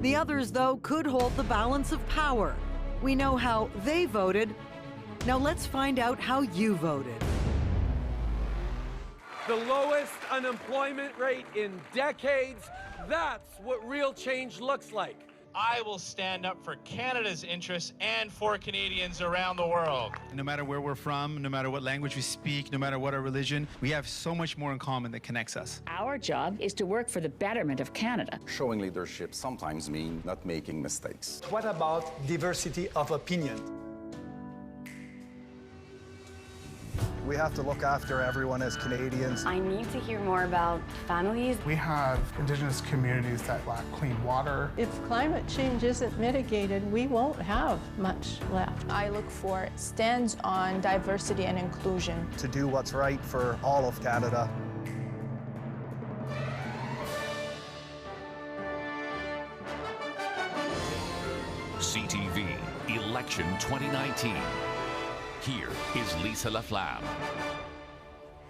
The others, though, could hold the balance of power. We know how they voted. Now let's find out how you voted. The lowest unemployment rate in decades. That's what real change looks like. I will stand up for Canada's interests and for Canadians around the world. No matter where we're from, no matter what language we speak, no matter what our religion, we have so much more in common that connects us. Our job is to work for the betterment of Canada. Showing leadership sometimes means not making mistakes. What about diversity of opinion? We have to look after everyone as Canadians. I need to hear more about families. We have Indigenous communities that lack clean water. If climate change isn't mitigated, we won't have much left. I look for stands on diversity and inclusion. To do what's right for all of Canada. CTV Election 2019. Here is Lisa Laflamme.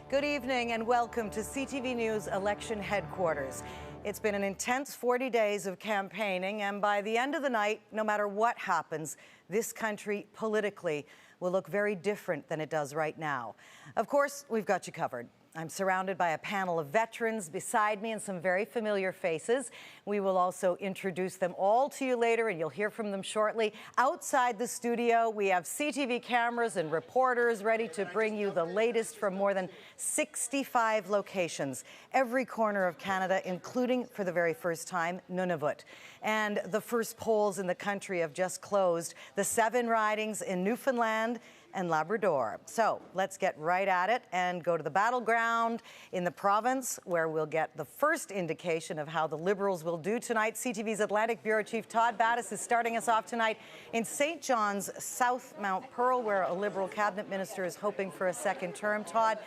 Good evening and welcome to CTV News Election Headquarters. It's been an intense 40 days of campaigning, and by the end of the night, no matter what happens, this country politically will look very different than it does right now. Of course, we've got you covered. I'm surrounded by a panel of veterans beside me and some very familiar faces. We will also introduce them all to you later, and you'll hear from them shortly. Outside the studio, we have CTV cameras and reporters ready to bring you the latest from more than 65 locations, every corner of Canada, including, for the very first time, Nunavut. And the first polls in the country have just closed. The 7 ridings in Newfoundland and Labrador. So let's get right at it and go to the battleground in the province, where we'll get the first indication of how the Liberals will do tonight. CTV's Atlantic Bureau Chief Todd Battis is starting us off tonight in St. John's, South Mount Pearl, where a Liberal cabinet minister is hoping for a second term. Todd,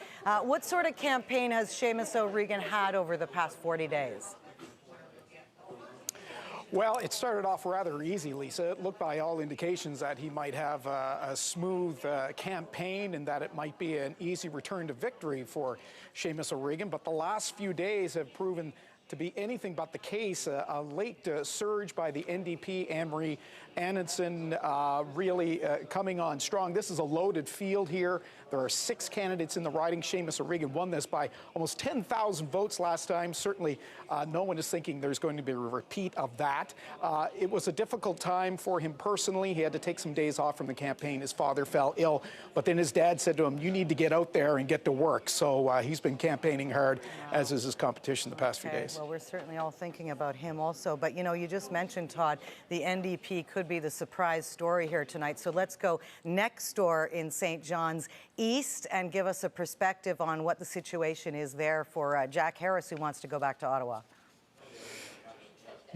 what sort of campaign has Seamus O'Regan had over the past 40 days? Well, it started off rather easy, Lisa. It looked by all indications that he might have a smooth campaign and that it might be an easy return to victory for Seamus O'Regan. But the last few days have proven to be anything but the case. A late surge by the NDP, Anne-Marie Annenson, really coming on strong. This is a loaded field here. There are 6 candidates in the riding. Seamus O'Regan won this by almost 10,000 votes last time. Certainly, no one is thinking there's going to be a repeat of that. It was a difficult time for him personally. He had to take some days off from the campaign. His father fell ill, but then his dad said to him, "You need to get out there and get to work." So he's been campaigning hard, as is his competition the past few days. Well, we're certainly all thinking about him also. But, you know, you just mentioned, Todd, the NDP could be the surprise story here tonight. So let's go next door in St. John's East and give us a perspective on what the situation is there for Jack Harris, who wants to go back to Ottawa.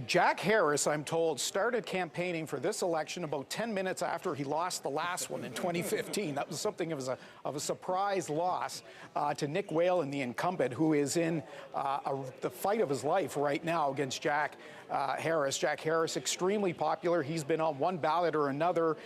Jack Harris, I'm told, started campaigning for this election about 10 minutes after he lost the last one in 2015. That was something of a surprise loss to Nick Whalen, the incumbent, who is in the fight of his life right now against Jack Harris. Jack Harris, extremely popular. He's been on one ballot or another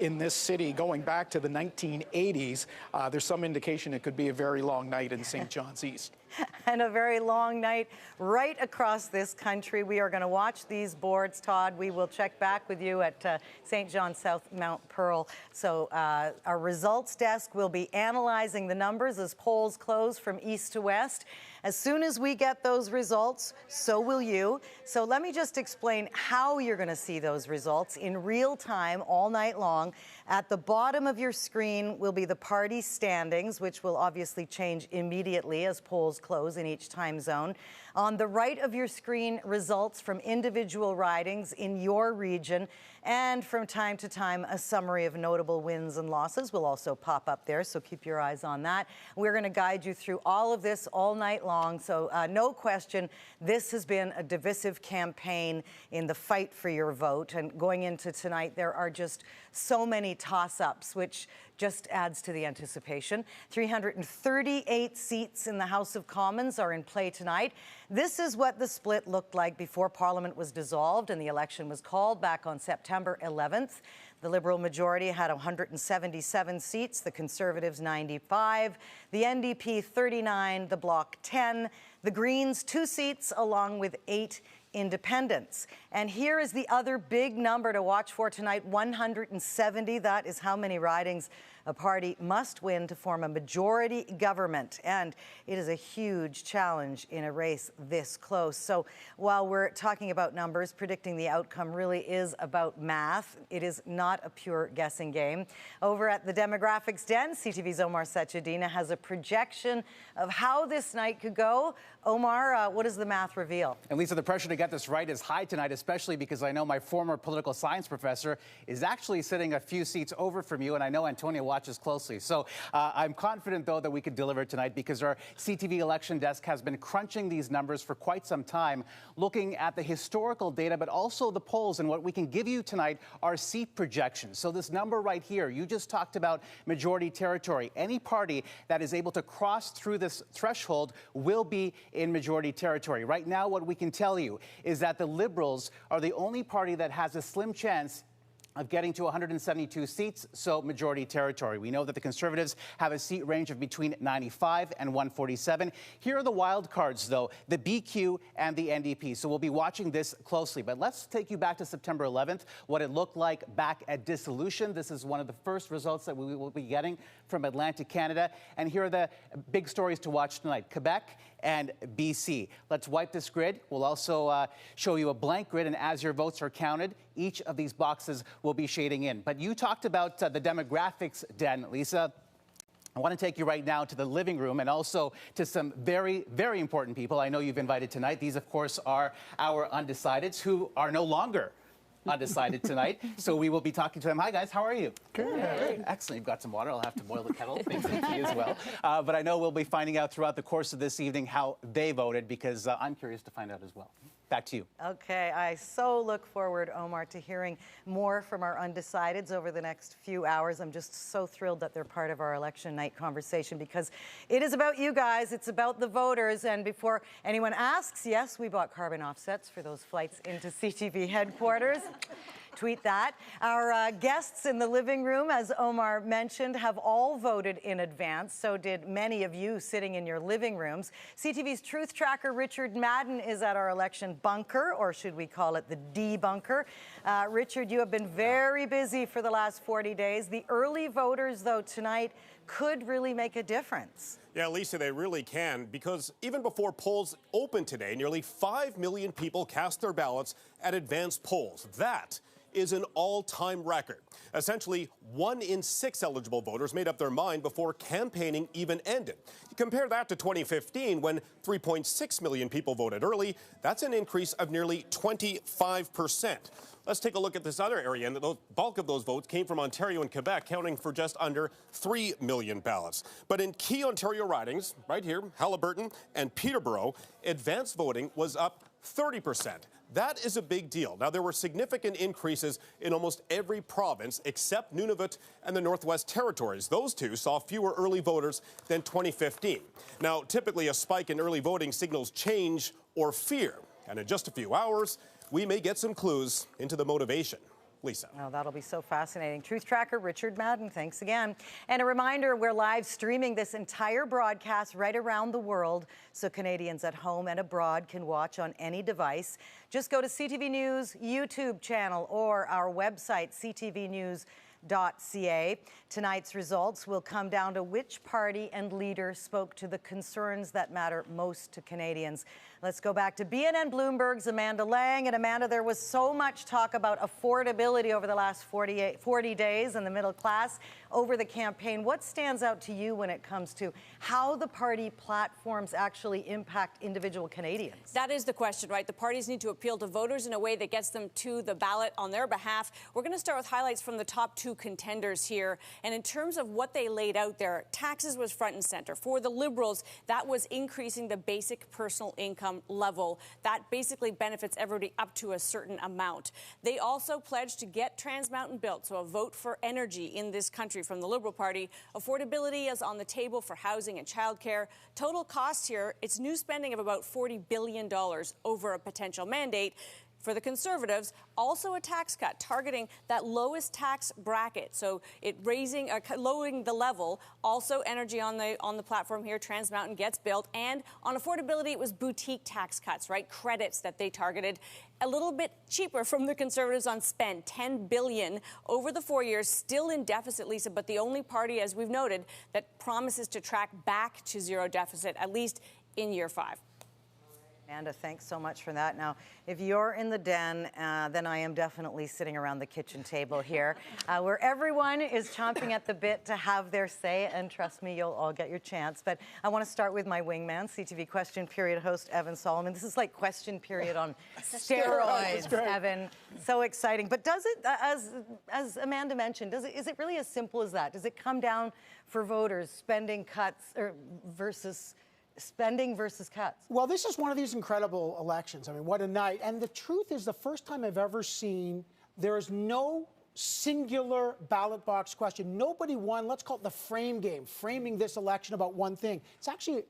in this city going back to the 1980s. There's some indication it could be a very long night in St. John's East. And a very long night right across this country. We are going to watch these boards, Todd. We will check back with you at St. John South Mount Pearl. So our results desk will be analyzing the numbers as polls close from east to west. As soon as we get those results, so will you. So let me just explain how you're going to see those results in real time all night long. At the bottom of your screen will be the party standings, which will obviously change immediately as polls close in each time zone. On the right of your screen, results from individual ridings in your region. And from time to time, a summary of notable wins and losses will also pop up there, so keep your eyes on that. We're going to guide you through all of this all night long, so no question, this has been a divisive campaign in the fight for your vote. And going into tonight, there are just so many toss-ups, which just adds to the anticipation. 338 seats in the House of Commons are in play tonight. This is what the split looked like before Parliament was dissolved and the election was called back on September 11th. The Liberal majority had 177 seats, the Conservatives 95, the NDP 39, the Bloc 10, the Greens 2 seats, along with 8 independents. And here is the other big number to watch for tonight, 170. That is how many ridings a party must win to form a majority government. And it is a huge challenge in a race this close. So while we're talking about numbers, predicting the outcome really is about math. It is not a pure guessing game. Over at the Demographics Den, CTV's Omar Sachedina has a projection of how this night could go. Omar, what does the math reveal? And Lisa, the pressure to get this right is high tonight, especially because I know my former political science professor is actually sitting a few seats over from you, and I know Antonia watches closely. So I'm confident, though, that we could deliver tonight because our CTV election desk has been crunching these numbers for quite some time, looking at the historical data, but also the polls. And what we can give you tonight are seat projections. So this number right here, you just talked about majority territory. Any party that is able to cross through this threshold will be in majority territory. Right now, what we can tell you is that the Liberals are the only party that has a slim chance of getting to 172 seats, so majority territory. We know that the Conservatives have a seat range of between 95 and 147. Here are the wild cards, though, the BQ and the NDP. So we'll be watching this closely. But let's take you back to September 11th, what it looked like back at dissolution. This is one of the first results that we will be getting from Atlantic Canada. And here are the big stories to watch tonight: Quebec and BC. Let's wipe this grid. We'll also show you a blank grid, and as your votes are counted, each of these boxes will be shading in. But you talked about the Demographics Den, Lisa. I want to take you right now to the living room and also to some very, very important people I know you've invited tonight. These, of course, are our undecideds who are no longer undecided tonight. So we will be talking to them. Hi, guys. How are you? Good. Excellent. You've got some water. I'll have to boil the kettle. Things in tea as well. But I know we'll be finding out throughout the course of this evening how they voted because I'm curious to find out as well. Back to you. Okay, I so look forward, Omar, to hearing more from our undecideds over the next few hours. I'm just so thrilled that they're part of our election night conversation because it is about you guys. It's about the voters. And before anyone asks, yes, we bought carbon offsets for those flights into CTV headquarters. Tweet that. Our guests in the living room, as Omar mentioned, have all voted in advance. So did many of you sitting in your living rooms. CTV's truth tracker, Richard Madden, is at our election bunker, or should we call it the debunker. Richard, you have been very busy for the last 40 days. The early voters, though, tonight could really make a difference. Yeah, Lisa, they really can, because even before polls opened today, nearly 5 million people cast their ballots at advanced polls. That is an all-time record. Essentially, 1 in 6 eligible voters made up their mind before campaigning even ended. You compare that to 2015, when 3.6 million people voted early. That's an increase of nearly 25%. Let's take a look at this other area, and the bulk of those votes came from Ontario and Quebec, counting for just under 3 million ballots. But in key Ontario ridings, right here, Haliburton and Peterborough, advanced voting was up 30%. That is a big deal. Now, there were significant increases in almost every province except Nunavut and the Northwest Territories. Those two saw fewer early voters than 2015. Now, typically a spike in early voting signals change or fear. And in just a few hours, we may get some clues into the motivation. Lisa. Oh, that'll be so fascinating. Truth Tracker, Richard Madden, thanks again. And a reminder, we're live streaming this entire broadcast right around the world, so Canadians at home and abroad can watch on any device. Just go to CTV News YouTube channel or our website, ctvnews.ca. Tonight's results will come down to which party and leader spoke to the concerns that matter most to Canadians. Let's go back to BNN Bloomberg's Amanda Lang. And Amanda, there was so much talk about affordability over the last 40 days in the middle class over the campaign. What stands out to you when it comes to how the party platforms actually impact individual Canadians? That is the question, right? The parties need to appeal to voters in a way that gets them to the ballot on their behalf. We're going to start with highlights from the top 2 contenders here. And in terms of what they laid out there, taxes was front and center. For the Liberals, that was increasing the basic personal income level. That basically benefits everybody up to a certain amount. They also pledged to get Trans Mountain built, so a vote for energy in this country from the Liberal Party. Affordability is on the table for housing and childcare. Total cost here, it's new spending of about $40 billion over a potential mandate. For the Conservatives, also a tax cut targeting that lowest tax bracket. So it lowering the level. Also energy on the platform here. Trans Mountain gets built. And on affordability, it was boutique tax cuts, right? Credits that they targeted. A little bit cheaper from the Conservatives on spend, $10 billion over the 4 years, still in deficit, Lisa, but the only party, as we've noted, that promises to track back to zero deficit, at least in year 5. Amanda, thanks so much for that. Now, if you're in the den, then I am definitely sitting around the kitchen table here, where everyone is chomping at the bit to have their say, and trust me, you'll all get your chance. But I want to start with my wingman, CTV Question Period host, Evan Solomon. This is like Question Period on steroids, Evan. So exciting. But does it, as Amanda mentioned, is it really as simple as that? Does it come down for voters, spending cuts versus cuts? Well, this is one of these incredible elections. I mean, what a night. And the truth is, the first time I've ever seen there is no singular ballot box question. Nobody won, let's call it the frame game, framing this election about one thing. It's actually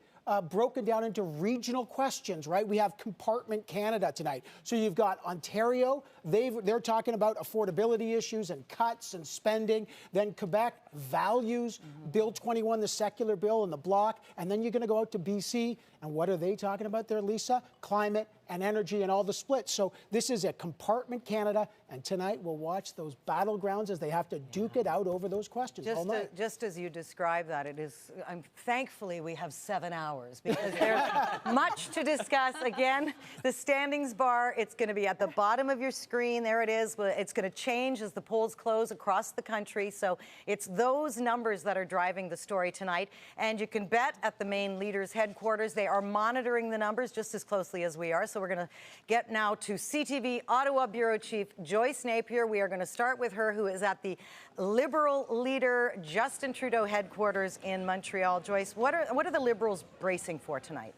broken down into regional questions, right? We have Compartment Canada tonight. So you've got Ontario. They're talking about affordability issues and cuts and spending. Then Quebec, values, Bill 21, the secular bill and the bloc. And then you're going to go out to BC. And what are they talking about there, Lisa? Climate and energy and all the splits. So this is a Compartment Canada. And tonight we'll watch those battlegrounds as they have to duke it out over those questions all night. Just as you describe that, it is, thankfully we have 7 hours because there's much to discuss. Again, the standings bar, it's going to be at the bottom of your screen. There it is. It's going to change as the polls close across the country. So it's those numbers that are driving the story tonight. And you can bet at the Main Leaders headquarters, they are monitoring the numbers just as closely as we are. So we're going to get now to CTV Ottawa Bureau Chief Joyce Napier. We are going to start with her, who is at the Liberal leader Justin Trudeau headquarters in Montreal. Joyce, what are the Liberals bracing for tonight?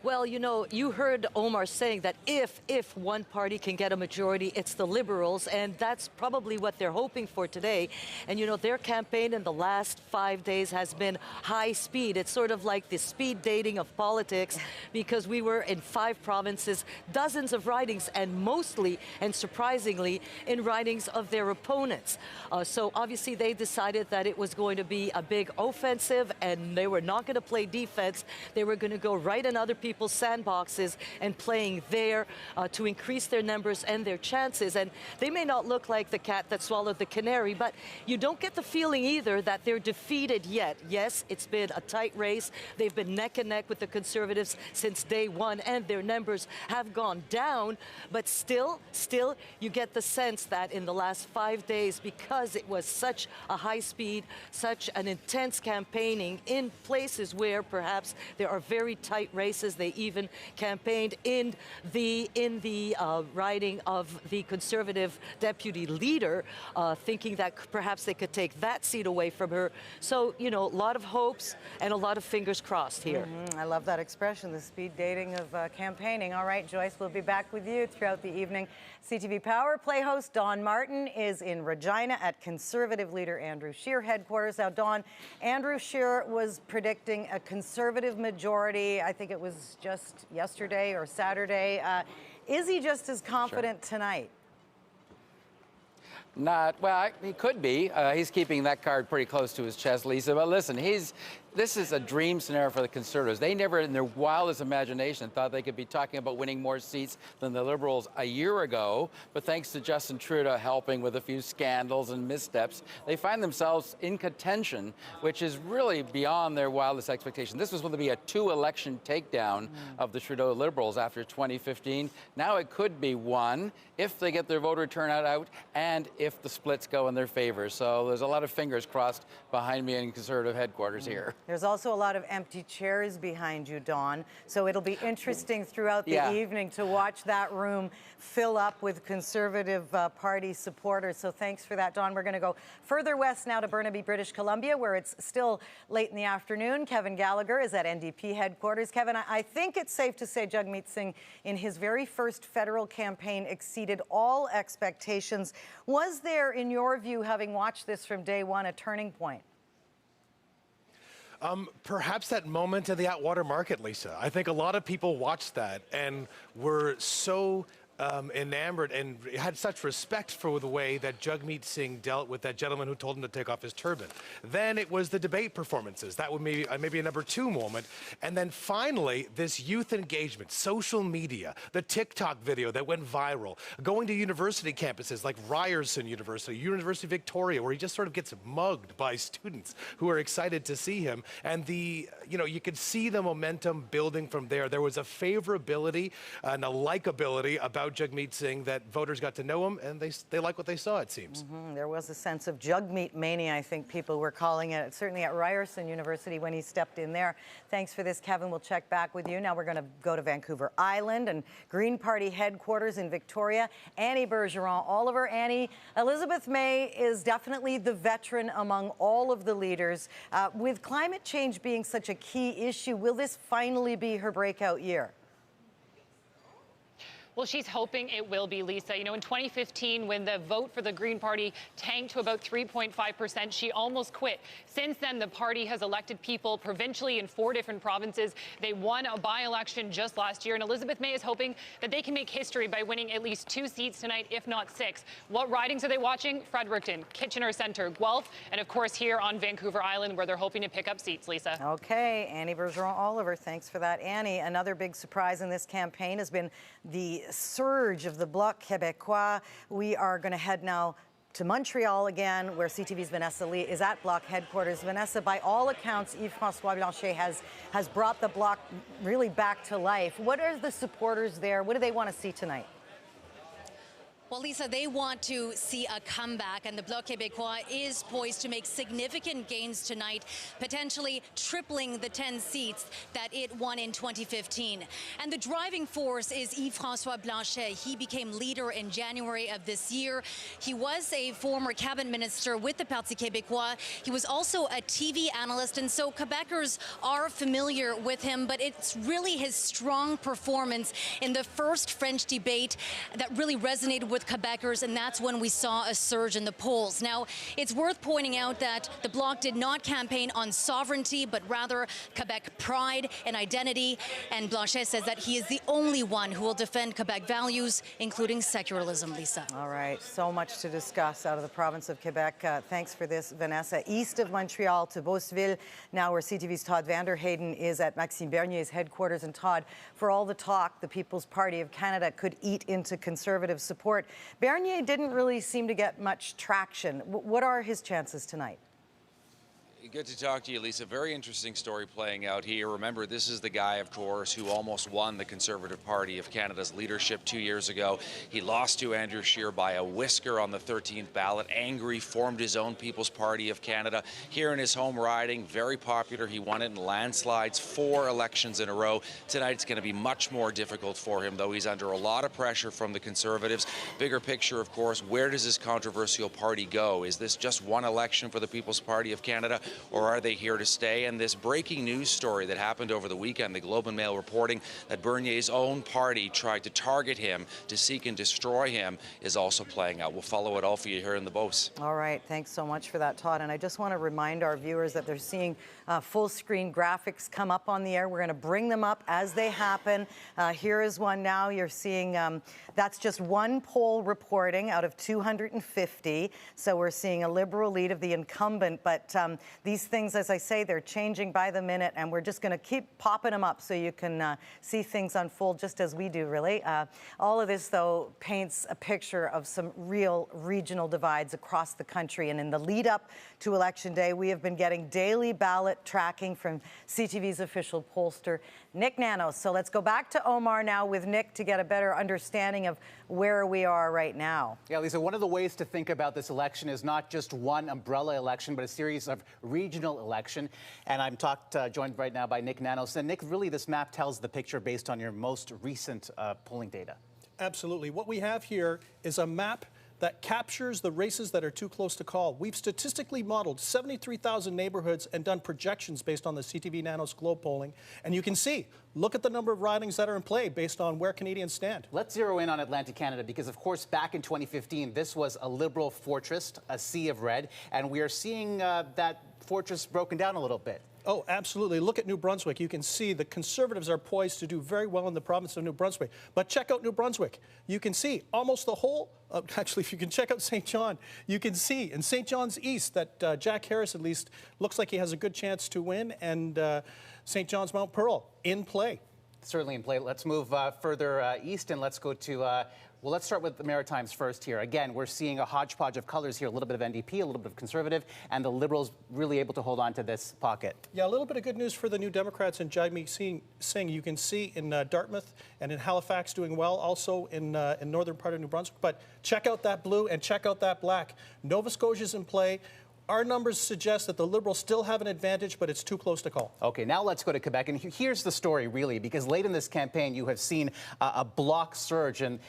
Well, you know, you heard Omar saying that if one party can get a majority, it's the Liberals, and that's probably what they're hoping for today. And, you know, their campaign in the last 5 days has been high speed. It's sort of like the speed dating of politics, because we were in 5 provinces, dozens of ridings, and mostly, and surprisingly, in ridings of their opponents. So obviously they decided that it was going to be a big offensive, and they were not going to play defense. They were going to go right in other people's sandboxes and playing there to increase their numbers and their chances. And they may not look like the cat that swallowed the canary, but you don't get the feeling either that they're defeated yet. Yes, it's been a tight race. They've been neck and neck with the Conservatives since day one, and their numbers have gone down. But still, you get the sense that in the last 5 days, because it was such a high speed, such an intense campaigning in places where perhaps there are very tight races, they even campaigned in the riding of the Conservative deputy leader, thinking that perhaps they could take that seat away from her. So, you know, a lot of hopes and a lot of fingers crossed here. I love that expression, the speed dating of campaigning. All right, Joyce, we'll be back with you throughout the evening. CTV Power Play host Don Martin is in Regina at Conservative leader Andrew Scheer headquarters. Now, Don, Andrew Scheer was predicting a Conservative majority. I think it was just yesterday or Saturday. Is he just as confident tonight? Not, well, he could be. He's keeping that card pretty close to his chest, Lisa. But listen, this is a dream scenario for the Conservatives. They never, in their wildest imagination, thought they could be talking about winning more seats than the Liberals a year ago. But thanks to Justin Trudeau helping with a few scandals and missteps, they find themselves in contention, which is really beyond their wildest expectation. This was going to be a 2-election takedown of the Trudeau Liberals after 2015. Now it could be 1 if they get their voter turnout out and if the splits go in their favor. So there's a lot of fingers crossed behind me in Conservative headquarters here. There's also a lot of empty chairs behind you, Dawn. So it'll be interesting throughout the evening to watch that room fill up with Conservative Party supporters. So thanks for that, Dawn. We're going to go further west now to Burnaby, British Columbia, where it's still late in the afternoon. Kevin Gallagher is at NDP headquarters. Kevin, I think it's safe to say Jagmeet Singh, in his very first federal campaign, exceeded all expectations. Was there, in your view, having watched this from day one, a turning point? Perhaps that moment at the Atwater Market, Lisa. I think a lot of people watched that and were so enamored and had such respect for the way that Jagmeet Singh dealt with that gentleman who told him to take off his turban. Then it was the debate performances. That would maybe a number 2 moment. And then finally, this youth engagement, social media, the TikTok video that went viral, going to university campuses like Ryerson University, University of Victoria, where he just sort of gets mugged by students who are excited to see him. And you could see the momentum building from there. There was a favorability and a likability about Jagmeet Singh that voters got to know him, and they like what they saw, it seems. There was a sense of Jagmeet mania, I think people were calling it, certainly at Ryerson University when he stepped in there. Thanks for this, Kevin. We'll check back with you. Now we're going to go to Vancouver Island and Green Party headquarters in Victoria. Annie Bergeron, Oliver. Annie, Elizabeth May is definitely the veteran among all of the leaders. With climate change being such a key issue, will this finally be her breakout year? Well, she's hoping it will be, Lisa. You know, in 2015, when the vote for the Green Party tanked to about 3.5%, she almost quit. Since then, the party has elected people provincially in 4 different provinces. They won a by-election just last year, and Elizabeth May is hoping that they can make history by winning at least 2 seats tonight, if not 6. What ridings are they watching? Fredericton, Kitchener Centre, Guelph, and of course here on Vancouver Island, where they're hoping to pick up seats, Lisa. Okay, Annie Bergeron, Oliver, thanks for that. Annie, another big surprise in this campaign has been the surge of the Bloc Québécois. We are going to head now to Montreal again, where CTV's Vanessa Lee is at Bloc headquarters. Vanessa, by all accounts, Yves-François Blanchet has brought the Bloc really back to life. What are the supporters there? What do they want to see tonight? Well, Lisa, they want to see a comeback, and the Bloc Québécois is poised to make significant gains tonight, potentially tripling the 10 seats that it won in 2015. And the driving force is Yves-François Blanchet. He became leader in January of this year. He was a former cabinet minister with the Parti Québécois. He was also a TV analyst, and so Quebecers are familiar with him, but it's really his strong performance in the first French debate that really resonated with Quebecers, and that's when we saw a surge in the polls. Now, it's worth pointing out that the Bloc did not campaign on sovereignty, but rather Quebec pride and identity, and Blanchet says that he is the only one who will defend Quebec values, including secularism, Lisa. All right, so much to discuss out of the province of Quebec. Thanks for this, Vanessa. East of Montreal to Beauceville, now where CTV's Todd Vanderheyden is at Maxime Bernier's headquarters. And Todd, for all the talk the People's Party of Canada could eat into Conservative support, Bernier didn't really seem to get much traction. What are his chances tonight? Good to talk to you, Lisa. Very interesting story playing out here. Remember, this is the guy, of course, who almost won the Conservative Party of Canada's leadership 2 years ago. He lost to Andrew Scheer by a whisker on the 13th ballot. Angry, formed his own People's Party of Canada here in his home riding. Very popular. He won it in landslides 4 elections in a row. Tonight it's going to be much more difficult for him, though. He's under a lot of pressure from the Conservatives. Bigger picture, of course, where does this controversial party go? Is this just one election for the People's Party of Canada, or are they here to stay? And this breaking news story that happened over the weekend, the Globe and Mail reporting that Bernier's own party tried to target him to seek and destroy him, is also playing out. We'll follow it all for you here in the Beauce. All right, thanks so much for that, Todd. And I just want to remind our viewers that they're seeing full-screen graphics come up on the air. We're going to bring them up as they happen. Here is one now. You're seeing that's just one poll reporting out of 250. So we're seeing a Liberal lead of the incumbent. But these things, as I say, they're changing by the minute, and we're just going to keep popping them up so you can see things unfold just as we do, really. All of this, though, paints a picture of some real regional divides across the country. And in the lead up to Election Day, we have been getting daily ballot tracking from CTV's official pollster, Nick Nanos. So let's go back to Omar now with Nick to get a better understanding of where we are right now. Yeah, Lisa, one of the ways to think about this election is not just one umbrella election, but a series of regional election. And I'm joined right now by Nick Nanos. And Nick, really this map tells the picture based on your most recent polling data. Absolutely. What we have here is a map that captures the races that are too close to call. We've statistically modeled 73,000 neighborhoods and done projections based on the CTV Nanos Globe polling. And you can see, look at the number of ridings that are in play based on where Canadians stand. Let's zero in on Atlantic Canada because, of course, back in 2015, this was a Liberal fortress, a sea of red, and we are seeing that fortress broken down a little bit. Oh, absolutely. Look at New Brunswick. You can see the Conservatives are poised to do very well in the province of New Brunswick. But check out New Brunswick. You can see almost the whole, actually, if you can check out St. John, you can see in St. John's East that Jack Harris at least looks like he has a good chance to win, and St. John's Mount Pearl in play. Certainly in play. Let's move further east and let's go to well, let's start with the Maritimes first here. Again, we're seeing a hodgepodge of colors here, a little bit of NDP, a little bit of Conservative, and the Liberals really able to hold on to this pocket. Yeah, a little bit of good news for the New Democrats and Jagmeet Singh. You can see in Dartmouth and in Halifax doing well, also in northern part of New Brunswick. But check out that blue and check out that black. Nova Scotia's in play. Our numbers suggest that the Liberals still have an advantage, but it's too close to call. Okay, now let's go to Quebec. And here's the story, really, because late in this campaign, you have seen a bloc surge, and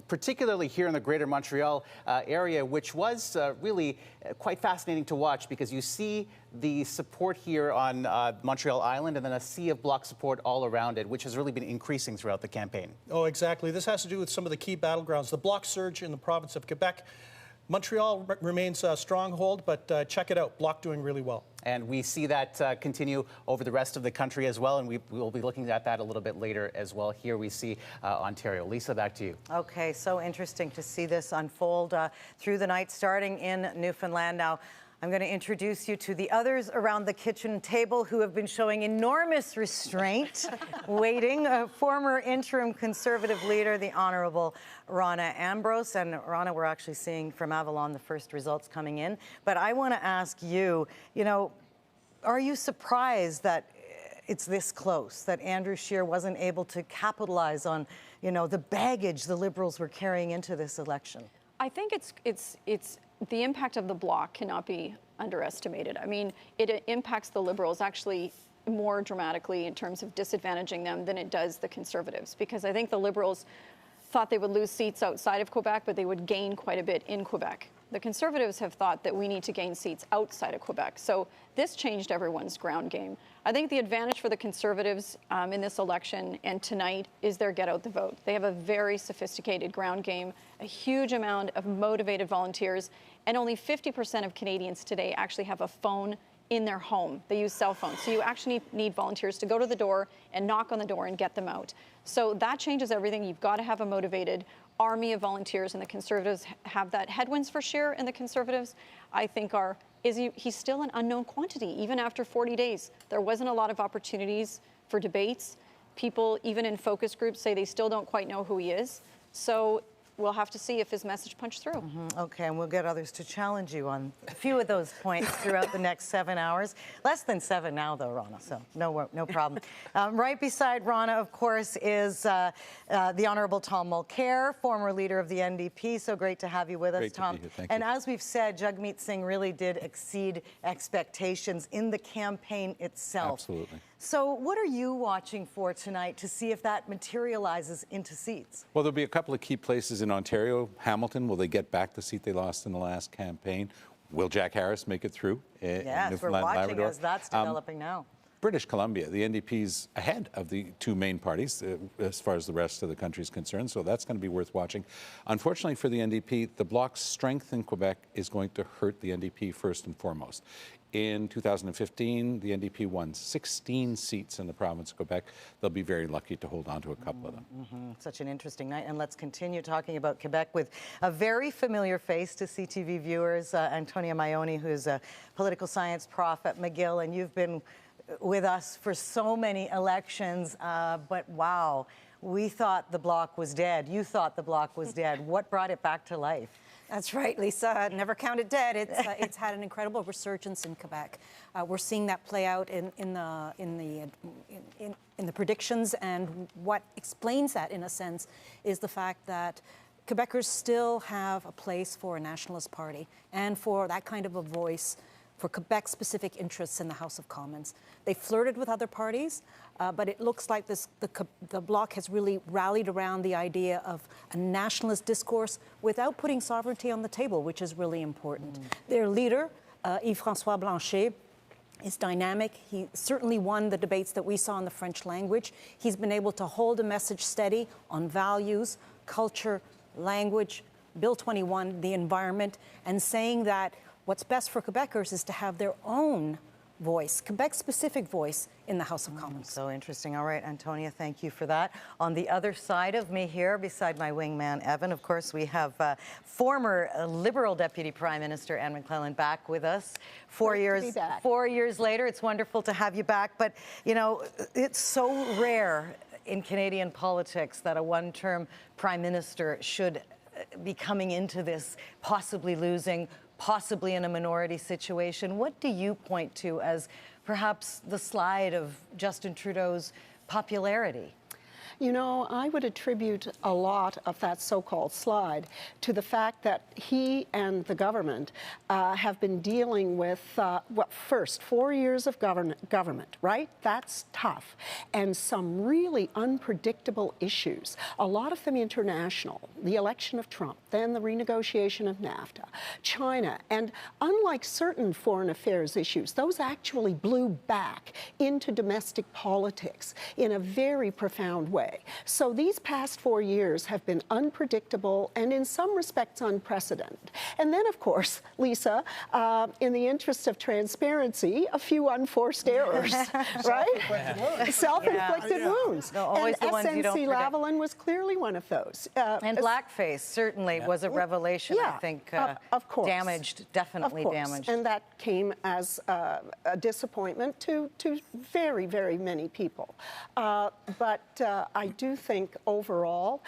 particularly here in the greater Montreal area, which was really quite fascinating to watch, because you see the support here on Montreal Island and then a sea of bloc support all around it, which has really been increasing throughout the campaign. Oh, exactly. This has to do with some of the key battlegrounds. The bloc surge in the province of Quebec. Montreal remains a stronghold, but check it out. Bloc doing really well. And we see that continue over the rest of the country as well, and we will be looking at that a little bit later as well. Here we see Ontario. Lisa, back to you. Okay, so interesting to see this unfold through the night, starting in Newfoundland. Now, I'm going to introduce you to the others around the kitchen table who have been showing enormous restraint, waiting. Former interim Conservative leader, the Honourable Rona Ambrose. And Rona, we're actually seeing from Avalon the first results coming in. But I want to ask you, are you surprised that it's this close, that Andrew Scheer wasn't able to capitalize on, the baggage the Liberals were carrying into this election? I think it's the impact of the bloc cannot be underestimated. I mean, it impacts the Liberals actually more dramatically in terms of disadvantaging them than it does the Conservatives, because I think the Liberals thought they would lose seats outside of Quebec, but they would gain quite a bit in Quebec. The Conservatives have thought that we need to gain seats outside of Quebec. So this changed everyone's ground game. I think the advantage for the Conservatives in this election and tonight is their get out the vote. They have a very sophisticated ground game, a huge amount of motivated volunteers, and only 50% of Canadians today actually have a phone in their home. They use cell phones. So you actually need volunteers to go to the door and knock on the door and get them out. So that changes everything. You've got to have a motivated army of volunteers, and the Conservatives have that. Headwinds for Scheer and the Conservatives, I think, he's still an unknown quantity. Even after 40 days, there wasn't a lot of opportunities for debates. People, even in focus groups, say they still don't quite know who he is. So we'll have to see if his message punched through. Okay, and we'll get others to challenge you on a few of those points throughout the next 7 hours. Less than 7 now, though, Rona, so no problem. Right beside Rona, of course, is the Honourable Tom Mulcair, former leader of the NDP. So great to have you with us, Tom. To be here. Thank and you. as we've said, Jagmeet Singh really did exceed expectations in the campaign itself. Absolutely. So what are you watching for tonight to see if that materializes into seats? Well, there'll be a couple of key places in Ontario. Hamilton, will they get back the seat they lost in the last campaign? Will Jack Harris make it through? Yes, we're watching as that's developing now. British Columbia, the NDP's ahead of the two main parties as far as the rest of the country is concerned, so that's going to be worth watching. Unfortunately for the NDP, the Bloc's strength in Quebec is going to hurt the NDP first and foremost. In 2015, the NDP won 16 seats in the province of Quebec. They'll be very lucky to hold on to a couple of them. Such an interesting night. And let's continue talking about Quebec with a very familiar face to CTV viewers, Antonia Maione, who's a political science prof at McGill, and you've been with us for so many elections, but wow, we thought the bloc was dead. You thought the bloc was dead. What brought it back to life? That's right, Lisa. Never count it dead. It's had an incredible resurgence in Quebec. We're seeing that play out in the predictions, and what explains that, in a sense, is the fact that Quebecers still have a place for a nationalist party and for that kind of a voice for Quebec-specific interests in the House of Commons. They flirted with other parties, but it looks like the Bloc has really rallied around the idea of a nationalist discourse without putting sovereignty on the table, which is really important. Their leader, Yves-François Blanchet, is dynamic. He certainly won the debates that we saw in the French language. He's been able to hold a message steady on values, culture, language, Bill 21, the environment, and saying that what's best for Quebecers is to have their own voice, Quebec-specific voice in the House of Commons. So interesting. All right, Antonia, thank you for that. On the other side of me here, beside my wingman, Evan, of course, we have former Liberal Deputy Prime Minister Anne McClellan back with us. 4 years, 4 years later, it's wonderful to have you back. But, you know, it's so rare in Canadian politics that a one-term Prime Minister should be coming into this, possibly losing, possibly in a minority situation. What do you point to as perhaps the slide of Justin Trudeau's popularity? You know, I would attribute a lot of that so-called slide to the fact that he and the government have been dealing with, first, 4 years of government, right? That's tough. And some really unpredictable issues, a lot of them international, the election of Trump, then the renegotiation of NAFTA, China, and unlike certain foreign affairs issues, those actually blew back into domestic politics in a very profound way. So these past 4 years have been unpredictable and in some respects unprecedented. And then, of course, Lisa, in the interest of transparency, a few unforced errors, right? Self-inflicted wounds. No, always and the ones you don't forget. SNC-Lavalin was clearly one of those. And blackface certainly was a revelation, I think, of course. Damaged, definitely damaged. And that came as a disappointment to very, very many people. But I do think overall,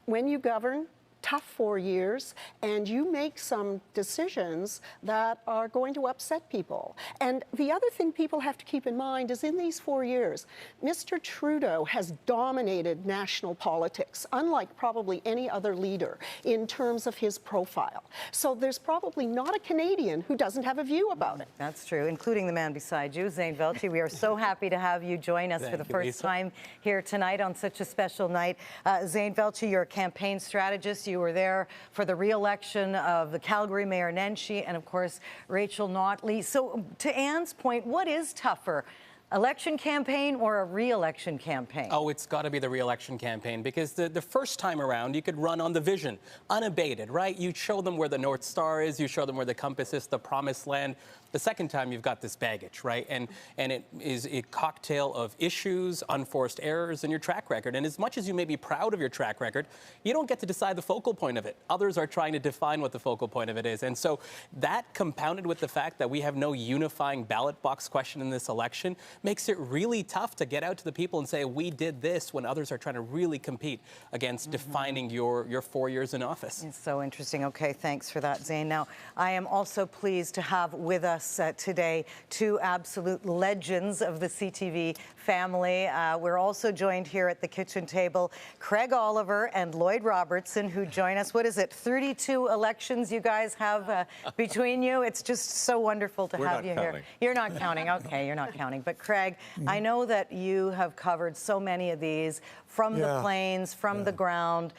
when you govern, tough 4 years, and you make some decisions that are going to upset people. And the other thing people have to keep in mind is in these 4 years, Mr. Trudeau has dominated national politics, unlike probably any other leader, in terms of his profile. So there's probably not a Canadian who doesn't have a view about it. That's true, including the man beside you, Zain Velji. We are so happy to have you join us for the first time here tonight on such a special night. Zain Velji, you're a campaign strategist. You were there for the re-election of the Calgary Mayor Nenshi and, of course, Rachel Notley. So to Anne's point, what is tougher, election campaign or a re-election campaign? Oh, it's got to be the re-election campaign, because the first time around, you could run on the vision, unabated, right? You show them where the North Star is, you show them where the compass is, the promised land. The second time, you've got this baggage, right? And it is a cocktail of issues, unforced errors, and your track record. And as much as you may be proud of your track record, you don't get to decide the focal point of it. Others are trying to define what the focal point of it is. And so that, compounded with the fact that we have no unifying ballot box question in this election, makes it really tough to get out to the people and say, we did this, when others are trying to really compete against defining your 4 years in office. It's so interesting. Okay, thanks for that, Zain. Now, I am also pleased to have with us today two absolute legends of the CTV family. We're also joined here at the kitchen table, Craig Oliver and Lloyd Robertson, who join us. What is it, 32 elections you guys have between you? It's just so wonderful to have you here. You're not counting. Okay, you're not counting. But Craig, I know that you have covered so many of these from the plains, from the ground.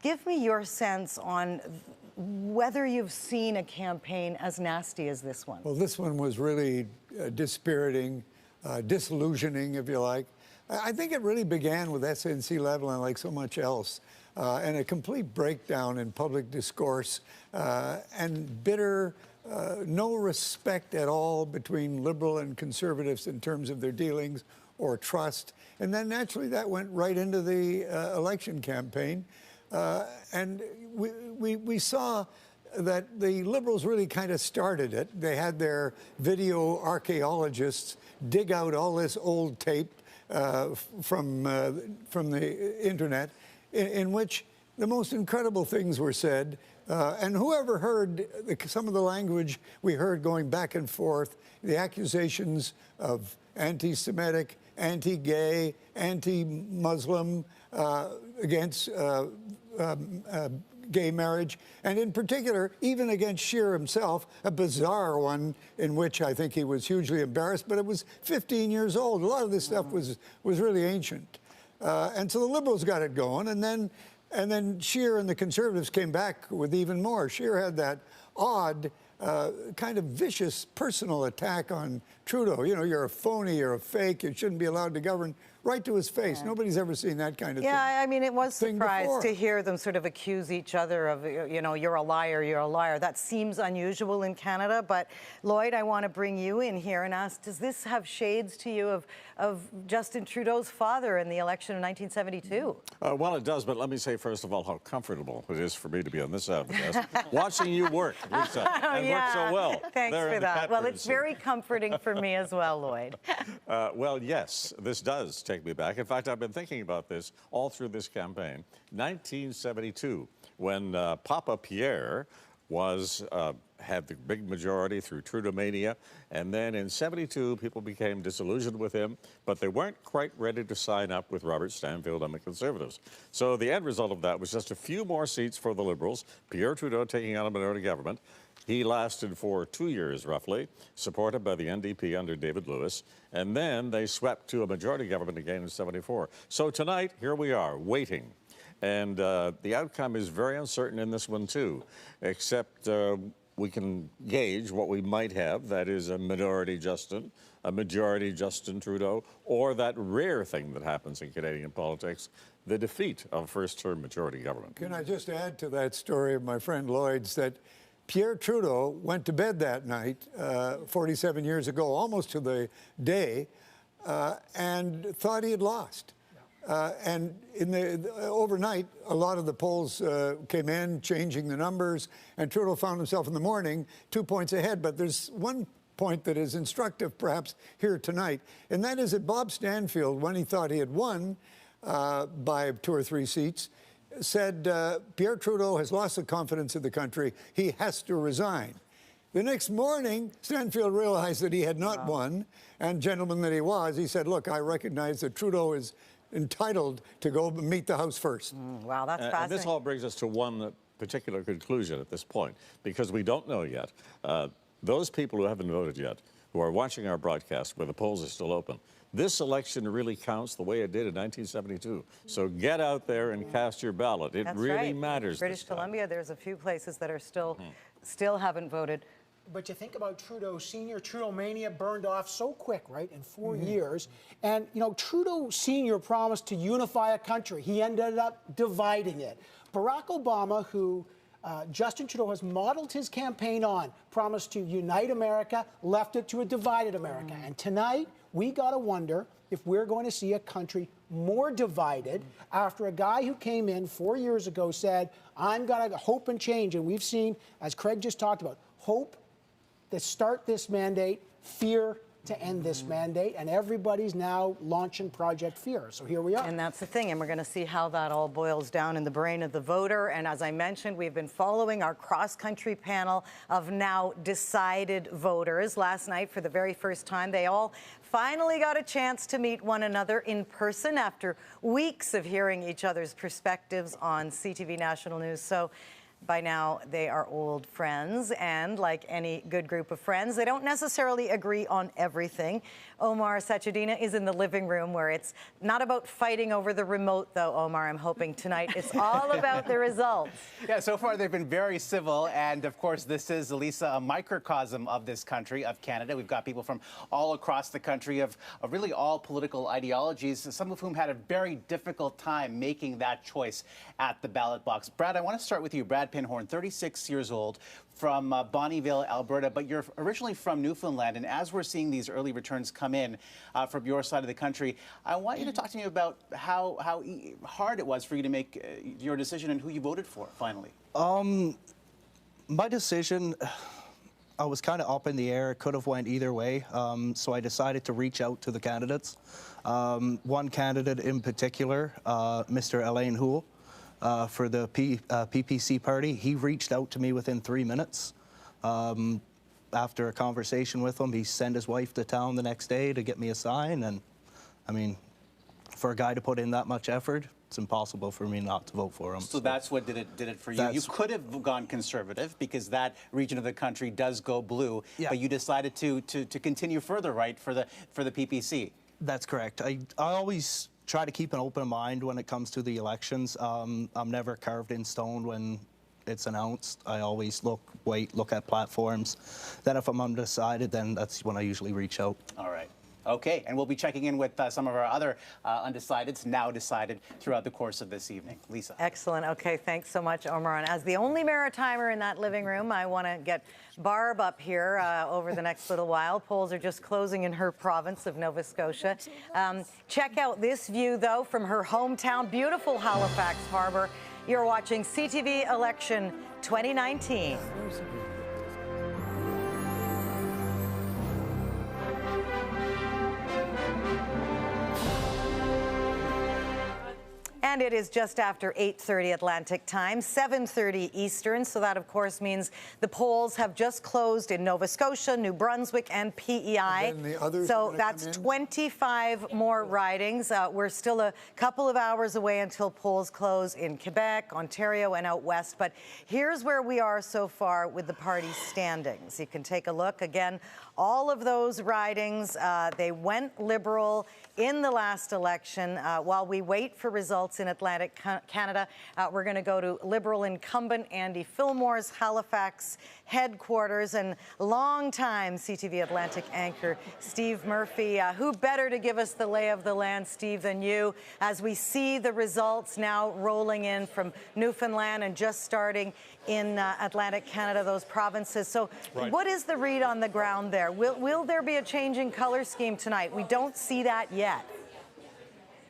Give me your sense on whether you've seen a campaign as nasty as this one. Well, this one was really dispiriting, disillusioning, if you like. I think it really began with SNC-Lavalin, like so much else, and a complete breakdown in public discourse and bitter, no respect at all between Liberal and Conservatives in terms of their dealings or trust. And then naturally that went right into the election campaign. And we saw that the Liberals really kind of started it. They had their video archaeologists dig out all this old tape from the internet in which the most incredible things were said. And whoever heard some of the language we heard going back and forth, the accusations of anti-Semitic, anti-gay, anti-Muslim, against gay marriage, and in particular, even against Scheer himself, a bizarre one in which I think he was hugely embarrassed, but it was 15 years old. A lot of this stuff was really ancient. And so the Liberals got it going, and then Scheer and the Conservatives came back with even more. Scheer had that odd, kind of vicious personal attack on Trudeau. You know, you're a phony, you're a fake, you shouldn't be allowed to govern. right to his face. Nobody's ever seen that kind of thing. Yeah, I mean, it was thing surprised before. to hear them sort of accuse each other of, you know, you're a liar, you're a liar. That seems unusual in Canada. But Lloyd, I want to bring you in here and ask, does this have shades to you of Justin Trudeau's father in the election of 1972? Well, it does, but let me say, first of all, how comfortable it is for me to be on this side of the desk, watching you work, Lisa, and work so well. Thanks there for in the that. Well, Catbird it's seat. very comforting for me as well, Lloyd. Well, yes, this does take me back. In fact, I've been thinking about this all through this campaign. 1972, when Papa Pierre had the big majority through Trudeau-mania, and then in 72, people became disillusioned with him, but they weren't quite ready to sign up with Robert Stanfield and the Conservatives. So the end result of that was just a few more seats for the Liberals, Pierre Trudeau taking on a minority government. He lasted for 2 years, roughly, supported by the NDP under David Lewis, and then they swept to a majority government again in 74. So tonight, here we are, waiting. And the outcome is very uncertain in this one, too, except we can gauge what we might have. That is a minority Justin, a majority Justin Trudeau, or that rare thing that happens in Canadian politics, the defeat of first-term majority government. Can I just add to that story of my friend Lloyd's that Pierre Trudeau went to bed that night 47 years ago, almost to the day, and thought he had lost. And overnight, a lot of the polls came in, changing the numbers, and Trudeau found himself in the morning 2 points ahead. But there's one point that is instructive, perhaps, here tonight, and that is that Bob Stanfield, when he thought he had won by 2 or 3 seats, said, Pierre Trudeau has lost the confidence of the country. He has to resign. The next morning, Stanfield realized that he had not won, and gentleman that he was, he said, look, I recognize that Trudeau is entitled to go meet the House first. Wow, that's fascinating. And this all brings us to one particular conclusion at this point, because we don't know yet. Those people who haven't voted yet, who are watching our broadcast where the polls are still open, this election really counts the way it did in 1972. So get out there and cast your ballot. It That's really right. matters. British Columbia, there's a few places that are still haven't voted. But you think about Trudeau Sr., Trudeau mania burned off so quick, right, in 4 years. And, you know, Trudeau Sr. promised to unify a country. He ended up dividing it. Barack Obama, who Justin Trudeau has modeled his campaign on, promised to unite America, left it to a divided America. And tonight, we got to wonder if we're going to see a country more divided after a guy who came in 4 years ago said, I'm going to hope and change. And we've seen, as Craig just talked about, hope to start this mandate, fear to end this mandate, and everybody's now launching Project Fear. So here we are. And that's the thing, and we're going to see how that all boils down in the brain of the voter. And as I mentioned, we've been following our cross-country panel of now decided voters. Last night, for the very first time, they all finally got a chance to meet one another in person after weeks of hearing each other's perspectives on CTV National News. So by now, they are old friends, and like any good group of friends, they don't necessarily agree on everything. Omar Sachedina is in the living room, where it's not about fighting over the remote, though, Omar. I'm hoping tonight it's all about the results. Yeah, so far they've been very civil, and of course this is, Lisa, a microcosm of this country, of Canada. We've got people from all across the country of really all political ideologies, some of whom had a very difficult time making that choice at the ballot box. Brad, I want to start with you. Brad Pinhorn, 36 years old, from Bonnyville, Alberta, but you're originally from Newfoundland, and as we're seeing these early returns come in from your side of the country, I want you to talk to me about how hard it was for you to make your decision and who you voted for, finally. My decision, I was kind of up in the air. It could have went either way, so I decided to reach out to the candidates. One candidate in particular, Mr. Alain Houle, for the PPC party, he reached out to me within 3 minutes. After a conversation with him, he sent his wife to town the next day to get me a sign. And I mean, for a guy to put in that much effort, it's impossible for me not to vote for him. So that's what did it for you. You could have gone conservative because that region of the country does go blue, but you decided to continue further right for the PPC. That's correct. I always try to keep an open mind when it comes to the elections. I'm never carved in stone when it's announced. I always look at platforms. Then if I'm undecided, then that's when I usually reach out. All right. Okay, and we'll be checking in with some of our other undecideds, now decided, throughout the course of this evening. Lisa. Excellent. Okay, thanks so much, Omar. And as the only Maritimer in that living room, I want to get Barb up here over the next little while. Polls are just closing in her province of Nova Scotia. Check out this view, though, from her hometown, beautiful Halifax Harbor. You're watching CTV Election 2019. And it is just after 8:30 Atlantic time, 7:30 Eastern. So that, of course, means the polls have just closed in Nova Scotia, New Brunswick, and PEI. And then the others so that's 25 more ridings. We're still a couple of hours away until polls close in Quebec, Ontario, and out west. But here's where we are so far with the party standings. You can take a look again. All of those ridings, they went Liberal in the last election. While we wait for results in Atlantic Canada, we're going to go to Liberal incumbent Andy Fillmore's Halifax headquarters and longtime CTV Atlantic anchor Steve Murphy. Who better to give us the lay of the land, Steve, than you, as we see the results now rolling in from Newfoundland and just starting in Atlantic Canada, those provinces. So what is the read on the ground there? Will there be a change in color scheme tonight? We don't see that yet.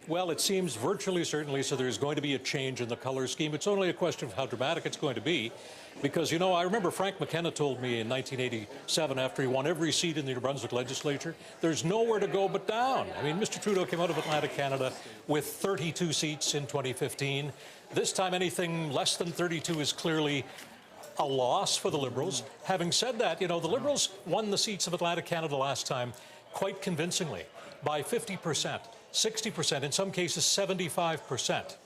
Well, it seems virtually certainly so there's going to be a change in the color scheme. It's only a question of how dramatic it's going to be. Because, you know, I remember Frank McKenna told me in 1987, after he won every seat in the New Brunswick legislature, there's nowhere to go but down. I mean, Mr. Trudeau came out of Atlantic Canada with 32 seats in 2015. This time, anything less than 32 is clearly a loss for the Liberals. Having said that, you know, the Liberals won the seats of Atlantic Canada last time quite convincingly by 50%, 60%, in some cases 75%.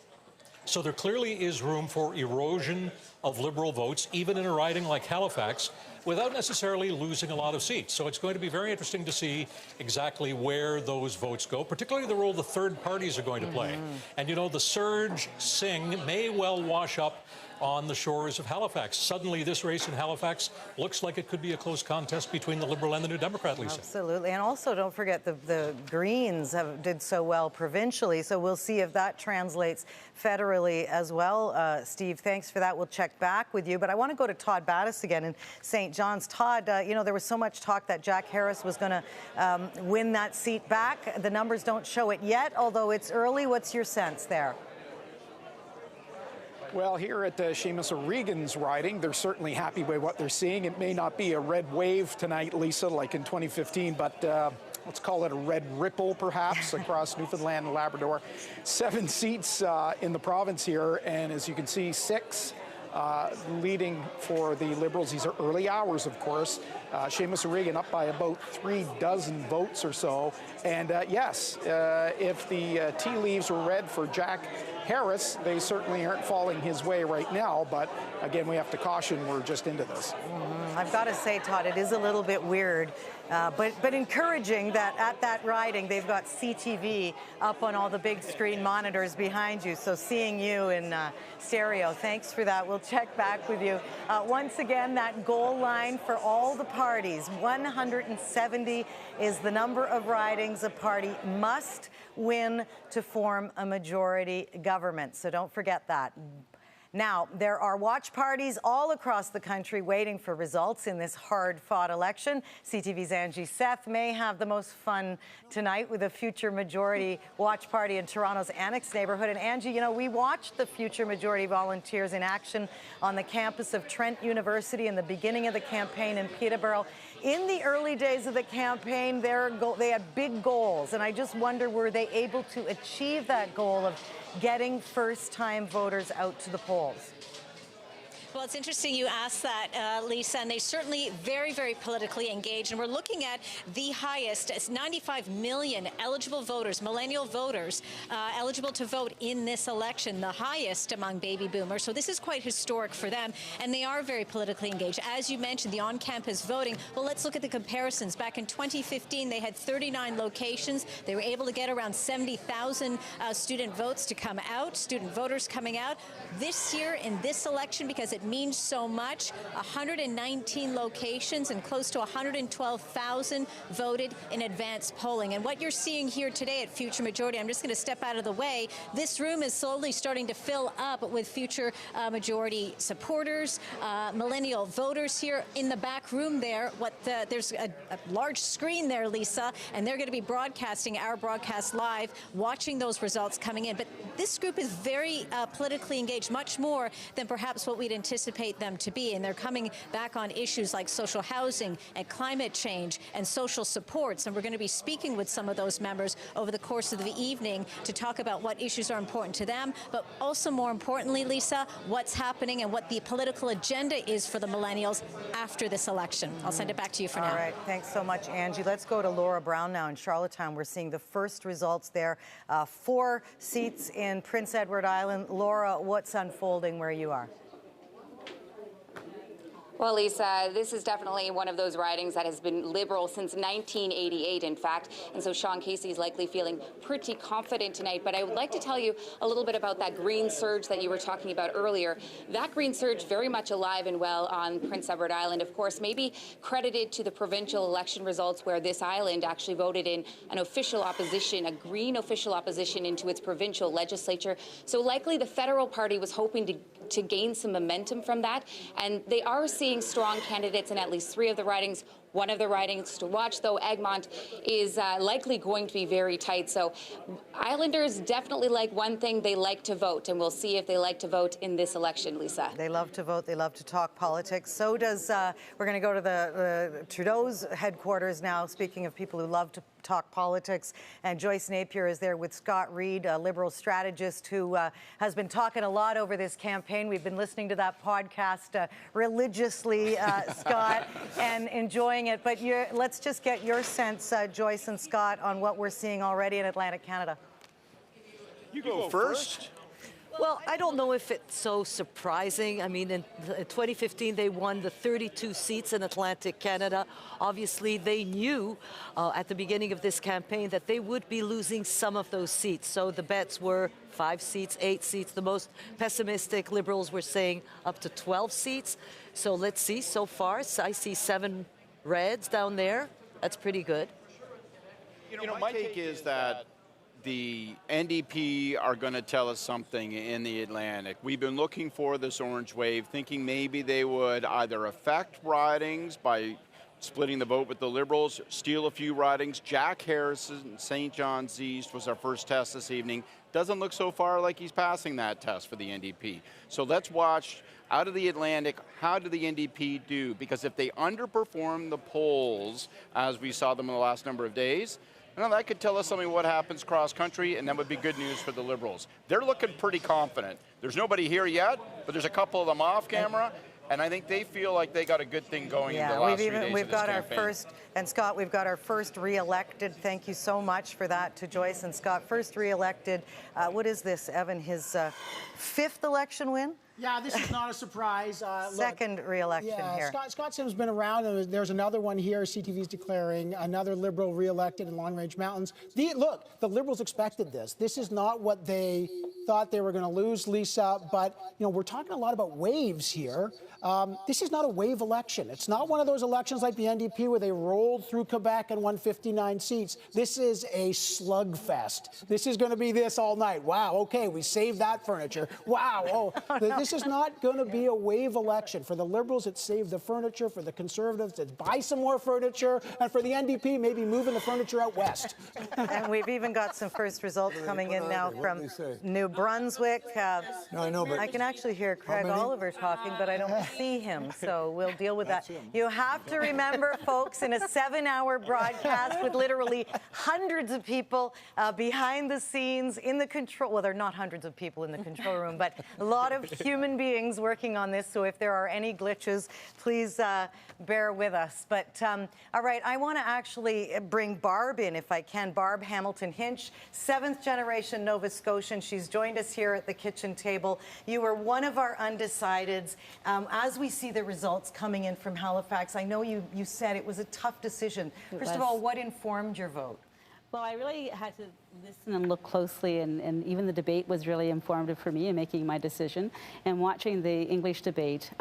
So there clearly is room for erosion of Liberal votes, even in a riding like Halifax, without necessarily losing a lot of seats. So it's going to be very interesting to see exactly where those votes go, particularly the role the third parties are going to play. And, you know, the surge Singh may well wash up on the shores of Halifax. Suddenly, this race in Halifax looks like it could be a close contest between the Liberal and the New Democrat, Lisa. Absolutely. And also, don't forget, the Greens did so well provincially, so we'll see if that translates federally as well. Steve, thanks for that. We'll check back with you. But I want to go to Todd Battis again in St. John's. Todd, you know, there was so much talk that Jack Harris was going to win that seat back. The numbers don't show it yet, although it's early. What's your sense there? Well, here at Seamus O'Regan's riding, they're certainly happy with what they're seeing. It may not be a red wave tonight, Lisa, like in 2015, but let's call it a red ripple, perhaps, across Newfoundland and Labrador. 7 seats in the province here, and as you can see, 6 leading for the Liberals. These are early hours, of course. Seamus O'Regan up by about 36 votes or so. And yes, if the tea leaves were read for Jack Harris, they certainly aren't falling his way right now. But again, we have to caution, we're just into this. I've got to say, Todd, it is a little bit weird, but encouraging that at that riding, they've got CTV up on all the big screen monitors behind you. So seeing you in stereo, thanks for that. We'll check back with you. Once again, that goal line for all the parties, 170 is the number of ridings a party must win to form a majority government. So don't forget that. Now, there are watch parties all across the country waiting for results in this hard-fought election. CTV's Angie Seth may have the most fun tonight with a future majority watch party in Toronto's Annex neighborhood. And Angie, you know, we watched the future majority volunteers in action on the campus of Trent University in the beginning of the campaign in Peterborough. In the early days of the campaign, they had big goals, and I just wonder, were they able to achieve that goal of getting first-time voters out to the polls? Well, it's interesting you asked that, Lisa, and they certainly very, very politically engaged. And we're looking at the highest, 95 million eligible voters, millennial voters, eligible to vote in this election, the highest among baby boomers. So this is quite historic for them, and they are very politically engaged. As you mentioned, the on-campus voting. Well, let's look at the comparisons. Back in 2015, they had 39 locations. They were able to get around 70,000 student votes to come out, student voters coming out. This year, in this election, because it that means so much. 119 locations and close to 112,000 voted in advance polling. And what you're seeing here today at Future Majority, I'm just going to step out of the way. This room is slowly starting to fill up with Future Majority supporters, millennial voters here in the back room there. There's a large screen there, Lisa, and they're going to be broadcasting our broadcast live, watching those results coming in. But this group is very politically engaged, much more than perhaps what we'd anticipate them to be. And they're coming back on issues like social housing and climate change and social supports. And we're going to be speaking with some of those members over the course of the evening to talk about what issues are important to them, but also more importantly, Lisa, what's happening and what the political agenda is for the millennials after this election. I'll send it back to you for now. All right, thanks so much, Angie. Let's go to Laura Brown now in Charlottetown. We're seeing the first results there. 4 seats in Prince Edward Island. Laura, what's unfolding where you are? Well, Lisa, this is definitely one of those ridings that has been Liberal since 1988, in fact. And so Sean Casey is likely feeling pretty confident tonight. But I would like to tell you a little bit about that green surge that you were talking about earlier. That green surge very much alive and well on Prince Edward Island, of course, maybe credited to the provincial election results where this island actually voted in an official opposition, a green official opposition into its provincial legislature. So likely the federal party was hoping to gain some momentum from that. And they are seeing strong candidates in at least 3 of the ridings. One of the ridings to watch, though, Egmont, is likely going to be very tight. So Islanders definitely like one thing. They like to vote, and we'll see if they like to vote in this election, Lisa. They love to vote. They love to talk politics. So does, we're going to go to the Trudeau's headquarters now, speaking of people who love to talk politics. And Joyce Napier is there with Scott Reid, a Liberal strategist who has been talking a lot over this campaign. We've been listening to that podcast religiously, Scott, and enjoying it. But let's just get your sense, Joyce and Scott, on what we're seeing already in Atlantic Canada. You go first. Well, I don't know if it's so surprising. I mean, in 2015, they won the 32 seats in Atlantic Canada. Obviously, they knew at the beginning of this campaign that they would be losing some of those seats. So the bets were 5 seats, 8 seats. The most pessimistic Liberals were saying up to 12 seats. So let's see. So far, I see 7 Reds down there. That's pretty good. You know, my take is that the NDP are going to tell us something in the Atlantic. We've been looking for this orange wave, thinking maybe they would either affect ridings by splitting the vote with the Liberals, steal a few ridings. Jack Harrison, St. John's East was our first test this evening. Doesn't look so far like he's passing that test for the NDP. So let's watch out of the Atlantic, how do the NDP do? Because if they underperform the polls, as we saw them in the last number of days, well, that could tell us something what happens cross-country, and that would be good news for the Liberals. They're looking pretty confident. There's nobody here yet, but there's a couple of them off camera, and I think they feel like they got a good thing going in the last 3 days we've of this got our campaign. first, and Scott, we've got our first re-elected. Thank you so much for that to Joyce and Scott. First re-elected. What is this, Evan? His 5th election win? Yeah, this is not a surprise. Second re-election here. Scott Sims has been around, and there's another one here. CTV's declaring another Liberal re-elected in Long Range Mountains. Look, the Liberals expected this. This is not what they thought they were going to lose, Lisa. But we're talking a lot about waves here. This is not a wave election. It's not one of those elections like the NDP where they rolled through Quebec and won 59 seats. This is a slugfest. This is going to be this all night. Wow. Okay, we saved that furniture. Wow. This is not going to be a wave election. For the Liberals, it's save the furniture. For the Conservatives, it's buy some more furniture. And for the NDP, maybe moving the furniture out west. And we've even got some first results coming in now from New Brunswick. No, I know, but I can actually hear Craig Oliver talking, but I don't see him, so we'll deal with that. You have to remember, folks, in a 7-hour broadcast with literally hundreds of people behind the scenes in the control, well, there are not hundreds of people in the control room, but a lot of human beings working on this, so if there are any glitches, please bear with us. But, all right, I want to actually bring Barb in, if I can. Barb Hamilton Hinch, 7th generation Nova Scotian. She's joined us here at the kitchen table. You were one of our undecideds. As we see the results coming in from Halifax, I know you said it was a tough decision. First of all, what informed your vote? Well, I really had to listen and look closely, and even the debate was really informative for me in making my decision. And watching the English debate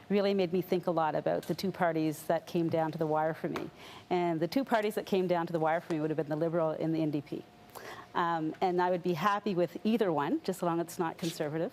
really made me think a lot about the two parties that came down to the wire for me. And the two parties that came down to the wire for me would have been the Liberal and the NDP. And I would be happy with either one, just as long as it's not Conservative.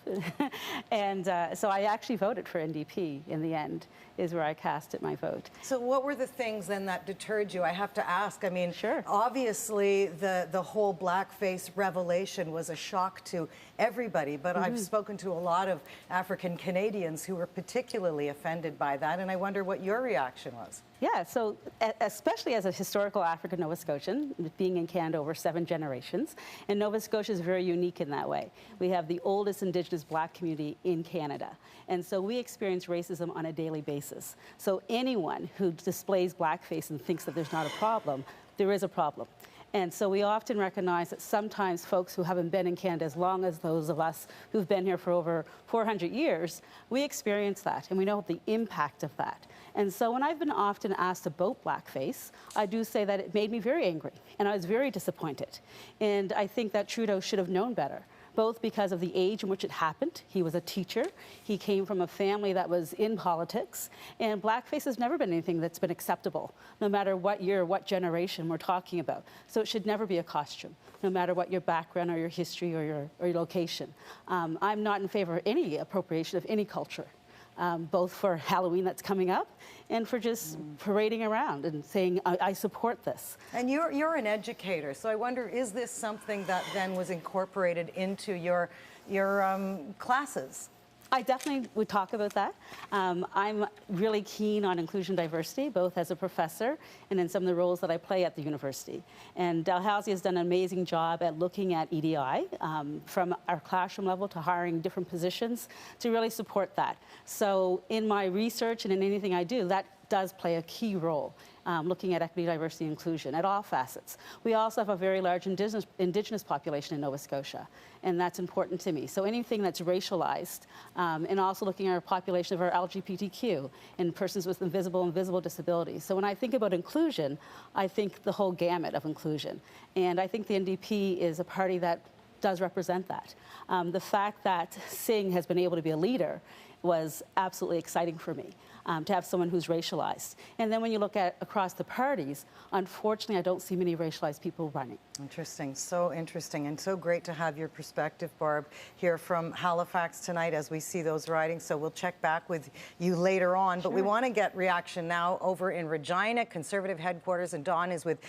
And so I actually voted for NDP in the end, is where I casted my vote. So what were the things then that deterred you? I have to ask. I mean, sure. Obviously, the whole blackface revelation was a shock to everybody, but I've spoken to a lot of African Canadians who were particularly offended by that, and I wonder what your reaction was. Yeah, so especially as a historical African Nova Scotian, being in Canada over 7 generations, and Nova Scotia is very unique in that way. We have the oldest Indigenous Black community in Canada, and so we experience racism on a daily basis. So anyone who displays blackface and thinks that there's not a problem, there is a problem. And so we often recognize that sometimes folks who haven't been in Canada as long as those of us who've been here for over 400 years, we experience that, and we know the impact of that. And so when I've been often asked about blackface, I do say that it made me very angry, and I was very disappointed. And I think that Trudeau should have known better, both because of the age in which it happened. He was a teacher. He came from a family that was in politics. And blackface has never been anything that's been acceptable, no matter what year, what generation we're talking about. So it should never be a costume, no matter what your background or your history or your location. I'm not in favor of any appropriation of any culture. Both for Halloween that's coming up and for just parading around and saying, I support this. And you're an educator, so I wonder, is this something that then was incorporated into your classes? I definitely would talk about that. I'm really keen on inclusion and diversity, both as a professor and in some of the roles that I play at the university. And Dalhousie has done an amazing job at looking at EDI from our classroom level to hiring different positions to really support that. So in my research and in anything I do, that does play a key role. Looking at equity, diversity, and inclusion at all facets. We also have a very large indigenous population in Nova Scotia, and that's important to me. So anything that's racialized, and also looking at our population of our LGBTQ and persons with invisible and visible disabilities. So when I think about inclusion, I think the whole gamut of inclusion. And I think the NDP is a party that does represent that. The fact that Singh has been able to be a leader was absolutely exciting for me. To have someone who's racialized. And then when you look at across the parties, unfortunately, I don't see many racialized people running. Interesting, so interesting, and so great to have your perspective, Barb, here from Halifax tonight as we see those ridings. So we'll check back with you later on, but we want to get reaction now over in Regina, Conservative headquarters, and Don is with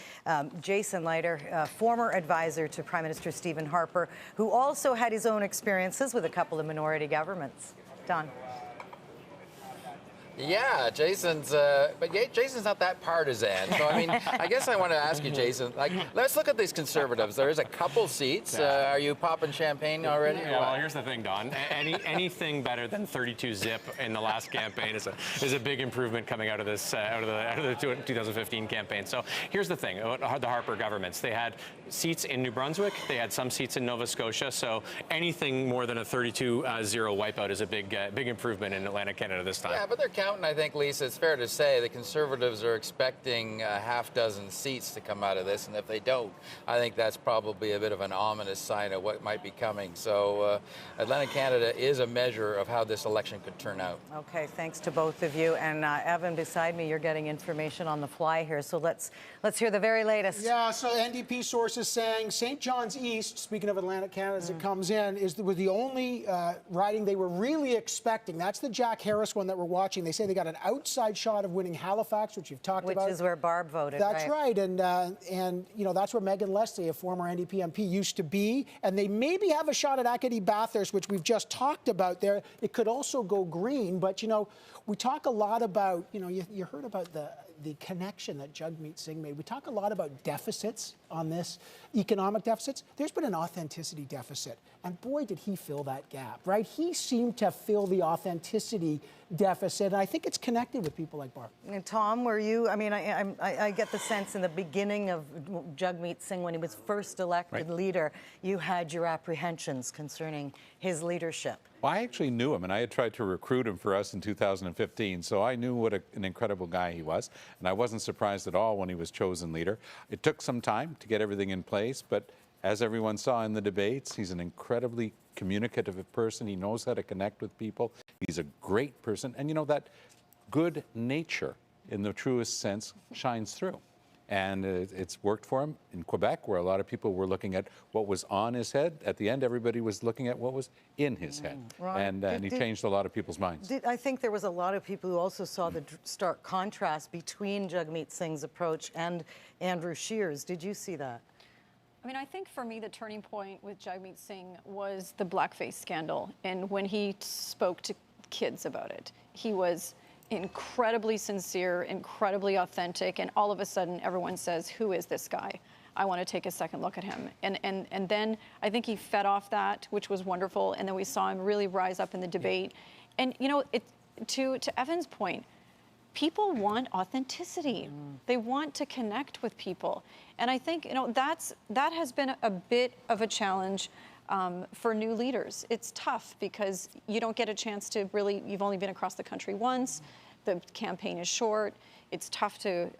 Jason Leiter, former advisor to Prime Minister Stephen Harper, who also had his own experiences with a couple of minority governments. Don. Yeah, Jason's not that partisan. So, I mean, I guess I want to ask you, Jason, like, let's look at these Conservatives. There is a couple seats. Are you popping champagne already? Yeah, well, here's the thing, Don. Anything better than 32 zip in the last campaign is a big improvement coming out of this, out of the 2015 campaign. So here's the thing, the Harper governments. They had seats in New Brunswick. They had some seats in Nova Scotia. So anything more than a 32-0 wipeout is a big improvement in Atlantic Canada this time. Yeah, but they're counting, I think, Lisa, it's fair to say the Conservatives are expecting a half dozen seats to come out of this, and if they don't, I think that's probably a bit of an ominous sign of what might be coming. So Atlantic Canada is a measure of how this election could turn out. Okay, thanks to both of you. And Evan, beside me, you're getting information on the fly here, so let's hear the very latest. Yeah, so NDP sources saying St. John's East, speaking of Atlantic Canada as it comes in, was the only riding they were really expecting. That's the Jack Harris one that we're watching. They say they got an outside shot of winning Halifax, which you've talked about. Which is where Barb voted, That's right. And you know, that's where Megan Leslie, a former NDP MP, used to be. And they maybe have a shot at Acadie Bathurst, which we've just talked about there. It could also go green. But, you know, we talk a lot about, you know, you heard about the connection that Jagmeet Singh made. We talk a lot about deficits on this, economic deficits. There's been an authenticity deficit. And boy, did he fill that gap, right? He seemed to fill the authenticity deficit. And I think it's connected with people like Barb. And Tom, were you, I mean, I get the sense in the beginning of Jagmeet Singh, when he was first elected leader, you had your apprehensions concerning his leadership. Well, I actually knew him, and I had tried to recruit him for us in 2015, so I knew what an incredible guy he was, and I wasn't surprised at all when he was chosen leader. It took some time to get everything in place, but as everyone saw in the debates, he's an incredibly communicative person. He knows how to connect with people. He's a great person, and you know, that good nature, in the truest sense, shines through. And it's worked for him in Quebec, where a lot of people were looking at what was on his head. At the end, everybody was looking at what was in his head. Right. And he changed a lot of people's minds. I think there was a lot of people who also saw the stark contrast between Jagmeet Singh's approach and Andrew Scheer's. Did you see that? I mean, I think for me, the turning point with Jagmeet Singh was the blackface scandal. And when he spoke to kids about it, he was incredibly sincere, incredibly authentic, and all of a sudden everyone says, who is this guy? I want to take a second look at him. And then I think he fed off that, which was wonderful, and then we saw him really rise up in the debate. And you know, to Evan's point, people want authenticity. They want to connect with people. And I think, you know, that has been a bit of a challenge for new leaders. It's tough because you don't get a chance to really, you've only been across the country once, the campaign is short, it's tough to,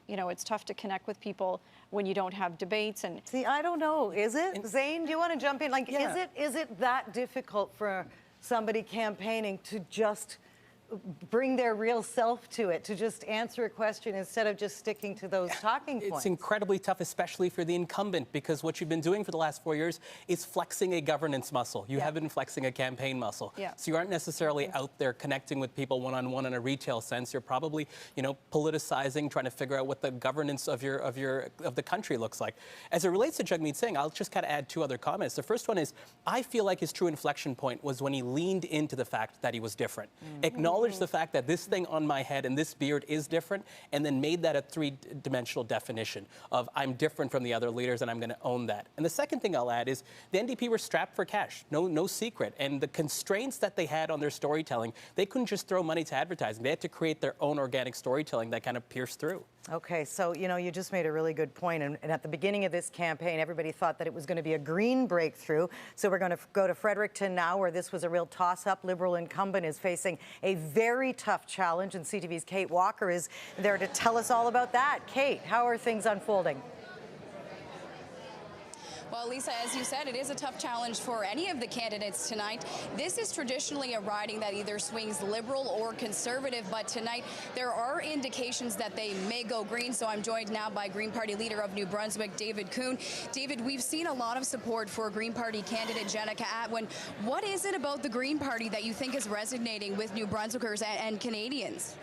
you know, it's tough to connect with people when you don't have debates. And see, I don't know, is it? Zane, do you want to jump in? Like, is it that difficult for somebody campaigning to just bring their real self to it, to just answer a question instead of just sticking to those talking points? It's incredibly tough, especially for the incumbent, because what you've been doing for the last 4 years is flexing a governance muscle. You have been flexing a campaign muscle. So you aren't necessarily out there connecting with people one-on-one in a retail sense. You're probably, you know, politicizing, trying to figure out what the governance of the country looks like. As it relates to Jagmeet Singh, I'll just kind of add two other comments. The first one is, I feel like his true inflection point was when he leaned into the fact that he was different. Acknowledge the fact that this thing on my head and this beard is different, and then made that a three-dimensional definition of I'm different from the other leaders and I'm going to own that. And the second thing I'll add is the NDP were strapped for cash, no secret. And the constraints that they had on their storytelling, they couldn't just throw money to advertising. They had to create their own organic storytelling that kind of pierced through. Okay, so, you know, you just made a really good point. And at the beginning of this campaign, everybody thought that it was going to be a Green breakthrough. So we're going to go to Fredericton now, where this was a real toss-up. Liberal incumbent is facing a very tough challenge, and CTV's Kate Walker is there to tell us all about that. Kate, how are things unfolding? Well, Lisa, as you said, it is a tough challenge for any of the candidates tonight. This is traditionally a riding that either swings Liberal or Conservative, but tonight there are indications that they may go Green. So I'm joined now by Green Party leader of New Brunswick, David Coon. David, we've seen a lot of support for Green Party candidate Jenica Atwin. What is it about the Green Party that you think is resonating with New Brunswickers and Canadians?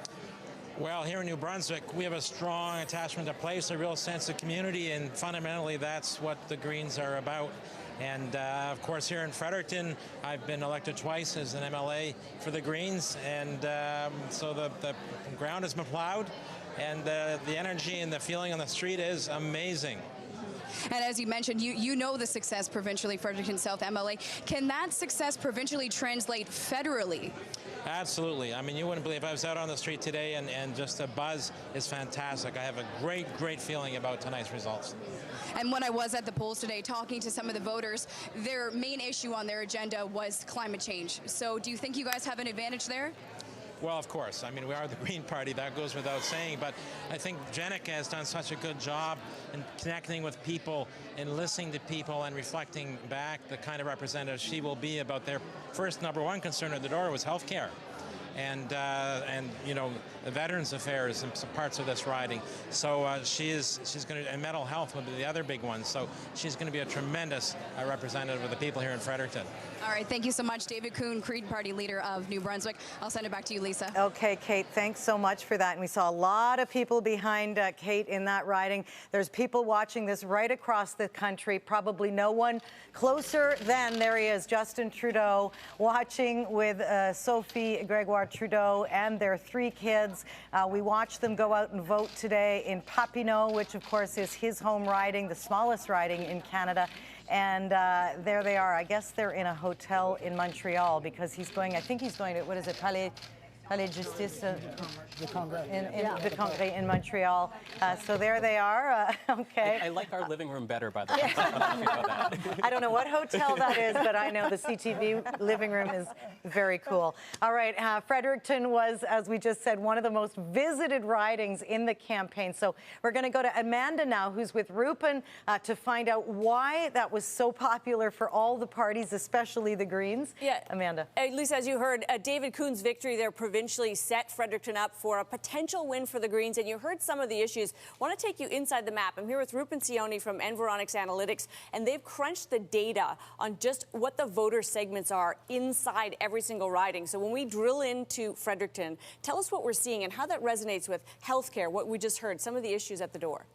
Well, here in New Brunswick, we have a strong attachment to place, a real sense of community, and fundamentally that's what the Greens are about. And of course, here in Fredericton, I've been elected twice as an MLA for the Greens, and so the ground has been plowed, and the energy and the feeling on the street is amazing. And as you mentioned, you know the success provincially, Fredericton South MLA. Can that success provincially translate federally? Absolutely. I mean, you wouldn't believe, I was out on the street today, and just the buzz is fantastic. I have a great feeling about tonight's results. And when I was at the polls today talking to some of the voters, their main issue on their agenda was climate change. So do you think you guys have an advantage there? Well, of course. I mean, we are the Green Party, that goes without saying, but I think Jenica has done such a good job in connecting with people and listening to people and reflecting back the kind of representative she will be about their first #1 concern at the door was health care. And you know, the Veterans Affairs and some parts of this riding. So she's going to, and mental health will be the other big one. So she's going to be a tremendous representative of the people here in Fredericton. All right, thank you so much, David Coon, Green Party leader of New Brunswick. I'll send it back to you, Lisa. Okay, Kate, thanks so much for that. And we saw a lot of people behind Kate in that riding. There's people watching this right across the country, probably no one closer than, there he is, Justin Trudeau, watching with Sophie Gregoire Trudeau and their 3 kids. We watched them go out and vote today in Papineau, which of course is his home riding, the smallest riding in Canada. And there they are. I guess they're in a hotel in Montreal because he's going, I think he's going to, what is it, Palais Palais de Justice the Congrès. the Congrès in Montreal. So there they are. Okay. I like our living room better, by the way. I don't know what hotel that is, but I know the CTV living room is very cool. All right, Fredericton was, as we just said, one of the most visited ridings in the campaign. So we're going to go to Amanda now, who's with Rupin, to find out why that was so popular for all the parties, especially the Greens. Yeah, Amanda. Lisa, as you heard, David Coon's victory there provincially set Fredericton up for a potential win for the Greens, and you heard some of the issues. I want to take you inside the map. I'm here with Rupin Sioni from Environics Analytics, and they've crunched the data on just what the voter segments are inside every single riding. So when we drill into Fredericton, tell us what we're seeing and how that resonates with healthcare, what we just heard, some of the issues at the door.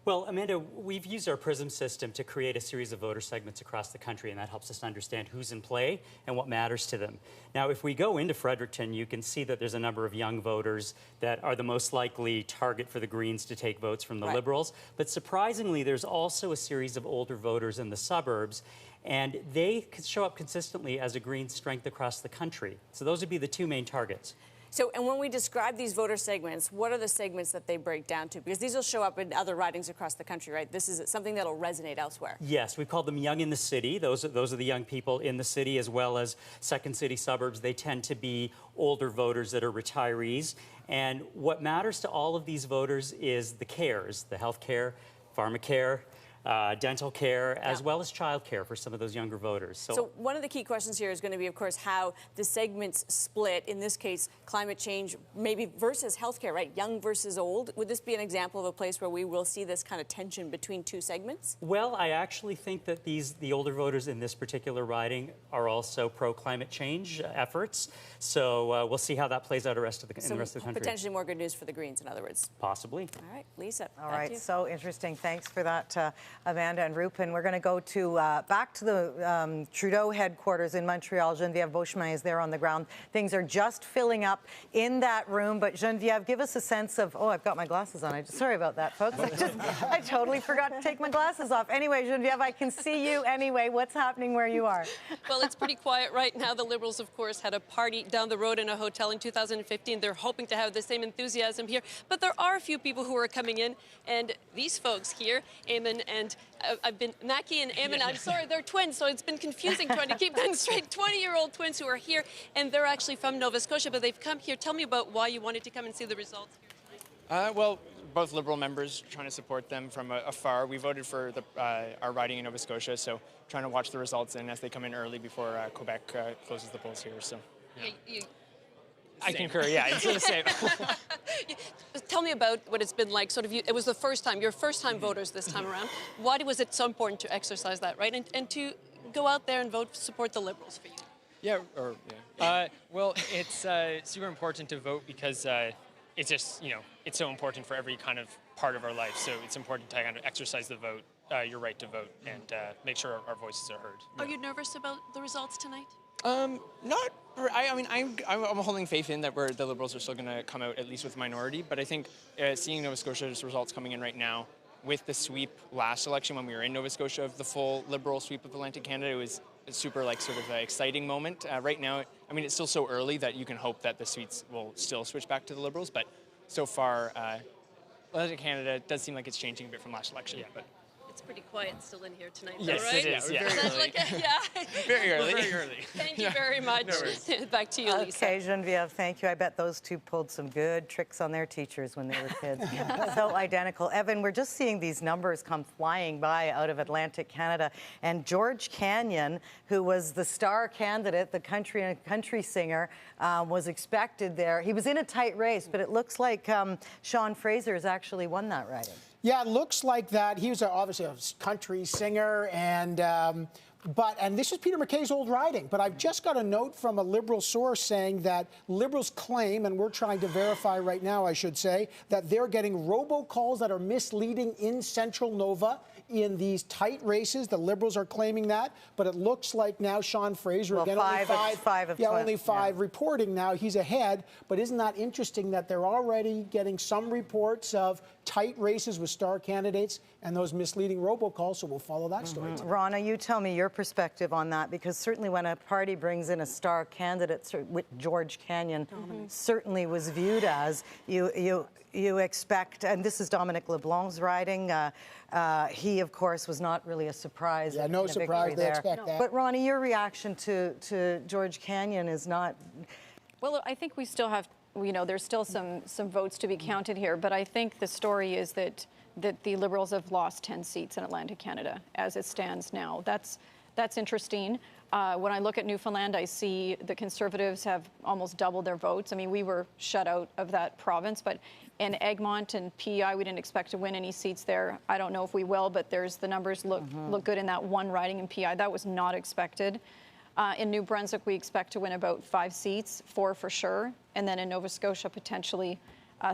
Well, Amanda, we've used our PRISM system to create a series of voter segments across the country, and that helps us understand who's in play and what matters to them. Now, if we go into Fredericton, you can see that there's a number of young voters that are the most likely target for the Greens to take votes from the Liberals. But surprisingly, there's also a series of older voters in the suburbs, and they show up consistently as a Green strength across the country. So those would be the two main targets. So, and when we describe these voter segments, what are the segments that they break down to? Because these will show up in other ridings across the country, right? This is something that'll resonate elsewhere. Yes, we call them young in the city. Those are the young people in the city, as well as second city suburbs. They tend to be older voters that are retirees. And what matters to all of these voters is the cares, the health care, pharmacare, dental care, as well as child care for some of those younger voters. So one of the key questions here is going to be, of course, how the segments split. In this case, climate change maybe versus healthcare, right? Young versus old. Would this be an example of a place where we will see this kind of tension between two segments? Well, I actually think that the older voters in this particular riding are also pro-climate change efforts. So we'll see how that plays out in the rest of the country. Potentially more good news for the Greens, in other words. Possibly. All right, Lisa. All right, so interesting. Thanks for that, Amanda and Rupin. We're going to go to back to the Trudeau headquarters in Montreal. Geneviève Beauchemin is there on the ground. Things are just filling up in that room. But Geneviève, give us a sense of, oh, I've got my glasses on. Sorry about that, folks. I totally forgot to take my glasses off. Anyway, Geneviève, I can see you anyway. What's happening where you are? Well, it's pretty quiet right now. The Liberals, of course, had a party down the road in a hotel in 2015. They're hoping to have the same enthusiasm here. But there are a few people who are coming in. And these folks here, Eamon and I've been Mackie and Eamon. I'm sorry, they're twins, so it's been confusing trying to keep them straight. 20-year-old twins who are here, and they're actually from Nova Scotia, but they've come here. Tell me about why you wanted to come and see the results here tonight. Well, both Liberal members, trying to support them from afar. We voted for our riding in Nova Scotia, so trying to watch the results in as they come in early before Quebec closes the polls here. So. Yeah. I concur, yeah, it's the same. Tell me about what it's been like. It was the first time, your first time voters this time around. Why was it so important to exercise that right and to go out there and vote, support the Liberals for you? Well, it's super important to vote because it's just, it's so important for every kind of part of our life. So it's important to kind of exercise the vote, your right to vote, and make sure our voices are heard. Are you nervous about the results tonight? Not. I mean, I'm holding faith in that the Liberals are still going to come out at least with a minority. But I think seeing Nova Scotia's results coming in right now, with the sweep last election when we were in Nova Scotia of the full Liberal sweep of Atlantic Canada, it was a super exciting moment. Right now, I mean, it's still so early that you can hope that the seats will still switch back to the Liberals. But so far, Atlantic Canada does seem like it's changing a bit from last election. But. It's pretty quiet still in here tonight, yes, though, right? It is. Yeah, Very early. Very early. Thank you very much. No Back to you, Lisa. Okay, Geneviève, thank you. I bet those two pulled some good tricks on their teachers when they were kids. So identical. Evan, we're just seeing these numbers come flying by out of Atlantic Canada. And George Canyon, who was the star candidate, the country singer, was expected there. He was in a tight race, but it looks like Sean Fraser has actually won that riding. Yeah, it looks like that. He was obviously a country singer, and this is Peter MacKay's old riding. But I've just got a note from a Liberal source saying that Liberals claim, and we're trying to verify right now, I should say, that they're getting robocalls that are misleading in Central Nova. in these tight races. The Liberals are claiming that, but it looks like now Sean Fraser, Well, again, five only five reporting now. He's ahead, but isn't that interesting that they're already getting some reports of tight races with star candidates and those misleading robocalls, so we'll follow that story. Rana, you tell me your perspective on that, because certainly when a party brings in a star candidate, which George Canyon certainly was viewed as, you expect, and this is Dominic LeBlanc's riding. He, of course, was not really a surprise. Yeah, no surprise. They expect that. But Ronnie, your reaction to George Canyon is not. Well, I think we still have, there's still some votes to be counted here, but I think the story is that the Liberals have lost 10 seats in Atlantic Canada as it stands now. That's interesting. When I look at Newfoundland, I see the Conservatives have almost doubled their votes. I mean, we were shut out of that province, but in Egmont and PEI, we didn't expect to win any seats there. I don't know if we will, but the numbers look good in that one riding in PEI. That was not expected. In New Brunswick, we expect to win about 5 seats, 4 for sure, and then in Nova Scotia, potentially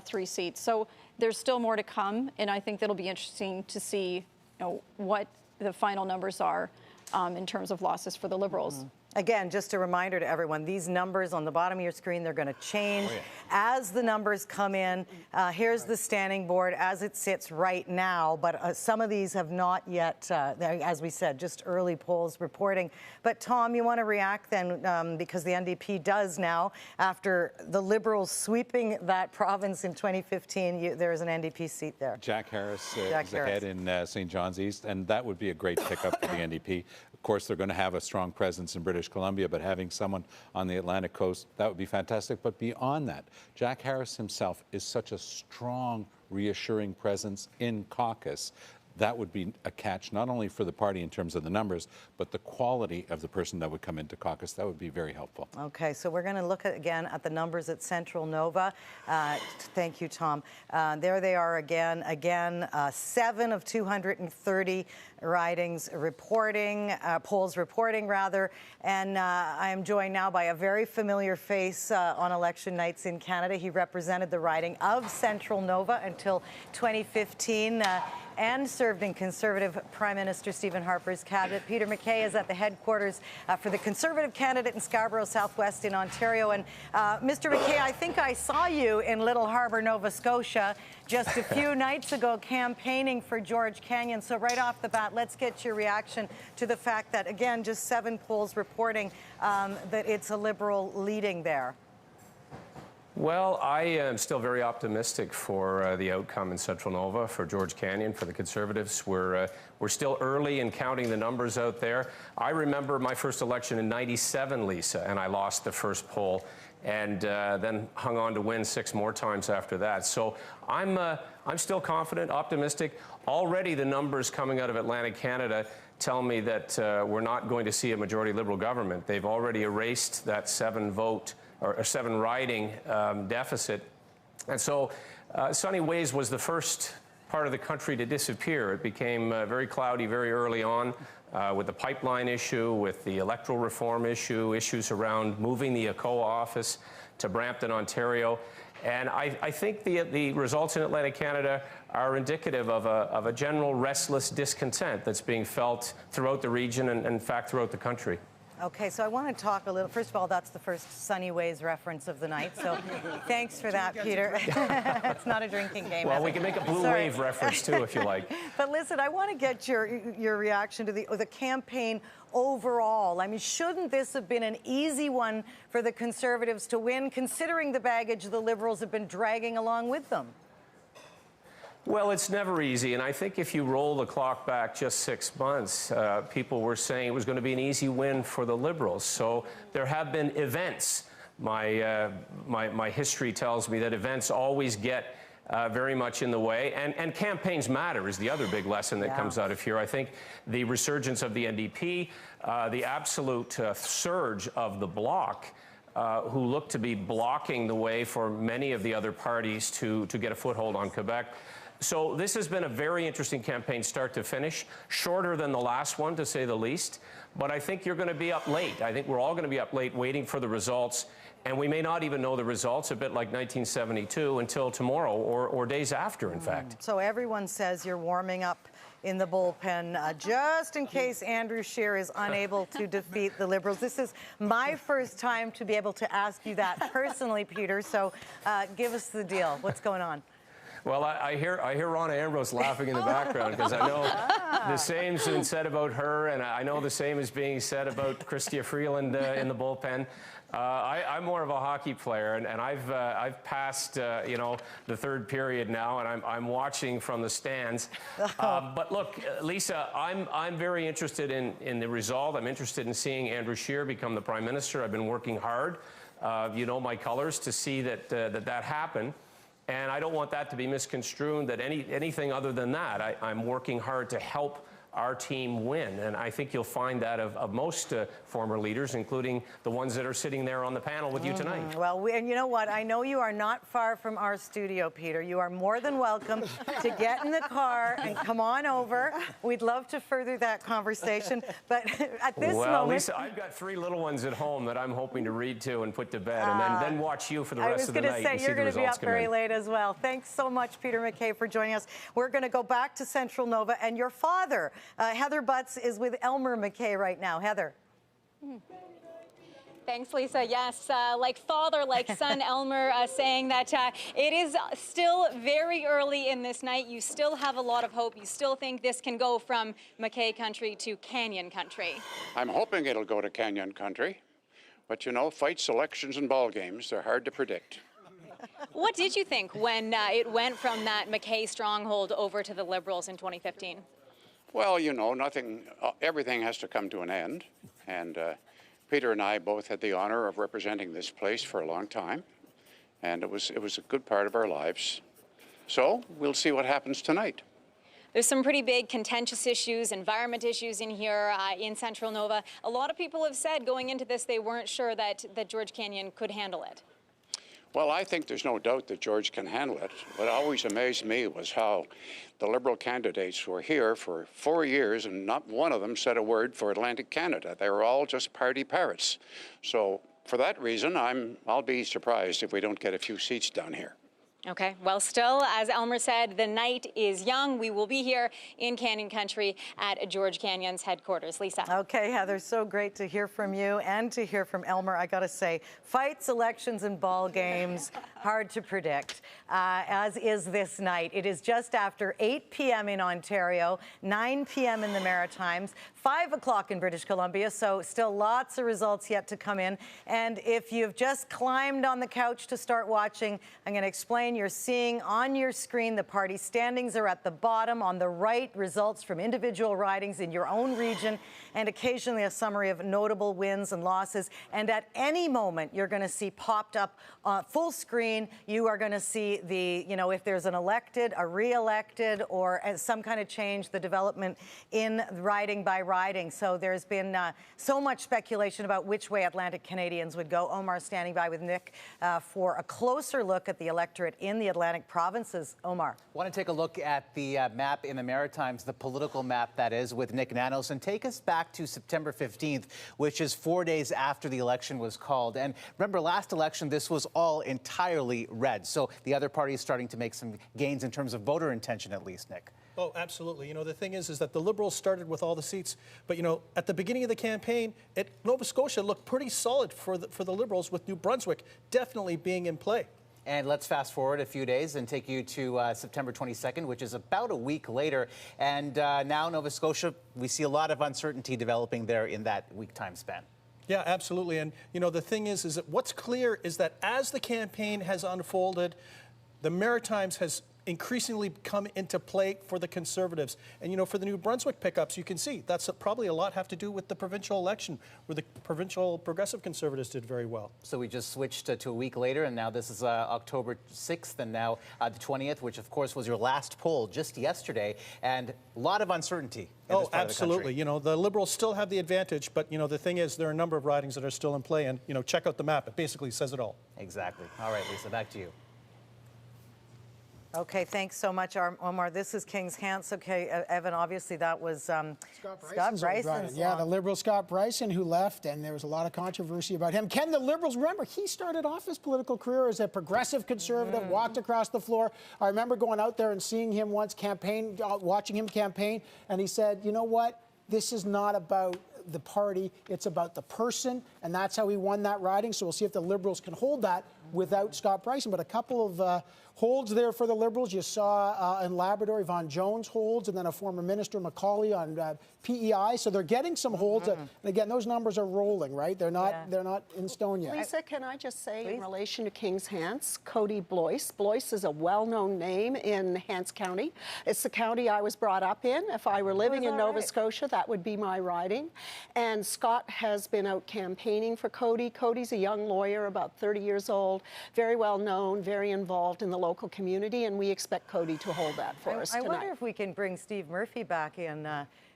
3 seats. So there's still more to come, and I think that'll be interesting to see what the final numbers are in terms of losses for the Liberals. Again, just a reminder to everyone, these numbers on the bottom of your screen, they're going to change as the numbers come in. Here's the standing board as it sits right now, but some of these have not yet, as we said, just early polls reporting. But Tom, you want to react then, because the NDP does now, after the Liberals sweeping that province in 2015, there is an NDP seat there. Jack Harris is ahead in St. John's East, and that would be a great pickup for the NDP. Of course, they're going to have a strong presence in British Columbia, but having someone on the Atlantic coast, that would be fantastic. But beyond that, Jack Harris himself is such a strong, reassuring presence in caucus. That would be a catch not only for the party in terms of the numbers, but the quality of the person that would come into caucus. That would be very helpful. Okay, so we're going to look again at the numbers at Central Nova. Thank you, Tom. There they are again. 7 of 230 ridings reporting, polls reporting rather. And I am joined now by a very familiar face on election nights in Canada. He represented the riding of Central Nova until 2015. And served in Conservative Prime Minister Stephen Harper's cabinet. Peter MacKay is at the headquarters for the Conservative candidate in Scarborough Southwest in Ontario. And Mr. MacKay, I think I saw you in Little Harbour, Nova Scotia, just a few nights ago campaigning for George Canyon. So right off the bat, let's get your reaction to the fact that, again, just 7 polls reporting that it's a Liberal leading there. Well, I am still very optimistic for the outcome in Central Nova, for George Canyon, for the Conservatives. We're still early in counting the numbers out there. I remember my first election in '97, Lisa, and I lost the first poll, and then hung on to win 6 more times after that. So I'm still confident, optimistic. Already the numbers coming out of Atlantic Canada tell me that we're not going to see a majority Liberal government. They've already erased that 7-vote or 7-riding deficit. And so Sunny Ways was the first part of the country to disappear. It became very cloudy very early on with the pipeline issue, with the electoral reform issue, issues around moving the ACOA office to Brampton, Ontario. And I think the results in Atlantic Canada are indicative of a general restless discontent that's being felt throughout the region and in fact, throughout the country. Okay, so I want to talk a little. First of all, that's the first Sunny Ways reference of the night. So thanks for that, Peter. It's not a drinking game. Well, we can make a Blue Wave reference too, if you like. But listen, I want to get your reaction to the campaign overall. I mean, shouldn't this have been an easy one for the Conservatives to win, considering the baggage the Liberals have been dragging along with them? Well, it's never easy, and I think if you roll the clock back just 6 months, people were saying it was going to be an easy win for the Liberals. So there have been events. My history tells me that events always get very much in the way, and campaigns matter is the other big lesson that comes out of here. I think the resurgence of the NDP, the absolute surge of the Bloc, who look to be blocking the way for many of the other parties to get a foothold on Quebec. So this has been a very interesting campaign start to finish, shorter than the last one, to say the least. But I think you're going to be up late. I think we're all going to be up late waiting for the results. And we may not even know the results, a bit like 1972, until tomorrow or days after, in fact. So everyone says you're warming up in the bullpen, just in case Andrew Scheer is unable to defeat the Liberals. This is my first time to be able to ask you that personally, Peter, so give us the deal. What's going on? Well, I hear Ronna Ambrose laughing in the background because I know the same's been said about her, and I know the same is being said about Chrystia Freeland in the bullpen. I'm more of a hockey player, and I've passed the third period now, and I'm watching from the stands. But look, Lisa, I'm very interested in the result. I'm interested in seeing Andrew Scheer become the Prime Minister. I've been working hard, my colors, to see that happen. And I don't want that to be misconstrued that anything other than that. I'm working hard to help our team win. And I think you'll find that of most former leaders, including the ones that are sitting there on the panel with you tonight. Well, and you know what? I know you are not far from our studio, Peter. You are more than welcome to get in the car and come on over. We'd love to further that conversation. But at this moment... Lisa, I've got 3 little ones at home that I'm hoping to read to and put to bed, and then watch you for the rest of the night. I was going to say, you're going to be up very late as well. Thanks so much, Peter MacKay, for joining us. We're going to go back to Central Nova, and your father, Heather Butts, is with Elmer MacKay right now. Heather. Thanks, Lisa. Yes, like father, like son, Elmer saying that it is still very early in this night. You still have a lot of hope. You still think this can go from MacKay country to Canyon country. I'm hoping it'll go to Canyon country. But, fights, elections, and ball games, they're hard to predict. What did you think when it went from that MacKay stronghold over to the Liberals in 2015? Well, everything has to come to an end. And Peter and I both had the honor of representing this place for a long time. And it was a good part of our lives. So we'll see what happens tonight. There's some pretty big contentious issues, environment issues in here in Central Nova. A lot of people have said going into this they weren't sure that George Canyon could handle it. Well, I think there's no doubt that George can handle it. What always amazed me was how the Liberal candidates were here for 4 years and not one of them said a word for Atlantic Canada. They were all just party parrots. So for that reason, I'll be surprised if we don't get a few seats down here. Okay, well, still, as Elmer said, the night is young. We will be here in Canyon Country at George Canyon's headquarters. Lisa. Okay, Heather, so great to hear from you and to hear from Elmer. I got to say, fights, elections, and ball games, hard to predict, as is this night. It is just after 8 p.m. in Ontario, 9 p.m. in the Maritimes, 5 o'clock in British Columbia, so still lots of results yet to come in. And if you've just climbed on the couch to start watching, I'm going to explain. You're seeing on your screen the party standings are at the bottom. On the right, results from individual ridings in your own region, and occasionally a summary of notable wins and losses. And at any moment, you're going to see popped up full screen. You are going to see the, if there's an elected, a re-elected, or some kind of change, the development in riding by riding. So there's been so much speculation about which way Atlantic Canadians would go. Omar standing by with Nick for a closer look at the electorate in the Atlantic provinces. Omar. I want to take a look at the map in the Maritimes, the political map that is, with Nick Nanos, and take us back to September 15th, which is 4 days after the election was called. And remember, last election, this was all entirely red. So the other party is starting to make some gains in terms of voter intention, at least, Nick. Oh, absolutely. The thing is that the Liberals started with all the seats. But, at the beginning of the campaign, Nova Scotia looked pretty solid for the Liberals, with New Brunswick definitely being in play. And let's fast forward a few days and take you to September 22nd, which is about a week later. And now Nova Scotia, we see a lot of uncertainty developing there in that week time span. Yeah, absolutely. And, the thing is that what's clear is that as the campaign has unfolded, the Maritimes has increasingly come into play for the Conservatives. And, for the New Brunswick pickups, you can see that's probably a lot have to do with the provincial election, where the provincial Progressive Conservatives did very well. So we just switched to a week later, and now this is October 6th, and now the 20th, which, of course, was your last poll just yesterday, and a lot of uncertainty. Oh, absolutely. The Liberals still have the advantage, but, the thing is, there are a number of ridings that are still in play, and, check out the map. It basically says it all. Exactly. All right, Lisa, back to you. Okay, thanks so much, Omar. This is King's Hants. Okay, Evan, obviously that was Scott Bryson. Yeah, the Liberal Scott Bryson who left, and there was a lot of controversy about him. Ken, the Liberals, remember, he started off his political career as a progressive conservative, walked across the floor. I remember going out there and seeing him once campaign, watching him campaign, and he said, you know what, this is not about the party, it's about the person, and that's how he won that riding. So we'll see if the Liberals can hold that without Scott Bryson. But a couple of holds there for the Liberals. You saw in Labrador, Yvonne Jones holds, and then a former minister, Macaulay, on PEI. So they're getting some holds. And again, those numbers are rolling, right? They're not in stone yet. Lisa, can I just say, in relation to King's Hants, Cody Blois. Blois is a well-known name in Hants County. It's the county I was brought up in. If I were living in Nova Scotia, that would be my riding. And Scott has been out campaigning for Cody. Cody's a young lawyer, about 30 years old, very well known, very involved in the local community, and we expect Cody to hold that for us tonight. I wonder if we can bring Steve Murphy back in,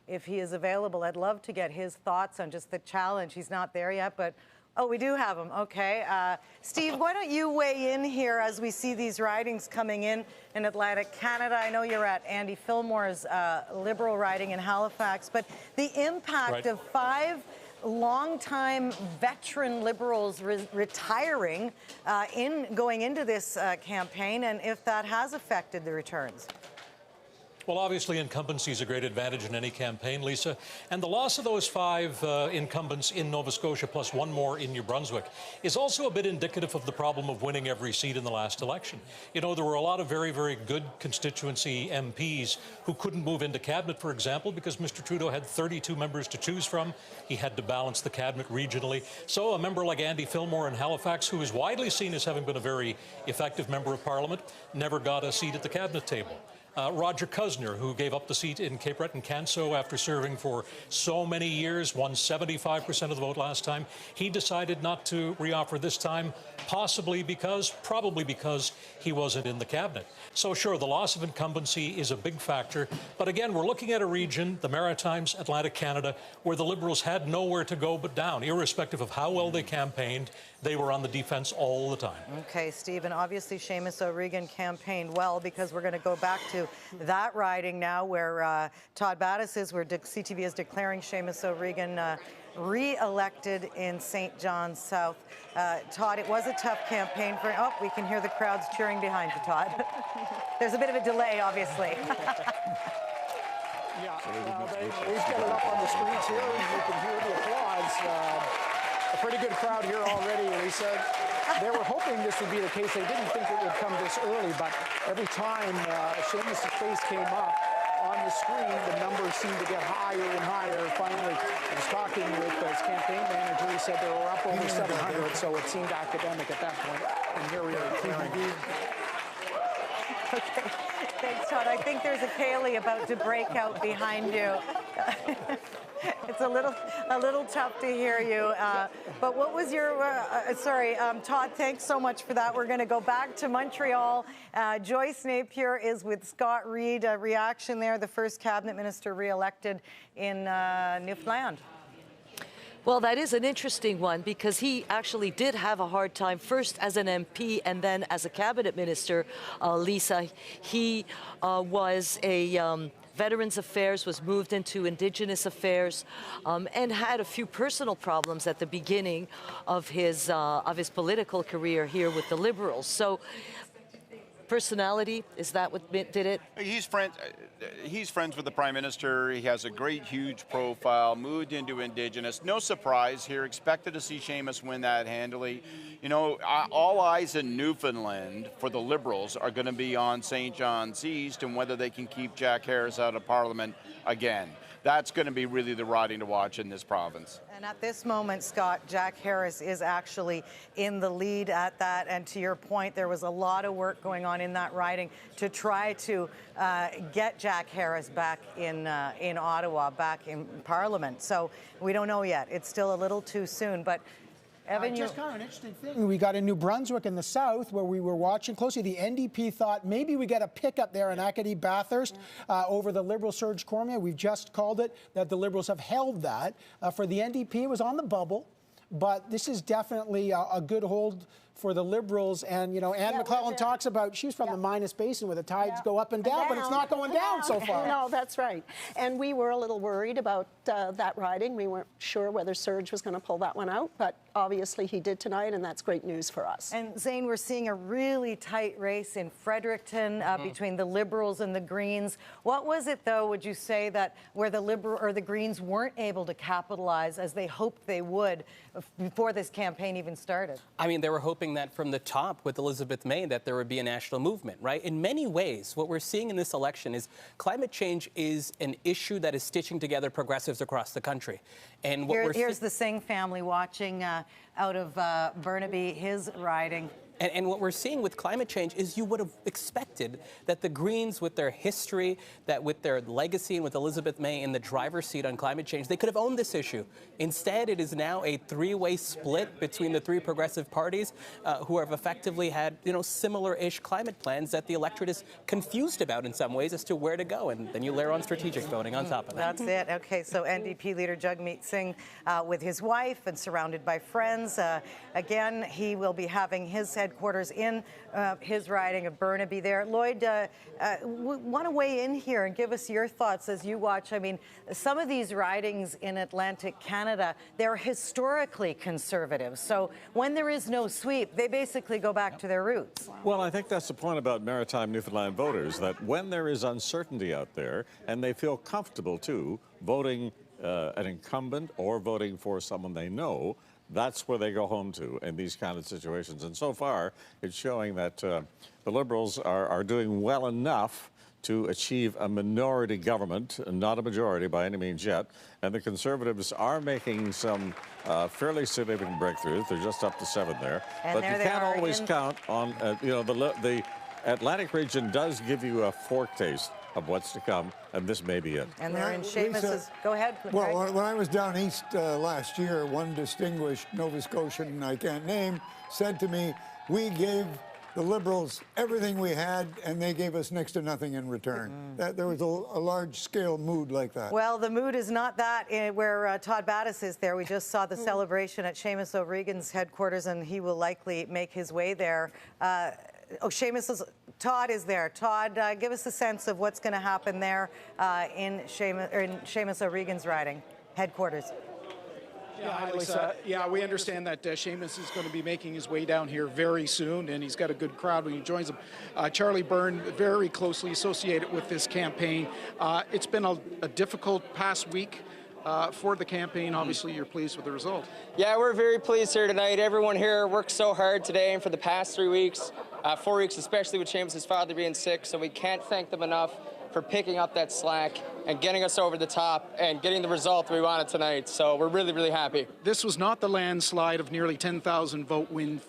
if he is available. I'd love to get his thoughts on just the challenge. He's not there yet, but oh, we do have him. Okay. Steve, why don't you weigh in here as we see these ridings coming in Atlantic Canada? I know you're at Andy Fillmore's Liberal riding in Halifax, but the impact of 5 longtime veteran Liberals retiring going into this campaign, and if that has affected the returns. Well, obviously, incumbency is a great advantage in any campaign, Lisa. And the loss of those 5 incumbents in Nova Scotia, plus 1 more in New Brunswick, is also a bit indicative of the problem of winning every seat in the last election. You know, there were a lot of very, very good constituency MPs who couldn't move into cabinet, for example, because Mr. Trudeau had 32 members to choose from. He had to balance the cabinet regionally. So a member like Andy Fillmore in Halifax, who is widely seen as having been a very effective member of Parliament, never got a seat at the cabinet table. Roger Cuzner, who gave up the seat in Cape Breton-Canso after serving for so many years, won 75% of the vote last time. He decided not to reoffer this time, probably because he wasn't in the cabinet. So sure, the loss of incumbency is a big factor. But again, we're looking at a region, the Maritimes, Atlantic Canada, where the Liberals had nowhere to go but down. Irrespective of how well they campaigned, they were on the defense all the time. Okay, Stephen, obviously Seamus O'Regan campaigned well, because we're going to go back to that riding now where Todd Battis is, where CTV is declaring Seamus O'Regan re-elected in St. John's South. Todd, it was a tough campaign for... Oh, we can hear the crowds cheering behind you, Todd. There's a bit of a delay, obviously. Yeah, we've got it up on the screens here, and you can hear the applause. A pretty good crowd here already, Lisa. They were hoping this would be the case. They didn't think it would come this early, but every time Seamus' face came up on the screen, the numbers seemed to get higher and higher. Finally, I was talking with his campaign manager. He said they were up over 700, so it seemed academic at that point. And here we are clearing. Okay, thanks, Todd. I think there's a Kaylee about to break out behind you. It's a little tough to hear you. But what was your, Todd, thanks so much for that. We're going to go back to Montreal. Joyce Napier is with Scott Reid. A reaction there, the first cabinet minister re-elected in Newfoundland. Well, that is an interesting one, because he actually did have a hard time first as an MP and then as a cabinet minister, Lisa. He was a Veterans Affairs, was moved into Indigenous Affairs, and had a few personal problems at the beginning of his political career here with the Liberals. So, personality, is that what did it? He's friends with the Prime Minister. He has a great, huge profile, moved into Indigenous. No surprise here, expected to see Seamus win that handily. You know, all eyes in Newfoundland for the Liberals are going to be on St. John's East and whether they can keep Jack Harris out of Parliament again. That's going to be really the riding to watch in this province. And at this moment, Scott, Jack Harris is actually in the lead at that. And to your point, there was a lot of work going on in that riding to try to get Jack Harris back in Ottawa, back in Parliament. So we don't know yet. It's still a little too soon. But Evan, just kind of an interesting thing. We got in New Brunswick in the south where we were watching closely. The NDP thought maybe we get a pickup there in Acadie Bathurst over the Liberal Serge Cormier. We've just called it that the Liberals have held that. For the NDP, it was on the bubble, but this is definitely a good hold for the Liberals. And, you know, Anne McClellan talks about, she's from the Minas Basin where the tides go up and down, but it's not going down so far. No, that's right. And we were a little worried about that riding. We weren't sure whether Serge was going to pull that one out, but obviously he did tonight, and that's great news for us. And Zane, we're seeing a really tight race in Fredericton between the Liberals and the Greens. What was it, though, would you say, that where the Liberal or the Greens weren't able to capitalize as they hoped they would before this campaign even started? I mean, they were hoping that from the top with Elizabeth May that there would be a national movement, right? In many ways, what we're seeing in this election is climate change is an issue that is stitching together progressives across the country. And what here's the Singh family watching out of Burnaby, his riding. And what we're seeing with climate change is you would have expected that the Greens, with their history, that with their legacy and with Elizabeth May in the driver's seat on climate change, they could have owned this issue. Instead, it is now a three-way split between the three progressive parties who have effectively had, you know, similar-ish climate plans that the electorate is confused about in some ways as to where to go. And then you layer on strategic voting on top of that. That's it. Okay, so NDP leader Jagmeet Singh with his wife and surrounded by friends. Again, he will be having his headquarters in his riding of Burnaby there. Lloyd, want to weigh in here and give us your thoughts as you watch. I mean, some of these ridings in Atlantic Canada, they're historically conservative. So when there is no sweep, they basically go back to their roots. Well, I think that's the point about maritime Newfoundland voters, that when there is uncertainty out there and they feel comfortable, too, voting an incumbent or voting for someone they know, that's where they go home to in these kind of situations. And so far, it's showing that the Liberals are doing well enough to achieve a minority government, not a majority by any means yet. And the Conservatives are making some fairly significant breakthroughs. They're just up to 7 there. And but there you can't always count on, you know, the Atlantic region does give you a foretaste of what's to come, and this may be it. And they're in Seamus's. Go ahead. Well, when I was down east last year, one distinguished Nova Scotian I can't name said to me, we gave the Liberals everything we had, and they gave us next to nothing in return. There was a large-scale mood like that. Well, the mood is not that where Todd Battis is there. We just saw the celebration at Seamus O'Regan's headquarters, and he will likely make his way there. Todd is there. Todd, give us a sense of what's going to happen there in Seamus O'Regan's riding headquarters. Yeah, hi, Lisa. Yeah, we understand that Seamus is going to be making his way down here very soon, and he's got a good crowd when he joins them. Charlie Byrne, very closely associated with this campaign. It's been a difficult past week for the campaign. Obviously, you're pleased with the result. Yeah, we're very pleased here tonight. Everyone here worked so hard today and for the past 3 weeks, 4 weeks, especially with Seamus's father being sick, so we can't thank them enough for picking up that slack and getting us over the top and getting the result we wanted tonight. So we're really, really happy. This was not the landslide of nearly 10,000 vote win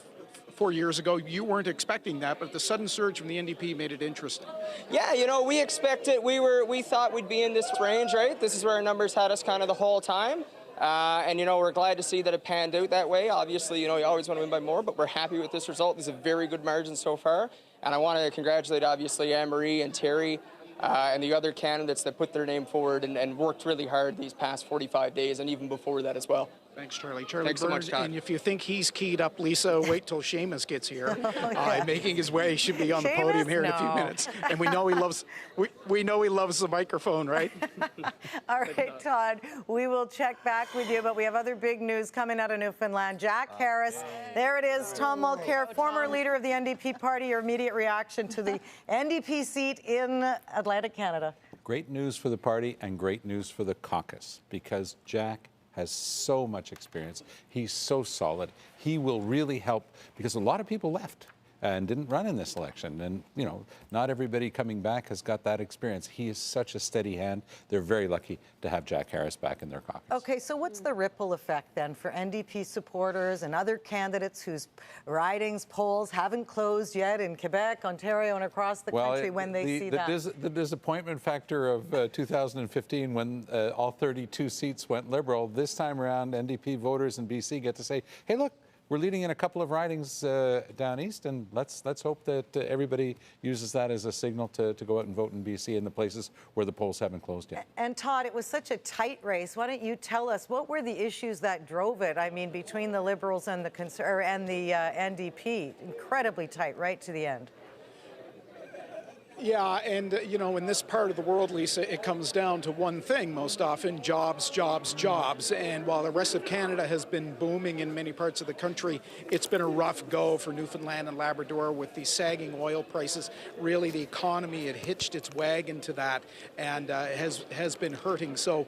4 years ago. You weren't expecting that, but the sudden surge from the NDP made it interesting. Yeah, you know, we expected, we thought we'd be in this range, right? This is where our numbers had us kind of the whole time. And, you know, we're glad to see that it panned out that way. Obviously, you know, you always want to win by more, but we're happy with this result. These are very good margins so far. And I want to congratulate, obviously, Anne-Marie and Terry and the other candidates that put their name forward and worked really hard these past 45 days and even before that as well. Thanks, Charlie. Charlie Thanks Byrne, so much, Todd. and if you think he's keyed up, Lisa, wait till Seamus gets here. Making his way, he should be on the podium here in a few minutes. And we know he loves. We know he loves the microphone, right? All right, Todd. We will check back with you, but we have other big news coming out of Newfoundland. Jack Harris, there it is. Tom Mulcair, former leader of the NDP party. Your immediate reaction to the NDP seat in Atlantic Canada? Great news for the party and great news for the caucus, because Jack has so much experience. He's so solid. He will really help, because a lot of people left and didn't run in this election. And, you know, not everybody coming back has got that experience. He is such a steady hand. They're very lucky to have Jack Harris back in their caucus. Okay, so what's the ripple effect then for NDP supporters and other candidates whose ridings, polls haven't closed yet in Quebec, Ontario, and across the country when they see that? The disappointment factor of 2015 when all 32 seats went Liberal, this time around NDP voters in BC get to say, hey, look, we're leading in a couple of ridings down east, and let's hope that everybody uses that as a signal to go out and vote in BC in the places where the polls haven't closed yet. And Todd, it was such a tight race. Why don't you tell us what were the issues that drove it? I mean, between the Liberals and the NDP, incredibly tight right to the end. Yeah, and you know, in this part of the world, Lisa, it comes down to one thing most often: jobs, jobs, jobs. And while the rest of Canada has been booming in many parts of the country, it's been a rough go for Newfoundland and Labrador with the sagging oil prices. Really, the economy had hitched its wagon to that and has been hurting. So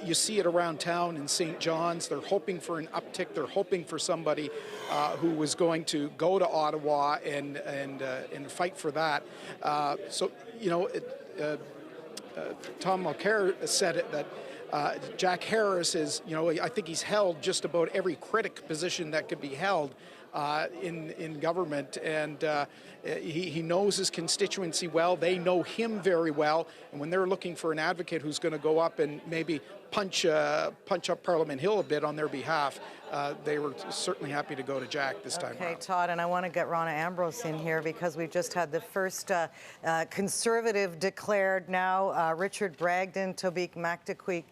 you see it around town in St. John's. They're hoping for an uptick. They're hoping for somebody who was going to go to Ottawa and fight for that. So, you know, Tom Mulcair said it that Jack Harris is, you know, I think he's held just about every critic position that could be held in government, and he knows his constituency well. They know him very well, and when they're looking for an advocate who's going to go up and maybe punch up Parliament Hill a bit on their behalf, they were certainly happy to go to Jack this time around. Okay, Todd, and I want to get Rona Ambrose in here because we've just had the first Conservative declared now, Richard Bragdon, Tobique Mactaquac.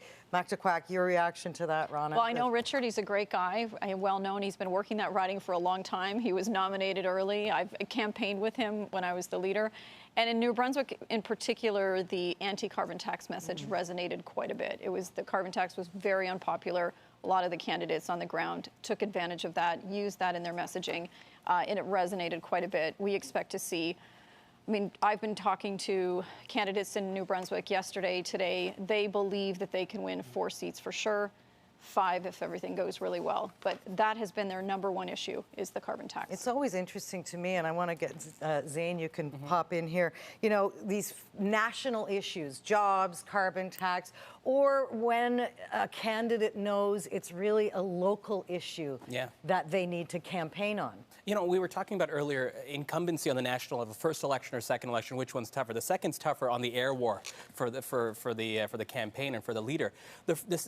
Your reaction to that, Rona? Well, I know Richard. He's a great guy, well known. He's been working that riding for a long time. He was nominated early. I've campaigned with him when I was the leader. And in New Brunswick, in particular, the anti-carbon tax message resonated quite a bit. The carbon tax was very unpopular. A lot of the candidates on the ground took advantage of that, used that in their messaging, and it resonated quite a bit. We expect to see. I mean, I've been talking to candidates in New Brunswick yesterday, today. They believe that they can win 4 seats for sure, 5 if everything goes really well. But that has been their #1 issue, is the carbon tax. It's always interesting to me, and I want to get, Zane, you can pop in here. You know, these national issues, jobs, carbon tax, or when a candidate knows it's really a local issue that they need to campaign on. You know, we were talking about earlier incumbency on the national level, first election or second election, which one's tougher? The second's tougher on the air war for the campaign and for the leader.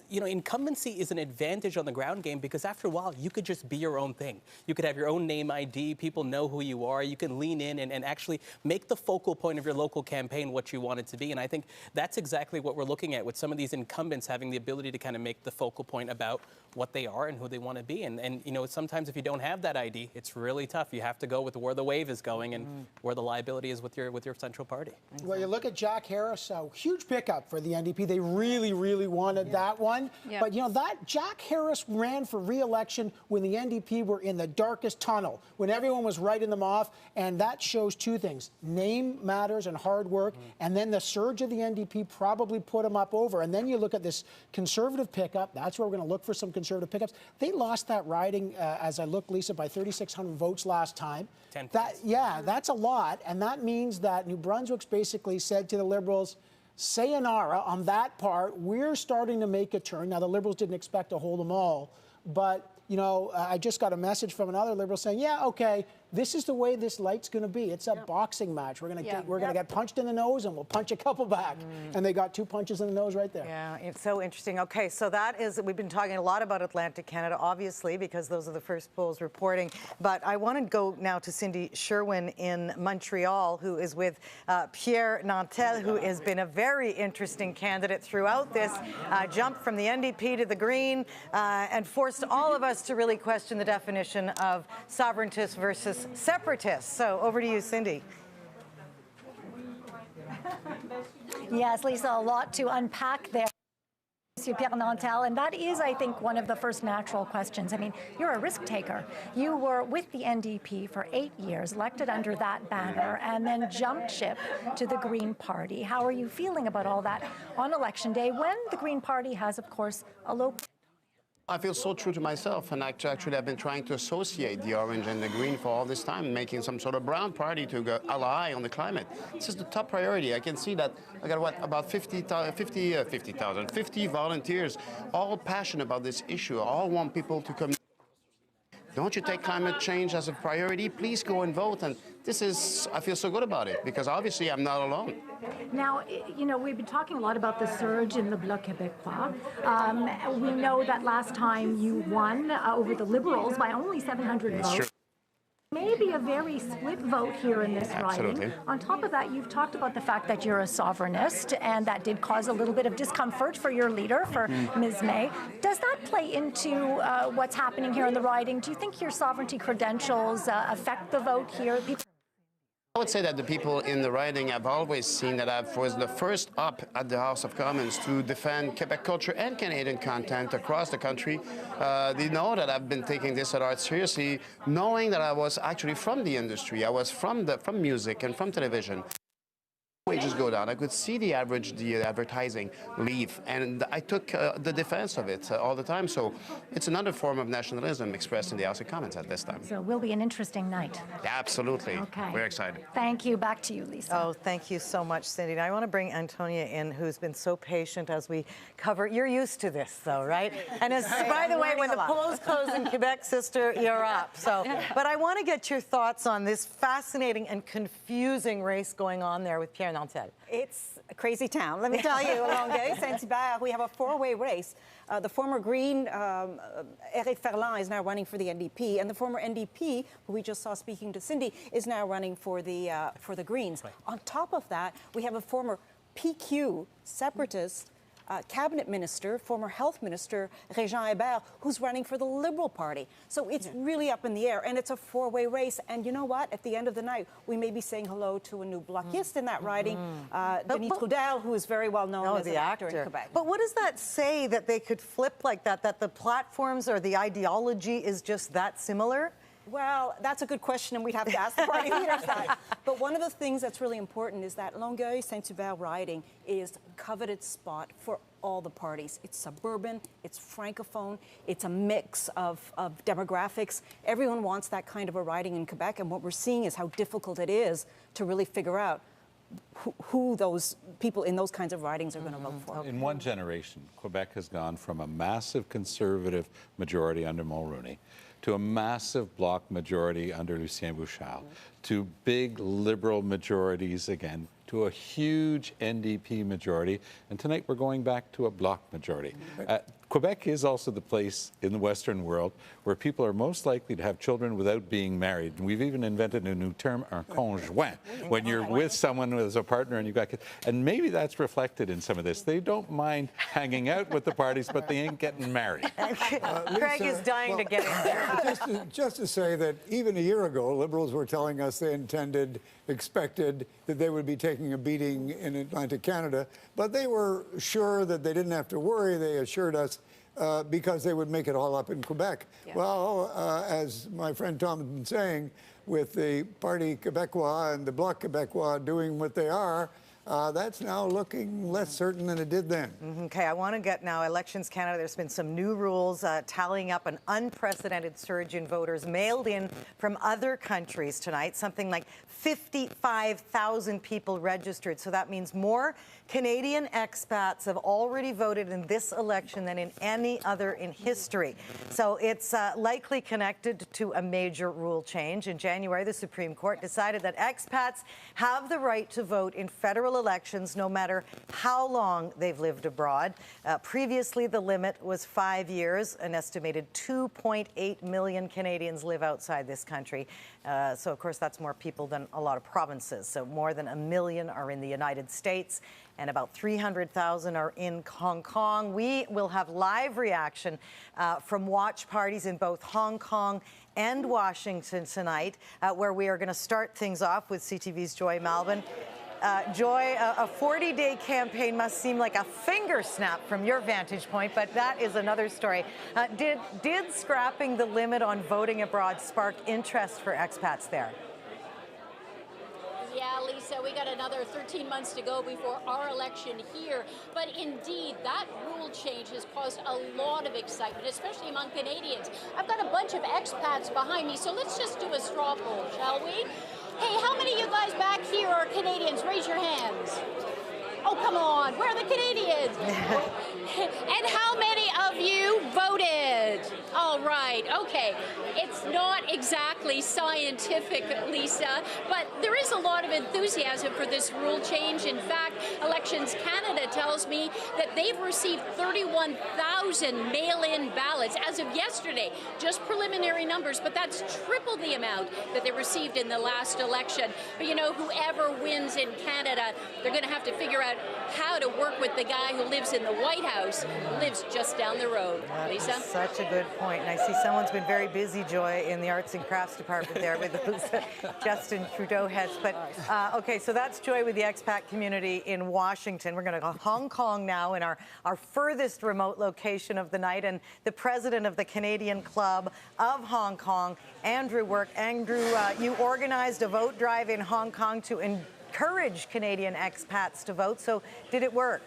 You know, incumbency is an advantage on the ground game because after a while you could just be your own thing. You could have your own name ID. People know who you are. You can lean in and actually make the focal point of your local campaign what you want it to be. And I think that's exactly what we're looking at with some of these incumbents having the ability to kind of make the focal point about what they are and who they want to be. And you know, sometimes if you don't have that ID, it's really tough. You have to go with where the wave is going and where the liability is with your central party. Well, you look at Jack Harris, a huge pickup for the NDP. They really, really wanted that one. Yeah. But you know, that Jack Harris ran for re-election when the NDP were in the darkest tunnel, when everyone was writing them off, and that shows 2 things. Name matters and hard work, and then the surge of the NDP probably put him up over. And then you look at this Conservative pickup. That's where we're going to look for some Conservative pickups. They lost that riding, as I look, Lisa, by 3,600 votes last time. 10 points. That's a lot, and that means that New Brunswick's basically said to the Liberals, sayonara on that part. We're starting to make a turn. Now, the Liberals didn't expect to hold them all, but, you know, I just got a message from another Liberal saying, yeah, okay, this is the way this light's going to be. It's a boxing match. We're going to get punched in the nose, and we'll punch a couple back. And they got 2 punches in the nose right there. Yeah, it's so interesting. Okay, so that is, we've been talking a lot about Atlantic Canada, obviously, because those are the first polls reporting. But I want to go now to Cindy Sherwin in Montreal, who is with Pierre Nantel, who has been a very interesting candidate throughout this jump from the NDP to the Green, and forced all of us to really question the definition of sovereigntists versus separatists. So over to you, Cindy. Yes, Lisa, a lot to unpack there. Pierre Nantel, and that is, I think, one of the first natural questions. I mean, you're a risk taker. You were with the NDP for 8 years, elected under that banner, and then jumped ship to the Green Party. How are you feeling about all that on Election Day when the Green Party has, of course, a low... I feel so true to myself, and actually I've been trying to associate the orange and the green for all this time, making some sort of brown party to go ally on the climate. This is the top priority. I can see that I got about 50 volunteers, all passionate about this issue, all want people to come. Don't you take climate change as a priority? Please go and vote. And I feel so good about it because obviously I'm not alone. Now, you know, we've been talking a lot about the surge in the Bloc Québécois. We know that last time you won over the Liberals by only 700 votes. True. Maybe a very split vote here in this Absolutely. riding. On top of that, you've talked about the fact that you're a sovereignist, and that did cause a little bit of discomfort for your leader, for Ms. May. Does that play into what's happening here in the riding? Do you think your sovereignty credentials affect the vote here? I would say that the people in the riding have always seen that I was the first up at the House of Commons to defend Quebec culture and Canadian content across the country. They know that I've been taking this at heart seriously, knowing that I was actually from the industry. I was from music and from television. Wages go down. I could see the advertising leave, and I took the defense of it all the time. So it's another form of nationalism expressed in the House of Commons at this time. So it will be an interesting night. Absolutely. Okay. We're excited. Thank you. Back to you, Lisa. Oh, thank you so much, Cindy. Now, I want to bring Antonia in, who's been so patient as we cover. You're used to this, though, right? And as, by the way, when the polls close in Quebec, sister, you're up. So, but I want to get your thoughts on this fascinating and confusing race going on there with Pierre Nantel. It's a crazy town. Let me tell you, Longueuil, Saint-Hubert, we have a four-way race. The former Green, Éric Ferland, is now running for the NDP, and the former NDP, who we just saw speaking to Cindy, is now running for the Greens. Right. On top of that, we have a former PQ separatist cabinet minister, former health minister, Régent Hébert, who's running for the Liberal Party. So it's really up in the air, and it's a four-way race. And you know what? At the end of the night, we may be saying hello to a new blockist in that riding, Denis Trudel, who is very well known as an actor in Quebec. But what does that say that they could flip like that, that the platforms or the ideology is just that similar? Well, that's a good question, and we'd have to ask the party leaders that. But one of the things that's really important is that Longueuil-Saint-Hubert riding is a coveted spot for all the parties. It's suburban, it's francophone, it's a mix of demographics. Everyone wants that kind of a riding in Quebec, and what we're seeing is how difficult it is to really figure out who those people in those kinds of ridings are going to vote for. In one generation, Quebec has gone from a massive conservative majority under Mulroney to a massive bloc majority under Lucien Bouchard, to big liberal majorities again, to a huge NDP majority, and tonight we're going back to a bloc majority. Quebec is also the place in the Western world where people are most likely to have children without being married. And we've even invented a new term, un conjoint, when you're with someone as a partner and you've got kids. And maybe that's reflected in some of this. They don't mind hanging out with the parties, but they ain't getting married. Craig is dying to get in there. Just to say that even a year ago, Liberals were telling us they expected that they would be taking a beating in Atlantic Canada, but they were sure that they didn't have to worry. They assured us because they would make it all up in Quebec. Yeah. Well, as my friend Tom has been saying, with the Parti Québécois and the Bloc Québécois doing what they are, that's now looking less certain than it did then. Okay, I want to get now Elections Canada. There's been some new rules tallying up an unprecedented surge in voters mailed in from other countries tonight. Something like 55,000 people registered. So that means more Canadian expats have already voted in this election than in any other in history. So it's likely connected to a major rule change. In January, the Supreme Court decided that expats have the right to vote in federal elections no matter how long they've lived abroad. Previously, the limit was 5 years. An estimated 2.8 million Canadians live outside this country. So, of course, that's more people than a lot of provinces. So more than 1 million are in the United States, and about 300,000 are in Hong Kong. We will have live reaction from watch parties in both Hong Kong and Washington tonight, where we are going to start things off with CTV's Joy Malvin. Joy, a 40-day campaign must seem like a finger snap from your vantage point, but that is another story. Did scrapping the limit on voting abroad spark interest for expats there? Yeah, Lisa, we got another 13 months to go before our election here. But indeed, that rule change has caused a lot of excitement, especially among Canadians. I've got a bunch of expats behind me, so let's just do a straw poll, shall we? Hey, how many of you guys back here are Canadians? Raise your hands. Oh, come on. Where are the Canadians? And how many of you voted? All right, okay. It's not exactly scientific, Lisa, but there is a lot of enthusiasm for this rule change. In fact, Elections Canada tells me that they've received 31,000 mail-in ballots as of yesterday, just preliminary numbers, but that's triple the amount that they received in the last election. But you know, whoever wins in Canada, they're going to have to figure out how to work with the guy who lives in the White House, who lives just down the road. Lisa? Such a good point. And I see someone's been very busy, Joy, in the arts and crafts department there with those Justin Trudeau heads. But okay, so that's Joy with the expat community in Washington. We're going to go to Hong Kong now in our furthest remote location of the night. And the president of the Canadian Club of Hong Kong, Andrew Work. Andrew, you organized a vote drive in Hong Kong to encourage Canadian expats to vote. So did it work?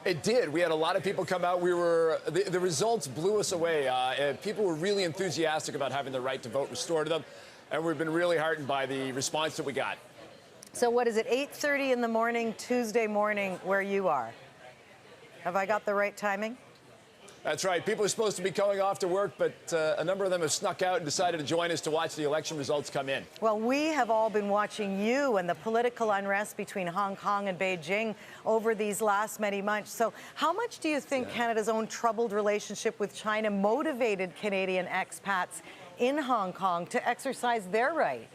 It did. We had a lot of people come out. The results blew us away. People were really enthusiastic about having the right to vote restored to them, and we've been really heartened by the response that we got. So what is it, 8:30 in the morning, Tuesday morning, where you are? Have I got the right timing? That's right. People are supposed to be going off to work, but a number of them have snuck out and decided to join us to watch the election results come in. Well, we have all been watching you and the political unrest between Hong Kong and Beijing over these last many months. So how much do you think Canada's own troubled relationship with China motivated Canadian expats in Hong Kong to exercise their right?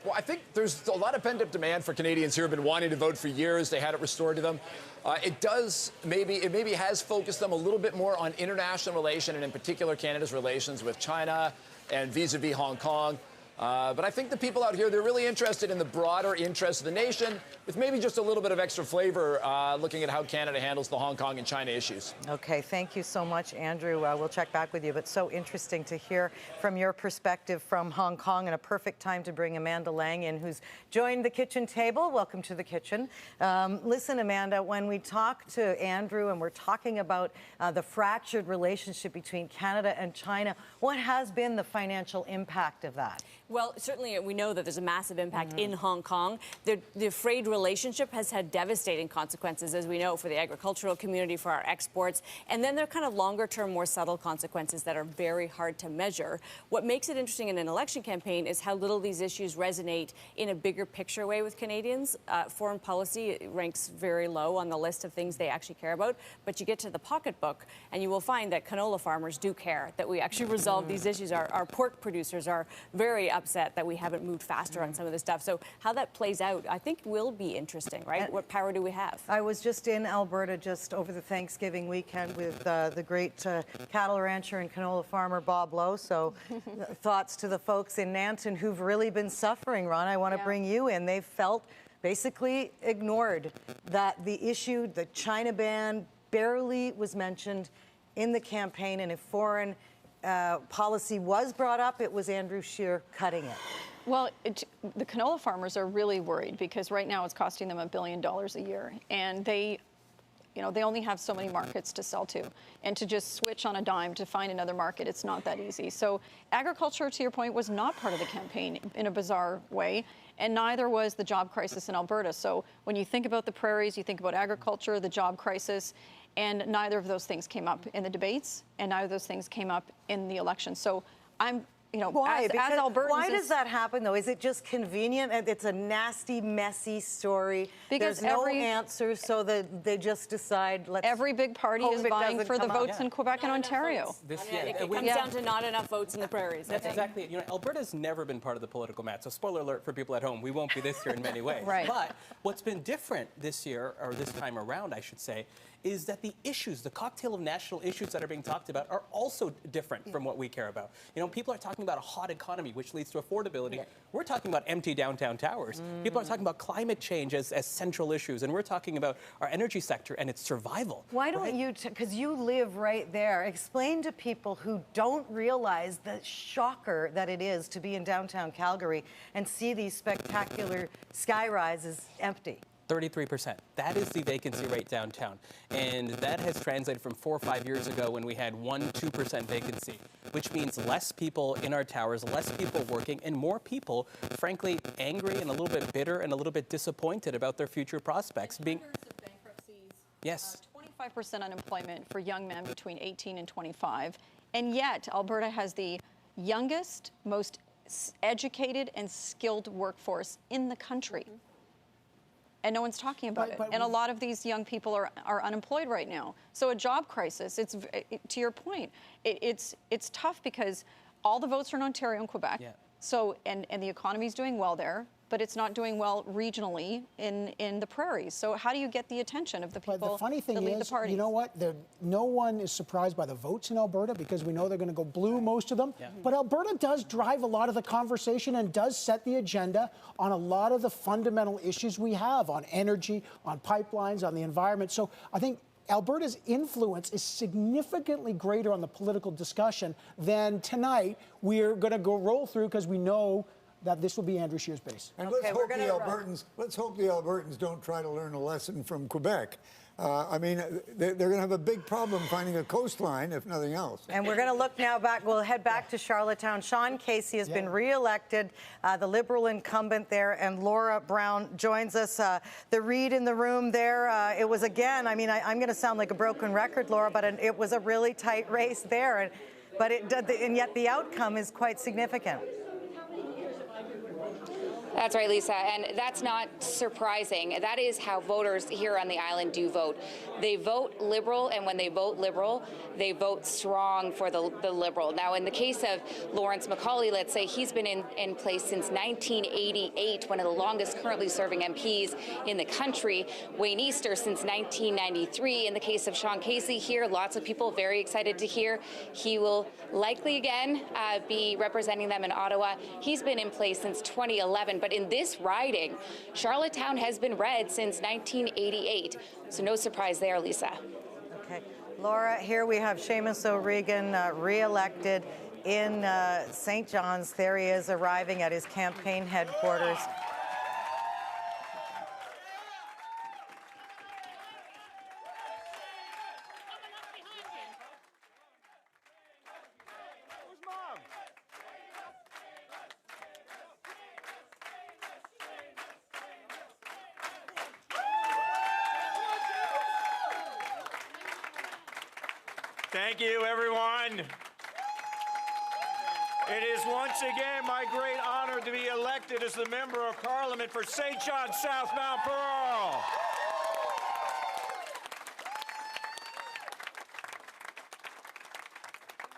Well, I think there's a lot of pent-up demand for Canadians who have been wanting to vote for years. They had it restored to them. It maybe has focused them a little bit more on international relations, and in particular Canada's relations with China and vis-a-vis Hong Kong. But I think the people out here, they're really interested in the broader interests of the nation, with maybe just a little bit of extra flavor looking at how Canada handles the Hong Kong and China issues. Okay, thank you so much, Andrew. We'll check back with you, but so interesting to hear from your perspective from Hong Kong, and a perfect time to bring Amanda Lang in, who's joined the kitchen table. Welcome to the kitchen. Listen, Amanda, when we talk to Andrew and we're talking about the fractured relationship between Canada and China, what has been the financial impact of that? Well, certainly we know that there's a massive impact in Hong Kong. The frayed relationship has had devastating consequences, as we know, for the agricultural community, for our exports. And then there are kind of longer-term, more subtle consequences that are very hard to measure. What makes it interesting in an election campaign is how little these issues resonate in a bigger picture way with Canadians. Foreign policy ranks very low on the list of things they actually care about. But you get to the pocketbook, and you will find that canola farmers do care, that we actually resolve these issues. Our pork producers are very upset that we haven't moved faster on some of this stuff. So how that plays out, I think, will be interesting, right? What power do we have? I was just in Alberta just over the Thanksgiving weekend with the great cattle rancher and canola farmer Bob Lowe. So thoughts to the folks in Nanton who've really been suffering, Ron. I want to bring you in. They've felt basically ignored, that the issue, the China ban, barely was mentioned in the campaign, and if foreign policy was brought up, it was Andrew Scheer cutting it. Well, the canola farmers are really worried because right now it's costing them $1 billion a year, and they only have so many markets to sell to, and to just switch on a dime to find another market, it's not that easy. So agriculture, to your point, was not part of the campaign in a bizarre way, and neither was the job crisis in Alberta. So when you think about the prairies, you think about agriculture, the job crisis, and neither of those things came up in the debates, and neither of those things came up in the election. So I'm, why? as Albertans, why does that happen, though? Is it just convenient? It's a nasty, messy story. Because there's no answer, so that they just decide, let's... Every big party is vying for the votes in Quebec and Ontario. It comes down to not enough votes in the prairies. That's exactly it. Alberta's never been part of the political map, so spoiler alert for people at home, we won't be this year in many ways. Right. But what's been different this year, or this time around, I should say, is that the issues, the cocktail of national issues that are being talked about are also different from what we care about. People are talking about a hot economy, which leads to affordability. Yeah. We're talking about empty downtown towers. People are talking about climate change as central issues, and we're talking about our energy sector and its survival. Why don't you, because you live right there, explain to people who don't realize the shocker that it is to be in downtown Calgary and see these spectacular sky rises empty. 33%. That is the vacancy rate downtown. And that has translated from 4 or 5 years ago when we had 1-2% vacancy, which means less people in our towers, less people working, and more people, frankly, angry and a little bit bitter and a little bit disappointed about their future prospects. Yes. 25% unemployment for young men between 18 and 25. And yet, Alberta has the youngest, most educated and skilled workforce in the country. And no one's talking about it. And a lot of these young people are unemployed right now. So a job crisis, to your point, it's tough because all the votes are in Ontario and Quebec. Yeah. So, and the economy's doing well there, but it's not doing well regionally in the prairies. So how do you get the attention of the people But the funny thing that lead the is, parties? you know what? No one is surprised by the votes in Alberta because we know they're going to go blue, most of them. Yeah. But Alberta does drive a lot of the conversation and does set the agenda on a lot of the fundamental issues we have on energy, on pipelines, on the environment. So I think Alberta's influence is significantly greater on the political discussion than tonight we're going to go roll through because we know that this will be Andrew Scheer's base. And let's hope the Albertans don't try to learn a lesson from Quebec. I mean, they're going to have a big problem finding a coastline, if nothing else. And we're going to look now back. We'll head back to Charlottetown. Sean Casey has been re-elected, the Liberal incumbent there, and Laura Brown joins us. The read in the room there, it was again, I mean, I'm going to sound like a broken record, Laura, but it was a really tight race there. And yet the outcome is quite significant. That's right, Lisa, and that's not surprising. That is how voters here on the island do vote. They vote Liberal, and when they vote Liberal, they vote strong for the Liberal. Now, in the case of Lawrence MacAulay, let's say he's been in place since 1988, one of the longest currently serving MPs in the country. Wayne Easter since 1993. In the case of Sean Casey here, lots of people very excited to hear he will likely again be representing them in Ottawa. He's been in place since 2011, but in this riding, Charlottetown has been red since 1988. So no surprise there, Lisa. Okay. Laura, here we have Seamus O'Regan re-elected in St. John's. There he is arriving at his campaign headquarters. Thank you, everyone. It is once again my great honor to be elected as the Member of Parliament for St. John South Mount Pearl.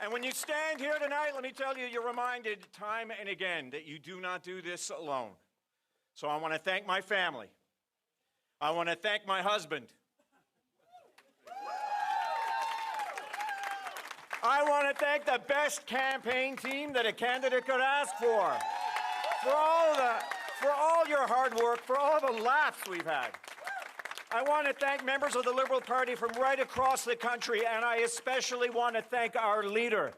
And when you stand here tonight, let me tell you, you're reminded time and again that you do not do this alone. So I want to thank my family. I want to thank my husband. I want to thank the best campaign team that a candidate could ask for all your hard work, for all the laughs we've had. I want to thank members of the Liberal Party from right across the country, and I especially want to thank our leader,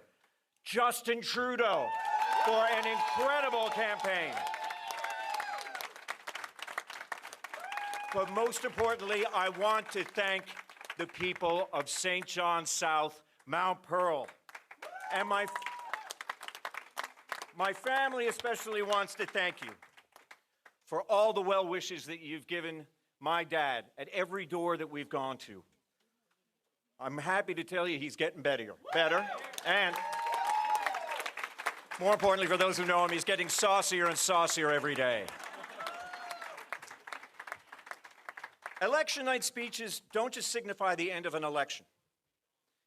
Justin Trudeau, for an incredible campaign. But most importantly, I want to thank the people of St. John South Mount Pearl. And my family especially wants to thank you for all the well wishes that you've given my dad at every door that we've gone to. I'm happy to tell you he's getting better. And more importantly, for those who know him, he's getting saucier and saucier every day. Election night speeches don't just signify the end of an election.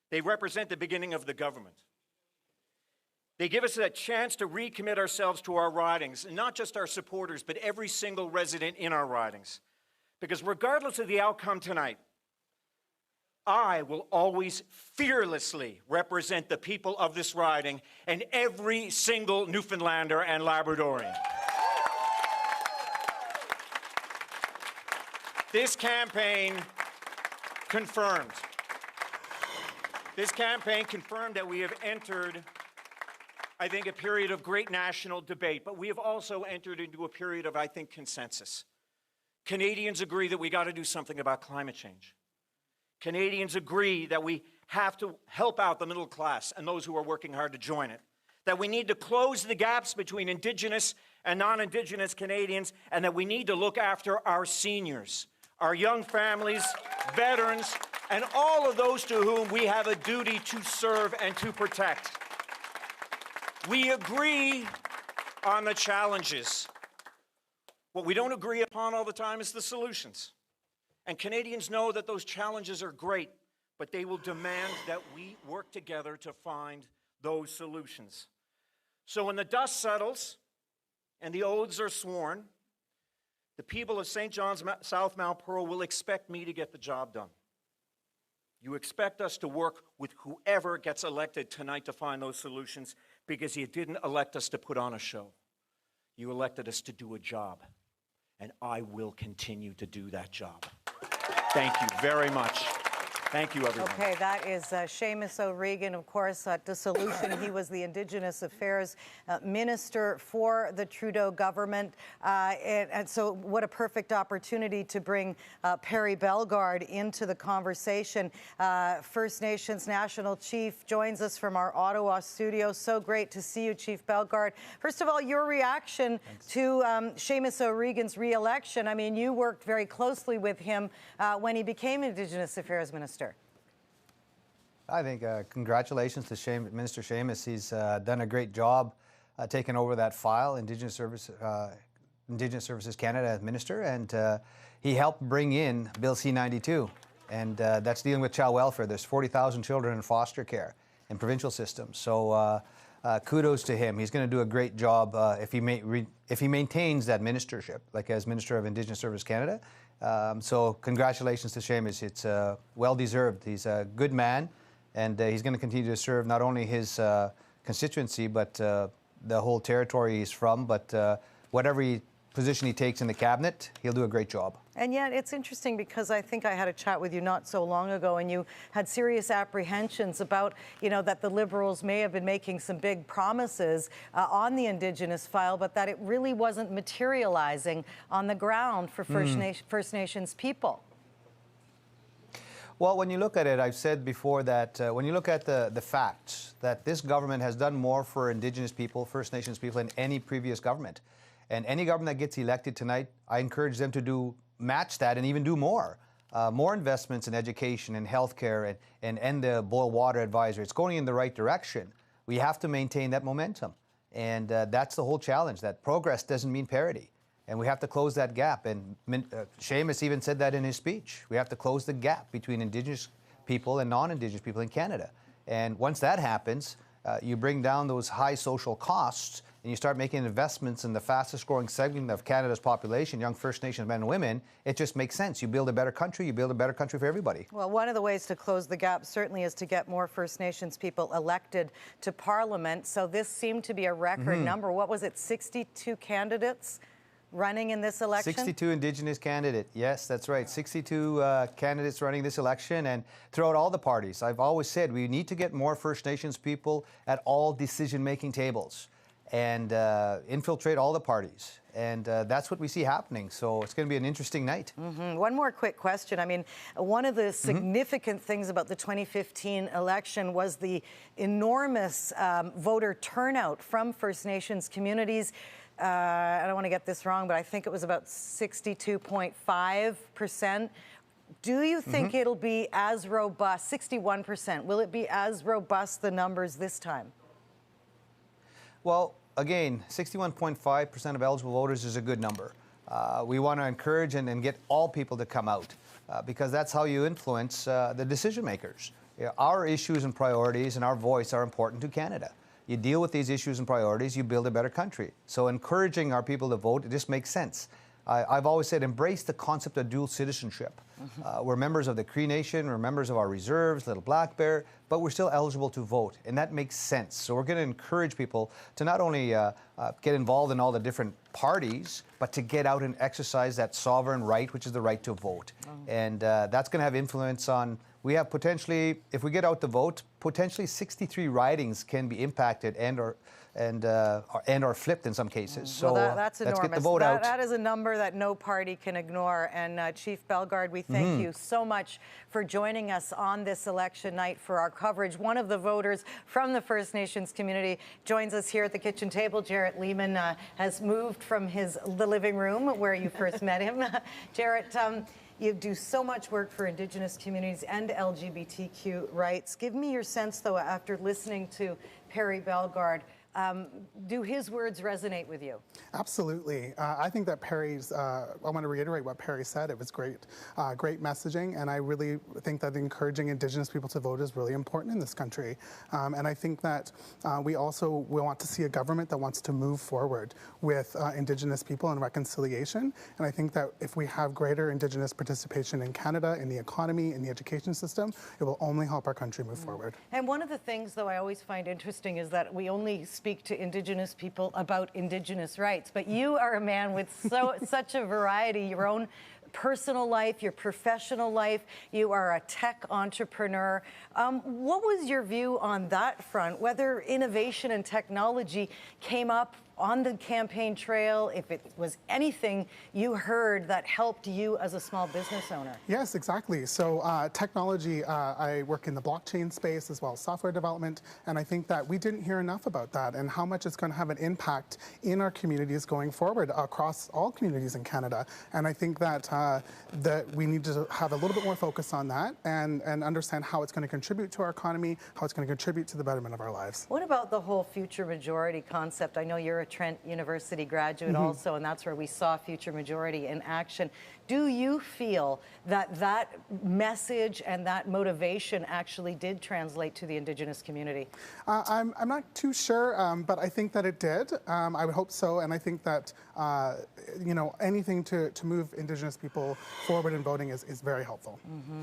They represent the beginning of the government. They give us a chance to recommit ourselves to our ridings, and not just our supporters, but every single resident in our ridings. Because regardless of the outcome tonight, I will always fearlessly represent the people of this riding and every single Newfoundlander and Labradorian. This campaign confirmed that we have entered, I think, a period of great national debate, but we have also entered into a period of, I think, consensus. Canadians agree that we got to do something about climate change. Canadians agree that we have to help out the middle class and those who are working hard to join it. That we need to close the gaps between Indigenous and non-Indigenous Canadians, and that we need to look after our seniors, our young families, veterans, and all of those to whom we have a duty to serve and to protect. We agree on the challenges. What we don't agree upon all the time is the solutions. And Canadians know that those challenges are great, but they will demand that we work together to find those solutions. So when the dust settles and the oaths are sworn, the people of St. John's South Mount Pearl will expect me to get the job done. You expect us to work with whoever gets elected tonight to find those solutions, because you didn't elect us to put on a show. You elected us to do a job, and I will continue to do that job. Thank you very much. Thank you, everyone. Okay, that is Seamus O'Regan, of course, at Dissolution. He was the Indigenous Affairs Minister for the Trudeau government. And so what a perfect opportunity to bring Perry Bellegarde into the conversation. First Nations National Chief joins us from our Ottawa studio. So great to see you, Chief Bellegarde. First of all, your reaction to Seamus O'Regan's re-election. I mean, you worked very closely with him when he became Indigenous Affairs Minister. I think congratulations to Minister Seamus. He's done a great job taking over that file, Indigenous Services Canada as Minister, and he helped bring in Bill C-92, and that's dealing with child welfare. There's 40,000 children in foster care in provincial systems, so kudos to him. He's going to do a great job if he maintains that ministership, like as Minister of Indigenous Services Canada. So congratulations to Seamus. It's well-deserved. He's a good man, and he's going to continue to serve not only his constituency, but the whole territory he's from. But whatever position he takes in the cabinet, he'll do a great job. And yet it's interesting because I think I had a chat with you not so long ago, and you had serious apprehensions about, you know, that the Liberals may have been making some big promises on the Indigenous file, but that it really wasn't materializing on the ground for First Nations people. Well, when you look at it, I've said before that when you look at the facts, that this government has done more for Indigenous people, First Nations people, than any previous government. And any government that gets elected tonight, I encourage them to match that and even do more. More investments in education and healthcare and end the boil water advisory. It's going in the right direction. We have to maintain that momentum. And that's the whole challenge, that progress doesn't mean parity. And we have to close that gap. And Seamus even said that in his speech. We have to close the gap between Indigenous people and non-Indigenous people in Canada. And once that happens, you bring down those high social costs and you start making investments in the fastest growing segment of Canada's population, young First Nations men and women, it just makes sense. You build a better country, you build a better country for everybody. Well, one of the ways to close the gap certainly is to get more First Nations people elected to Parliament. So this seemed to be a record number. What was it, 62 candidates running in this election? 62 Indigenous candidates. Yes, that's right. 62 candidates running this election, and throughout all the parties. I've always said we need to get more First Nations people at all decision-making tables and infiltrate all the parties. And that's what we see happening. So it's going to be an interesting night. One more quick question. I mean, one of the significant things about the 2015 election was the enormous voter turnout from First Nations communities. I don't want to get this wrong, but I think it was about 62.5%. Do you think it'll be as robust, 61%, will it be as robust, the numbers this time? Well, again, 61.5% of eligible voters is a good number. We want to encourage and get all people to come out because that's how you influence the decision makers. Our issues and priorities and our voice are important to Canada. You deal with these issues and priorities, you build a better country. So encouraging our people to vote, it just makes sense. I've always said embrace the concept of dual citizenship. We're members of the Cree Nation, we're members of our reserves, Little Black Bear, but we're still eligible to vote, and that makes sense. So we're going to encourage people to not only get involved in all the different parties, but to get out and exercise that sovereign right, which is the right to vote. And that's going to have influence on, we have potentially, if we get out the vote, potentially 63 ridings can be impacted and or and or flipped in some cases. So well, that's let's enormous. get the vote out. That is a number that no party can ignore. And Chief Bellegarde, we thank you so much for joining us on this election night for our coverage. One of the voters from the First Nations community joins us here at the kitchen table. Jarrett Lehman has moved from the living room where you first met him. Jarrett, you do so much work for Indigenous communities and LGBTQ rights. Give me your sense, though, after listening to Perry Bellegarde, do his words resonate with you? Absolutely. I think that Perry's, I want to reiterate what Perry said. It was great, great messaging, and I really think that encouraging Indigenous people to vote is really important in this country. And I think that we also will want to see a government that wants to move forward with Indigenous people and reconciliation. And I think that if we have greater Indigenous participation in Canada, in the economy, in the education system, it will only help our country move forward. And one of the things, though, I always find interesting is that we only speak to Indigenous people about Indigenous rights, but you are a man with such a variety, your own personal life, your professional life. You are a tech entrepreneur. What was your view on that front, whether innovation and technology came up on the campaign trail, if it was anything you heard that helped you as a small business owner? Yes, exactly. So technology, I work in the blockchain space as well as software development, and I think that we didn't hear enough about that and how much it's going to have an impact in our communities going forward across all communities in Canada. And I think that that we need to have a little bit more focus on that and understand how it's going to contribute to our economy, how it's going to contribute to the betterment of our lives. What about the whole future majority concept? I know you're a Trent University graduate also, and that's where we saw future majority in action. Do you feel that that message and that motivation actually did translate to the Indigenous community? I'm not too sure, but I think that it did. I would hope so, and I think that you know, anything to move Indigenous people forward in voting is very helpful.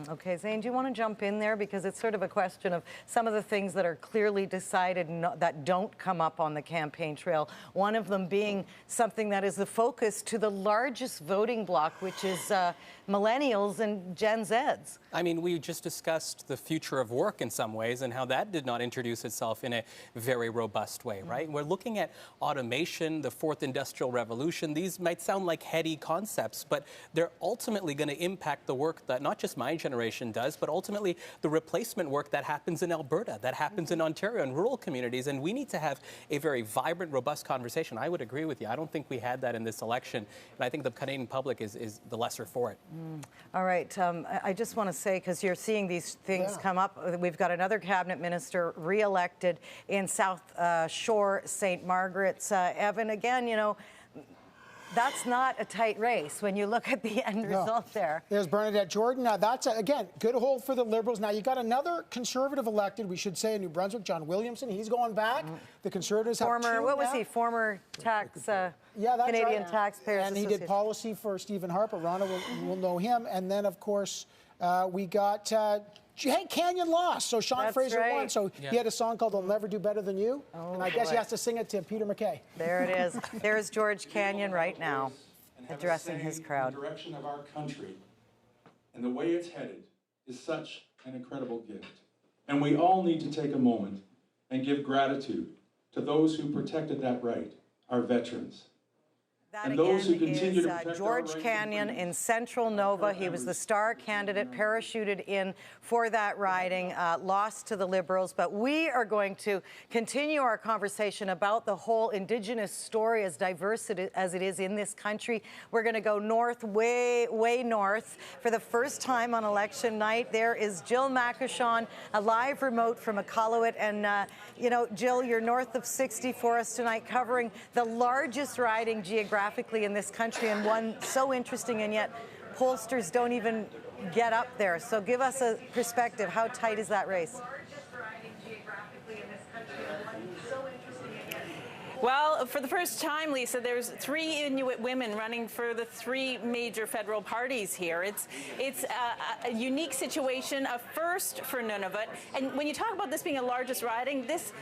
Okay, Zane, do you want to jump in there? Because it's sort of a question of some of the things that are clearly decided that don't come up on the campaign trail. One of them being something that is the focus to the largest voting bloc, which is millennials and Gen Zs. I mean, we just discussed the future of work in some ways and how that did not introduce itself in a very robust way, right? We're looking at automation, the fourth industrial revolution. These might sound like heady concepts, but they're ultimately going to impact the work that not just my generation does, but ultimately the replacement work that happens in Alberta, that happens in Ontario and rural communities. And we need to have a very vibrant, robust conversation. I would agree with you. I don't think we had that in this election. And I think the Canadian public is the lesser for it. All right. I just want to say, because you're seeing these things come up, we've got another cabinet minister re-elected in South Shore, St. Margaret's. Evan, again, you know, that's not a tight race when you look at the end result there. There's Bernadette Jordan. Now, that's, again, good hold for the Liberals. Now, you got another Conservative elected, we should say, in New Brunswick, John Williamson. He's going back. The Conservatives have two what was now. he? Former tax, that's Canadian right. Taxpayers And he did policy for Stephen Harper. Rana will know him. And then, of course, we got Hank Canyon lost, so Sean Fraser won. So he had a song called "I'll Never Do Better Than You," and I guess he has to sing it to Peter MacKay. There it is. There's George Canyon right now, addressing his crowd. The direction of our country and the way it's headed is such an incredible gift, and we all need to take a moment and give gratitude to those who protected that right, our veterans. That and those who again continue is to protect George our rights Canyon in Central Nova. He was the star candidate, parachuted in for that riding, lost to the Liberals. But we are going to continue our conversation about the whole Indigenous story, as diverse as it is in this country. We're going to go north, way north. For the first time on election night, there is Jill Mackishon, a live remote from Iqaluit. And, you know, Jill, you're north of 60 for us tonight, covering the largest riding geographically in this country, and one so interesting, and yet pollsters don't even get up there. So give us a perspective. How tight is that race? Well, for the first time, Lisa, there's 3 Inuit women running for the 3 major federal parties here. It's a unique situation, a first for Nunavut. And when you talk about this being a largest riding, this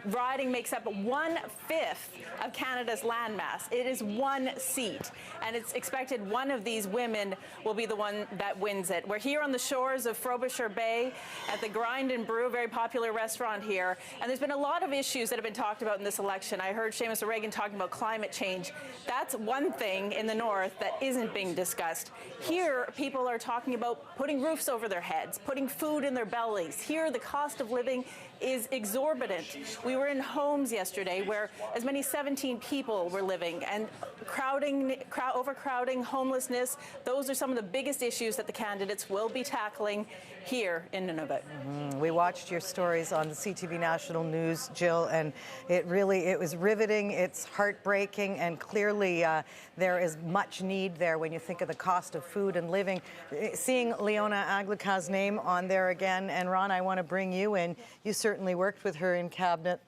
riding makes up 1/5 of Canada's landmass. It is one seat, and it's expected one of these women will be the one that wins it. We're here on the shores of Frobisher Bay at the Grind and Brew, a very popular restaurant here, and there's been a lot of issues that have been talked about in this election. I heard Seamus O'Regan talking about climate change. That's one thing in the north that isn't being discussed. Here, people are talking about putting roofs over their heads, putting food in their bellies. Here, the cost of living is exorbitant. We were in homes yesterday where as many as 17 people were living, and overcrowding, homelessness, those are some of the biggest issues that the candidates will be tackling here in Nunavut. We watched your stories on the CTV National News, Jill, and it was riveting, it's heartbreaking, and clearly there is much need there when you think of the cost of food and living. Seeing Leona Aglukkaq's name on there again, and Ron, I want to bring you in. You certainly worked with her in cabinet.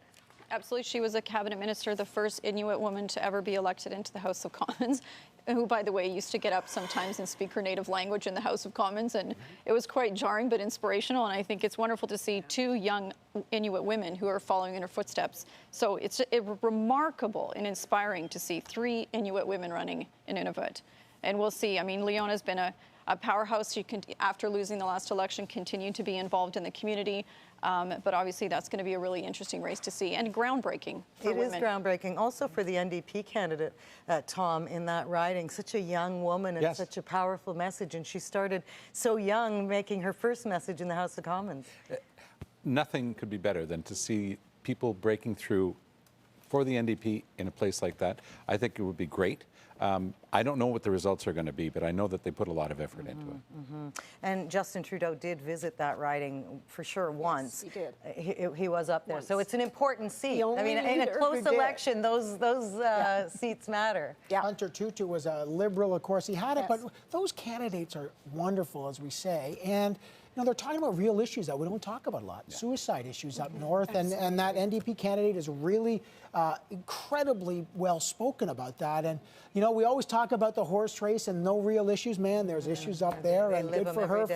Absolutely. She was a cabinet minister, the first Inuit woman to ever be elected into the House of Commons, who, by the way, used to get up sometimes and speak her native language in the House of Commons. And it was quite jarring but inspirational. And I think it's wonderful to see two young Inuit women who are following in her footsteps. So it's remarkable and inspiring to see 3 Inuit women running in Nunavut. And we'll see. I mean, Leona's been a powerhouse. She after losing the last election, continued to be involved in the community. But obviously, that's going to be a really interesting race to see and groundbreaking for women. It is groundbreaking. Also for the NDP candidate, Tom, in that riding. Such a young woman and such a powerful message. And she started so young, making her first message in the House of Commons. Nothing could be better than to see people breaking through for the NDP in a place like that. I think it would be great. I don't know what the results are going to be, but I know that they put a lot of effort into it. And Justin Trudeau did visit that riding for sure once. Yes, he did. He was up there. So it's an important seat. The I mean, only in a leader close who did. election, those seats matter. Hunter Tutu was a Liberal, of course. He had it, but those candidates are wonderful, as we say. And they're talking about real issues that we don't talk about a lot. Suicide issues up north, and that NDP candidate is really incredibly well spoken about that. And we always talk about the horse race and no real issues. Man, there's issues up there, and good for her.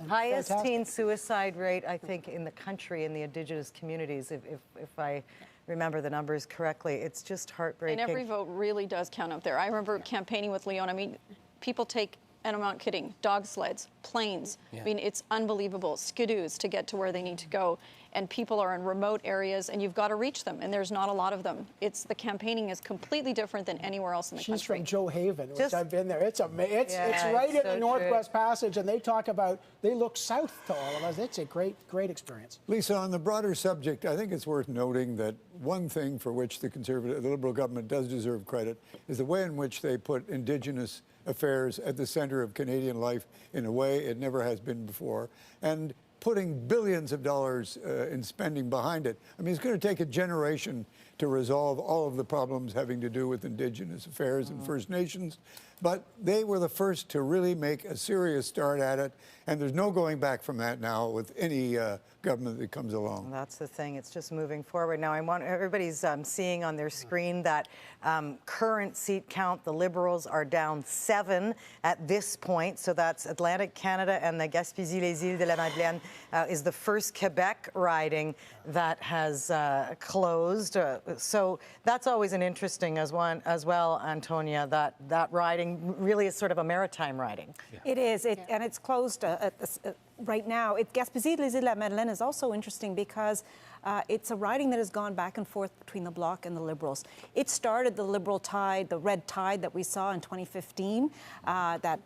Highest teen suicide rate, I think, in the country in the Indigenous communities, if I remember the numbers correctly. It's just heartbreaking. And every vote really does count up there. I remember campaigning with Leona. I mean, people take, and I'm not kidding, dog sleds, planes. I mean, it's unbelievable. Skidoos to get to where they need to go. And people are in remote areas, and you've got to reach them. And there's not a lot of them. The campaigning is completely different than anywhere else in the country. She's from Joe Haven, which I've been there. It's amazing. It's right in the Northwest Passage, and they talk about, they look south to all of us. It's a great experience. Lisa, on the broader subject, I think it's worth noting that one thing for which the Liberal government does deserve credit is the way in which they put Indigenous affairs at the center of Canadian life in a way it never has been before, and putting billions of dollars in spending behind it. I mean, it's going to take a generation to resolve all of the problems having to do with Indigenous affairs and First Nations, but they were the first to really make a serious start at it, and there's no going back from that now with any government that comes along. That's the thing. It's just moving forward. Now, everybody's seeing on their screen that current seat count. The Liberals are down 7 at this point. So that's Atlantic Canada, and the Gaspésie-les-Îles de la Madeleine is the first Quebec riding that has closed. So that's always an interesting as well, Antonia, that riding really is sort of a maritime riding. It is, and it's closed right now. Gaspésie-les-Îles de la Madeleine is also interesting because it's a riding that has gone back and forth between the Bloc and the Liberals. It started the Liberal tide, the red tide that we saw in 2015, that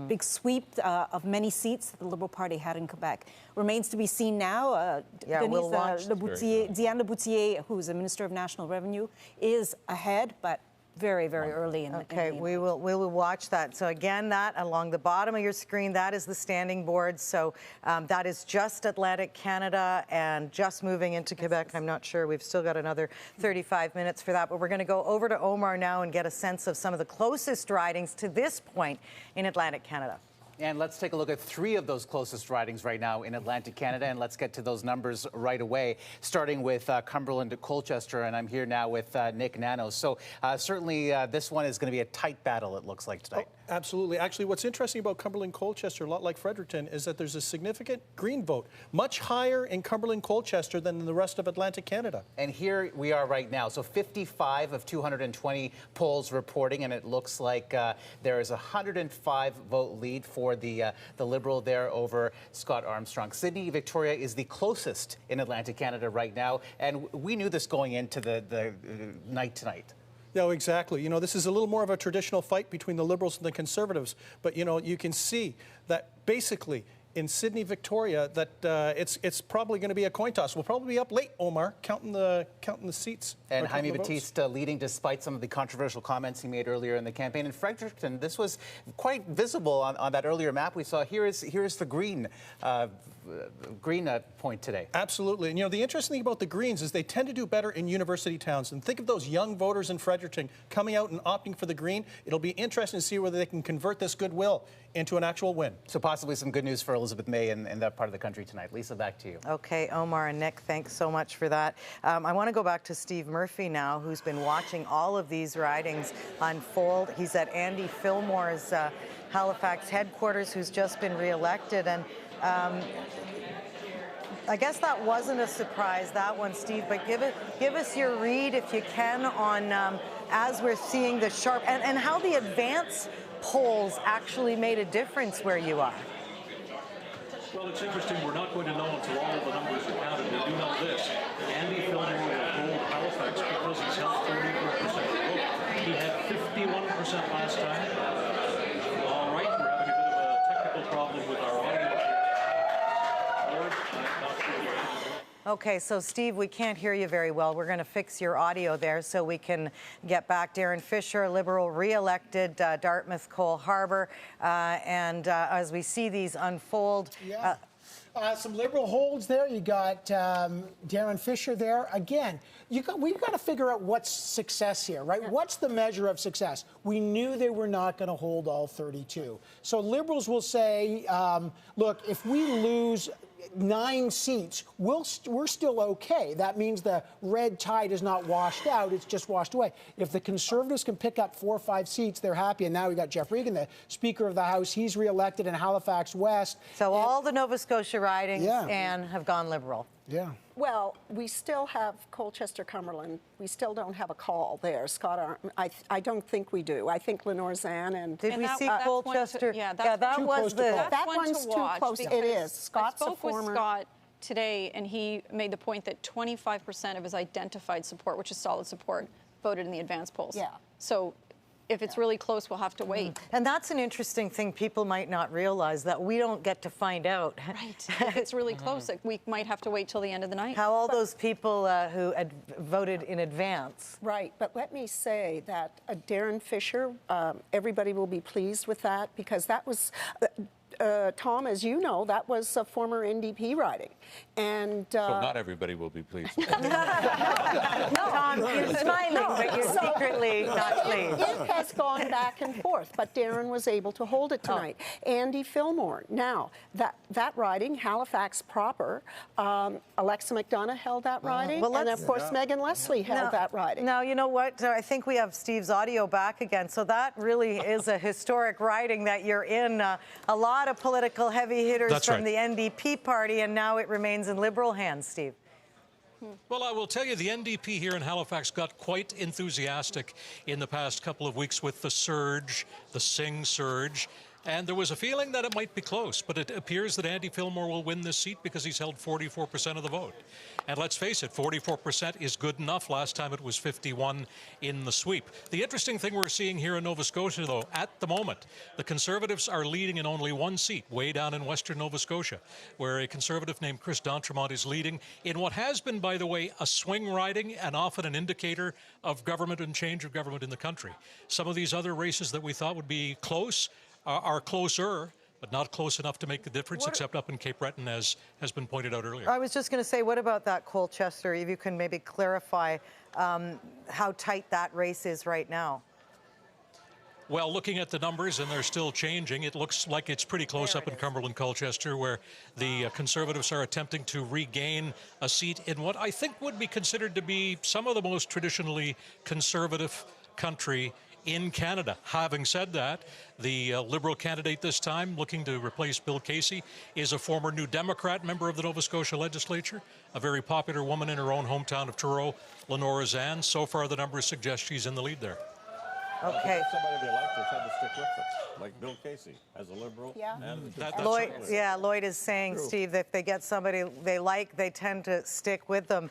big sweep of many seats that the Liberal Party had in Quebec. Remains to be seen now. Diane Leboutillier, who is the Minister of National Revenue, is ahead, but very, very early in the Okay, we will watch that. So again, that along the bottom of your screen, that is the standing board. So that is just Atlantic Canada and just moving into Quebec. I'm not sure. We've still got another 35 minutes for that. But we're going to go over to Omar now and get a sense of some of the closest ridings to this point in Atlantic Canada. And let's take a look at 3 of those closest ridings right now in Atlantic Canada, and let's get to those numbers right away, starting with Cumberland to Colchester, and I'm here now with Nick Nanos. So certainly this one is going to be a tight battle, it looks like, tonight. Oh, absolutely. Actually, what's interesting about Cumberland-Colchester, a lot like Fredericton, is that there's a significant Green vote, much higher in Cumberland-Colchester than in the rest of Atlantic Canada. And here we are right now. So 55 of 220 polls reporting, and it looks like there is a 105 vote lead for the Liberal there over Scott Armstrong. Sydney Victoria is the closest in Atlantic Canada right now, and we knew this going into the night tonight. No, exactly. You know, this is a little more of a traditional fight between the Liberals and the Conservatives, but, you know, you can see that basically in Sydney, Victoria, that it's probably going to be a coin toss. We'll probably be up late, Omar, counting the seats. And Jaime Batiste leading despite some of the controversial comments he made earlier in the campaign. In Fredericton, this was quite visible on that earlier map we saw. Here is the Green point today. Absolutely. And, you know, the interesting thing about the Greens is they tend to do better in university towns. And think of those young voters in Fredericton coming out and opting for the Green. It'll be interesting to see whether they can convert this goodwill into an actual win. So possibly some good news for Elizabeth May in that part of the country tonight. Lisa, back to you. Okay, Omar and Nick, thanks so much for that. I want to go back to Steve Murphy now, who's been watching all of these ridings unfold. He's at Andy Fillmore's Halifax headquarters, who's just been re-elected. And I guess that wasn't a surprise, that one, Steve, but give us your read, if you can, on as we're seeing the sharp, and how the advance polls actually made a difference where you are. Well, it's interesting. We're not going to know until all of the numbers are counted. We do know this. Andy Fillmore will hold Halifax because he's held 44% of the vote. He had 51% last time. All right, we're having a bit of a technical problem with our audio. Okay, so Steve, we can't hear you very well. We're going to fix your audio there so we can get back. Darren Fisher, Liberal, re-elected, Dartmouth, Cole Harbour, and as we see these unfold. Yeah. Some Liberal holds there. You got Darren Fisher there. Again, we've got to figure out what's success here, right? Yeah. What's the measure of success? We knew they were not going to hold all 32. So Liberals will say, look, if we lose 9 seats, we're still okay. That means the red tide is not washed out, it's just washed away. If the Conservatives can pick up 4 or 5 seats, they're happy. And now we got Jeff Regan, the Speaker of the House. He's re-elected in Halifax West. So all the Nova Scotia ridings and have gone Liberal. Yeah. Well, we still have Colchester-Cumberland. We still don't have a call there. Scott, I don't think we do. I think Lenoir-Zan and... Did we see Colchester? That one's too close. It is. Scott's I spoke with Scott today, and he made the point that 25% of his identified support, which is solid support, voted in the advance polls. Yeah. So if it's really close, we'll have to wait. And that's an interesting thing people might not realize, that we don't get to find out. Right. If it's really close, we might have to wait till the end of the night. How all those people who voted in advance. Right. But let me say that Darren Fisher, everybody will be pleased with that, because that was... Tom, as you know, that was a former NDP riding. And so not everybody will be pleased. No, Tom, you're smiling, but you're secretly not pleased. It has gone back and forth, but Darren was able to hold it tonight. Andy Fillmore. Now, that riding, Halifax proper, Alexa McDonough held that riding, and of course Megan Leslie held that riding. Now, you know what? I think we have Steve's audio back again, so that really is a historic riding that you're in. A lot of political heavy hitters from the NDP party, and now it remains in Liberal hands, Steve. Well, I will tell you, the NDP here in Halifax got quite enthusiastic in the past couple of weeks with the surge, the Singh surge. And there was a feeling that it might be close, but it appears that Andy Fillmore will win this seat because he's held 44% of the vote. And let's face it, 44% is good enough. Last time it was 51 in the sweep. The interesting thing we're seeing here in Nova Scotia, though, at the moment, the Conservatives are leading in only 1 seat, way down in western Nova Scotia, where a Conservative named Chris D'Entremont is leading in what has been, by the way, a swing riding and often an indicator of government and change of government in the country. Some of these other races that we thought would be close are closer, but not close enough to make the difference, except up in Cape Breton, as has been pointed out earlier. I was just going to say, what about that Colchester? If you can maybe clarify how tight that race is right now. Well, looking at the numbers, and they're still changing, it looks like it's pretty close up in Cumberland, Colchester, where the Conservatives are attempting to regain a seat in what I think would be considered to be some of the most traditionally conservative country in Canada. Having said that, the Liberal candidate this time, looking to replace Bill Casey, is a former New Democrat member of the Nova Scotia legislature, a very popular woman in her own hometown of Truro, Lenora Zan. So far, the numbers suggest she's in the lead there. Okay. Somebody they like, they've had to stick with them, like Bill Casey, as a Liberal. Yeah. And Lloyd is saying, True. Steve, that if they get somebody they like, they tend to stick with them.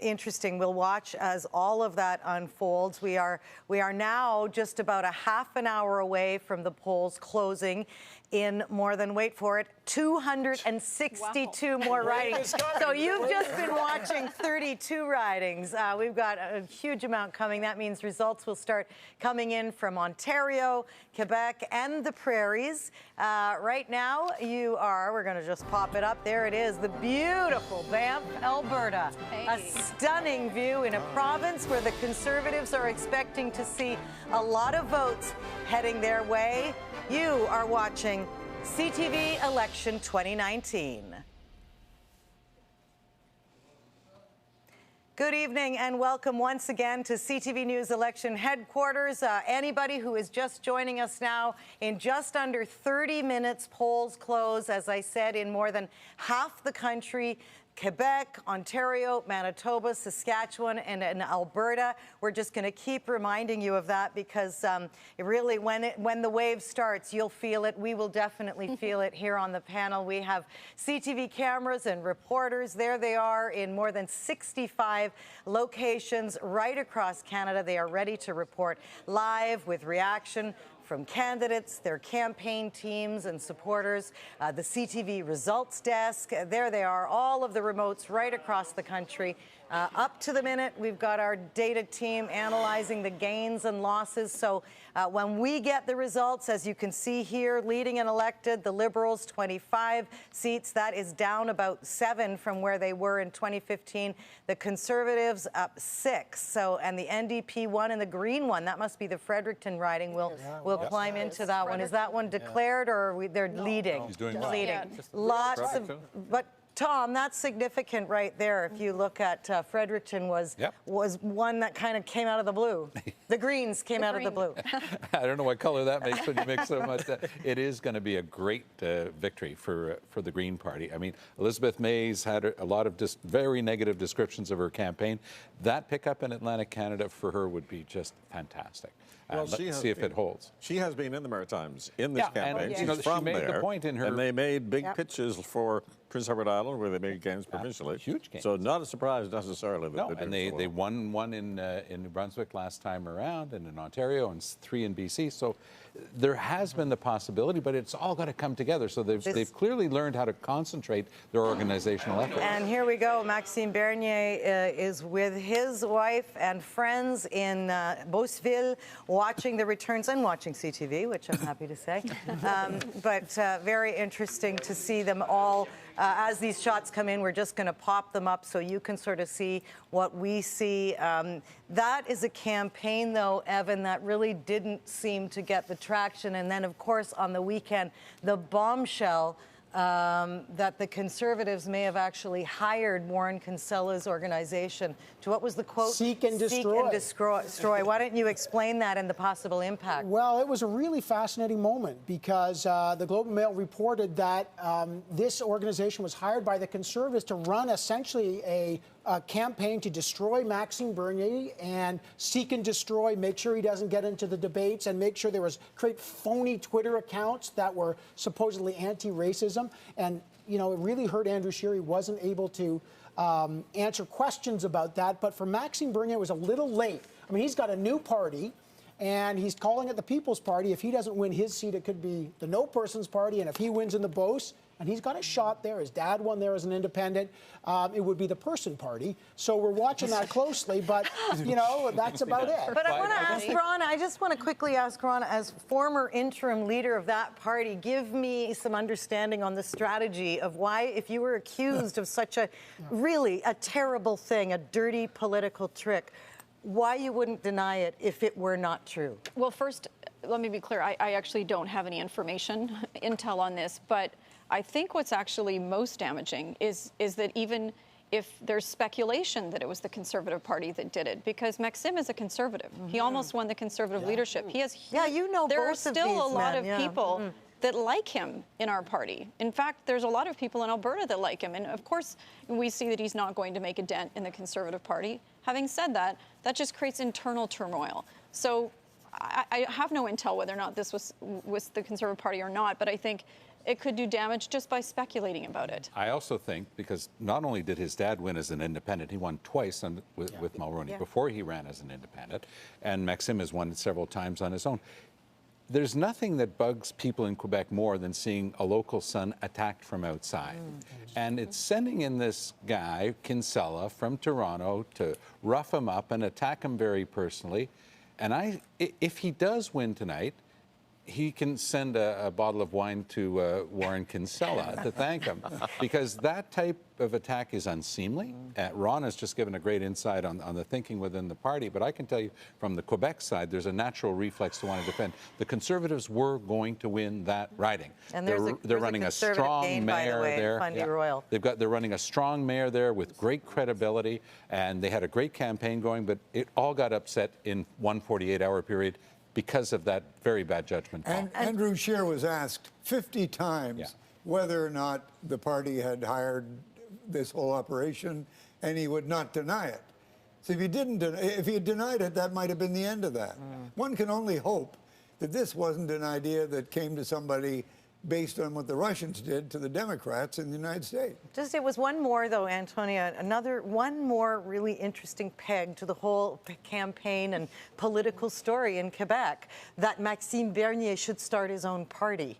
Interesting. We'll watch as all of that unfolds. We are now just about a half an hour away from the polls closing in more than, wait for it, 262 more ridings. So you've just been watching 32 ridings. We've got a huge amount coming. That means results will start coming in from Ontario, Quebec, and the prairies. Right now, we're going to just pop it up. There it is, the beautiful Banff, Alberta. A stunning view in a province where the Conservatives are expecting to see a lot of votes heading their way. You are watching CTV Election 2019. Good evening and welcome once again to CTV News Election Headquarters. Anybody who is just joining us now, in just under 30 minutes, polls close, as I said, in more than half the country. Quebec, Ontario, Manitoba, Saskatchewan, and in Alberta. We're just going to keep reminding you of that because it really, when the wave starts, you'll feel it. We will definitely feel it here on the panel. We have CTV cameras and reporters. There they are in more than 65 locations right across Canada. They are ready to report live with reaction from candidates, their campaign teams and supporters, the CTV results desk. There they are, all of the remotes right across the country. Up to the minute, we've got our data team analyzing the gains and losses. So when we get the results, as you can see here, leading and elected, the Liberals 25 seats. That is down about 7 from where they were in 2015. The Conservatives up 6. So, and the NDP one and the Green one, that must be the Fredericton riding. We'll climb into that one. Is that one declared or they're leading? He's doing well. Leading. Lots of, but Tom, that's significant right there. If you look at Fredericton was one that kind of came out of the blue. The Greens came out of the blue. I don't know what color that makes when you mix so much. It is going to be a great victory for the Green Party. I mean, Elizabeth May's had a lot of very negative descriptions of her campaign. That pickup in Atlantic Canada for her would be just fantastic. Well, let's see if it holds. She has been in the Maritimes in this campaign. And, She's from she made there, the point in her... And they made big pitches for Prince Edward Island, where they made gains provincially. Huge gains. So not a surprise necessarily that they won one in New Brunswick last time around, and in Ontario, and 3 in BC. So there has been the possibility, but it's all got to come together. So they've clearly learned how to concentrate their organizational efforts. And here we go. Maxime Bernier is with his wife and friends in Beauceville, watching the returns and watching CTV, which I'm happy to say. But very interesting to see them all. As these shots come in, we're just going to pop them up so you can sort of see what we see. That is a campaign, though, Evan, that really didn't seem to get the traction. And then, of course, on the weekend, the bombshell that the Conservatives may have actually hired Warren Kinsella's organization to, what was the quote? Seek and destroy. Seek and destroy. Why don't you explain that and the possible impact? Well, it was a really fascinating moment because the Globe and Mail reported that this organization was hired by the Conservatives to run essentially a campaign to destroy Maxime Bernier and seek and destroy, make sure he doesn't get into the debates, and make sure create phony Twitter accounts that were supposedly anti-racism. And, you know, it really hurt Andrew Scheer. He wasn't able to answer questions about that. But for Maxime Bernier, it was a little late. I mean, he's got a new party, and he's calling it the People's Party. If he doesn't win his seat, it could be the No Person's Party. And if he wins in the Beauce, and he's got a shot there, his dad won there as an independent, it would be the Person Party. So we're watching that closely, but, you know, that's about it. But I want to ask Ron, I just want to quickly ask Ron, as former interim leader of that party, give me some understanding on the strategy of why, if you were accused of such a really a terrible thing, a dirty political trick, why you wouldn't deny it if it were not true. Well, first, let me be clear. I actually don't have any intel on this, but I think what's actually most damaging is that even if there's speculation that it was the Conservative Party that did it, because Maxime is a Conservative. He almost won the Conservative leadership. He has. You know, there are both of still these a lot men, of people that like him in our party. In fact, there's a lot of people in Alberta that like him. And of course, we see that he's not going to make a dent in the Conservative Party. Having said that, that just creates internal turmoil. So I have no intel whether or not this was the Conservative Party or not, but I think it could do damage just by speculating about it. I also think, because not only did his dad win as an independent, he won twice with Mulroney before he ran as an independent, and Maxime has won several times on his own. There's nothing that bugs people in Quebec more than seeing a local son attacked from outside. And it's sending in this guy, Kinsella, from Toronto to rough him up and attack him very personally. And if he does win tonight, he can send a bottle of wine to Warren Kinsella to thank him, because that type of attack is unseemly. Ron has just given a great insight on the thinking within the party, but I can tell you from the Quebec side, there's a natural reflex to want to defend. The Conservatives were going to win that riding. And they're running a strong mayor there. Royal. They're running a strong mayor there with great credibility, and they had a great campaign going, but it all got upset in one 48-hour period because of that very bad judgment call. And Andrew Scheer was asked 50 times whether or not the party had hired this whole operation, and he would not deny it. So if he had denied it, that might have been the end of that. One can only hope that this wasn't an idea that came to somebody based on what the Russians did to the Democrats in the United States. It was one more, though, Antonia, one more really interesting peg to the whole campaign and political story in Quebec, that Maxime Bernier should start his own party.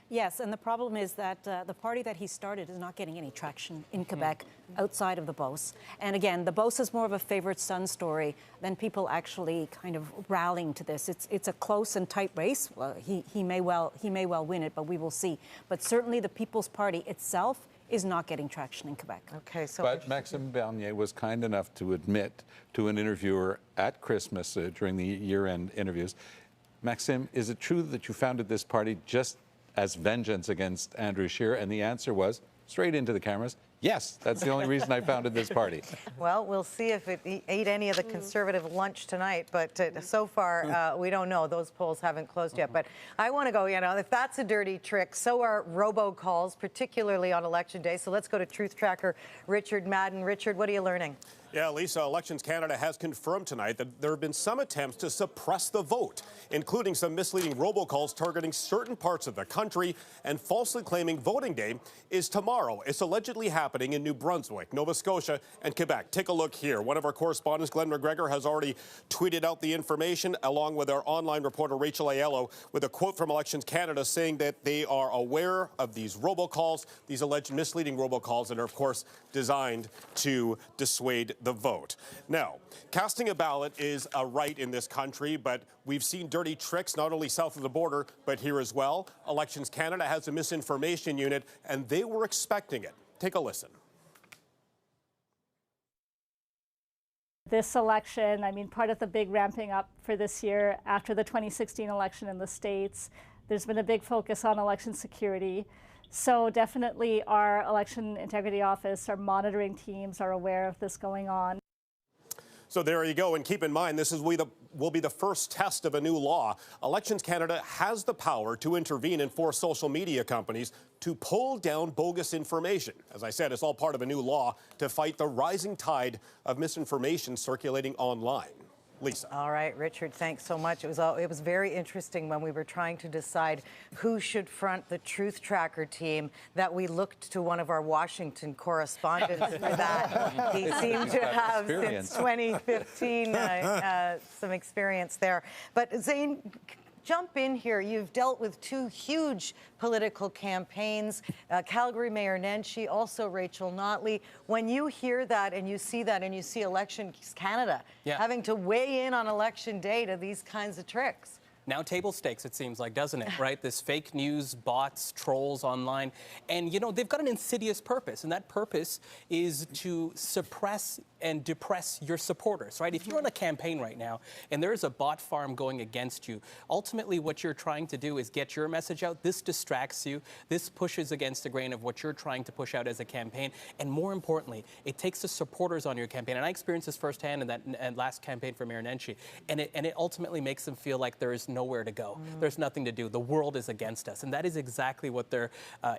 Yes, and the problem is that the party that he started is not getting any traction in Quebec outside of the Beauce. And again, the Beauce is more of a favorite son story than people actually kind of rallying to this. It's a close and tight race. Well, he may well win it, but we will see. But certainly the People's Party itself is not getting traction in Quebec. Okay, so but Maxime Bernier was kind enough to admit to an interviewer at Christmas during the year-end interviews, Maxime, is it true that you founded this party just as vengeance against Andrew Scheer? And the answer was, straight into the cameras, yes, that's the only reason I founded this party. Well, we'll see if it ate any of the Conservative lunch tonight, but so far, we don't know. Those polls haven't closed yet. But I want to go, if that's a dirty trick, so are robocalls, particularly on Election Day. So let's go to Truth Tracker Richard Madden. Richard, what are you learning? Yeah, Lisa, Elections Canada has confirmed tonight that there have been some attempts to suppress the vote, including some misleading robocalls targeting certain parts of the country and falsely claiming voting day is tomorrow. It's allegedly happening in New Brunswick, Nova Scotia, and Quebec. Take a look here. One of our correspondents, Glenn McGregor, has already tweeted out the information, along with our online reporter, Rachel Aiello, with a quote from Elections Canada saying that they are aware of these robocalls, these alleged misleading robocalls that are, of course, designed to dissuade the vote. Now, casting a ballot is a right in this country, but we've seen dirty tricks not only south of the border, but here as well. Elections Canada has a misinformation unit, and they were expecting it. Take a listen. This election, part of the big ramping up for this year after the 2016 election in the States, there's been a big focus on election security. So definitely our Election Integrity Office, our monitoring teams are aware of this going on. So there you go. And keep in mind, this will be the first test of a new law. Elections Canada has the power to intervene and force social media companies to pull down bogus information. As I said, it's all part of a new law to fight the rising tide of misinformation circulating online. Lisa. All right, Richard, thanks so much. It was very interesting when we were trying to decide who should front the Truth Tracker team that we looked to one of our Washington correspondents for that. He seemed to have, since 2015, some experience there. But Zane, jump in here. You've dealt with two huge political campaigns, Calgary Mayor Nenshi, also Rachel Notley. When you hear that and you see Elections Canada having to weigh in on Election Day to these kinds of tricks. Now table stakes, it seems like, doesn't it, right? This fake news, bots, trolls online. And, they've got an insidious purpose, and that purpose is to suppress and depress your supporters, right? If you're on a campaign right now and there's a bot farm going against you, ultimately what you're trying to do is get your message out. This distracts you. This pushes against the grain of what you're trying to push out as a campaign. And more importantly, it takes the supporters on your campaign. And I experienced this firsthand in that last campaign for Mayor Nenshi. And it ultimately makes them feel like there is nowhere to go. There's nothing to do. The world is against us. And that is exactly what their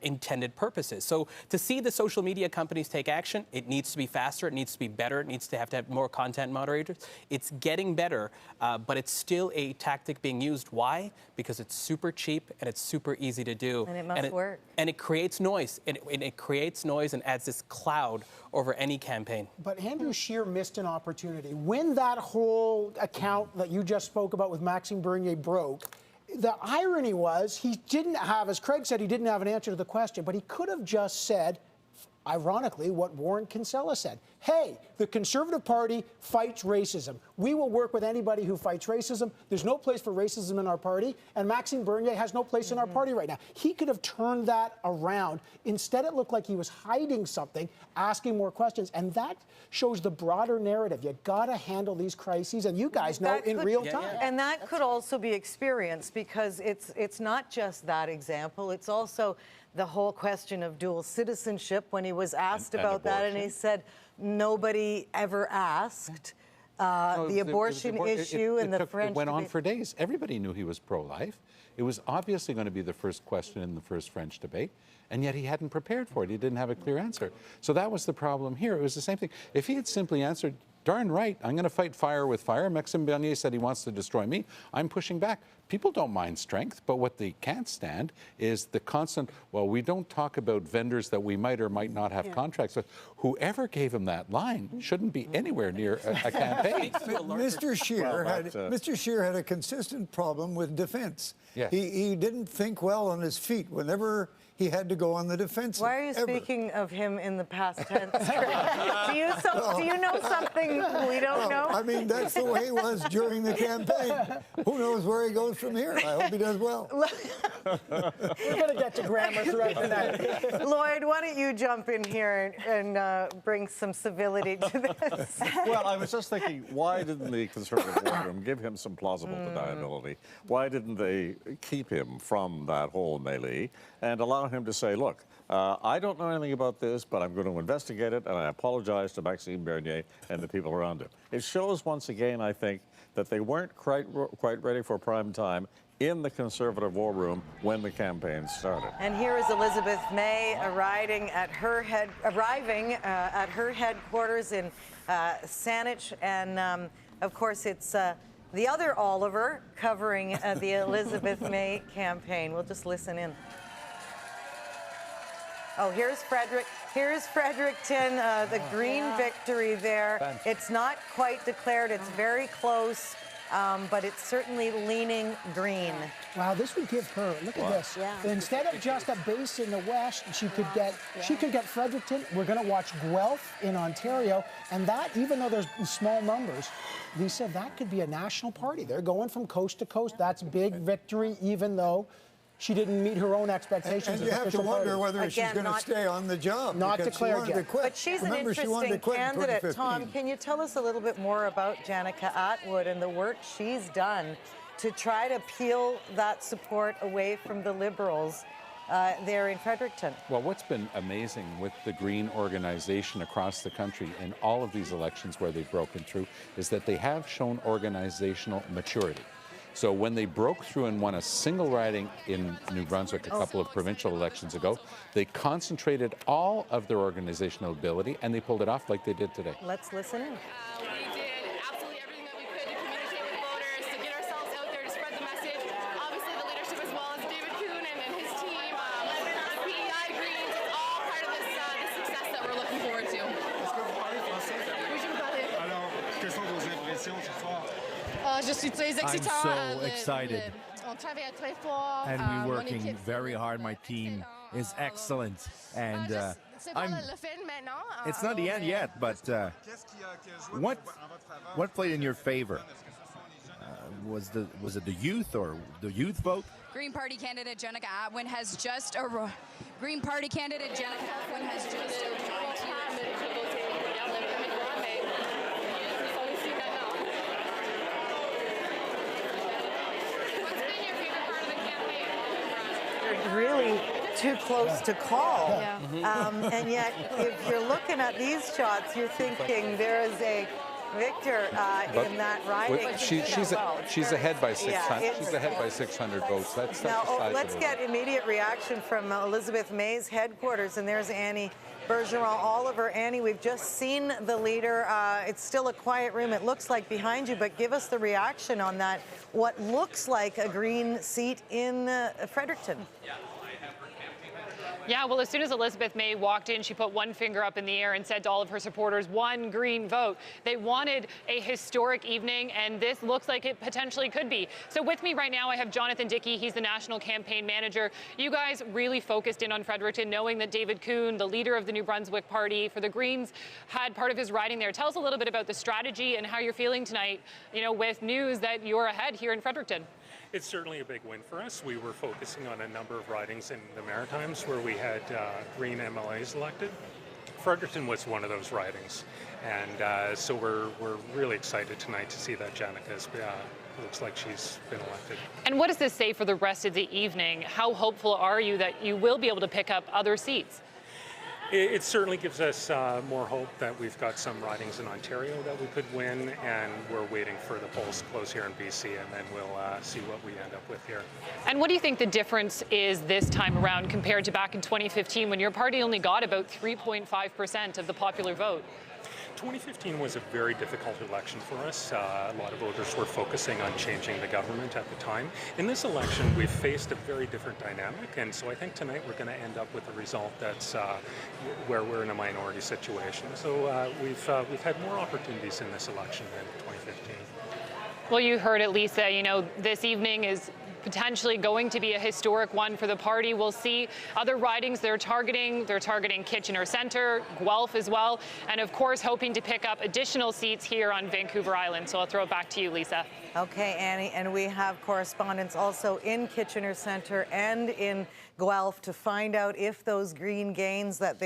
intended purpose is. So to see the social media companies take action, it needs to be faster. It needs to be better. It needs to have more content moderators. It's getting better, but it's still a tactic being used. Why? Because it's super cheap and it's super easy to do. And it must work. And it creates noise. And it creates noise and adds this cloud over any campaign. But Andrew Scheer missed an opportunity. When that whole account that you just spoke about with Maxime Bernier broke, the irony was he didn't have, as Craig said, he didn't have an answer to the question, but he could have just said, ironically, what Warren Kinsella said. Hey, the Conservative Party fights racism. We will work with anybody who fights racism. There's no place for racism in our party, and Maxime Bernier has no place in our party right now. He could have turned that around. Instead, it looked like he was hiding something, asking more questions, and that shows the broader narrative. You got to handle these crises, and you guys know in real time. And that could also be experienced, because it's not just that example. It's also the whole question of dual citizenship. When he was asked about that, and he said nobody ever asked. The abortion issue and the French. It went on for days. Everybody knew he was pro-life. It was obviously going to be the first question in the first French debate, and yet he hadn't prepared for it. He didn't have a clear answer. So that was the problem here. It was the same thing. If he had simply answered, darn right, I'm going to fight fire with fire. Maxime Bernier said he wants to destroy me. I'm pushing back. People don't mind strength, but what they can't stand is the constant, well, we don't talk about vendors that we might or might not have contracts with. Whoever gave him that line shouldn't be anywhere near a campaign. Mr. Scheer had a consistent problem with defense. Yes. He didn't think well on his feet whenever he had to go on the defensive. Why are you speaking of him in the past tense? do you know something we don't know? I mean, that's the way he was during the campaign. Who knows where he goes from here? I hope he does well. We're going to get to grammar throughout the night. Lloyd, why don't you jump in here and bring some civility to this? Well, I was just thinking, why didn't the Conservative War Room give him some plausible deniability? Why didn't they keep him from that whole melee and allow him to say, look, I don't know anything about this, but I'm going to investigate it, and I apologize to Maxime Bernier and the people around him. It shows once again, I think, that they weren't quite ready for prime time in the Conservative War Room when the campaign started. And here is Elizabeth May arriving at her headquarters in Saanich, and of course it's the other Oliver covering the Elizabeth May campaign. We'll just listen in. Oh, here's Frederick. Here's Fredericton, the Green victory there. Fantastic. It's not quite declared. It's very close, but it's certainly leaning green. Wow, this would give her, look at this. Yeah. Instead of just a base in the West, she could get Fredericton. We're going to watch Guelph in Ontario, and that, even though there's small numbers, Lisa, that could be a national party. They're going from coast to coast. That's big victory, even though she didn't meet her own expectations. And you have to wonder whether she's going to stay on the job. Not declared yet. But she's an interesting candidate. Tom, can you tell us a little bit more about Janica Attwood and the work she's done to try to peel that support away from the Liberals there in Fredericton? Well, what's been amazing with the Green organization across the country in all of these elections where they've broken through is that they have shown organizational maturity. So when they broke through and won a single riding in New Brunswick a couple of provincial elections ago, they concentrated all of their organizational ability and they pulled it off like they did today. Let's listen in. We did absolutely everything that we could to communicate with voters, to get ourselves out there, to spread the message. Obviously the leadership as well as David Kuhn and his team, PEI Greens, it's all part of this success that we're looking forward to. Je suis très excitant. I'm so excited. And we're working very hard. My team is excellent. And it's not the end yet, but what played in your favor? Was it the youth or the youth vote? Green Party candidate Janica Attwood has just arrived. Green Party candidate Janica Attwood has just arrived here. really too close to call. And yet, if you're looking at these shots, you're thinking there is a Victor in that riding. She's ahead by 600. She's ahead by 600 votes. That's now, let's get immediate reaction from Elizabeth May's headquarters, and there's Annie Bergeron Oliver. Annie, we've just seen the leader. It's still a quiet room, it looks like, behind you, but give us the reaction on that, what looks like a green seat in Fredericton. Yeah, well, as soon as Elizabeth May walked in, she put one finger up in the air and said to all of her supporters, one green vote. They wanted a historic evening, and this looks like it potentially could be. So with me right now, I have Jonathan Dickey. He's the national campaign manager. You guys really focused in on Fredericton, knowing that David Coon, the leader of the New Brunswick Party for the Greens, had part of his riding there. Tell us a little bit about the strategy and how you're feeling tonight, with news that you're ahead here in Fredericton. It's certainly a big win for us. We were focusing on a number of ridings in the Maritimes where we had Green MLAs elected. Fredericton was one of those ridings, and so we're really excited tonight to see that Jannika's looks like she's been elected. And what does this say for the rest of the evening? How hopeful are you that you will be able to pick up other seats? It certainly gives us more hope that we've got some ridings in Ontario that we could win, and we're waiting for the polls to close here in BC, and then we'll see what we end up with here. And what do you think the difference is this time around compared to back in 2015 when your party only got about 3.5% of the popular vote? 2015 was a very difficult election for us. A lot of voters were focusing on changing the government at the time. In this election, we've faced a very different dynamic, and so I think tonight we're going to end up with a result that's where we're in a minority situation. So we've had more opportunities in this election than 2015. Well, you heard it, Lisa. This evening is potentially going to be a historic one for the party. We'll see other ridings they're targeting. They're targeting Kitchener Centre, Guelph as well, and of course hoping to pick up additional seats here on Vancouver Island. So I'll throw it back to you, Lisa. Okay, Annie, and we have correspondents also in Kitchener Centre and in Guelph to find out if those green gains that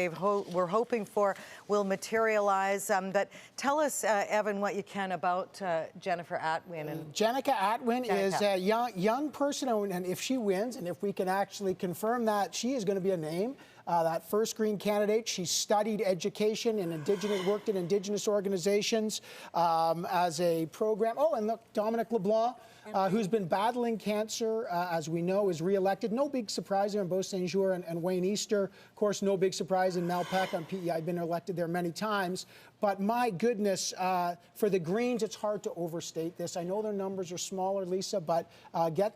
were hoping for will materialize. But tell us, Evan, what you can about Jennifer Atwin. And Janica Atwin is a young person, and if she wins, and if we can actually confirm that, she is going to be a name. That first Green candidate. She studied education and worked in Indigenous organizations as a program. Oh, and look, Dominic LeBlanc, who's been battling cancer, as we know, is re-elected. No big surprise there in Beausejour and Wayne Easter. Of course, no big surprise in Mel Peck on PEI. Been elected there many times. But my goodness, for the Greens, it's hard to overstate this. I know their numbers are smaller, Lisa, but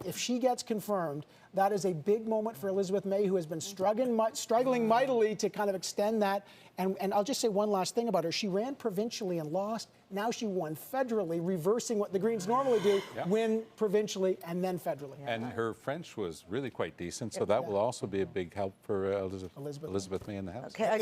if she gets confirmed, that is a big moment for Elizabeth May, who has been struggling mightily to kind of extend that. And I'll just say one last thing about her. She ran provincially and lost. Now she won federally, reversing what the Greens normally do, win provincially and then federally. And her French was really quite decent, so that will also be a big help for Elizabeth May in the House. Okay, I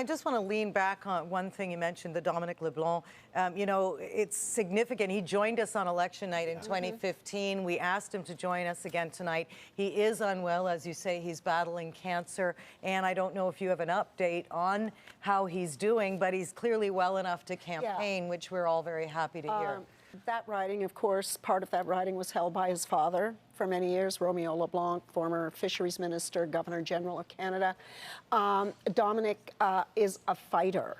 just want to lean back on one thing you mentioned, the Dominic LeBlanc. It's significant. He joined us on election night in 2015. We asked him to join us again tonight. He is unwell, as you say. He's battling cancer, and I don't know if you have an update on how he's doing, but he's clearly well enough to campaign, which we're all very happy to hear. That riding, of course, part of that riding was held by his father for many years, Romeo LeBlanc, former fisheries minister, Governor General of Canada. Dominic is a fighter,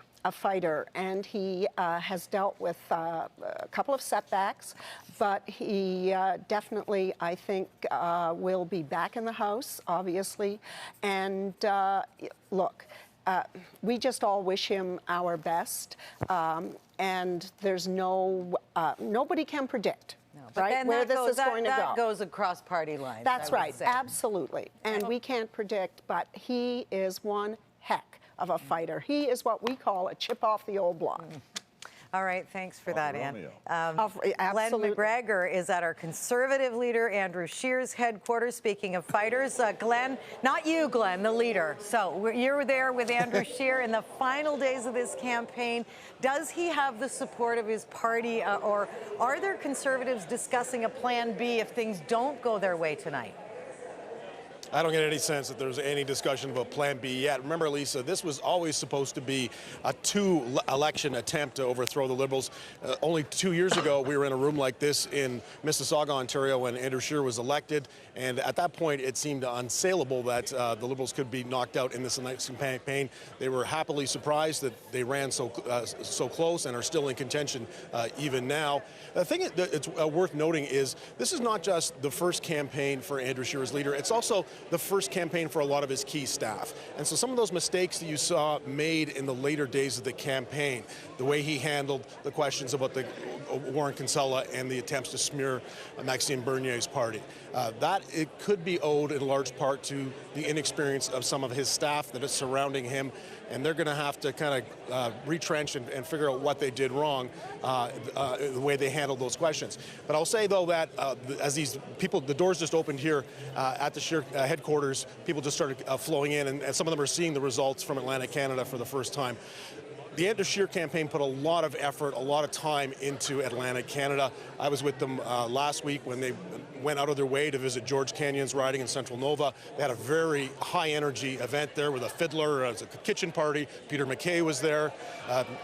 and he has dealt with a couple of setbacks, but he definitely, I think, will be back in the House, obviously. And look, we just all wish him our best, and there's nobody can predict. But right, where this is going to go. That goes across party lines. That's right, absolutely. And we can't predict, but he is one heck of a fighter. He is what we call a chip off the old block. All right, thanks for that, Ann. Glenn Absolutely. McGregor is at our Conservative leader, Andrew Scheer's headquarters. Speaking of fighters, Glenn, not you, Glenn, the leader. So you're there with Andrew Scheer in the final days of this campaign. Does he have the support of his party, or are there Conservatives discussing a plan B if things don't go their way tonight? I don't get any sense that there's any discussion about Plan B yet. Remember, Lisa, this was always supposed to be a two-election attempt to overthrow the Liberals. Only 2 years ago, we were in a room like this in Mississauga, Ontario, when Andrew Scheer was elected, and at that point, it seemed unsaleable that the Liberals could be knocked out in this election campaign. They were happily surprised that they ran so close and are still in contention even now. The thing that it's worth noting is this is not just the first campaign for Andrew Scheer as leader, it's also the first campaign for a lot of his key staff. And so some of those mistakes that you saw made in the later days of the campaign, the way he handled the questions about the Warren Kinsella and the attempts to smear Maxime Bernier's party, that it could be owed in large part to the inexperience of some of his staff that is surrounding him, and they're going to have to kind of retrench and figure out what they did wrong, the way they handled those questions. But I'll say, though, that as these people, the doors just opened here at the Scheer headquarters, people just started flowing in, and some of them are seeing the results from Atlantic Canada for the first time. The Andrew Scheer campaign put a lot of effort, a lot of time into Atlantic Canada. I was with them last week when they went out of their way to visit George Canyon's riding in Central Nova. They had a very high-energy event there with a fiddler, a kitchen party. Peter MacKay was there,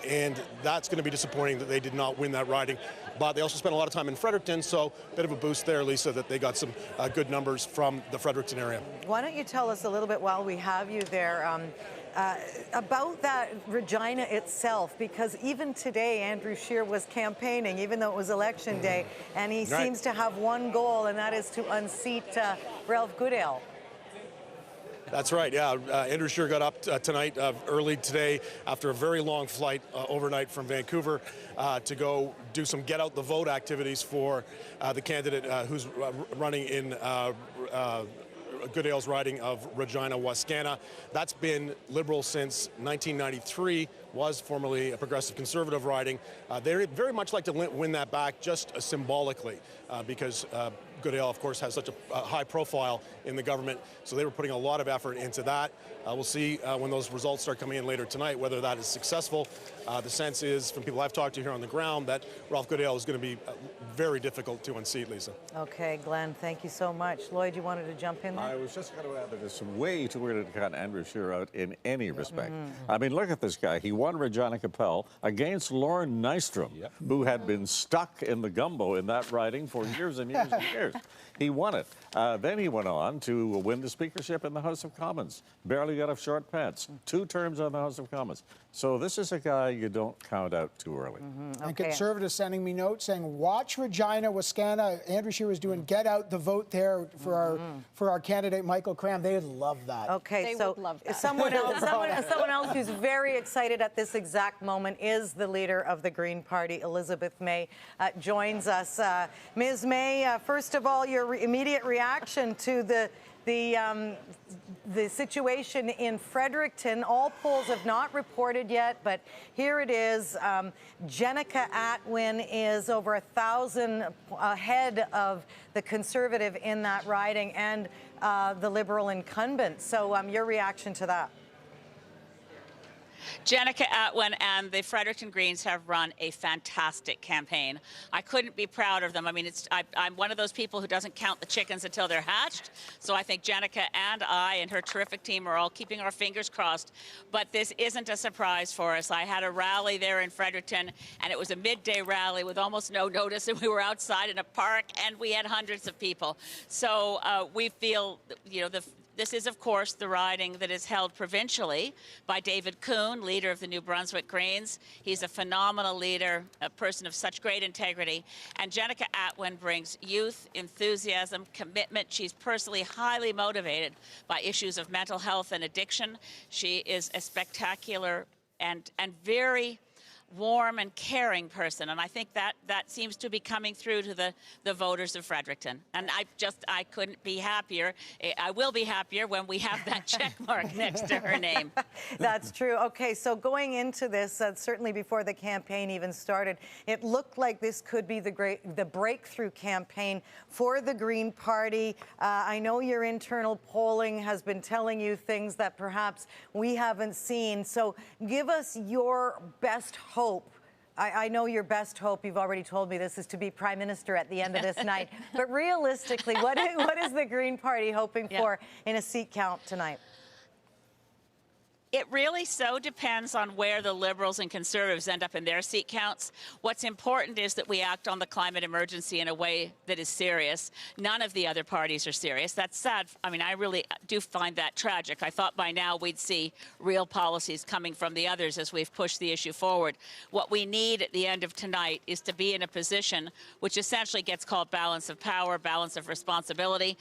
and that's going to be disappointing that they did not win that riding. But they also spent a lot of time in Fredericton, so a bit of a boost there, Lisa, that they got some good numbers from the Fredericton area. Why don't you tell us a little bit while we have you there about that Regina itself, because even today Andrew Scheer was campaigning, even though it was election day, and he seems to have one goal, and that is to unseat Ralph Goodale. That's right, yeah. Andrew Scheer got up tonight, early today, after a very long flight overnight from Vancouver to go do some get-out-the-vote activities for the candidate who's running in Goodale's riding of Regina-Wascana. That's been Liberal since 1993, was formerly a Progressive Conservative riding. They very much like to win that back just symbolically because Goodale, of course, has such a high profile in the government, so they were putting a lot of effort into that. We'll see when those results start coming in later tonight whether that is successful. The sense is, from people I've talked to here on the ground, that Ralph Goodale is going to be very difficult to unseat, Lisa. Okay, Glenn, thank you so much. Lloyd, you wanted to jump in there? I was just going to add that it's way too early to count Andrew Scheer out in any respect. I mean, look at this guy. He won Regina Capel against Lauren Nystrom, who had been stuck in the gumbo in that riding for years and years and years. He won it. Then he went on to win the speakership in the House of Commons. Barely got off short pants. 2 terms on the House of Commons. So this is a guy you don't count out too early. And Conservatives sending me notes saying, watch Regina, Wascana. Andrew Scheer was doing get out the vote there for our candidate, Michael Cram. They would love that. Okay, so someone else who's very excited at this exact moment is the leader of the Green Party, Elizabeth May, joins us. Ms. May, first of all, your immediate reaction to the situation in Fredericton. All polls have not reported yet, but here it is. Jenica Atwin is over 1,000 ahead of the Conservative in that riding and the Liberal incumbent. So your reaction to that? Jenica Atwin and the Fredericton Greens have run a fantastic campaign. I couldn't be prouder of them. I mean, I'm one of those people who doesn't count the chickens until they're hatched. So I think Jenica and I and her terrific team are all keeping our fingers crossed. But this isn't a surprise for us. I had a rally there in Fredericton, and it was a midday rally with almost no notice, and we were outside in a park, and we had hundreds of people. So we feel, you know, this is, of course, the riding that is held provincially by David Coon, leader of the New Brunswick Greens. He's a phenomenal leader, a person of such great integrity. And Jenica Atwin brings youth, enthusiasm, commitment. She's personally highly motivated by issues of mental health and addiction. She is a spectacular and very warm and caring person, and I think that seems to be coming through to the voters of Fredericton. And I couldn't be happier. I will be happier when we have that check mark next to her name. That's true. Okay, so going into this, certainly before the campaign even started, it looked like this could be the breakthrough campaign for the Green Party. I know your internal polling has been telling you things that perhaps we haven't seen. So give us your best hope I know your best hope, you've already told me this, is to be Prime Minister at the end of this night. But realistically, what is the Green Party hoping for in a seat count tonight? It really so depends on where the Liberals and Conservatives end up in their seat counts. What's important is that we act on the climate emergency in a way that is serious. None of the other parties are serious. That's sad. I mean, I really do find that tragic. I thought by now we'd see real policies coming from the others as we've pushed the issue forward. What we need at the end of tonight is to be in a position which essentially gets called balance of power, balance of responsibility.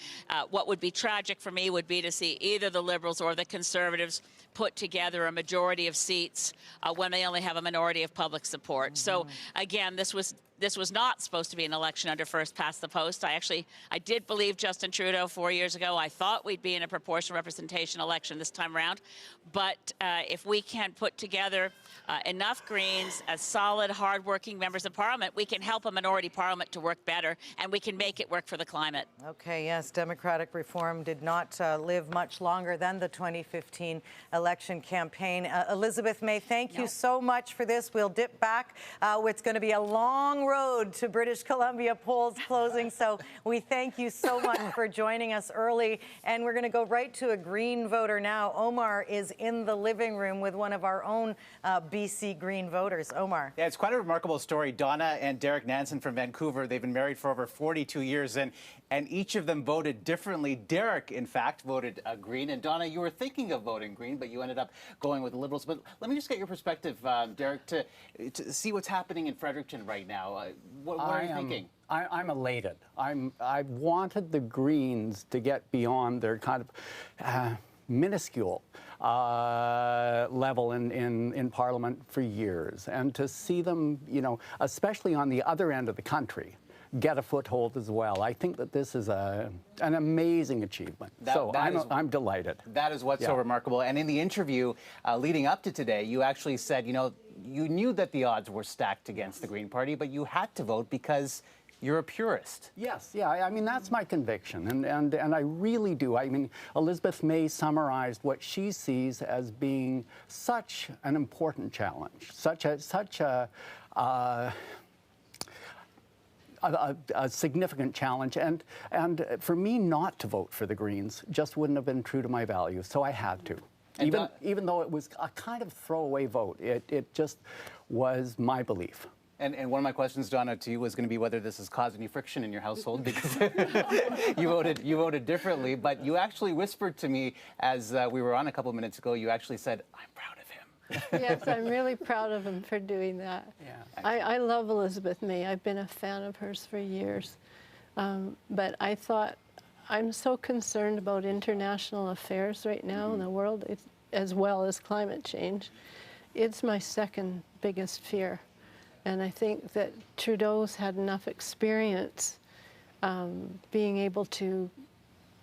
What would be tragic for me would be to see either the Liberals or the Conservatives put together a majority of seats when they only have a minority of public support. So again, this was not supposed to be an election under first past the post. I did believe Justin Trudeau 4 years ago. I thought we'd be in a proportional representation election this time around. But if we can put together enough Greens as solid, hardworking members of Parliament, we can help a minority Parliament to work better, and we can make it work for the climate. Okay, yes, democratic reform did not live much longer than the 2015 election campaign. Elizabeth May, thank you so much for this. We'll dip back. It's going to be a long road to British Columbia polls closing, so we thank you so much for joining us early. And we're going to go right to a Green voter now. Omar is in the living room with one of our own BC Green voters. Omar. Yeah, it's quite a remarkable story. Donna and Derek Nansen from Vancouver, they've been married for over 42 years, and each of them voted differently. Derek, in fact, voted Green, and Donna, you were thinking of voting Green, but you ended up going with the Liberals. But let me just get your perspective, Derek, to see what's happening in Fredericton right now. What are you thinking? I'm elated. I wanted the Greens to get beyond their kind of minuscule level in Parliament for years, and to see them, you know, especially on the other end of the country, get a foothold as well. I think that this is an amazing achievement. I'm delighted. That is what's so remarkable. And in the interview leading up to today, you actually said, you know, you knew that the odds were stacked against the Green Party, but you had to vote because you're a purist. Yes, yeah, I mean, that's my conviction, and I really do. I mean, Elizabeth May summarized what she sees as being such an important challenge, such a significant challenge, and for me not to vote for the Greens just wouldn't have been true to my values, so I had to. Even though it was a kind of throwaway vote, it just was my belief. And one of my questions, Donna, to you was going to be whether this has caused any friction in your household, because you voted differently. But you actually whispered to me as we were on a couple of minutes ago. You actually said, "I'm proud of him." Yes, I'm really proud of him for doing that. Yeah. I love Elizabeth May. I've been a fan of hers for years. But I thought, I'm so concerned about international affairs right now in the world, as well as climate change. It's my second biggest fear. And I think that Trudeau's had enough experience being able to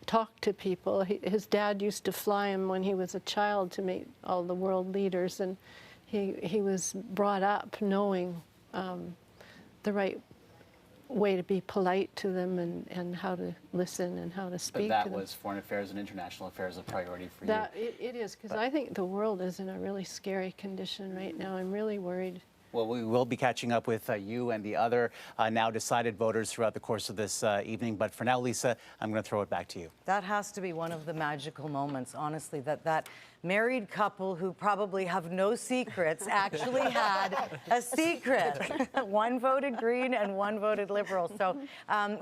talk to people. His dad used to fly him when he was a child to meet all the world leaders, and he was brought up knowing the right way to be polite to them and how to listen and how to speak But to them. that was foreign affairs and international affairs a priority for you. It is, because I think the world is in a really scary condition right now. I'm really worried. Well, we will be catching up with you and the other now decided voters throughout the course of this evening. But for now, Lisa, I'm going to throw it back to you. That has to be one of the magical moments, honestly, that married couple who probably have no secrets actually had a secret. One voted Green and one voted Liberal. So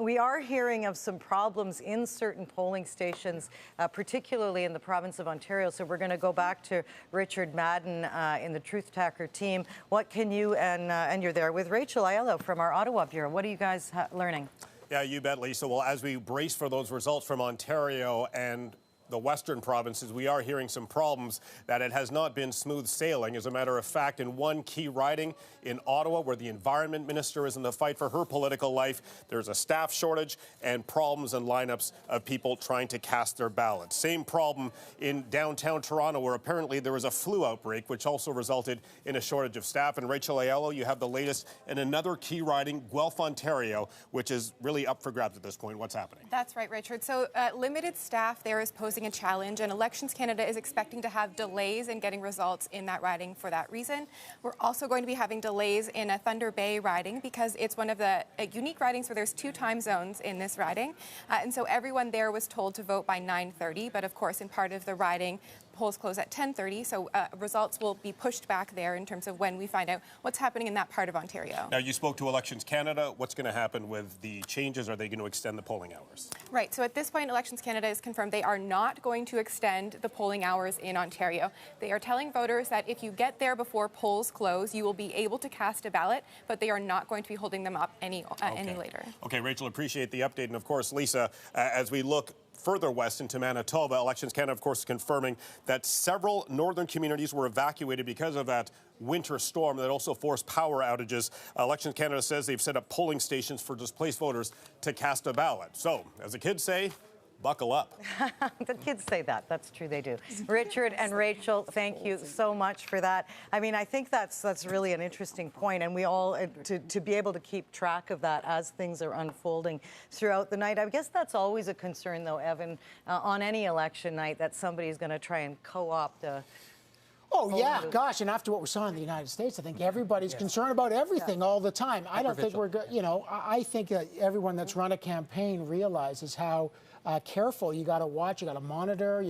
we are hearing of some problems in certain polling stations, particularly in the province of Ontario. So we're going to go back to Richard Madden in the Truth Tracker team. What can you, and you're there with Rachel Aiello from our Ottawa Bureau, what are you guys learning? Yeah, you bet, Lisa. Well, as we brace for those results from Ontario and the western provinces, we are hearing some problems that it has not been smooth sailing. As a matter of fact, in one key riding in Ottawa, where the environment minister is in the fight for her political life, there's a staff shortage and problems and lineups of people trying to cast their ballots. Same problem in downtown Toronto, where apparently there was a flu outbreak, which also resulted in a shortage of staff. And Rachel Aiello, you have the latest in another key riding, Guelph, Ontario, which is really up for grabs at this point. What's happening? That's right, Richard. So limited staff there is posing facing a challenge, and Elections Canada is expecting to have delays in getting results in that riding for that reason. We're also going to be having delays in a Thunder Bay riding because it's one of the unique ridings where there's 2 time zones in this riding. And so everyone there was told to vote by 9:30, but of course in part of the riding, polls close at 10:30, so results will be pushed back there in terms of when we find out what's happening in that part of Ontario. Now, you spoke to Elections Canada. What's going to happen with the changes? Are they going to extend the polling hours? Right, so at this point, Elections Canada has confirmed they are not going to extend the polling hours in Ontario. They are telling voters that if you get there before polls close, you will be able to cast a ballot, but they are not going to be holding them up any later. Okay, Rachel, appreciate the update. And of course, Lisa, as we look further west into Manitoba, Elections Canada, of course, confirming that several northern communities were evacuated because of that winter storm that also forced power outages. Elections Canada says they've set up polling stations for displaced voters to cast a ballot. So, as the kids say, buckle up. The kids say that. That's true, they do. Richard and Rachel, thank you so much for that. I mean, I think that's really an interesting point, and we all, to be able to keep track of that as things are unfolding throughout the night. I guess that's always a concern, though, Evan, on any election night, that somebody's going to try and co-opt a... Oh, yeah, gosh, and after what we saw in the United States, I think everybody's concerned about everything all the time. I don't think we're good, you know, I think that everyone that's run a campaign realizes how careful you got to watch, you got to monitor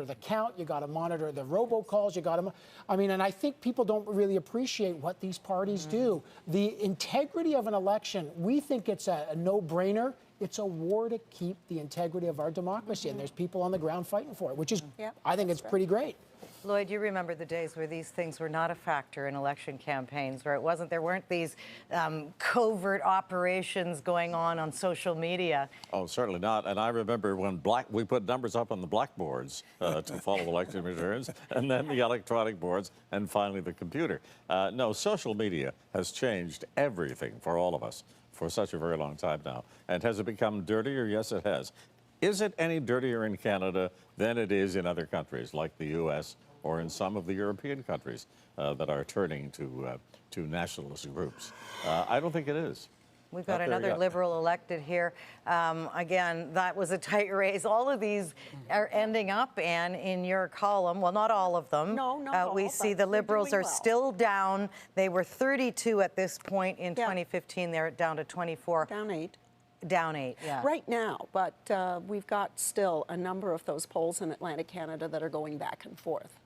the count, you got to monitor the robocalls, you got to, I mean, and I think people don't really appreciate what these parties do. The integrity of an election, we think it's a no-brainer. It's a war to keep the integrity of our democracy, and there's people on the ground fighting for it, which is, I think it's pretty great. Lloyd, you remember the days where these things were not a factor in election campaigns, where there weren't these covert operations going on social media. Oh, certainly not. And I remember when we put numbers up on the blackboards to follow election returns, and then the electronic boards, and finally the computer. No, social media has changed everything for all of us for such a very long time now. And has it become dirtier? Yes, it has. Is it any dirtier in Canada than it is in other countries like the U.S. or in some of the European countries that are turning to nationalist groups? I don't think it is. We've got another Liberal elected here. Again, that was a tight race. All of these are ending up, Anne, in your column. Well, not all of them. No, not all. We see the Liberals are still down. They were 32 at this point in 2015. They're down to 24. Down 8. Down 8, yeah. Right now, but we've got still a number of those polls in Atlantic Canada that are going back and forth.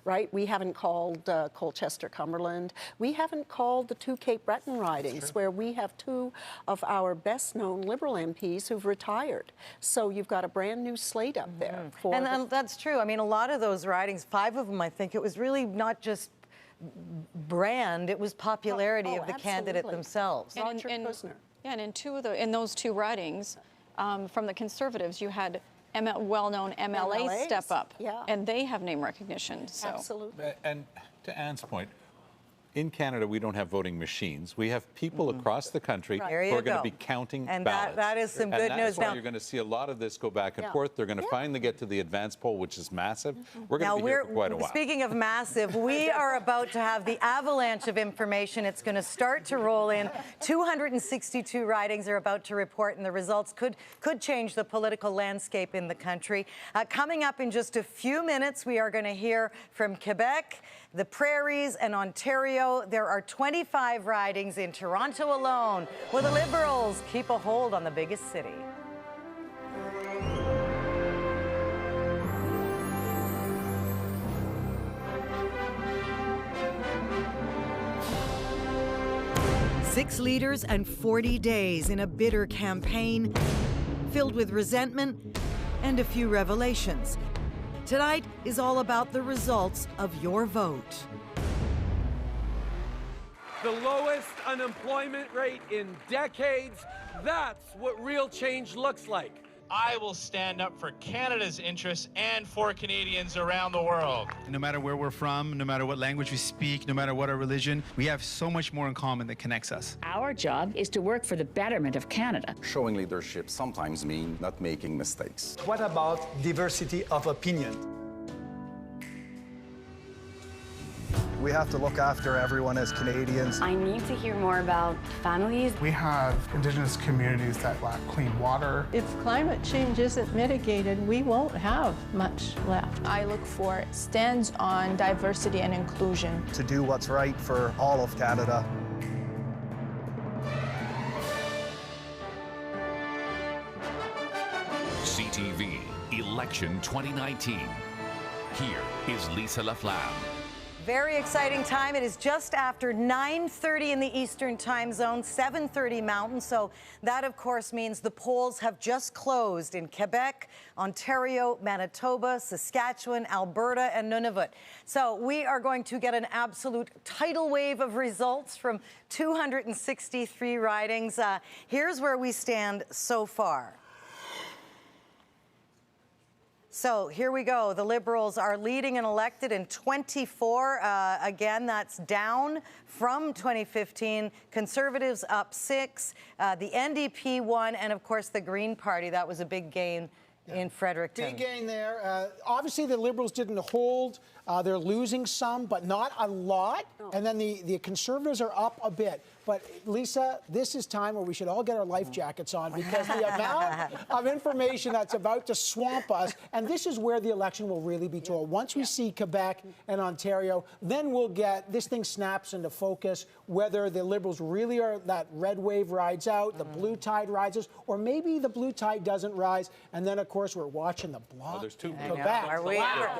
Right? We haven't called Colchester-Cumberland. We haven't called the 2 Cape Breton ridings, where we have 2 of our best-known Liberal MPs who've retired. So you've got a brand-new slate up there. And that's true. I mean, a lot of those ridings, 5 of them, I think, it was really not just brand, it was popularity of the candidate themselves. And in those 2 ridings, from the Conservatives, you had well-known MLAs step up, and they have name recognition. So. Absolutely. And to Anne's point, in Canada, we don't have voting machines. We have people across the country who are going to be counting ballots. That is some good news. That's why you're going to see a lot of this go back and forth. They're going to finally get to the advanced poll, which is massive. We're going to be here for quite a while. Speaking of massive, we are about to have the avalanche of information. It's going to start to roll in. 262 ridings are about to report, and the results could change the political landscape in the country. Coming up in just a few minutes, we are going to hear from Quebec, the Prairies, and Ontario. There are 25 ridings in Toronto alone. Will the Liberals keep a hold on the biggest city? Six leaders and 40 days in a bitter campaign filled with resentment and a few revelations. Tonight is all about the results of your vote. The lowest unemployment rate in decades. That's what real change looks like. I will stand up for Canada's interests and for Canadians around the world. No matter where we're from, no matter what language we speak, no matter what our religion, we have so much more in common that connects us. Our job is to work for the betterment of Canada. Showing leadership sometimes means not making mistakes. What about diversity of opinion? We have to look after everyone as Canadians. I need to hear more about families. We have Indigenous communities that lack clean water. If climate change isn't mitigated, we won't have much left. I look for stands on diversity and inclusion. To do what's right for all of Canada. CTV Election 2019. Here is Lisa Laflamme. Very exciting time. It is just after 9:30 in the Eastern time zone, 7:30 Mountain. So that, of course, means the polls have just closed in Quebec, Ontario, Manitoba, Saskatchewan, Alberta, and Nunavut. So we are going to get an absolute tidal wave of results from 263 ridings. Here's where we stand so far. So here we go. The Liberals are leading and elected in 24. Again, that's down from 2015. Conservatives up 6. The NDP won, and of course the Green Party. That was a big gain in Fredericton. Big gain there. Obviously, the Liberals didn't hold. They're losing some, but not a lot. Oh. And then the Conservatives are up a bit. But, Lisa, this is time where we should all get our life jackets on because the amount of information that's about to swamp us, and this is where the election will really be told. Once we see Quebec and Ontario, then we'll get, this thing snaps into focus, whether the Liberals really are, that red wave rides out, the blue tide rises, or maybe the blue tide doesn't rise. And then, of course, we're watching the Bloc. Oh, there's two blue Quebec.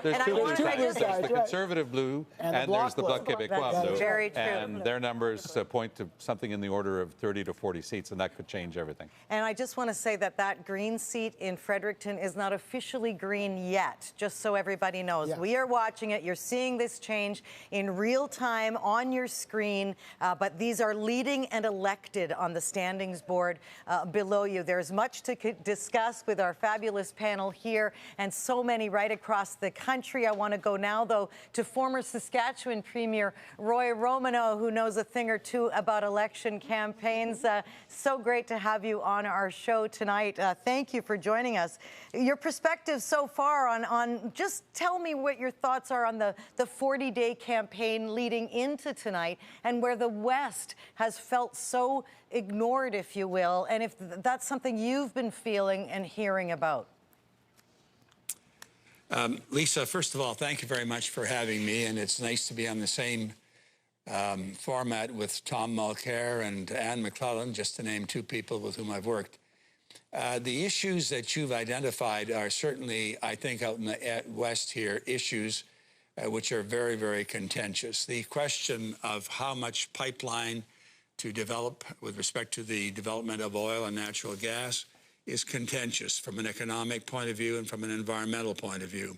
There's two blue tides. There's the Conservative blue and there's the Bloc Québécois blue. Very true. And their numbers point to something in the order of 30 to 40 seats, and that could change everything. And I just want to say that that Green seat in Fredericton is not officially green yet, just so everybody knows. Yeah. We are watching it. You're seeing this change in real time on your screen, but these are leading and elected on the standings board below you. There's much to discuss with our fabulous panel here and so many right across the country. I want to go now, though, to former Saskatchewan Premier Roy Romanow, who knows a thing or two about election campaigns. So great to have you on our show tonight. Thank you for joining us. Your perspective so far on just tell me what your thoughts are on the 40-day campaign leading into tonight and where the West has felt so ignored, if you will, and if that's something you've been feeling and hearing about. Lisa, first of all, thank you very much for having me, and it's nice to be on the same format with Tom Mulcair and Anne McClellan, just to name two people with whom I've worked. The issues that you've identified are certainly, I think, out in the West here, issues which are very, very contentious. The question of how much pipeline to develop with respect to the development of oil and natural gas is contentious from an economic point of view and from an environmental point of view.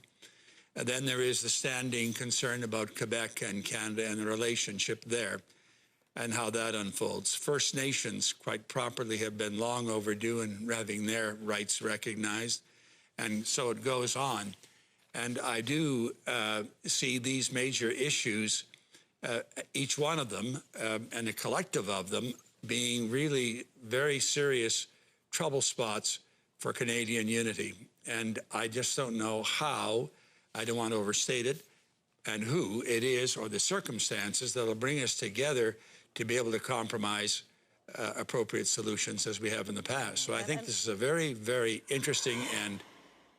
And then there is the standing concern about Quebec and Canada and the relationship there and how that unfolds. First Nations, quite properly, have been long overdue in having their rights recognized, and so it goes on. And I do see these major issues, each one of them, and a collective of them, being really very serious trouble spots for Canadian unity. And I just don't know how, I don't want to overstate it, and who it is or the circumstances that will bring us together to be able to compromise appropriate solutions as we have in the past. So I think this is a very, very interesting and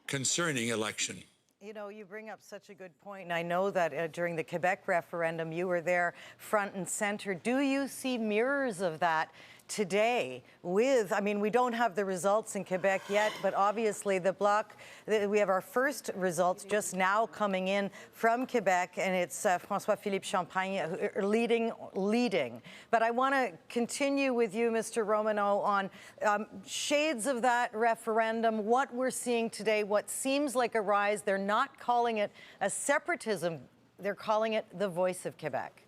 concerning election. You know, you bring up such a good point, and I know that during the Quebec referendum, you were there front and center. Do you see mirrors of that today with, I mean, we don't have the results in Quebec yet, but obviously the Bloc, we have our first results just now coming in from Quebec, and it's François-Philippe Champagne leading. But I want to continue with you, Mr. Romanow, on shades of that referendum, what we're seeing today, what seems like a rise. They're not calling it a separatism, they're calling it the voice of Quebec.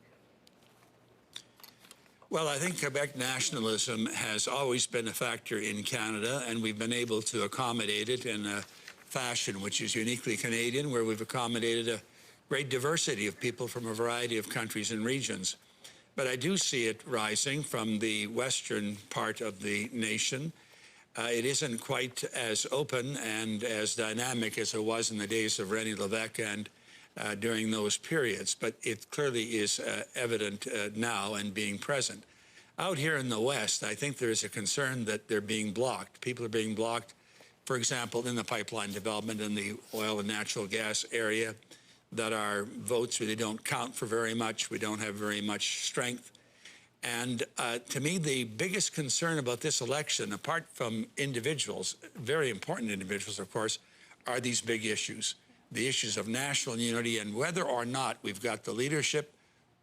Well, I think Quebec nationalism has always been a factor in Canada, and we've been able to accommodate it in a fashion which is uniquely Canadian, where we've accommodated a great diversity of people from a variety of countries and regions. But I do see it rising from the western part of the nation. It isn't quite as open and as dynamic as it was in the days of René Lévesque and during those periods, but it clearly is evident now and being present. Out here in the West, I think there's a concern that they're being blocked. People are being blocked, for example, in the pipeline development in the oil and natural gas area, that our votes really don't count for very much. We don't have very much strength. And to me, the biggest concern about this election, apart from individuals, very important individuals, of course, are these big issues, the issues of national unity and whether or not we've got the leadership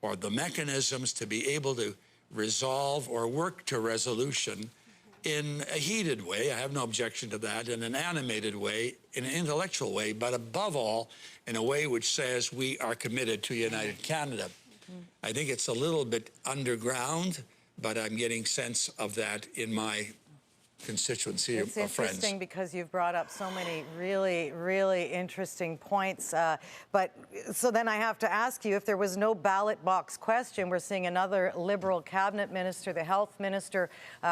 or the mechanisms to be able to resolve or work to resolution in a heated way. I have no objection to that, in an animated way, in an intellectual way, but above all, in a way which says we are committed to United Canada. I think it's a little bit underground, but I'm getting sense of that in my constituency of friends. It's interesting because you've brought up so many really, really interesting points. But so then I have to ask you, if there was no ballot box question, we're seeing another Liberal cabinet minister, the health minister,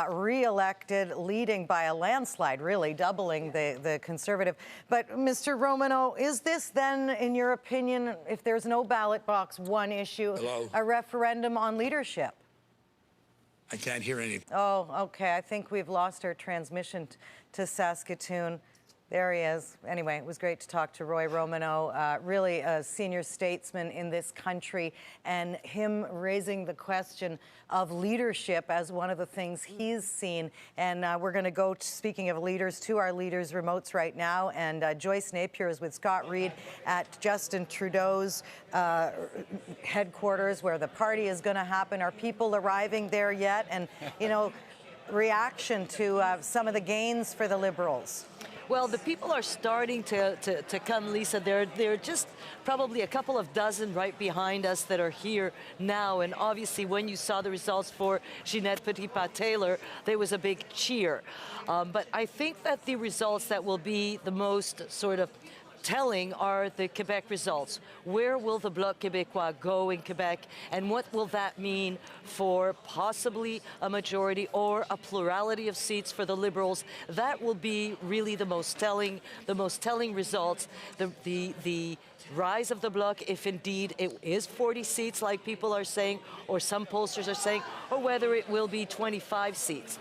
re-elected, leading by a landslide, really doubling the Conservative. But Mr. Romano, is this then, in your opinion, if there's no ballot box, one issue, a referendum on leadership? I can't hear anything. Oh, okay. I think we've lost our transmission to Saskatoon. There he is. Anyway, it was great to talk to Roy Romano, really a senior statesman in this country, and him raising the question of leadership as one of the things he's seen. And we're going to go, speaking of leaders, to our leaders' remotes right now. And Joyce Napier is with Scott Reid at Justin Trudeau's headquarters, where the party is going to happen. Are people arriving there yet? And, you know, reaction to some of the gains for the Liberals. Well, the people are starting to come, Lisa. There are just probably a couple of dozen right behind us that are here now. And obviously, when you saw the results for Ginette Petitpas-Taylor, there was a big cheer. But I think that the results that will be the most sort of telling are the Quebec results. Where will the Bloc Québécois go in Quebec, and what will that mean for possibly a majority or a plurality of seats for the Liberals? That will be really the most telling results. The rise of the Bloc, if indeed it is 40 seats like people are saying, or some pollsters are saying, or whether it will be 25 seats.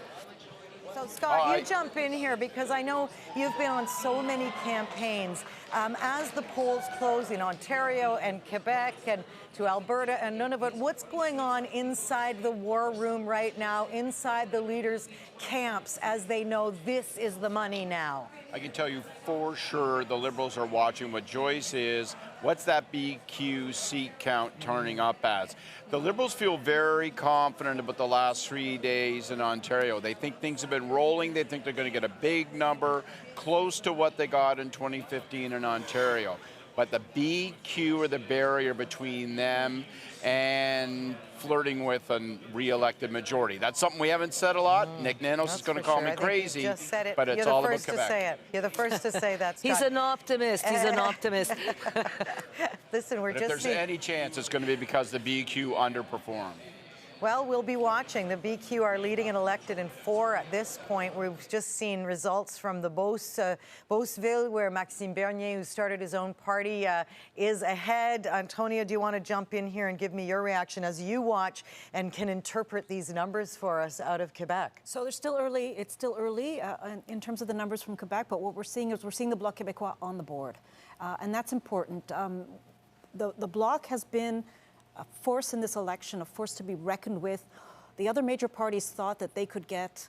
So, Scott, you jump in here because I know you've been on so many campaigns. As the polls close in Ontario and Quebec and to Alberta and Nunavut, what's going on inside the war room right now, inside the leaders' camps, as they know this is the money now? I can tell you for sure the Liberals are watching what Joyce is. What's that BQ seat count turning up as? The Liberals feel very confident about the last 3 days in Ontario. They think things have been rolling. They think they're going to get a big number, close to what they got in 2015 in Ontario. But the BQ or the barrier between them and flirting with a re-elected majority. That's something we haven't said a lot. Nick Nanos is going to call me crazy, you just said it. but it's all about Quebec. You're the first to say it. You're the first to say that, Scott. He's an optimist. He's an optimist. Listen, we're but just if there's any chance, it's going to be because the BQ underperformed. Well, we'll be watching. The BQ are leading and elected in 4 at this point. We've just seen results from the Beauceville, where Maxime Bernier, who started his own party, is ahead. Antonia, do you want to jump in here and give me your reaction as you watch and can interpret these numbers for us out of Quebec? So they're still early. It's still early in terms of the numbers from Quebec, but what we're seeing is the Bloc Québécois on the board, and that's important. The Bloc has been a force in this election, a force to be reckoned with. The other major parties thought that they could get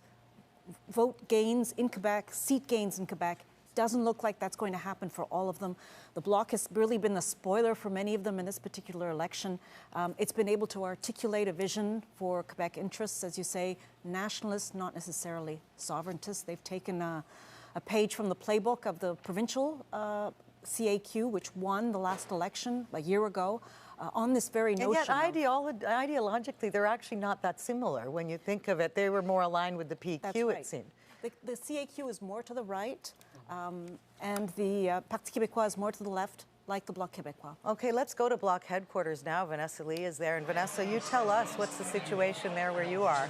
vote gains in Quebec, seat gains in Quebec. Doesn't look like that's going to happen for all of them. The Bloc has really been the spoiler for many of them in this particular election. It's been able to articulate a vision for Quebec interests, as you say, nationalists, not necessarily sovereigntists. They've taken a page from the playbook of the provincial CAQ, which won the last election a year ago. On this very notion. And yet, ideologically, they're actually not that similar when you think of it. They were more aligned with the PQ, That's right. it seemed. The CAQ is more to the right, and the Parti Québécois is more to the left. like the Bloc Québécois. Okay, let's go to Bloc headquarters now. Vanessa Lee is there. And Vanessa, you tell us what's the situation there where you are.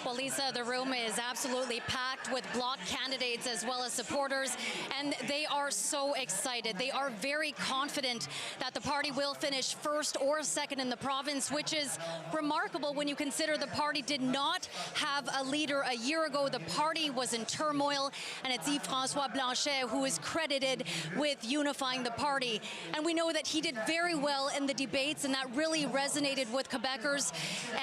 Well, Lisa, the room is absolutely packed with Bloc candidates as well as supporters, and they are so excited. They are very confident that the party will finish first or second in the province, which is remarkable when you consider the party did not have a leader a year ago. The party was in turmoil, and it's Yves-François Blanchet who is credited with unifying the party. And we know that he did very well in the debates, and that really resonated with Quebecers.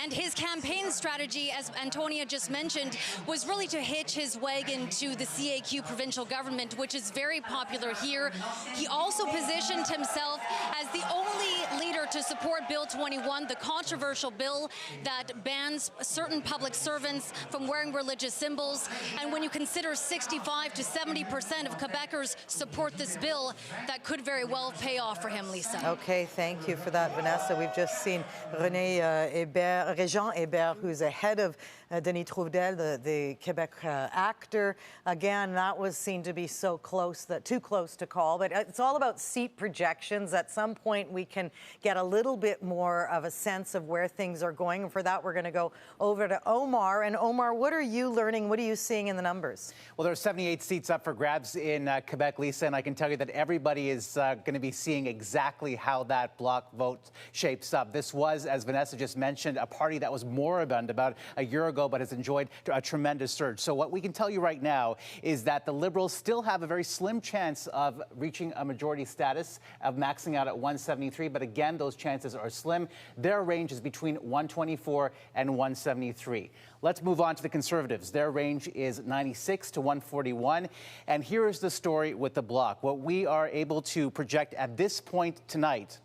And his campaign strategy, as Antonia just mentioned, was really to hitch his wagon to the CAQ provincial government, which is very popular here. He also positioned himself as the only leader to support Bill 21, the controversial bill that bans certain public servants from wearing religious symbols. And when you consider 65 to 70% of Quebecers support this bill, that could very well pay off for him, Lisa. Okay, thank you for that, Vanessa. We've just seen René Hébert, Régent Hébert, who's ahead of Denis Trouvedel, the Quebec actor. Again, that was seen to be so close, too close to call. But it's all about seat projections. At some point, we can get a little bit more of a sense of where things are going. And for that, we're going to go over to Omar. And Omar, what are you learning? What are you seeing in the numbers? Well, there are 78 seats up for grabs in Quebec, Lisa, and I can tell you that everybody is going to be seeing exactly how that Bloc vote shapes up. This was, as Vanessa just mentioned, a party that was moribund about a year ago, but has enjoyed a tremendous surge. So what we can tell you right now is that the Liberals still have a very slim chance of reaching a majority status, of maxing out at 173. But again, those chances are slim. Their range is between 124 and 173. Let's move on to the Conservatives. Their range is 96 to 141. And here is the story with the Bloc. What we are able to project at this point tonight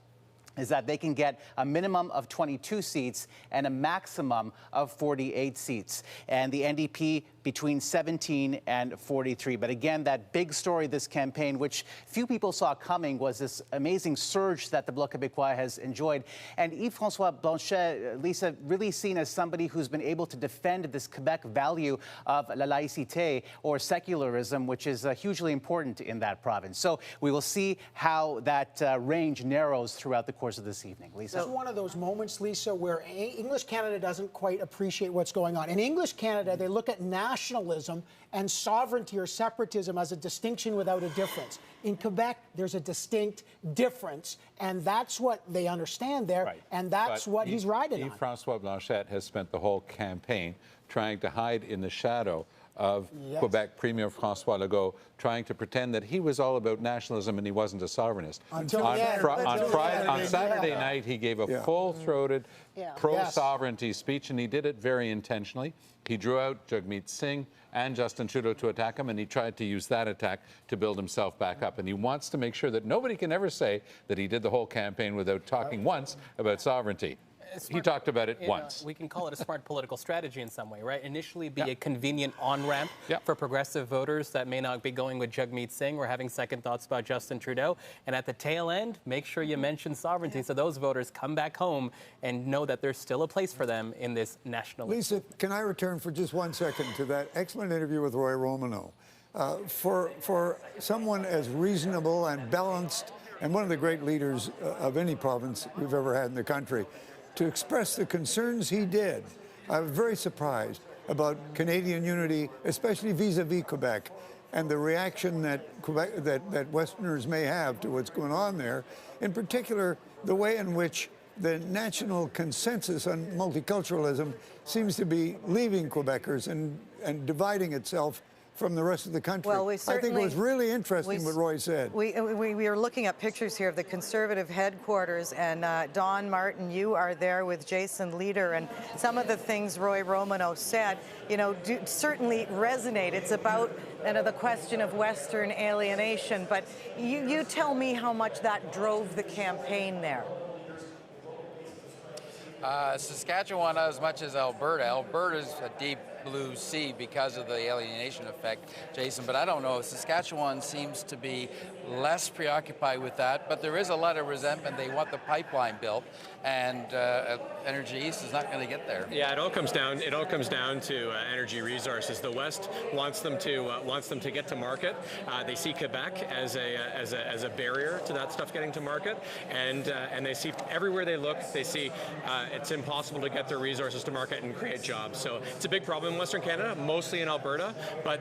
is that they can get a minimum of 22 seats and a maximum of 48 seats. And the NDP between 17 and 43. But again, that big story this campaign, which few people saw coming, was this amazing surge that the Bloc Québécois has enjoyed. And Yves-François Blanchet, Lisa, really seen as somebody who's been able to defend this Quebec value of la laïcité, or secularism, which is hugely important in that province. So we will see how that range narrows throughout the course of this evening. Lisa? It's one of those moments, Lisa, where English Canada doesn't quite appreciate what's going on. In English Canada, they look at nationalism and sovereignty or separatism as a distinction without a difference. In Quebec, there's a distinct difference, and that's what they understand there, and that's what he's riding on. Yves-François Blanchet has spent the whole campaign trying to hide in the shadow of Quebec Premier François Legault, trying to pretend that he was all about nationalism and he wasn't a sovereignist. On Saturday night, he gave a full-throated pro-sovereignty speech, and he did it very intentionally. He drew out Jagmeet Singh and Justin Trudeau to attack him, and he tried to use that attack to build himself back up. And he wants to make sure that nobody can ever say that he did the whole campaign without talking once about sovereignty. He talked about it once. We can call it a smart political strategy in some way, right? Initially be a convenient on-ramp for progressive voters that may not be going with Jagmeet Singh or having second thoughts about Justin Trudeau. And at the tail end, make sure you mention sovereignty so those voters come back home and know that there's still a place for them in this national... Lisa, can I return for just 1 second to that excellent interview with Roy Romano? For someone as reasonable and balanced, and one of the great leaders of any province we've ever had in the country, to express the concerns he did. I was very surprised about Canadian unity, especially vis-a-vis Quebec, and the reaction that that Westerners may have to what's going on there. In particular, the way in which the national consensus on multiculturalism seems to be leaving Quebecers and dividing itself from the rest of the country. Well, I think it was really interesting what Roy said. We are looking at pictures here of the Conservative headquarters, and Don Martin, you are there with Jason Leader, and some of the things Roy Romano said, you know, do certainly resonate. It's about the question of Western alienation, but you tell me how much that drove the campaign there. Saskatchewan, not as much as Alberta. Alberta's a deep blue sea because of the alienation effect, Jason. But I don't know. Saskatchewan seems to be less preoccupied with that, but there is a lot of resentment. They want the pipeline built, and Energy East is not going to get there. Yeah, it all comes down to energy resources. The West wants them to get to market. They see Quebec as a barrier to that stuff getting to market, and they see everywhere they look, they see it's impossible to get their resources to market and create jobs. So it's a big problem in Western Canada, mostly in Alberta, but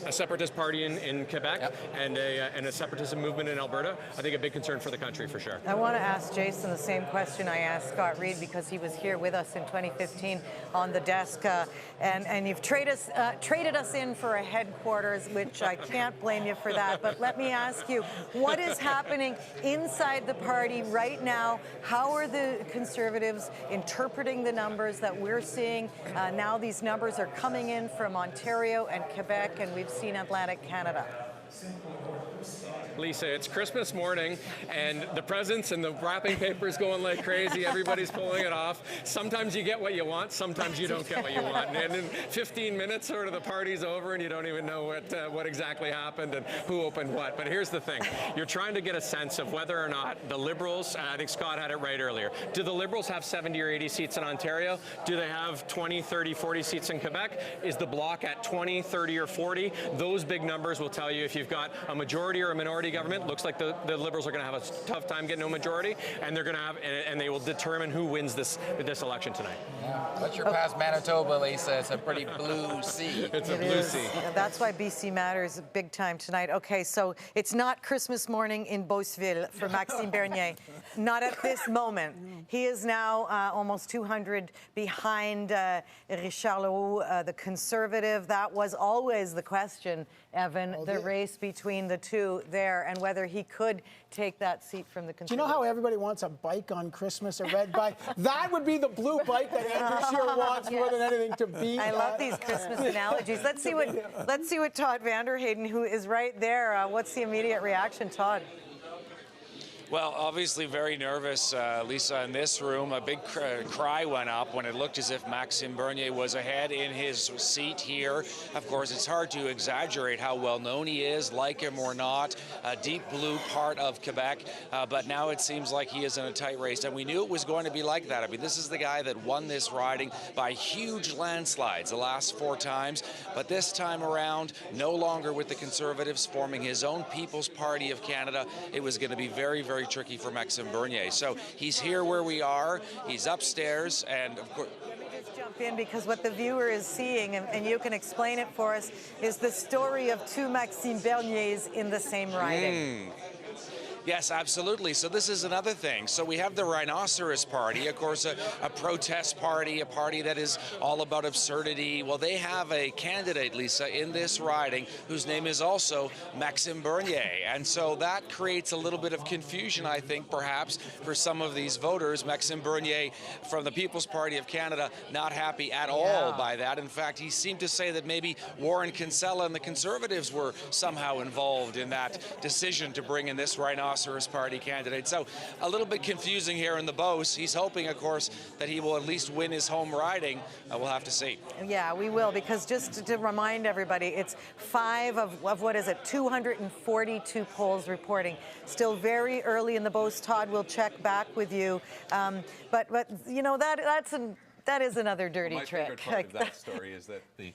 a separatist party in Quebec and a separatism movement in Alberta, I think a big concern for the country for sure. I want to ask Jason the same question I asked Scott Reid, because he was here with us in 2015 on the desk, and you've traded us in for a headquarters, which I can't blame you for that. But let me ask you, what is happening inside the party right now? How are the Conservatives interpreting the numbers that we're seeing? Now these numbers are coming in from Ontario and Quebec, and we've seen Atlantic Canada. Lisa, it's Christmas morning, and the presents and the wrapping paper is going like crazy. Everybody's pulling it off. Sometimes you get what you want, sometimes you don't get what you want. And in 15 minutes, sort of the party's over, and you don't even know what exactly happened and who opened what. But here's the thing. You're trying to get a sense of whether or not the Liberals, I think Scott had it right earlier, do the Liberals have 70 or 80 seats in Ontario? Do they have 20, 30, 40 seats in Quebec? Is the Bloc at 20, 30, or 40? Those big numbers will tell you if you've got a majority or a minority government. Looks like the Liberals are going to have a tough time getting a majority, and they're going to have, and they will determine who wins this election tonight. Once you're past Manitoba, Lisa, it's a pretty blue sea. It's a blue sea. That's why BC matters big time tonight. Okay, so it's not Christmas morning in Beauceville for Maxime Bernier. Not at this moment. He is now almost 200 behind Richard Leroux, the Conservative. That was always the question, Evan, the race between the two there, and whether he could take that seat from the Conservative. Do you know how everybody wants a bike on Christmas, a red bike? That would be the blue bike that Andrew Scheer wants more than anything to beat. I love these Christmas analogies. Let's see what Todd Vanderheyden, who is right there. What's the immediate reaction, Todd? Well, obviously very nervous, Lisa, in this room. A big cry went up when it looked as if Maxime Bernier was ahead in his seat here. Of course, it's hard to exaggerate how well known he is, like him or not, a deep blue part of Quebec. But now it seems like he is in a tight race, and we knew it was going to be like that. I mean, this is the guy that won this riding by huge landslides the last 4 times. But this time around, no longer with the Conservatives, forming his own People's Party of Canada. It was going to be very, very tricky for Maxime Bernier. So he's here where we are. He's upstairs, and of course. Let me just jump in, because what the viewer is seeing, and you can explain it for us, is the story of 2 Maxime Berniers in the same riding. Yes, absolutely. So this is another thing. So we have the Rhinoceros Party, of course, a protest party, a party that is all about absurdity. Well, they have a candidate, Lisa, in this riding whose name is also Maxime Bernier. And so that creates a little bit of confusion, I think, perhaps, for some of these voters. Maxime Bernier from the People's Party of Canada not happy at all by that. In fact, he seemed to say that maybe Warren Kinsella and the Conservatives were somehow involved in that decision to bring in this Rhinoceros Party candidate. So a little bit confusing here in the Beauce. He's hoping, of course, that he will at least win his home riding. We'll have to see. Yeah, we will, because just to remind everybody, it's 5 of what is it, 242 polls reporting. Still very early in the Beauce. Todd, we'll check back with you. But you know, that is another dirty trick. My favorite part of that story is that the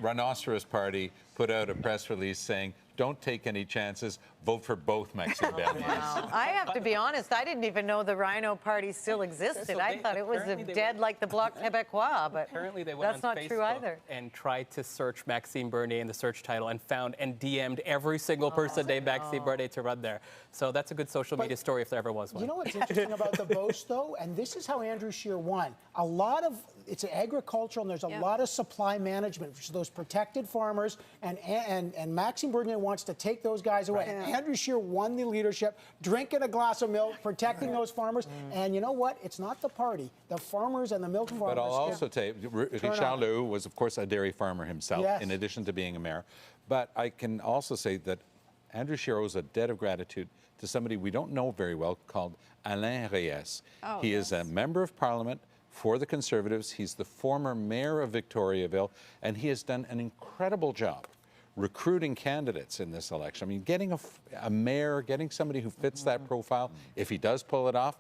Rhinoceros Party put out a press release saying, don't take any chances, vote for both Maxime Bernier. Wow. I have to be honest, I didn't even know the Rhino Party still existed. I thought it was dead like the Bloc Québécois, but apparently they went that's on not Facebook true either. and tried to search Maxime Bernier in the search title and found and DM'd every single person named Maxime Bernier to run there. So that's a good social media story if there ever was one. You know what's interesting about the Beauce, though? And this is how Andrew Scheer won. It's agricultural, and there's a lot of supply management for those protected farmers, and Maxime Bernier wants to take those guys away. And Andrew Scheer won the leadership, drinking a glass of milk, protecting those farmers. And you know what? It's not the party. The farmers and the milk farmers. But I'll also say, Richard Leroux was, of course, a dairy farmer himself, in addition to being a mayor. But I can also say that Andrew Scheer owes a debt of gratitude to somebody we don't know very well called Alain Reyes. He is a member of Parliament for the Conservatives. He's the former mayor of Victoriaville, and he has done an incredible job recruiting candidates in this election. I mean, getting a mayor, getting somebody who fits that profile, if he does pull it off,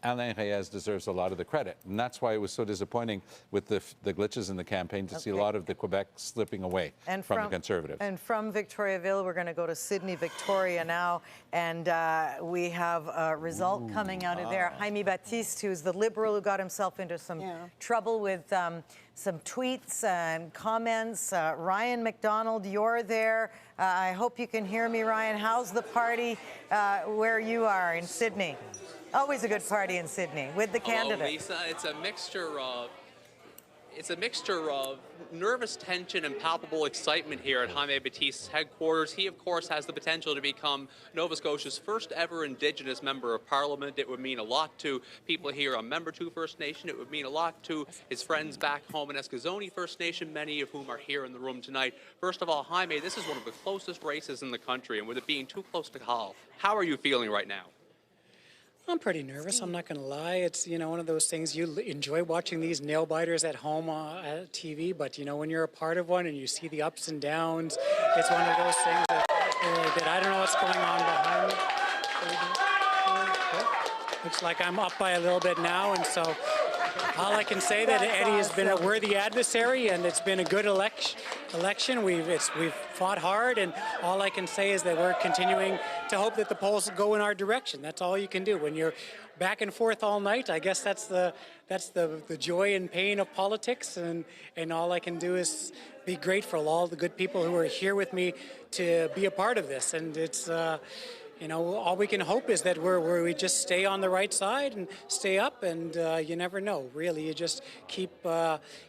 Alain Reyes deserves a lot of the credit. And that's why it was so disappointing with the glitches in the campaign to see a lot of the Quebec slipping away from the Conservatives. And from Victoriaville, we're going to go to Sydney, Victoria now. And we have a result coming out of there. Jaime Baptiste, who's the Liberal who got himself into some trouble with some tweets and comments. Ryan McDonald, you're there. I hope you can hear me, Ryan. How's the party where you are in Sydney? Always a good party in Sydney with the candidate. Hello, Lisa. It's a mixture of nervous tension and palpable excitement here at Jaime Baptiste's headquarters. He, of course, has the potential to become Nova Scotia's first ever Indigenous Member of Parliament. It would mean a lot to people here on Membertou First Nation. It would mean a lot to his friends back home in Eskazoni First Nation, many of whom are here in the room tonight. First of all, Jaime, this is one of the closest races in the country, and with it being too close to call, how are you feeling right now? I'm pretty nervous, I'm not going to lie. It's, one of those things, you enjoy watching these nail biters at home at TV, but, when you're a part of one and you see the ups and downs, it's one of those things that I don't know what's going on behind me. Looks like I'm up by a little bit now, and so all I can say that Eddie has been a worthy adversary, and it's been a good election. We've fought hard, and all I can say is that we're continuing to hope that the polls go in our direction. That's all you can do when you're back and forth all night. I guess that's the joy and pain of politics, and all I can do is be grateful all the good people who are here with me to be a part of this. And it's all we can hope is that we just stay on the right side and stay up, and you never know, really. You just keep,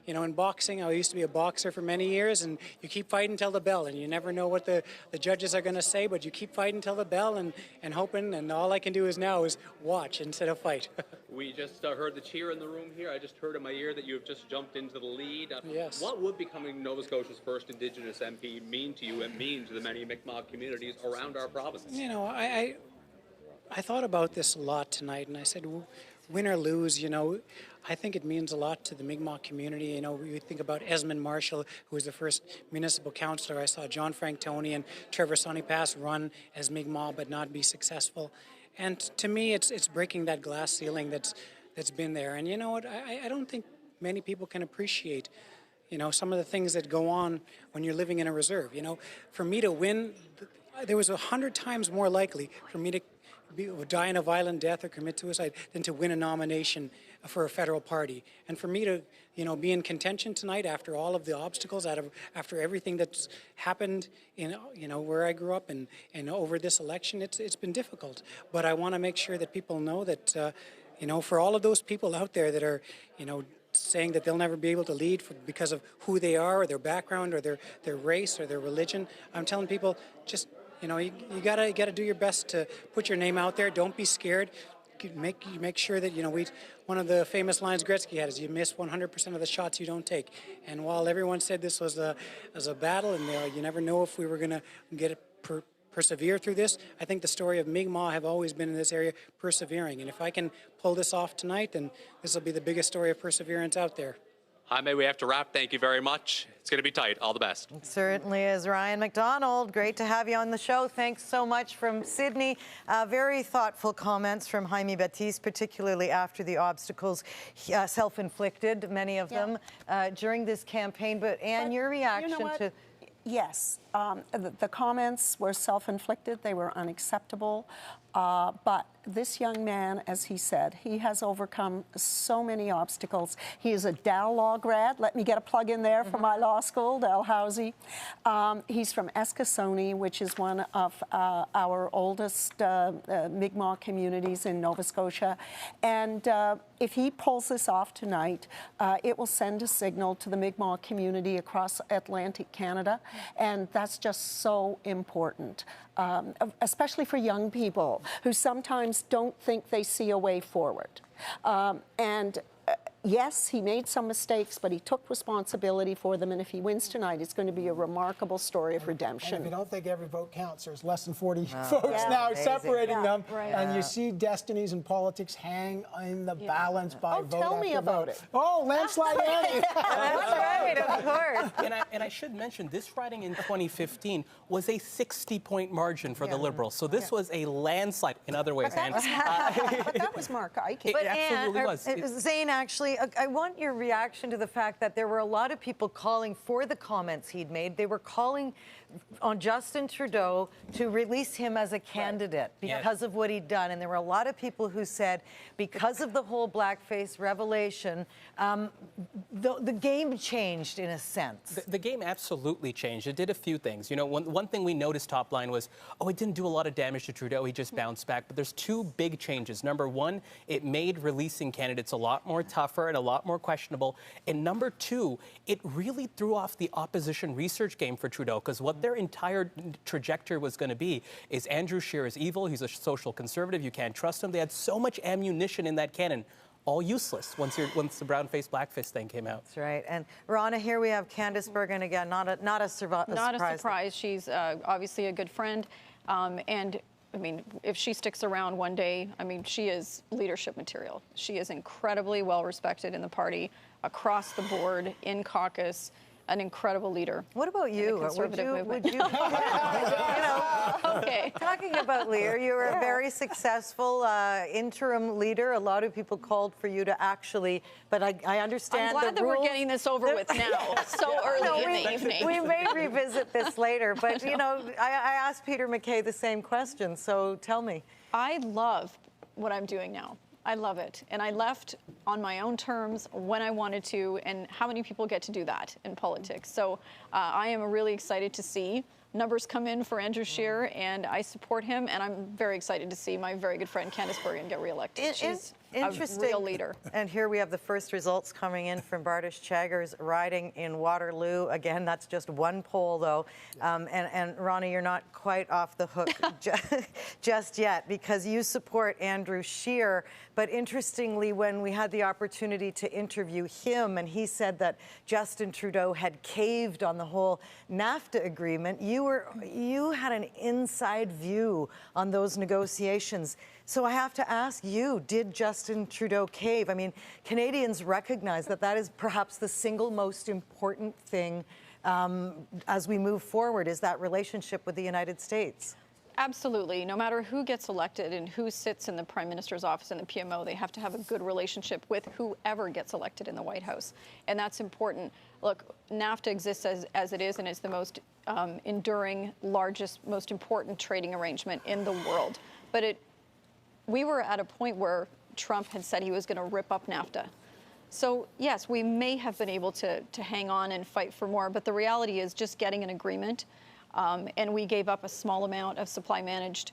in boxing, I used to be a boxer for many years, and you keep fighting till the bell, and you never know what the judges are going to say, but you keep fighting till the bell and hoping, and all I can do now is watch instead of fight. We just heard the cheer in the room here. I just heard in my ear that you have just jumped into the lead. Yes. What would becoming Nova Scotia's first Indigenous MP mean to you and mean to the many Mi'kmaq communities around our province? I thought about this a lot tonight, and I said, win or lose, I think it means a lot to the Mi'kmaq community. We think about Esmond Marshall, who was the first municipal councillor. I saw John Frank Toney and Trevor Sonnypass run as Mi'kmaq but not be successful. And to me, it's breaking that glass ceiling that's been there. And you know what? I don't think many people can appreciate, some of the things that go on when you're living in a reserve. For me to win, there was 100 times more likely for me to die in a violent death or commit suicide than to win a nomination for a federal party. And for me to, be in contention tonight after all of the obstacles, after everything that's happened in, where I grew up and over this election, it's been difficult. But I want to make sure that people know that, for all of those people out there that are, saying that they'll never be able to lead because of who they are or their background or their race or their religion, I'm telling people just, you gotta do your best to put your name out there. Don't be scared. Make sure that one of the famous lines Gretzky had is you miss 100% of the shots you don't take. And while everyone said this was a battle and you never know if we were gonna persevere through this, I think the story of Mi'kmaq have always been in this area persevering. And if I can pull this off tonight, then this will be the biggest story of perseverance out there. Jaime, we have to wrap. Thank you very much. It's going to be tight. All the best. It certainly is. Ryan McDonald, great to have you on the show. Thanks so much from Sydney. Very thoughtful comments from Jaime Baptiste, particularly after the obstacles, self-inflicted, many of them, during this campaign. But Anne, your reaction to... Yes, the comments were self-inflicted. They were unacceptable. But this young man, as he said, he has overcome so many obstacles. He is a Dal Law grad. Let me get a plug in there for my law school, Dalhousie. He's from Eskasoni, which is one of our oldest Mi'kmaq communities in Nova Scotia. And if he pulls this off tonight, it will send a signal to the Mi'kmaq community across Atlantic Canada. And that's just so important, especially for young people who sometimes don't think they see a way forward. And yes, he made some mistakes, but he took responsibility for them. And if he wins tonight, it's going to be a remarkable story of redemption. And if you don't think every vote counts, there's less than 40 votes now separating them. And you see destinies and politics hang in the balance by vote tell me after about vote. it. Oh, landslide Annie. That's right, of course. And I should mention, this riding in 2015 was a 60-point margin for the Liberals. So this was a landslide in other ways. But that was Mark Ike. It absolutely was. Zane, actually, I want your reaction to the fact that there were a lot of people calling for the comments he'd made. They were calling on Justin Trudeau to release him as a candidate because of what he'd done. And there were a lot of people who said, because of the whole blackface revelation, the game changed in a sense. The game absolutely changed. It did a few things. You know, one thing we noticed top line was, it didn't do a lot of damage to Trudeau. He just bounced back. But there's two big changes. Number one, it made releasing candidates a lot more tougher and a lot more questionable. And number two, it really threw off the opposition research game for Trudeau, because what their entire trajectory was going to be is Andrew Scheer is evil. He's a social conservative. You can't trust him. They had so much ammunition in that cannon. All useless once the brown-faced blackface thing came out. That's right. And Rana, here we have Candice Bergen again. Not a surprise. Not a surprise. She's obviously a good friend, and I mean, if she sticks around one day, I mean, she is leadership material. She is incredibly well respected in the party, across the board, in caucus. An incredible leader. What about you? Would you? Okay. Talking about leader, you were a very successful interim leader. A lot of people called for you to actually, but I understand. I'm glad that we're getting this over with now, so early in the evening. We may revisit this later, but you know, I asked Peter MacKay the same question. So tell me. I love what I'm doing now. I love it. And I left on my own terms when I wanted to, and how many people get to do that in politics? So I am really excited to see numbers come in for Andrew Scheer, and I support him, and I'm very excited to see my very good friend Candice Bergen get reelected. She's interesting. A real leader. And here we have the first results coming in from Bardish Chagger's riding in Waterloo. Again, that's just one poll, though. And Ronnie, you're not quite off the hook just yet, because you support Andrew Scheer. But interestingly, when we had the opportunity to interview him, and he said that Justin Trudeau had caved on the whole NAFTA agreement, you had an inside view on those negotiations. So I have to ask you, did Justin Trudeau cave? I mean, Canadians recognize that that is perhaps the single most important thing as we move forward, is that relationship with the United States. Absolutely. No matter who gets elected and who sits in the Prime Minister's office and the PMO, they have to have a good relationship with whoever gets elected in the White House. And that's important. Look, NAFTA exists as it is, and it's the most enduring, largest, most important trading arrangement in the world. But we were at a point where Trump had said he was going to rip up NAFTA. So, yes, we may have been able to hang on and fight for more, but the reality is just getting an agreement. And we gave up a small amount of supply-managed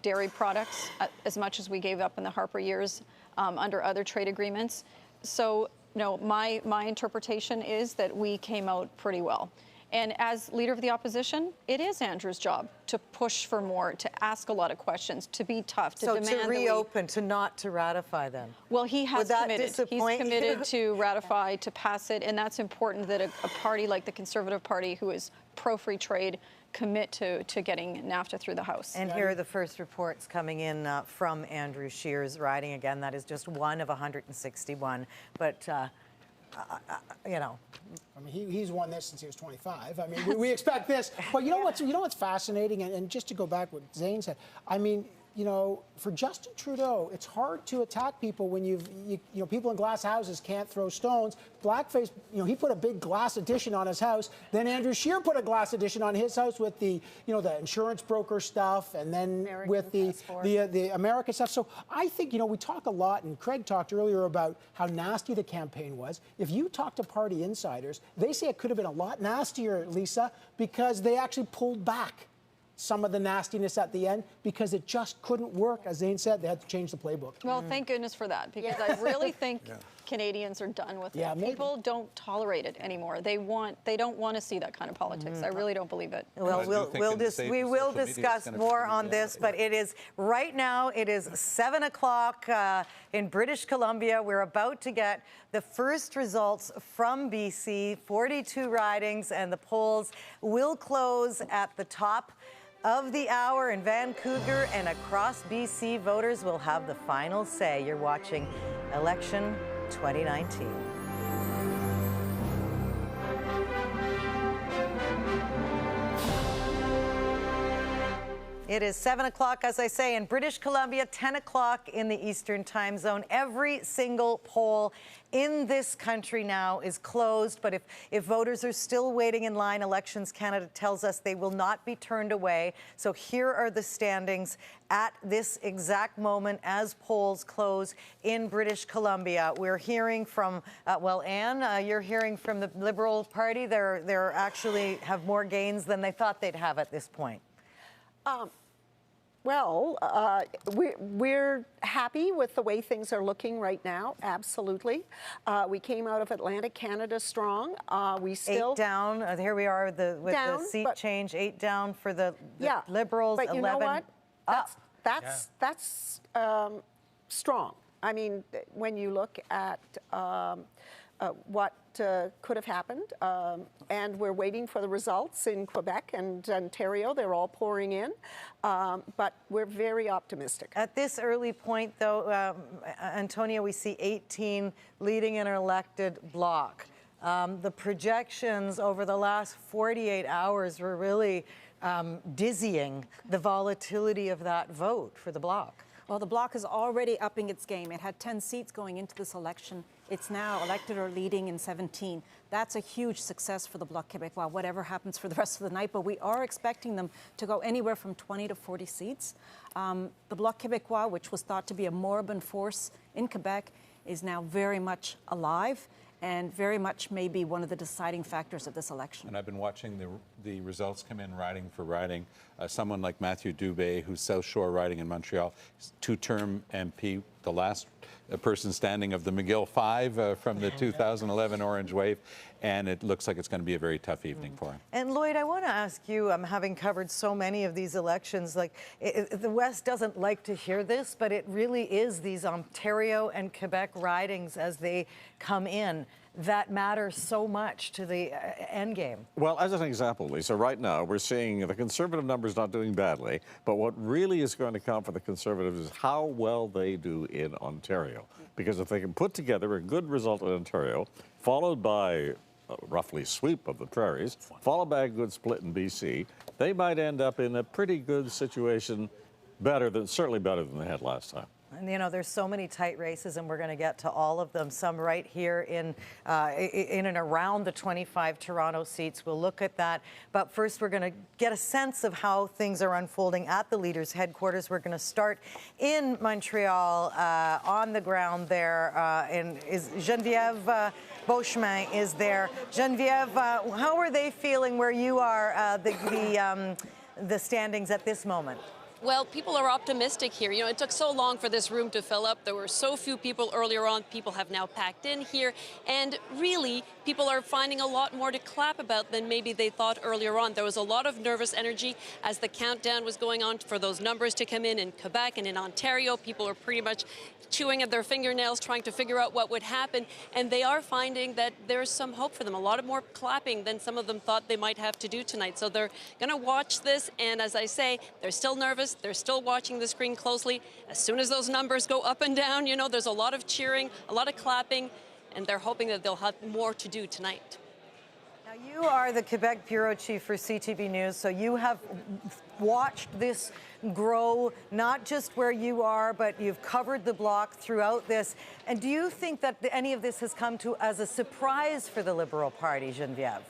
dairy products, as much as we gave up in the Harper years under other trade agreements. So, no, my interpretation is that we came out pretty well. And as leader of the opposition, it is Andrew's job to push for more, to ask a lot of questions, to be tough, to demand to reopen, not to ratify them. Well, he has committed. He's committed you? to ratify, to pass it, and that's important that a party like the Conservative Party, who is pro-free trade, commit to getting NAFTA through the House. And here are the first reports coming in from Andrew Scheer's riding. Again, that is just one of 161, but you know. I mean, he's won this since he was 25. I mean, we expect this. But you know what's fascinating, and just to go back what Zane said, I mean, you know, for Justin Trudeau, it's hard to attack people when you know, people in glass houses can't throw stones. Blackface, you know, he put a big glass addition on his house. Then Andrew Scheer put a glass addition on his house with the, you know, the insurance broker stuff, and then American with the American stuff. So I think, you know, we talk a lot, and Craig talked earlier about how nasty the campaign was. If you talk to party insiders, they say it could have been a lot nastier, Lisa, because they actually pulled back some of the nastiness at the end because it just couldn't work. As Zane said, they had to change the playbook. Well, thank goodness for that, because I really think Canadians are done with Yeah, it. maybe. People don't tolerate it anymore. They don't want to see that kind of politics. I really don't believe it. Well, we will discuss more on this, but it is right now. It is 7 o'clock in British Columbia. We're about to get the first results from BC. 42 ridings, and the polls will close at the top of the hour in Vancouver and across BC. Voters will have the final say. You're watching Election 2019. It is 7 o'clock, as I say, in British Columbia, 10 o'clock in the Eastern Time Zone. Every single poll in this country now is closed, but if voters are still waiting in line, Elections Canada tells us they will not be turned away. So here are the standings at this exact moment as polls close in British Columbia. We're hearing from, well, Anne, you're hearing from the Liberal Party. They're actually have more gains than they thought they'd have at this point. We're happy with the way things are looking right now, absolutely. We came out of Atlantic Canada strong. We still... 8 down. Here we are with the seat change. 8 down for the Liberals, but 11 you know what? up. That's strong. I mean, when you look at what could have happened, and we're waiting for the results in Quebec and Ontario. They're all pouring in, but we're very optimistic. At this early point, though, Antonia, we see 18 leading an elected bloc. The projections over the last 48 hours were really dizzying, the volatility of that vote for the bloc. Well, the bloc is already upping its game. It had 10 seats going into this election. It's now elected or leading in 17. That's a huge success for the Bloc Québécois, whatever happens for the rest of the night. But we are expecting them to go anywhere from 20 to 40 seats. The Bloc Québécois, which was thought to be a moribund force in Quebec, is now very much alive and very much maybe one of the deciding factors of this election. And I've been watching the results come in riding for riding. Someone like Matthew Dubé, who's South Shore riding in Montreal, two-term MP, the last person standing of the McGill Five from the 2011 Orange Wave, and it looks like it's going to be a very tough evening for him. And Lloyd, I want to ask you, having covered so many of these elections, like the West doesn't like to hear this, but it really is these Ontario and Quebec ridings as they come in that matter so much to the end game. Well, as an example, Lisa, right now we're seeing the Conservative numbers not doing badly, but what really is going to count for the Conservatives is how well they do in Ontario. Because if they can put together a good result in Ontario, followed by a roughly sweep of the prairies, followed by a good split in BC, they might end up in a pretty good situation, certainly better than they had last time. And, you know, there's so many tight races, and we're going to get to all of them, some right here in and around the 25 Toronto seats. We'll look at that. But first, we're going to get a sense of how things are unfolding at the Leaders' headquarters. We're going to start in Montreal, on the ground there. And Geneviève Beauchemin is there. Geneviève, how are they feeling where you are, the standings at this moment? Well, people are optimistic here. You know, it took so long for this room to fill up. There were so few people earlier on. People have now packed in here. And really, people are finding a lot more to clap about than maybe they thought earlier on. There was a lot of nervous energy as the countdown was going on for those numbers to come in Quebec and in Ontario. People are pretty much chewing at their fingernails, trying to figure out what would happen. And they are finding that there's some hope for them, a lot more clapping than some of them thought they might have to do tonight. So they're going to watch this. And as I say, they're still nervous. They're still watching the screen closely. As soon as those numbers go up and down, you know, there's a lot of cheering, a lot of clapping, and they're hoping that they'll have more to do tonight. Now, you are the Quebec bureau chief for CTV News, so you have watched this grow, not just where you are, but you've covered the bloc throughout this. And do you think that any of this has come to as a surprise for the Liberal Party, Geneviève?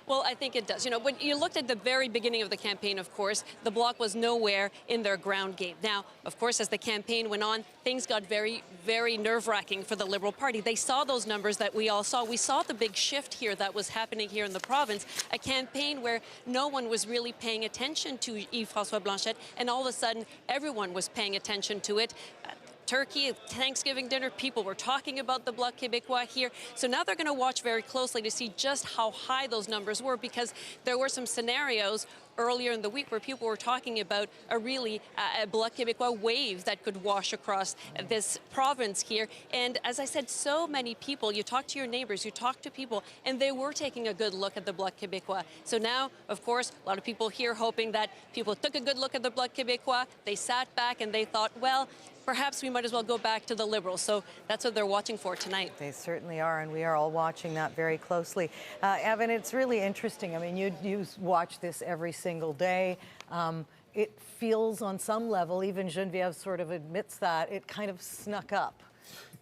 Well, I think it does. You know, when you looked at the very beginning of the campaign, of course, the Bloc was nowhere in their ground game. Now, of course, as the campaign went on, things got very, very nerve-wracking for the Liberal Party. They saw those numbers that we all saw. We saw the big shift here that was happening here in the province, a campaign where no one was really paying attention to Yves-François Blanchet, and all of a sudden, everyone was paying attention to it. turkey, Thanksgiving dinner. People were talking about the Bloc Québécois here. So now they're going to watch very closely to see just how high those numbers were, because there were some scenarios earlier in the week where people were talking about a really a Bloc Québécois wave that could wash across this province here. And as I said, so many people, you talk to your neighbors, you talk to people, and they were taking a good look at the Bloc Québécois. So now, of course, a lot of people here hoping that people took a good look at the Bloc Québécois, they sat back and they thought, well, perhaps we might as well go back to the Liberals. So that's what they're watching for tonight. They certainly are, and we are all watching that very closely. Evan, it's really interesting. I mean, you watch this every single day. It feels on some level, even Geneviève sort of admits that, it kind of snuck up.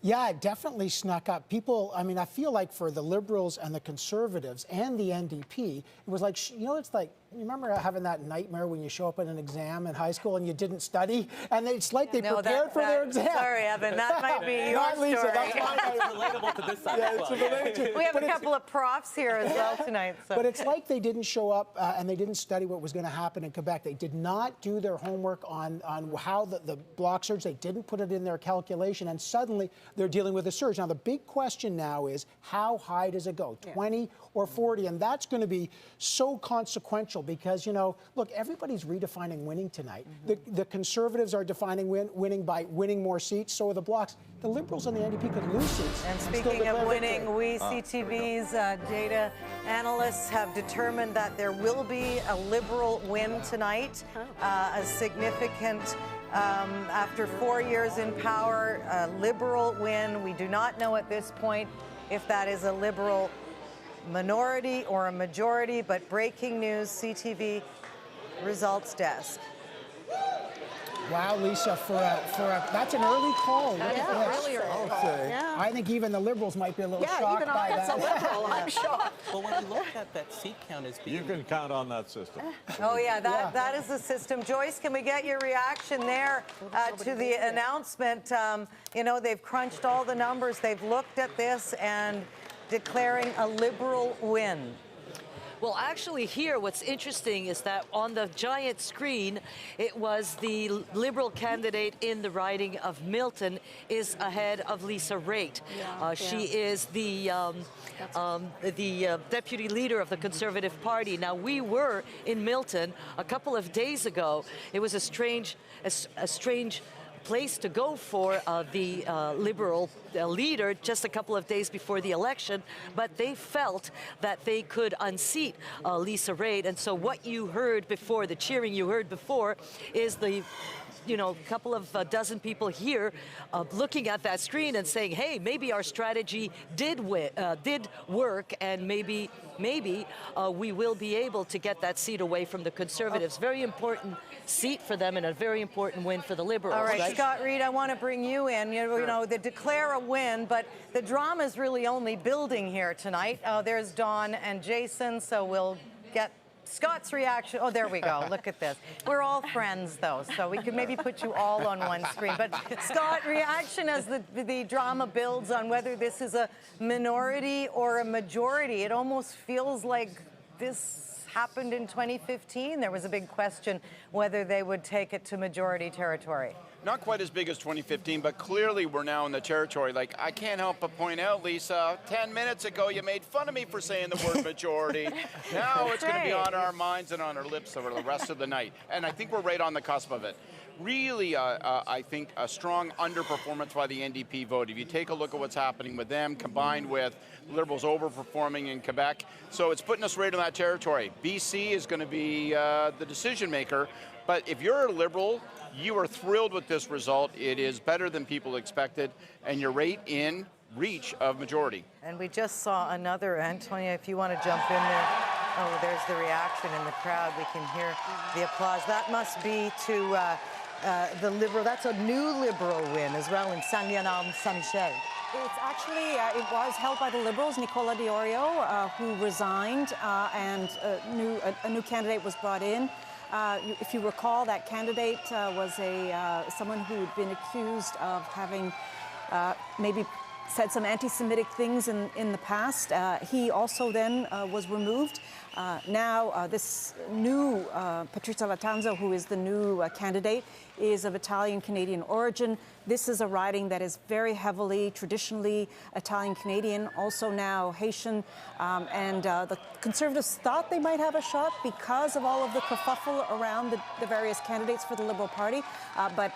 Yeah, it definitely snuck up. People, I mean, I feel like for the Liberals and the Conservatives and the NDP, it was like, you know, it's like, you remember having that nightmare when you show up in an exam in high school and you didn't study? And it's like they prepared for their exam. Sorry, Evan, that might be your Not Lisa, story. that's my relatable to this side. Yeah, it's related to, we have a couple of profs here as well tonight. So. But it's like they didn't show up and they didn't study what was going to happen in Quebec. They did not do their homework on how the block surge, they didn't put it in their calculation, and suddenly they're dealing with a surge. Now, the big question now is, how high does it go, 20 or 40? And that's going to be so consequential because, you know, look, everybody's redefining winning tonight. The Conservatives are defining winning by winning more seats, so are the Blocs. The Liberals and the NDP could lose seats. And speaking of winning, we CTV's data analysts have determined that there will be a Liberal win tonight, a significant, after 4 years in power, a Liberal win. We do not know at this point if that is a Liberal minority or a majority, but breaking news, CTV results desk. Wow, Lisa, that's an early call. Really early call. Yeah. I think even the Liberals might be a little shocked even by I, as that. a Liberal, I'm shocked. Well, when you look at that seat count as being... You can count on that system. Oh, yeah, that is the system. Joyce, can we get your reaction there to the announcement? You know, they've crunched all the numbers. They've looked at this and declaring a Liberal win. Well, actually here, what's interesting is that on the giant screen, it was the Liberal candidate in the riding of Milton is ahead of Lisa Raitt. She is the deputy leader of the Conservative Party. Now, we were in Milton a couple of days ago. It was a strange place to go for the Liberal leader just a couple of days before the election, but they felt that they could unseat Lisa Raitt. And so what you heard before, the cheering you heard before, is the couple of dozen people here looking at that screen and saying, hey, maybe our strategy did work, and maybe we will be able to get that seat away from the Conservatives. Very important seat for them and a very important win for the Liberals. All right, Scott Reid, I want to bring you in. You know, they declare a win, but the drama is really only building here tonight. There's Dawn and Jason, so we'll get Scott's reaction. Oh, there we go. Look at this. We're all friends, though, so we could maybe put you all on one screen. But Scott, reaction as the drama builds on whether this is a minority or a majority. It almost feels like this happened in 2015. There was a big question whether they would take it to majority territory. Not quite as big as 2015, but clearly we're now in the territory. Like, I can't help but point out, Lisa, 10 minutes ago you made fun of me for saying the word majority. Now it's going to be on our minds and on our lips over the rest of the night. And I think we're right on the cusp of it. Really, I think a strong underperformance by the NDP vote. If you take a look at what's happening with them, combined with Liberals overperforming in Quebec, so it's putting us right in that territory. BC is going to be the decision maker, but if you're a Liberal, you are thrilled with this result. It is better than people expected, and you're right in reach of majority. And we just saw another, Antonia, if you want to jump in there. Oh, there's the reaction in the crowd. We can hear the applause. That must be to the Liberal. That's a new Liberal win as well in Saint-Léonard, Saint-Michel. It's actually, it was held by the Liberals, Nicola Diorio, who resigned, and a new candidate was brought in. If you recall, that candidate was someone who had been accused of having maybe said some anti-Semitic things in the past. He also then was removed. Now this new Patrizia Lattanzo, who is the new candidate, is of Italian-Canadian origin. This is a riding that is very heavily, traditionally Italian-Canadian, also now Haitian. And the Conservatives thought they might have a shot because of all of the kerfuffle around the various candidates for the Liberal Party. But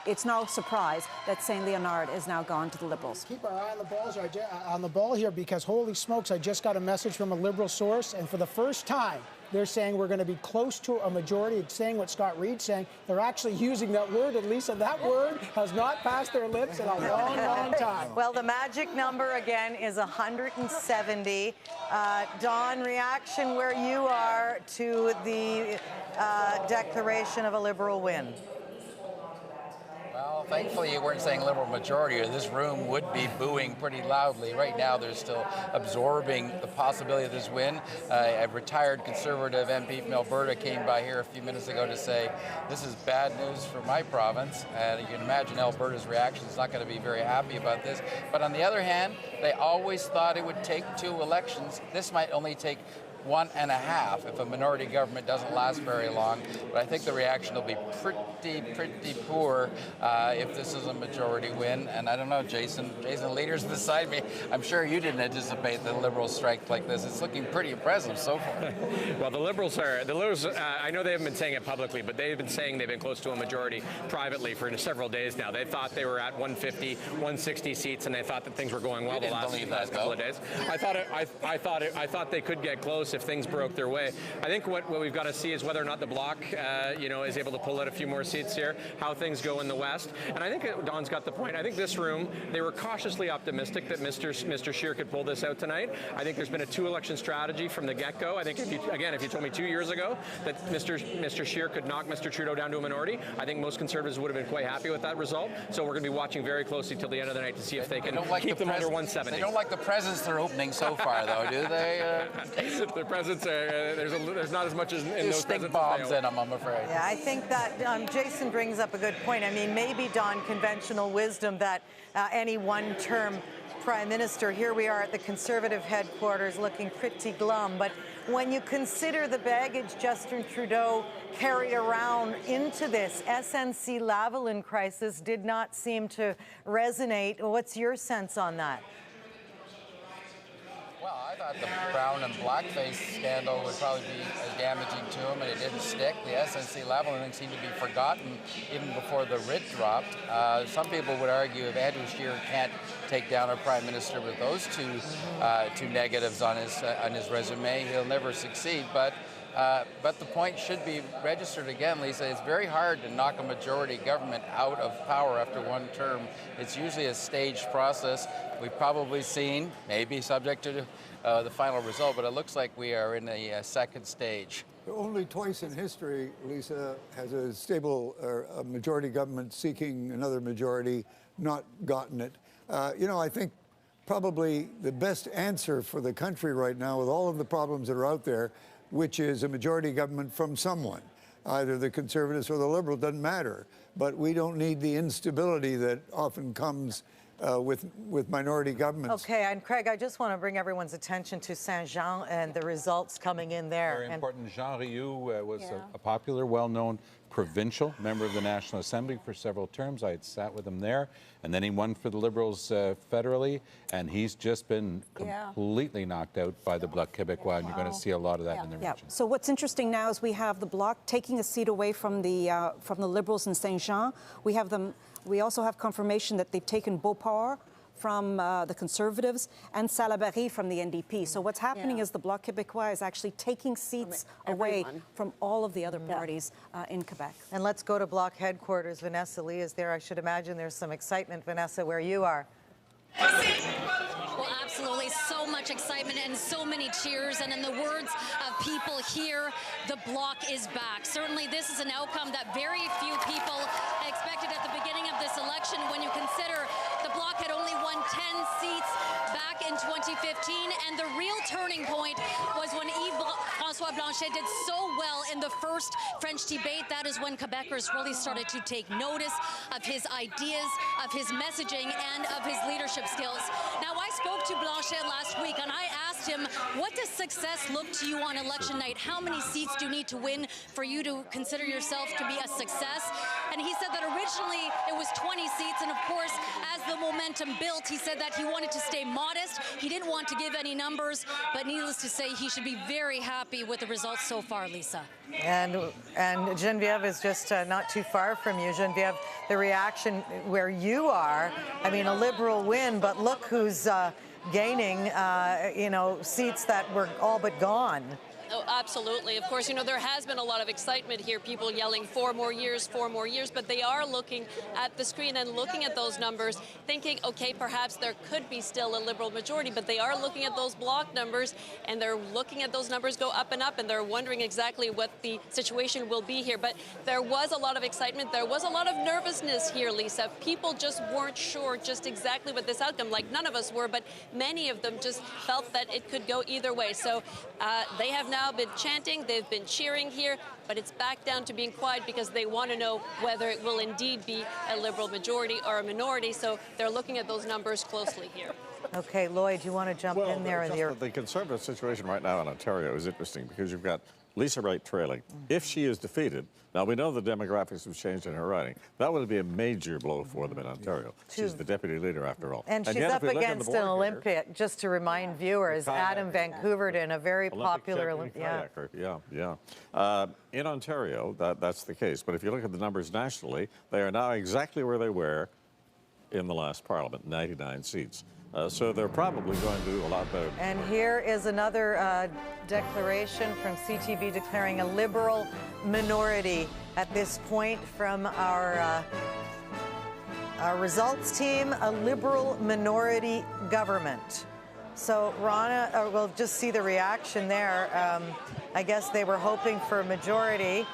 it's no surprise that St. Leonard is now gone to the Liberals. Keep our eye on the ball here, because holy smokes, I just got a message from a Liberal source, and for the first time, they're saying we're going to be close to a majority, saying what Scott Reed's saying. They're actually using that word, and Lisa, that word has not passed their lips in a long, long time. Well, the magic number again is 170. Don, reaction where you are to the declaration of a Liberal win? Well, thankfully you weren't saying Liberal majority, or this room would be booing pretty loudly. Right now they're still absorbing the possibility of this win. A retired Conservative MP from Alberta came by here a few minutes ago to say, this is bad news for my province. And you can imagine Alberta's reaction is not going to be very happy about this. But on the other hand, they always thought it would take 2 elections. This might only take 1.5 if a minority government doesn't last very long. But I think the reaction will be pretty poor if this is a majority win. And I don't know, Jason, leaders beside me, I'm sure you didn't anticipate the Liberals' strength like this. It's looking pretty impressive so far. Well, the Liberals, I know they haven't been saying it publicly, but they've been saying they've been close to a majority privately for several days now. They thought they were at 150, 160 seats, and they thought that things were going well the last couple of days. I thought they could get close if things broke their way. I think what we've got to see is whether or not the Bloc, is able to pull out a few more seats here, how things go in the West. And I think Don's got the point. I think this room, they were cautiously optimistic that Mr. Scheer could pull this out tonight. I think there's been a 2-election strategy from the get-go. I think if you told me 2 years ago that Mr. Scheer could knock Mr. Trudeau down to a minority, I think most Conservatives would have been quite happy with that result. So we're going to be watching very closely till the end of the night to see if they can keep them under 170. They don't like the presents they're opening so far, though, do they? The presents, there's not as much as in those stink presents. bombs in them, I'm afraid. Yeah, I think that Jason brings up a good point. I mean, maybe, Don, conventional wisdom that any one-term Prime Minister, here we are at the Conservative headquarters looking pretty glum, but when you consider the baggage Justin Trudeau carried around into this SNC-Lavalin crisis did not seem to resonate. What's your sense on that? Well, I thought the brown and blackface scandal would probably be damaging to him, and it didn't stick. The SNC-Lavalin thing seemed to be forgotten even before the writ dropped. Some people would argue if Andrew Scheer can't take down a prime minister with those two negatives on his resume, he'll never succeed. But the point should be registered again, Lisa. It's very hard to knock a majority government out of power after one term. It's usually a staged process. We've probably seen, maybe subject to the final result, but it looks like we are in a second stage. Only twice in history, Lisa, has a stable a majority government seeking another majority not gotten it. I think probably the best answer for the country right now, with all of the problems that are out there, which is a majority government from someone, either the Conservatives or the Liberal, doesn't matter. But we don't need the instability that often comes with minority governments. Okay, and Craig, I just want to bring everyone's attention to Saint-Jean and the results coming in there. Very important. Jean Rioux was a popular, well-known provincial member of the National Assembly for several terms. I had sat with him there, and then he won for the Liberals federally, and he's just been completely knocked out by the Bloc Québécois, and you're going to see a lot of that in the region. So what's interesting now is we have the Bloc taking a seat away from the Liberals in Saint-Jean. We also have confirmation that they've taken Beauport from the Conservatives and Salaberry from the NDP. So what's happening is the Bloc Québécois is actually taking seats away from all of the other parties in Quebec. And let's go to Bloc headquarters. Vanessa Lee is there. I should imagine there's some excitement, Vanessa, where you are. Well, absolutely. So much excitement and so many cheers. And in the words of people here, the Bloc is back. Certainly, this is an outcome that very few people expected at the beginning of this election when you consider the Bloc had only won 10 seats back in 2015. And the real turning point was when Yves-François Blanchet did so well in the first French debate. That is when Quebecers really started to take notice of his ideas, of his messaging, and of his leadership skills. Now, I spoke to Blanchet last week, and I asked him, what does success look to you on election night? How many seats do you need to win for you to consider yourself to be a success? And he said that originally it was 20 seats, and of course, as the momentum built, he said that he wanted to stay modest. He didn't want to give any numbers, but needless to say, he should be very happy with the results so far, Lisa. And Geneviève is just not too far from you. Geneviève, the reaction where you are, I mean, a Liberal win, but look who's gaining, seats that were all but gone. Oh, absolutely. Of course, there has been a lot of excitement here, people yelling 4 more years, but they are looking at the screen and looking at those numbers, thinking, okay, perhaps there could be still a Liberal majority, but they are looking at those bloc numbers, and they're looking at those numbers go up and up, and they're wondering exactly what the situation will be here. But there was a lot of excitement. There was a lot of nervousness here, Lisa. People just weren't sure just exactly what this outcome, like none of us were, but many of them just felt that it could go either way. So they have now been chanting, they've been cheering here, but it's back down to being quiet because they want to know whether it will indeed be a Liberal majority or a minority. So they're looking at those numbers closely here. Okay, Lloyd, you want to jump in there? The Conservative situation right now in Ontario is interesting because you've got Lisa Wright trailing. If she is defeated, now we know the demographics have changed in her riding. That would be a major blow for them in Ontario. She's the deputy leader after all. And she's up against an Olympic, just to remind viewers, Adam Van Koeverden, a very popular Olympic. Yeah. In Ontario, that's the case. But if you look at the numbers nationally, they are now exactly where they were in the last Parliament, 99 seats. So they're probably going to do a lot better. And here is another declaration from CTV declaring a Liberal minority at this point from our results team, a Liberal minority government. So Rana, we'll just see the reaction there. I guess they were hoping for a majority.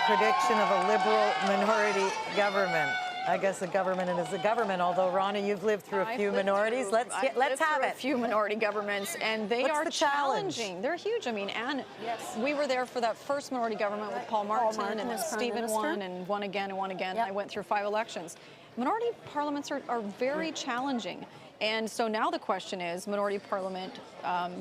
Prediction of a Liberal minority government. I guess a government is a government, although, Rana, you've lived through a few minorities. Let's have it. A few minority governments, and they are challenging. They're huge. I mean, Anne, we were there for that first minority government with Paul Martin, and then Stephen won, and won again, and won again. I went through 5 elections. Minority parliaments are very challenging. And so now the question is, minority parliament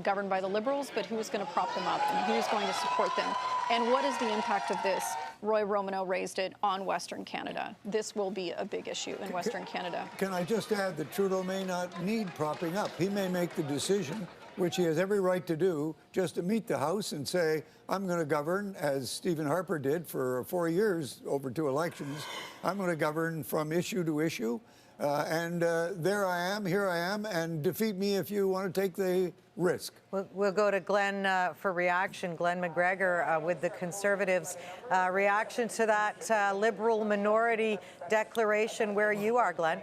governed by the Liberals, but who's going to prop them up and who's going to support them? And what is the impact of this? Roy Romanow raised it on Western Canada. This will be a big issue in Western Canada. Can I just add that Trudeau may not need propping up. He may make the decision, which he has every right to do, just to meet the House and say, I'm going to govern, as Stephen Harper did for 4 years over 2 elections. I'm going to govern from issue to issue. There I am, here I am, and defeat me if you want to take the risk. We'll go to Glenn for reaction. Glenn McGregor with the Conservatives. Reaction to that Liberal minority declaration where you are, Glenn.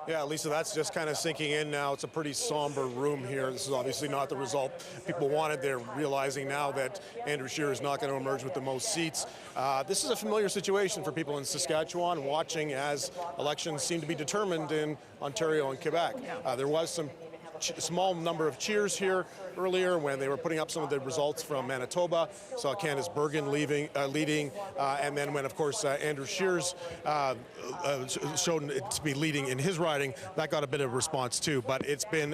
Yeah, Lisa, that's just kind of sinking in now. It's a pretty somber room here. This is obviously not the result people wanted. They're realizing now that Andrew Scheer is not going to emerge with the most seats. This is a familiar situation for people in Saskatchewan, watching as elections seem to be determined in Ontario and Quebec. There was some small number of cheers here earlier when they were putting up some of the results from Manitoba. Saw Candace Bergen leading, and then when, of course, Andrew Scheer's showed it to be leading in his riding, that got a bit of response too. But it's been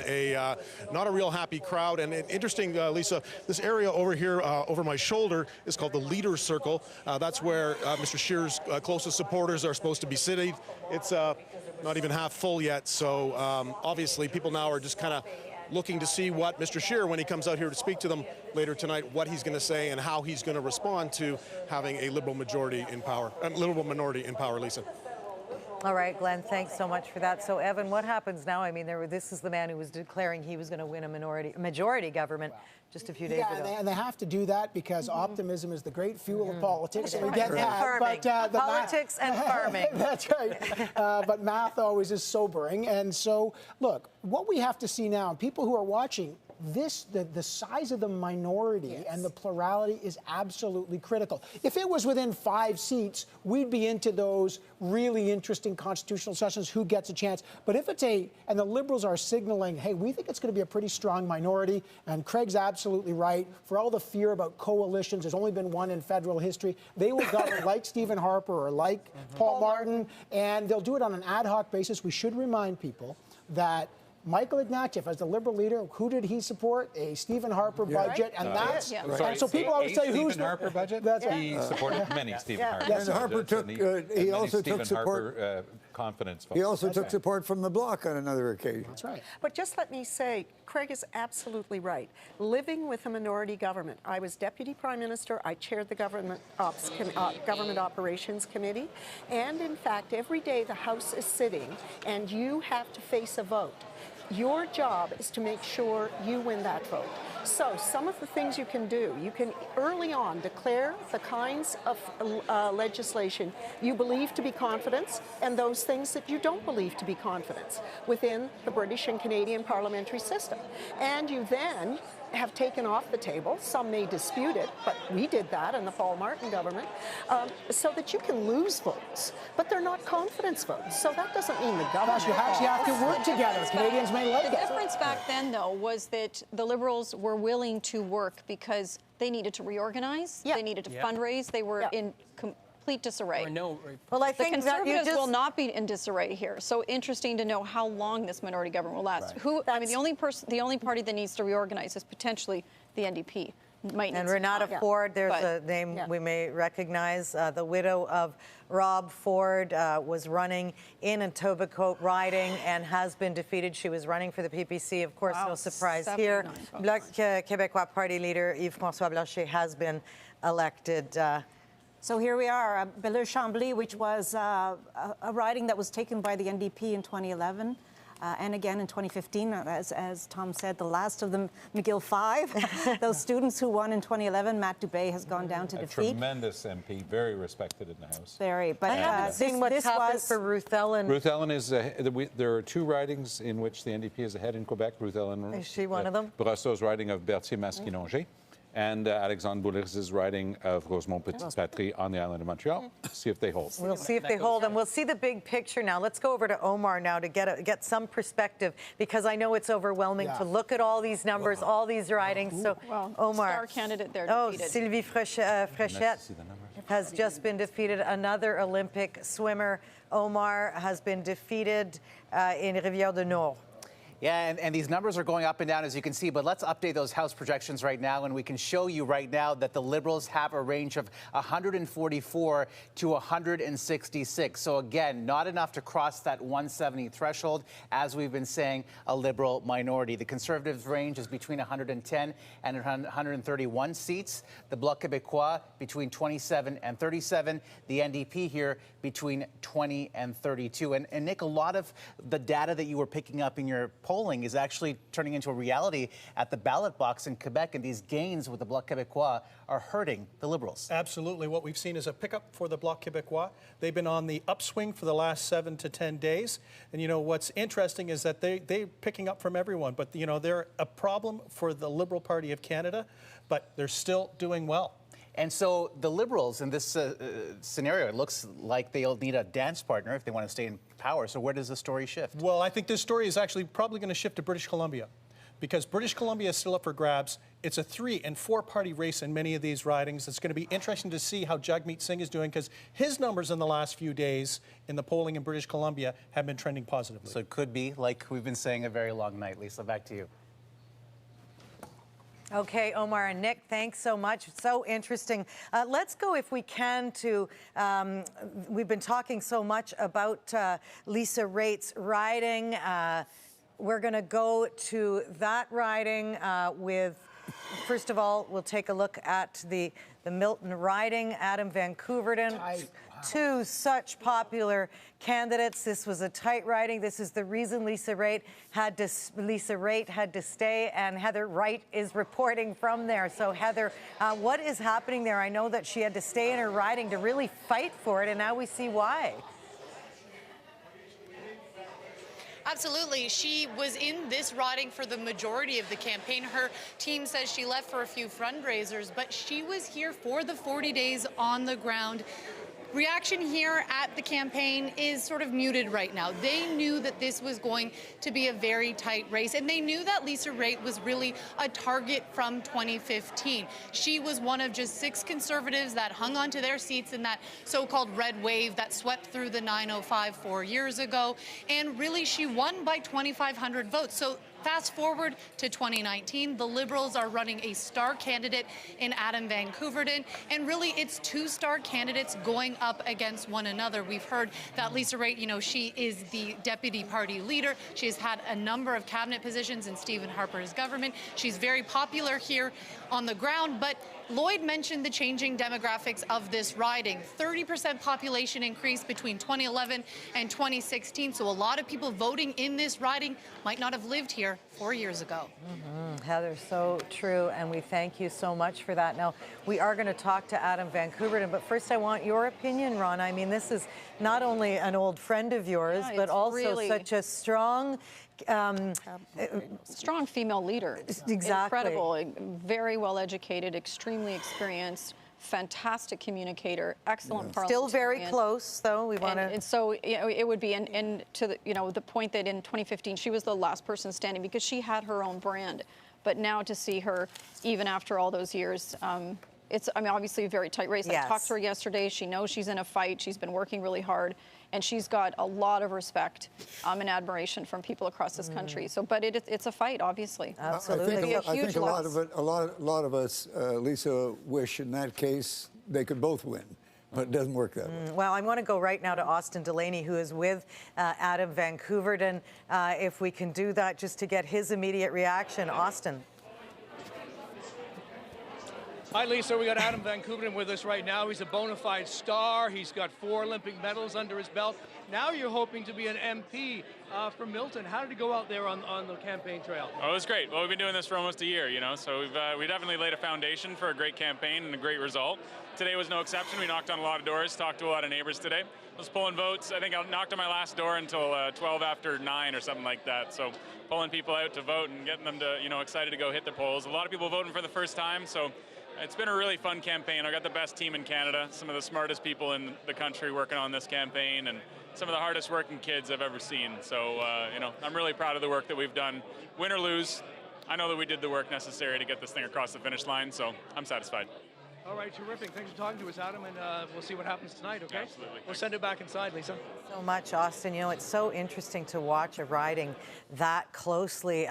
not a real happy crowd. And interesting, Lisa, this area over here over my shoulder is called the Leaders Circle. That's where Mr. Scheer's closest supporters are supposed to be sitting. It's not even half full yet, so obviously people now are just kind of looking to see what Mr. Scheer, when he comes out here to speak to them later tonight, what he's going to say and how he's going to respond to having a Liberal majority in power, Liberal minority in power, Lisa. All right, Glenn, thanks so much for that. So, Evan, what happens now? I mean, this is the man who was declaring he was going to win a majority government just a few days ago. And they have to do that because optimism is the great fuel of politics. And we get that. Farming. But, politics and farming. That's right. But math always is sobering. And so, look, what we have to see now, and people who are watching the size of the minority and the plurality is absolutely critical. If it was within 5 seats, we'd be into those really interesting constitutional sessions, who gets a chance. But if it's and the Liberals are signaling, hey, we think it's going to be a pretty strong minority, and Craig's absolutely right. For all the fear about coalitions, there's only been one in federal history. They will govern like Stephen Harper or like Paul Martin, and they'll do it on an ad hoc basis. We should remind people that Michael Ignatieff, as the Liberal leader, who did he support? A Stephen Harper budget, and that's and so people always say, "Who's Stephen Harper budget?" He supported many Stephen Harper. And Harper took. He also took support. Harper, confidence votes. He also took support from the Bloc on another occasion. That's right. But just let me say, Craig is absolutely right. Living with a minority government, I was Deputy Prime Minister. I chaired the Government Operations Committee, and in fact, every day the House is sitting, and you have to face a vote. Your job is to make sure you win that vote. So some of the things you can do, you can early on declare the kinds of legislation you believe to be confidence and those things that you don't believe to be confidence within the British and Canadian parliamentary system. And you then have taken off the table. Some may dispute it, but we did that in the Paul Martin government, so that you can lose votes, but they're not confidence votes. So that doesn't mean the government. You actually have to work together. Canadians may like it. The difference back then, though, was that the Liberals were willing to work because they needed to reorganize, they needed to fundraise, they were in complete disarray. Well, I think the Conservatives will not be in disarray here. So interesting to know how long this minority government will last. I mean, the only party that needs to reorganize is potentially the NDP. And Renata Ford, there's a name we may recognize. The widow of Rob Ford was running in Etobicoke riding and has been defeated. She was running for the PPC. Of course, no surprise here. Bloc Québécois party leader Yves-François Blanchet has been elected. So here we are, Belleuil-Chambly, which was a riding that was taken by the NDP in 2011. And again in 2015, as Tom said, the last of the McGill Five. Those students who won in 2011, Matt Dubé has gone down to defeat. Tremendous MP, very respected in the House. Very, but I haven't seen what's happened for Ruth Ellen. Ruth Ellen is, there are 2 ridings in which the NDP is ahead in Quebec. Ruth Ellen. Is she one of them? Brosseau's riding of Berthier-Masquinongé. And Alexandre Boulris' riding of Rosemont Petit-Patrie on the island of Montreal. See if they hold. We'll see if they hold, and we'll see the big picture now. Let's go over to Omar now to get some perspective, because I know it's overwhelming to look at all these numbers, all these ridings. So, Omar. Star candidate there defeated. Sylvie Fréchette has just been defeated. Another Olympic swimmer, Omar, has been defeated in Rivière-du-Nord. Yeah, and these numbers are going up and down, as you can see, but let's update those House projections right now, and we can show you right now that the Liberals have a range of 144 to 166. So again, not enough to cross that 170 threshold, as we've been saying, a Liberal minority. The Conservatives' range is between 110 and 131 seats. The Bloc Québécois between 27 and 37. The NDP here between 20 and 32. And Nick, a lot of the data that you were picking up in your polling is actually turning into a reality at the ballot box in Quebec, and these gains with the Bloc Québécois are hurting the Liberals. Absolutely. What we've seen is a pickup for the Bloc Québécois. They've been on the upswing for the last 7 to 10 days. And, you know, what's interesting is that they're picking up from everyone. But, you know, they're a problem for the Liberal Party of Canada, but they're still doing well. And so the Liberals in this scenario, it looks like they'll need a dance partner if they want to stay in power. So where does the story shift? Well, I think this story is actually probably going to shift to British Columbia, because British Columbia is still up for grabs. It's a 3- and 4-party race in many of these ridings. It's going to be interesting to see how Jagmeet Singh is doing, because his numbers in the last few days in the polling in British Columbia have been trending positively. So it could be, like we've been saying, a very long night. Lisa, back to you. Okay, Omar and Nick, thanks so much. So interesting. Let's go, if we can, to, we've been talking so much about Lisa Raitt's riding. We're going to go to that riding with, first of all, we'll take a look at the Milton riding. Adam Van Koeverden. Two such popular candidates. This was a tight riding. This is the reason Lisa Raitt had to stay, and Heather Wright is reporting from there. So Heather, what is happening there? I know that she had to stay in her riding to really fight for it, and now we see why. Absolutely. She was in this riding for the majority of the campaign. Her team says she left for a few fundraisers, but she was here for the 40 days on the ground. Reaction here at the campaign is sort of muted right now. They knew that this was going to be a very tight race, and they knew that Lisa Raitt was really a target from 2015. She was one of just 6 Conservatives that hung onto their seats in that so-called red wave that swept through the 905 4 years ago, and really she won by 2,500 votes. So fast forward to 2019, the Liberals are running a star candidate in Adam Van Koeverden, and really it's 2 star candidates going up against one another. We've heard that Lisa Raitt, you know, she is the deputy party leader. She has had a number of cabinet positions in Stephen Harper's government. She's very popular here on the ground, but Lloyd mentioned the changing demographics of this riding. 30% population increase between 2011 and 2016, so a lot of people voting in this riding might not have lived here 4 years ago. Heather, so true, and we thank you so much for that. Now, we are going to talk to Adam Van Koeverden, but first I want your opinion, Ron. I mean, this is not only an old friend of yours, but also really such a strong... strong female leader. Exactly. Incredible, very well educated, extremely experienced, fantastic communicator, excellent parliamentarian. Still very close, though. We want to. And so you know, it would be, and to the, you know, the point that in 2015 she was the last person standing because she had her own brand, but now to see her even after all those years. It's, I mean, obviously a very tight race. Yes. I talked to her yesterday. She knows she's in a fight. She's been working really hard, and she's got a lot of respect and admiration from people across this country. So, but it's a fight, obviously. Absolutely. I think a lot of us, Lisa, wish in that case they could both win. But it doesn't work that way. Well, I want to go right now to Austin Delaney, who is with Adam Van Koeverden. If we can do that just to get his immediate reaction. Austin. Hi, Lisa. We got Adam Van Koeverden with us right now. He's a bona fide star. He's got 4 Olympic medals under his belt. Now you're hoping to be an MP for Milton. How did it go out there on the campaign trail? Oh, it was great. Well, we've been doing this for almost a year, you know, so we definitely laid a foundation for a great campaign and a great result. Today was no exception. We knocked on a lot of doors, talked to a lot of neighbors today. I was pulling votes. I think I knocked on my last door until 12 after 9 or something like that. So pulling people out to vote and getting them to, you know, excited to go hit the polls. A lot of people voting for the first time, so it's been a really fun campaign. I got the best team in Canada, some of the smartest people in the country working on this campaign, and some of the hardest working kids I've ever seen. So, you know, I'm really proud of the work that we've done. Win or lose, I know that we did the work necessary to get this thing across the finish line, so I'm satisfied. All right, terrific. Thanks for talking to us, Adam, and we'll see what happens tonight, okay? Absolutely. We'll send it back inside, Lisa. So much, Austin. You know, it's so interesting to watch a riding that closely.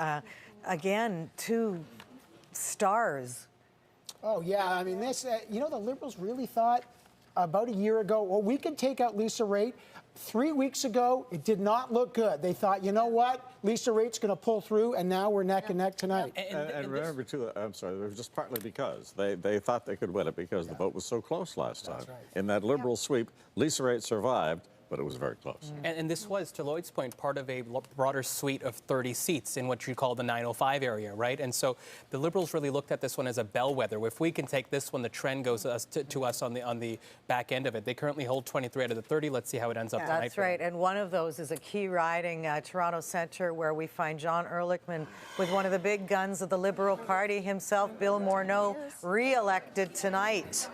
Again, 2 stars. Oh, yeah. I mean, this, you know, the Liberals really thought about a year ago, well, we could take out Lisa Raitt. 3 weeks ago, it did not look good. They thought, you know what? Lisa Raitt's going to pull through, and now we're neck and neck tonight. And remember, too, I'm sorry, it was just partly because they thought they could win it because the vote was so close last time. Right. In that Liberal sweep, Lisa Raitt survived, but it was very close. And this was, to Lloyd's point, part of a broader suite of 30 seats in what you call the 905 area, right? And so the Liberals really looked at this one as a bellwether. If we can take this one, the trend goes to us on the back end of it. They currently hold 23 out of the 30. Let's see how it ends up tonight. That's right, and one of those is a key riding, Toronto Centre, where we find John Ehrlichman with one of the big guns of the Liberal Party himself, Bill Morneau, re-elected tonight.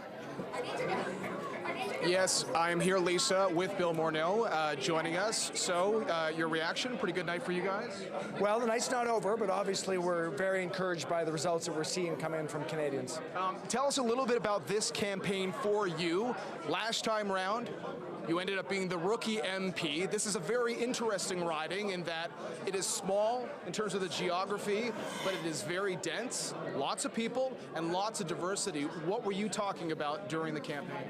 Yes, I am here, Lisa, with Bill Morneau joining us. So, your reaction, pretty good night for you guys? Well, the night's not over, but obviously we're very encouraged by the results that we're seeing come in from Canadians. Tell us a little bit about this campaign for you. Last time round, you ended up being the rookie MP. This is a very interesting riding in that it is small in terms of the geography, but it is very dense, lots of people, and lots of diversity. What were you talking about during the campaign?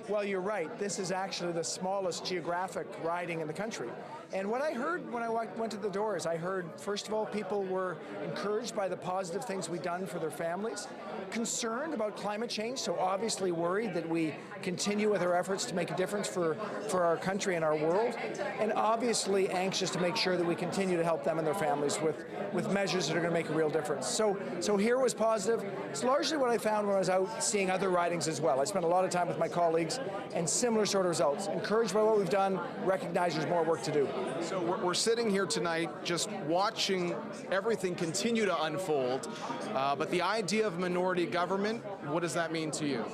Well, you're right. This is actually the smallest geographic riding in the country. And what I heard when I went to the doors, I heard, first of all, people were encouraged by the positive things we've done for their families, concerned about climate change, so obviously worried that we continue with our efforts to make a difference for our country and our world, and obviously anxious to make sure that we continue to help them and their families with measures that are going to make a real difference. So here was positive. It's largely what I found when I was out seeing other ridings as well. I spent a lot of time with my colleagues and similar sort of results. Encouraged by what we've done, recognize there's more work to do. So we're sitting here tonight just watching everything continue to unfold, but the idea of minority government, what does that mean to you?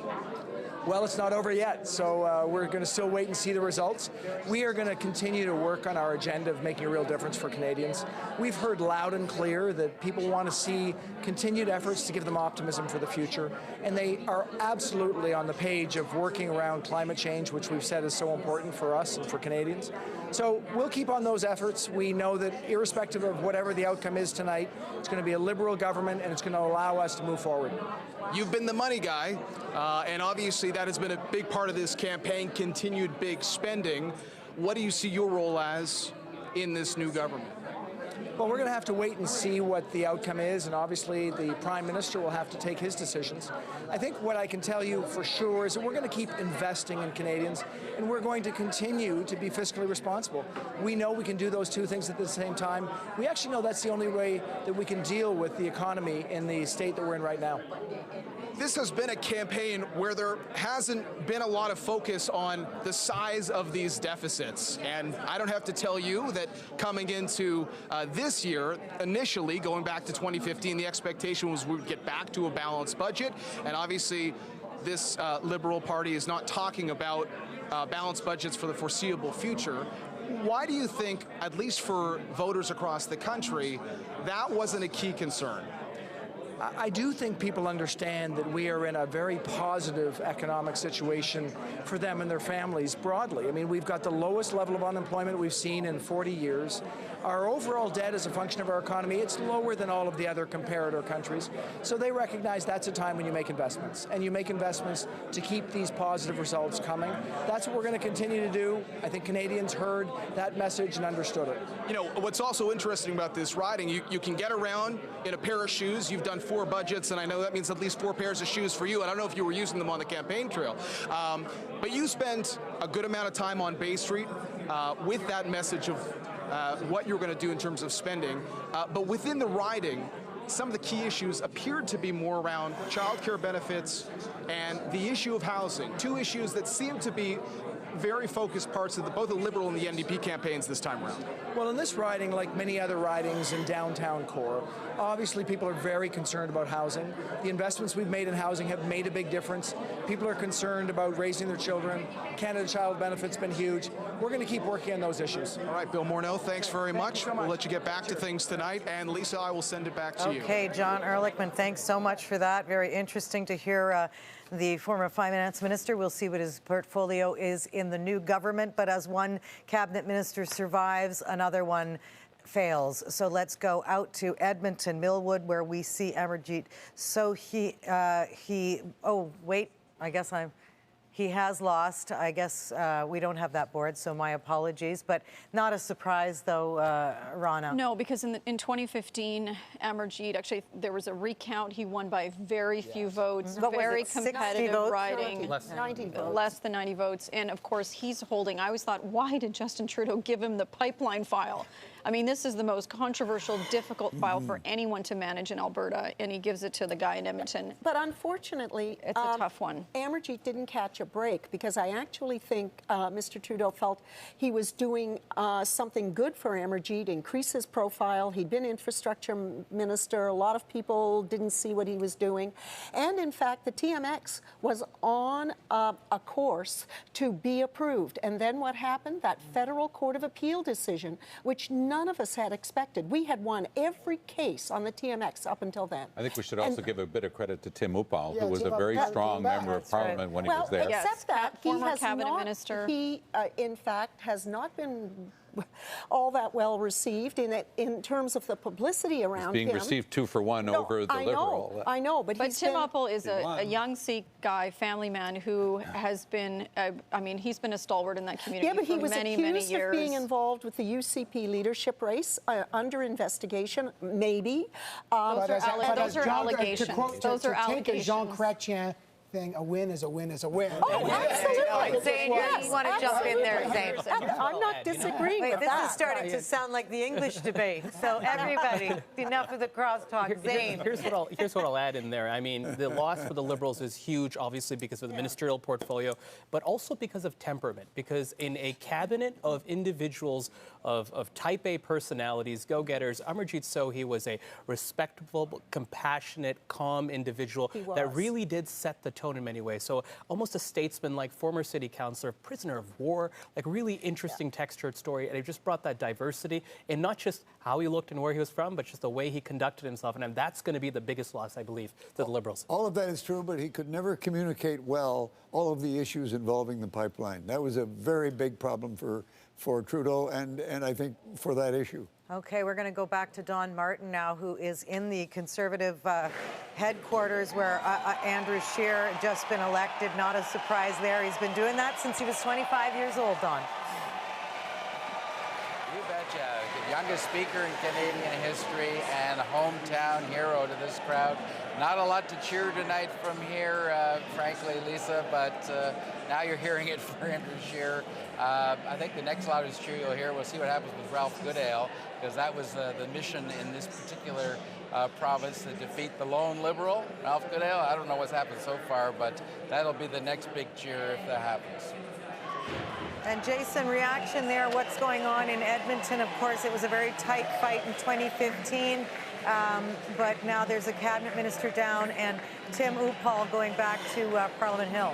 Well, it's not over yet, so we're going to still wait and see the results. We are going to continue to work on our agenda of making a real difference for Canadians. We've heard loud and clear that people want to see continued efforts to give them optimism for the future, and they are absolutely on the page of working around climate change, which we've said is so important for us and for Canadians. So we'll keep on those efforts. We know that irrespective of whatever the outcome is tonight, it's going to be a Liberal government, and it's going to allow us to move forward. You've been the money guy, and obviously that has been a big part of this campaign, continued big spending. What do you see your role as in this new government? Well, we're going to have to wait and see what the outcome is, and obviously the Prime Minister will have to take his decisions. I think what I can tell you for sure is that we're going to keep investing in Canadians, and we're going to continue to be fiscally responsible. We know we can do those two things at the same time. We actually know that's the only way that we can deal with the economy in the state that we're in right now. This has been a campaign where there hasn't been a lot of focus on the size of these deficits. And I don't have to tell you that coming into this year, initially, going back to 2015, the expectation was we'd get back to a balanced budget. And obviously, this Liberal Party is not talking about balanced budgets for the foreseeable future. Why do you think, at least for voters across the country, that wasn't a key concern? I do think people understand that we are in a very positive economic situation for them and their families broadly. I mean, we've got the lowest level of unemployment we've seen in 40 years. Our overall debt is a function of our economy. It's lower than all of the other comparator countries. So they recognize that's a time when you make investments. And you make investments to keep these positive results coming. That's what we're going to continue to do. I think Canadians heard that message and understood it. You know, what's also interesting about this riding, you can get around in a pair of shoes. You've done 4 budgets, and I know that means at least 4 pairs of shoes for you. And I don't know if you were using them on the campaign trail. But you spent a good amount of time on Bay Street with that message of what you're going to do in terms of spending. But within the riding, some of the key issues appeared to be more around childcare benefits and the issue of housing. 2 issues that seem to be very focused parts of both the Liberal and the NDP campaigns this time around. Well, in this riding, like many other ridings in downtown core, obviously people are very concerned about housing. The investments we've made in housing have made a big difference. People are concerned about raising their children. Canada Child Benefit's been huge. We're going to keep working on those issues. All right, Bill Morneau, thanks very much. We'll let you get back to things tonight. And Lisa, I will send it back to you. Okay, John Ehrlichman, thanks so much for that. Very interesting to hear the former finance minister. We'll see what his portfolio is in the new government. But as one cabinet minister survives, another one fails. So let's go out to Edmonton, Millwood, where we see Amarjeet. So he has lost. I guess we don't have that board, so my apologies. But not a surprise, though, Rana. No, because in 2015, Amarjeet, actually, there was a recount. He won by very few votes. Very competitive riding. Less than 90 votes. Less than 90 votes. And, of course, he's holding. I always thought, why did Justin Trudeau give him the pipeline file? I mean, this is the most controversial, difficult file for anyone to manage in Alberta, and he gives it to the guy in Edmonton. But unfortunately, it's a tough one. Amarjeet didn't catch a break because I actually think Mr. Trudeau felt he was doing something good for Amarjeet, increase his profile. He'd been infrastructure minister. A lot of people didn't see what he was doing. And in fact, the TMX was on a course to be approved. And then what happened? That Federal Court of Appeal decision, which none of us had expected. We had won every case on the TMX up until then. I think we should also give a bit of credit to Tim Upal, who was a very strong member of Parliament when he was there. Except that he former has cabinet not, minister. He, in fact, has not been all that well received in terms of the publicity around him. Being received 2 for 1 over the Liberal. I know, but Tim Upal is a young Sikh guy, family man who has been, he's been a stalwart in that community but he for was many accused years. of being involved with the UCP leadership race under investigation, maybe. Those are allegations. To take a Jean Chrétien thing, a win is a win is a win. Oh, absolutely. Zane, you want to jump in there, Zane? I'm not disagreeing Wait, with this that. is starting to sound like the English debate. So everybody, enough of the crosstalk. Zane. Here's what I'll add in there. I mean, the loss for the Liberals is huge, obviously because of the ministerial portfolio, but also because of temperament. Because in a cabinet of individuals of type A personalities, go-getters, Amarjeet Sohi was a respectable, compassionate, calm individual that really did set the tone in many ways. So almost a statesman-like former city councillor, prisoner of war, like really interesting textured story. And it just brought that diversity in not just how he looked and where he was from, but just the way he conducted himself. And that's going to be the biggest loss, I believe, to the Liberals. All of that is true, but he could never communicate well all of the issues involving the pipeline. That was a very big problem for Trudeau and I think for that issue. Okay, we're going to go back to Don Martin now, who is in the Conservative headquarters where Andrew Scheer just been elected. Not a surprise there. He's been doing that since he was 25 years old, Don. You betcha. The youngest speaker in Canadian history and a hometown hero to this crowd. Not a lot to cheer tonight from here, frankly, Lisa, but now you're hearing it for Andrew Scheer. I think the next loudest cheer you'll hear, we'll see what happens with Ralph Goodale, because that was the mission in this particular province, to defeat the lone Liberal, Ralph Goodale. I don't know what's happened so far, but that'll be the next big cheer if that happens. And Jason, reaction there, what's going on in Edmonton? Of course, it was a very tight fight in 2015, but now there's a cabinet minister down and Tim Uppal going back to Parliament Hill.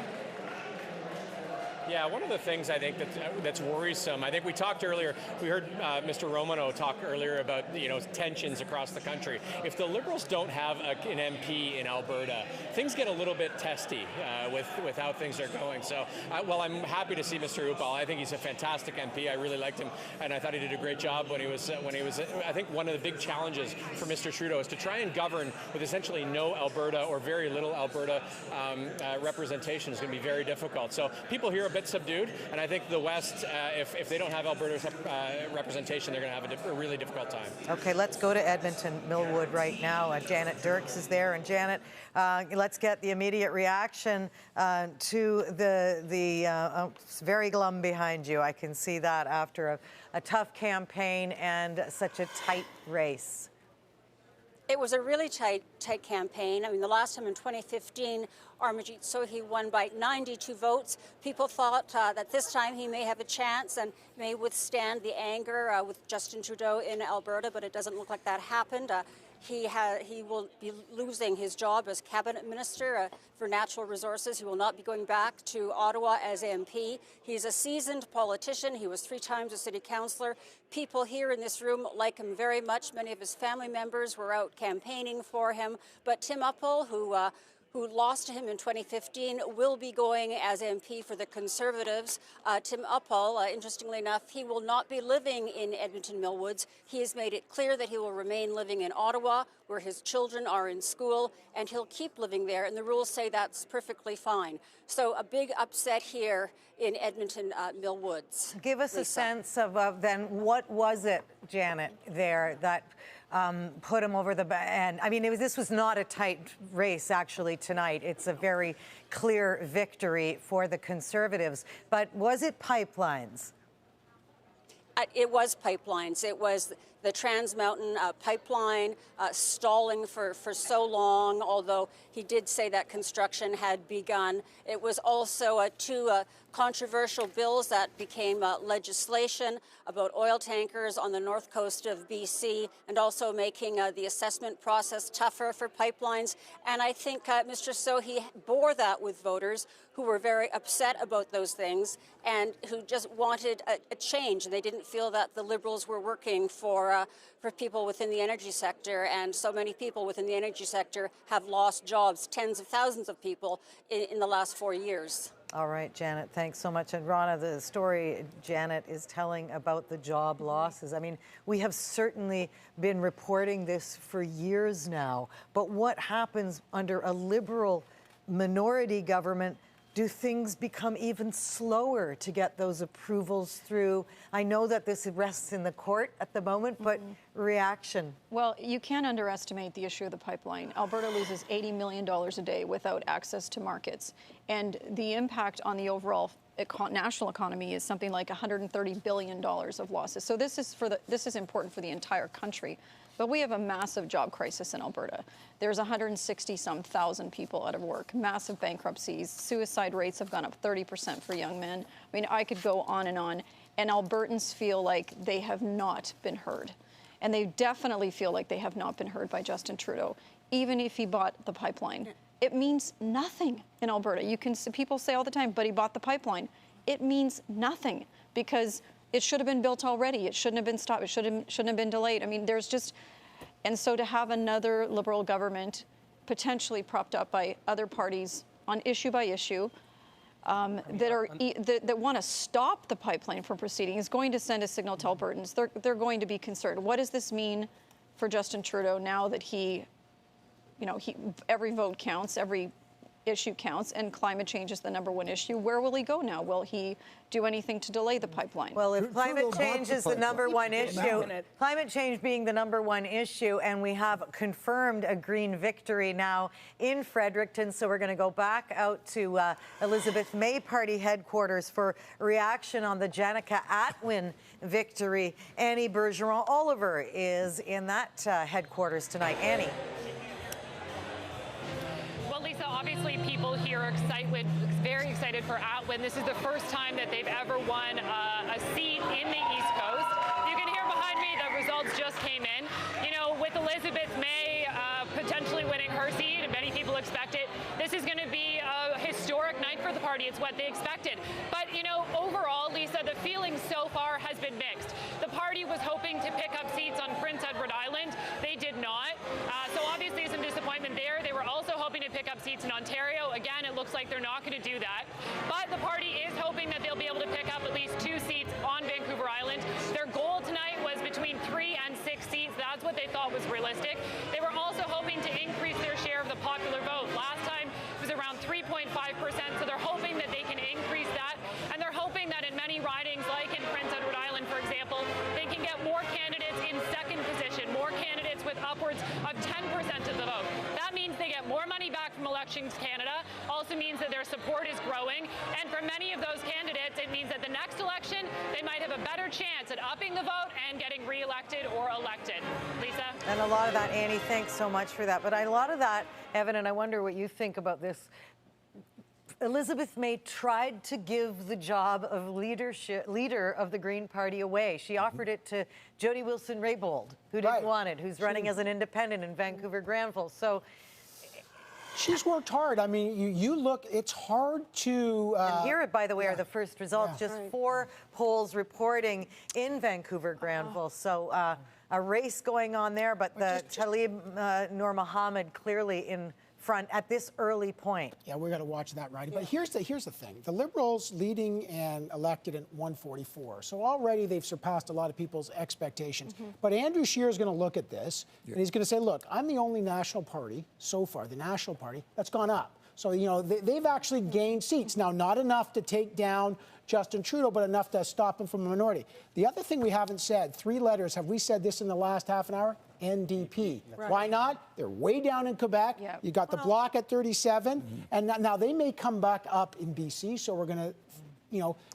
Yeah, one of the things I think that's worrisome, I think we talked earlier, we heard Mr. Romano talk earlier about, tensions across the country. If the Liberals don't have an MP in Alberta, things get a little bit testy with how things are going. So, while I'm happy to see Mr. Uppal, I think he's a fantastic MP. I really liked him, and I thought he did a great job when he was. I think one of the big challenges for Mr. Trudeau is to try and govern with essentially no Alberta or very little Alberta representation is going to be very difficult. So people here bit subdued, and I think the West, if they don't have Alberta's representation, they're going to have a really difficult time. Okay, let's go to Edmonton Millwood right now. Janet Dirks is there, and Janet, let's get the immediate reaction to the very glum behind you. I can see that after a tough campaign and such a tight race. It was a really tight campaign. I mean, the last time in 2015, Amarjeet Sohi won by 92 votes. People thought that this time he may have a chance and may withstand the anger with Justin Trudeau in Alberta, but it doesn't look like that happened. He will be losing his job as cabinet minister for natural resources. He will not be going back to Ottawa as MP. He's a seasoned politician. He was 3 times a city councillor. People here in this room like him very much. Many of his family members were out campaigning for him. But Tim Uppal, who lost to him in 2015, will be going as MP for the Conservatives. Tim Uppal, interestingly enough, he will not be living in Edmonton Millwoods. He has made it clear that he will remain living in Ottawa, where his children are in school, and he'll keep living there, and the rules say that's perfectly fine. So a big upset here in Edmonton Millwoods. Give us a sense of then what was it, Janet, there that put him over the end? I mean, this was not a tight race, actually, tonight. It's a very clear victory for the Conservatives. But was it pipelines? It was pipelines. It was the Trans Mountain pipeline stalling for so long, although he did say that construction had begun. It was also 2 controversial bills that became legislation about oil tankers on the north coast of BC, and also making the assessment process tougher for pipelines. And I think Mr. Sohi bore that with voters who were very upset about those things and who just wanted a change. They didn't feel that the Liberals were working for people within the energy sector, and so many people within the energy sector have lost jobs, tens of thousands of people in the last 4 years. All right, Janet, thanks so much. And Rana, the story Janet is telling about the job losses, I mean, we have certainly been reporting this for years now, but what happens under a Liberal minority government do things become even slower to get those approvals through? I know that this rests in the court at the moment, but reaction? Well, you can't underestimate the issue of the pipeline. Alberta loses $80 million a day without access to markets. And the impact on the overall national economy is something like $130 billion of losses. So this is important for the entire country. But we have a massive job crisis in Alberta. There's 160-some thousand people out of work, massive bankruptcies, suicide rates have gone up 30% for young men. I mean, I could go on, and Albertans feel like they have not been heard. And they definitely feel like they have not been heard by Justin Trudeau, even if he bought the pipeline. It means nothing in Alberta. People say all the time, but he bought the pipeline. It means nothing because it should have been built already. It shouldn't have been stopped. It shouldn't have been delayed. I mean, and so to have another Liberal government potentially propped up by other parties on issue by issue that want to stop the pipeline from proceeding is going to send a signal to Albertans. They're going to be concerned. What does this mean for Justin Trudeau now that every vote counts, every issue counts, and climate change is the #1 issue? Where will he go now? Will he do anything to delay the pipeline? Well, if climate change is the #1 issue, climate change being the #1 issue, and we have confirmed a Green victory now in Fredericton, so we're going to go back out to Elizabeth May Party headquarters for reaction on the Janica Atwin victory. Annie Bergeron-Oliver is in that headquarters tonight. Annie. Obviously, people here are very excited for Atwin. This is the first time that they've ever won a seat in the East Coast. You can hear behind me the results just came in. With Elizabeth May potentially winning her seat, and many people expect it, this is going to be a historic night for the party. It's what they expected. But, overall, Lisa, the feeling so far has been mixed. The party was hoping to pick up seats on Prince Edward Island. They did not. So obviously some disappointment there. They were also hoping to pick up seats in Ontario. Again, it looks like they're not going to do that. But the party is hoping that they'll be able to pick up at least 2 seats on Vancouver Island. Their goal tonight was between 3 and 6 seats. That's what they thought was realistic. They were also hoping to increase their share of the popular vote. Last time it was around 3.5%, so they're hoping that they can increase that. And they're hoping that in many ridings, like in Prince Edward Island, for example, they can get more candidates in second position, more candidates with upwards of 10% of the vote. That means they get more money back from Elections Canada, also means that their support is growing, and for many of those candidates, it means that the next election, they might have a better chance at upping the vote and getting re-elected or elected. Lisa? And a lot of that, Annie, thanks so much for that. But a lot of that, Evan, and I wonder what you think about this. Elizabeth May tried to give the job of leader of the Green Party away. She offered it to Jody Wilson-Raybould, who didn't want it, who's running as an independent in Vancouver Granville. So she's worked hard. I mean, you look, it's hard to... and here, by the way, are the first results. Just 4 polls reporting in Vancouver Granville. So a race going on there, but the Tlaib Noor Mohammed clearly in front at this early point. Yeah, we're going to watch that riding. But here's the thing. The Liberals leading and elected at 144. So already they've surpassed a lot of people's expectations. But Andrew Scheer is going to look at this, and he's going to say, look, I'm the only national party so far, the National Party, that's gone up. So, they've actually gained seats. Now, not enough to take down Justin Trudeau, but enough to stop him from a minority. The other thing we haven't said, 3 letters, have we said this in the last half an hour? NDP. Right. Why not? They're way down in Quebec. Yep. You got the Bloc at 37, and now they may come back up in BC, so we're going to...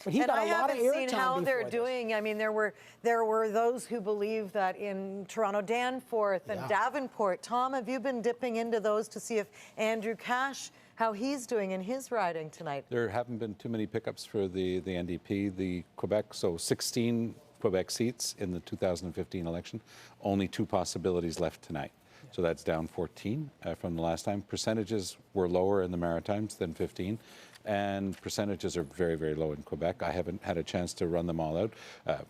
but he got a lot of airtime. I haven't seen how they're doing. I mean, there were those who believe that in Toronto Danforth and Davenport. Tom, have you been dipping into those to see if Andrew Cash, how he's doing in his riding tonight? There haven't been too many pickups for the NDP. The Quebec, so 16 Quebec seats in the 2015 election. Only 2 possibilities left tonight. So that's down 14 from the last time. Percentages were lower in the Maritimes than 15. And percentages are very, very low in Quebec. I haven't had a chance to run them all out.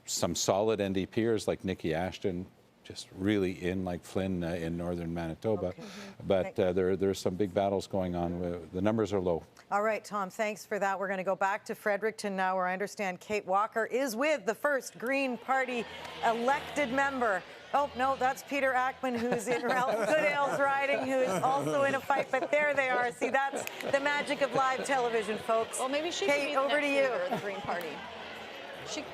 Some solid NDPers like Nikki Ashton just really in, like Flynn in northern Manitoba. But there's some big battles going on. The numbers are low. All right, Tom, thanks for that. We're going to go back to Fredericton now, where I understand Kate Walker is with the first Green Party elected member. Oh, no, that's Peter Ackman, who's in Ralph Goodale's riding, who's also in a fight. But there they are. See, that's the magic of live television, folks. Well, maybe she Kate, could be the over next to you. leader of the Green Party. She,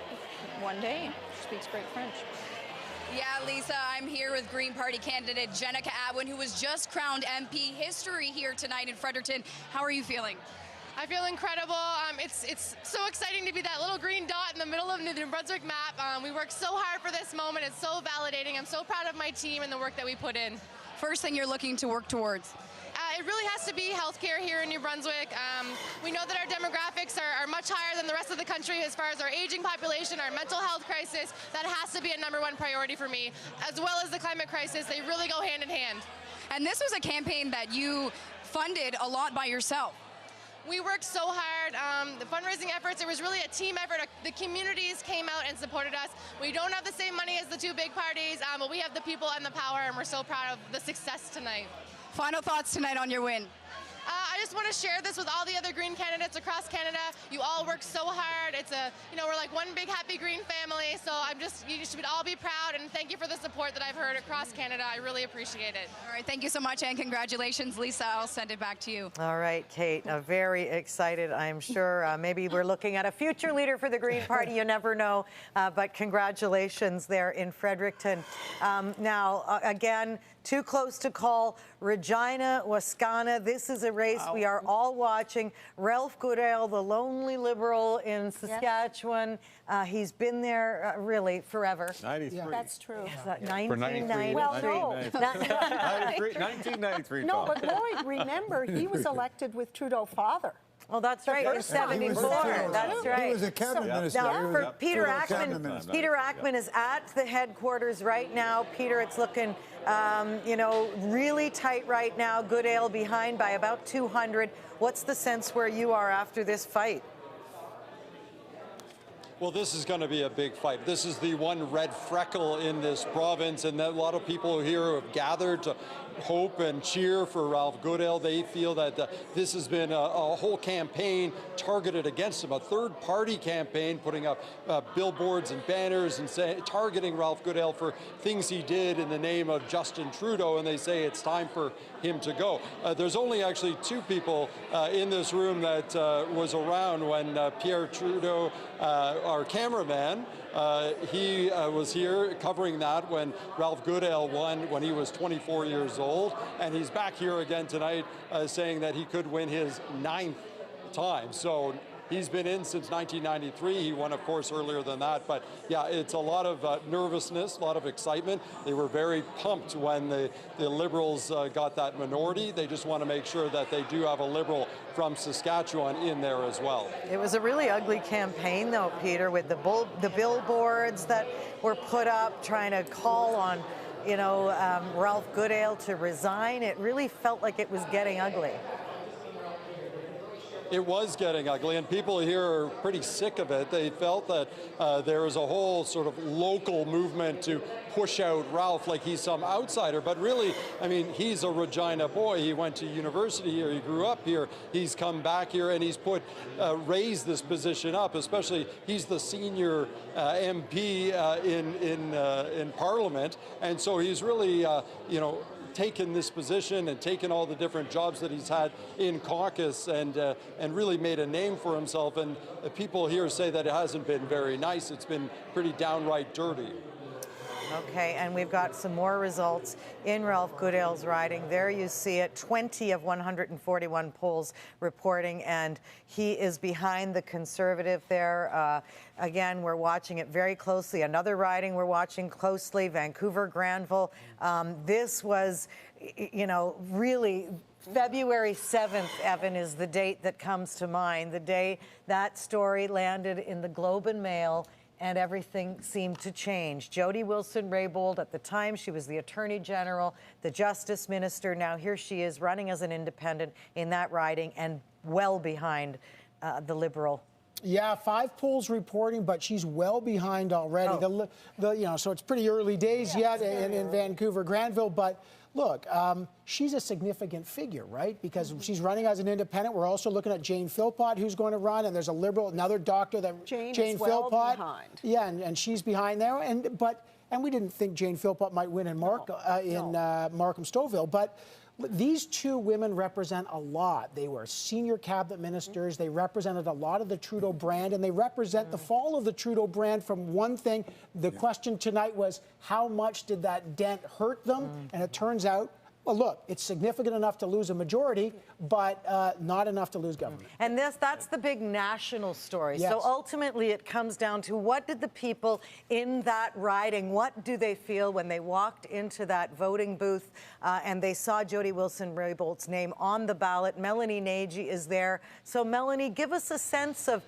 one day, speaks great French. Yeah, Lisa, I'm here with Green Party candidate Jenica Atwin, who was just crowned MP. History here tonight in Fredericton. How are you feeling? I feel incredible. It's so exciting to be that little green dot in the middle of the New Brunswick map. We worked so hard for this moment. It's so validating. I'm so proud of my team and the work that we put in. First thing you're looking to work towards? It really has to be healthcare here in New Brunswick. We know that our demographics are much higher than the rest of the country as far as our aging population, our mental health crisis. That has to be a #1 priority for me, as well as the climate crisis. They really go hand in hand. And this was a campaign that you funded a lot by yourself. We worked so hard. The fundraising efforts, it was really a team effort. The communities came out and supported us. We don't have the same money as the two big parties, but we have the people and the power, and we're so proud of the success tonight. Final thoughts tonight on your win? I just want to share this with all the other Green candidates across Canada. You all work so hard. It's we're like one big happy Green family. So you should all be proud, and thank you for the support that I've heard across Canada. I really appreciate it. All right, thank you so much, and congratulations, Lisa. I'll send it back to you. All right, Kate, very excited, I'm sure. Maybe we're looking at a future leader for the Green Party. You never know. But congratulations there in Fredericton. Now, again, too close to call. Regina, Wascana. This is a race we are all watching. Ralph Goodale, the lonely Liberal in Saskatchewan. He's been there really forever. 93. That's true. 1993. Well, no. 1993. No, but Lloyd, remember, he was elected with Trudeau's father. Oh, that's right. In 74. That's right. He was a cabinet minister. Now, for Peter Ackman, Peter Ackman is at the headquarters right now. Peter, it's looking, really tight right now. Goodale behind by about 200. What's the sense where you are after this fight? Well, this is going to be a big fight. This is the one red freckle in this province, and a lot of people here have gathered to hope and cheer for Ralph Goodale. They feel that this has been a whole campaign targeted against him, a third-party campaign putting up billboards and banners and targeting Ralph Goodale for things he did in the name of Justin Trudeau, and they say it's time for him to go. There's only actually two people in this room that was around when Pierre Trudeau, our cameraman, he was here covering that when Ralph Goodale won when he was 24 years old, and he's back here again tonight saying that he could win his 9th time. So he's been in since 1993. He won, of course, earlier than that. But yeah, it's a lot of nervousness, a lot of excitement. They were very pumped when the Liberals got that minority. They just want to make sure that they do have a Liberal from Saskatchewan in there as well. It was a really ugly campaign, though, Peter, with the billboards that were put up trying to call on, Ralph Goodale to resign. It really felt like it was getting ugly. It was getting ugly, and people here are pretty sick of it. They felt that there was a whole sort of local movement to push out Ralph like he's some outsider. But really, I mean, he's a Regina boy. He went to university here. He grew up here. He's come back here, and he's raised this position up. Especially, he's the senior MP in Parliament, and so he's really, taken this position and taken all the different jobs that he's had in caucus and really made a name for himself. And people here say that it hasn't been very nice. It's been pretty downright dirty. Okay, and we've got some more results in Ralph Goodale's riding. There you see it, 20 of 141 polls reporting, and he is behind the Conservative there. Again, we're watching it very closely. Another riding we're watching closely, Vancouver-Granville. This was, really February 7th, Evan, is the date that comes to mind, the day that story landed in the Globe and Mail, and everything seemed to change. Jody Wilson-Raybould, at the time, she was the Attorney General, the Justice Minister. Now here she is running as an independent in that riding and well behind the Liberal Yeah, 5 polls reporting, but she's well behind already. So it's pretty early days yet in Vancouver, Granville, but look, she's a significant figure, right? Because she's running as an independent. We're also looking at Jane Philpott, who's going to run, and there's a Liberal, another doctor that Jane Philpott. Behind. Yeah, and she's behind there. And we didn't think Jane Philpott might win in Markham-Stouffville, but these two women represent a lot. They were senior cabinet ministers. They represented a lot of the Trudeau brand, and they represent the fall of the Trudeau brand from one thing. The question tonight was, how much did that dent hurt them? And it turns out, well, look, it's significant enough to lose a majority, but not enough to lose government. And that's the big national story. Yes. So ultimately it comes down to, what did the people in that riding, what do they feel when they walked into that voting booth and they saw Jody Wilson-Raybould's name on the ballot? Melanie Nagy is there. So Melanie, give us a sense of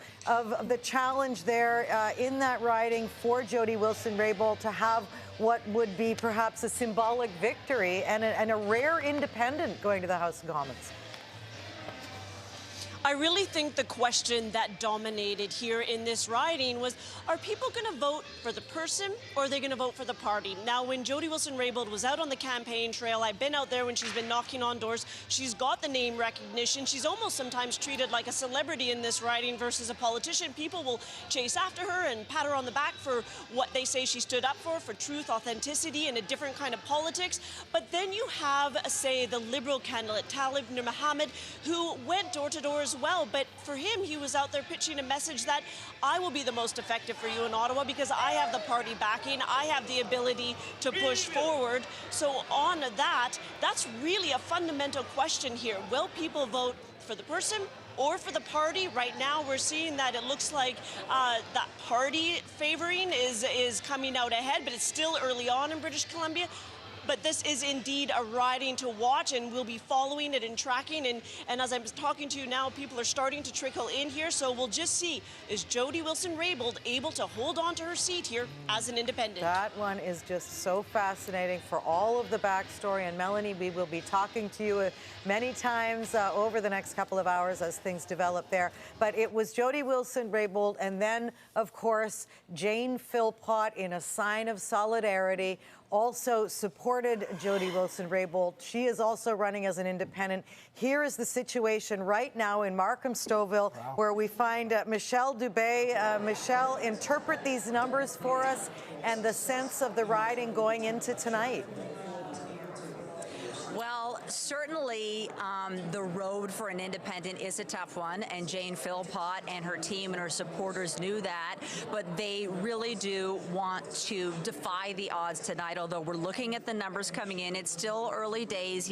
the challenge there in that riding for Jody Wilson-Raybould to have what would be perhaps a symbolic victory and a rare independent going to the House of Commons. I really think the question that dominated here in this riding was, are people going to vote for the person or are they going to vote for the party? Now, when Jody Wilson-Raybould was out on the campaign trail, I've been out there when she's been knocking on doors. She's got the name recognition. She's almost sometimes treated like a celebrity in this riding versus a politician. People will chase after her and pat her on the back for what they say she stood up for truth, authenticity, and a different kind of politics. But then you have, say, the Liberal candidate, Talib Nur Mohammed, who went door to door as well, but for him, he was out there pitching a message that I will be the most effective for you in Ottawa because I have the party backing, I have the ability to push forward. So on that, that's really a fundamental question here. Will people vote for the person or for the party? Right now, we're seeing that it looks like that party favoring is coming out ahead, but it's still early on in British Columbia. But this is indeed a riding to watch, and we'll be following it and tracking. And as I'm talking to you now, people are starting to trickle in here. So we'll just see, is Jody Wilson-Raybould able to hold on to her seat here as an independent? That one is just so fascinating for all of the backstory. And Melanie, we will be talking to you many times over the next couple of hours as things develop there. But it was Jody Wilson-Raybould, and then, of course, Jane Philpott, in a sign of solidarity, also supported Jody Wilson-Raybould. She is also running as an independent. Here is the situation right now in Markham-Stouffville, where we find Michelle Dubé. Michelle, interpret these numbers for us and the sense of the riding going into tonight. Well, certainly the road for an independent is a tough one, and Jane Philpott and her team and her supporters knew that, but they really do want to defy the odds tonight, although we're looking at the numbers coming in. It's still early days,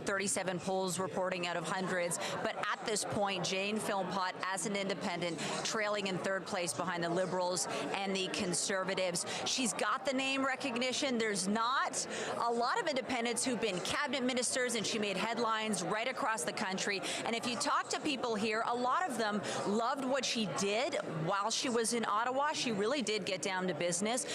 37 polls reporting out of hundreds, but at this point, Jane Philpott as an independent trailing in third place behind the Liberals and the Conservatives. She's got the name recognition. There's not a lot of independents who've been cabinet ministers, and she made headlines right across the country. And if you talk to people here, a lot of them loved what she did while she was in Ottawa. She really did get down to business.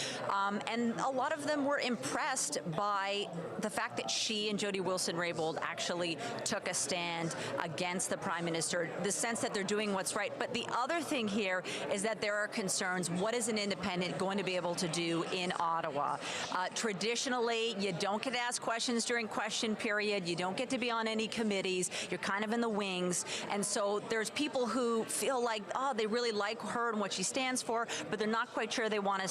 And a lot of them were impressed by the fact that she and Jody Wilson-Raybould actually took a stand against the Prime Minister, the sense that they're doing what's right. But the other thing here is that there are concerns. What is an independent going to be able to do in Ottawa? Traditionally, you don't get asked questions during question period. You don't get to be on any committees. You're kind of in the wings. And so there's people who feel like, they really like her and what she stands for, but they're not quite sure they want to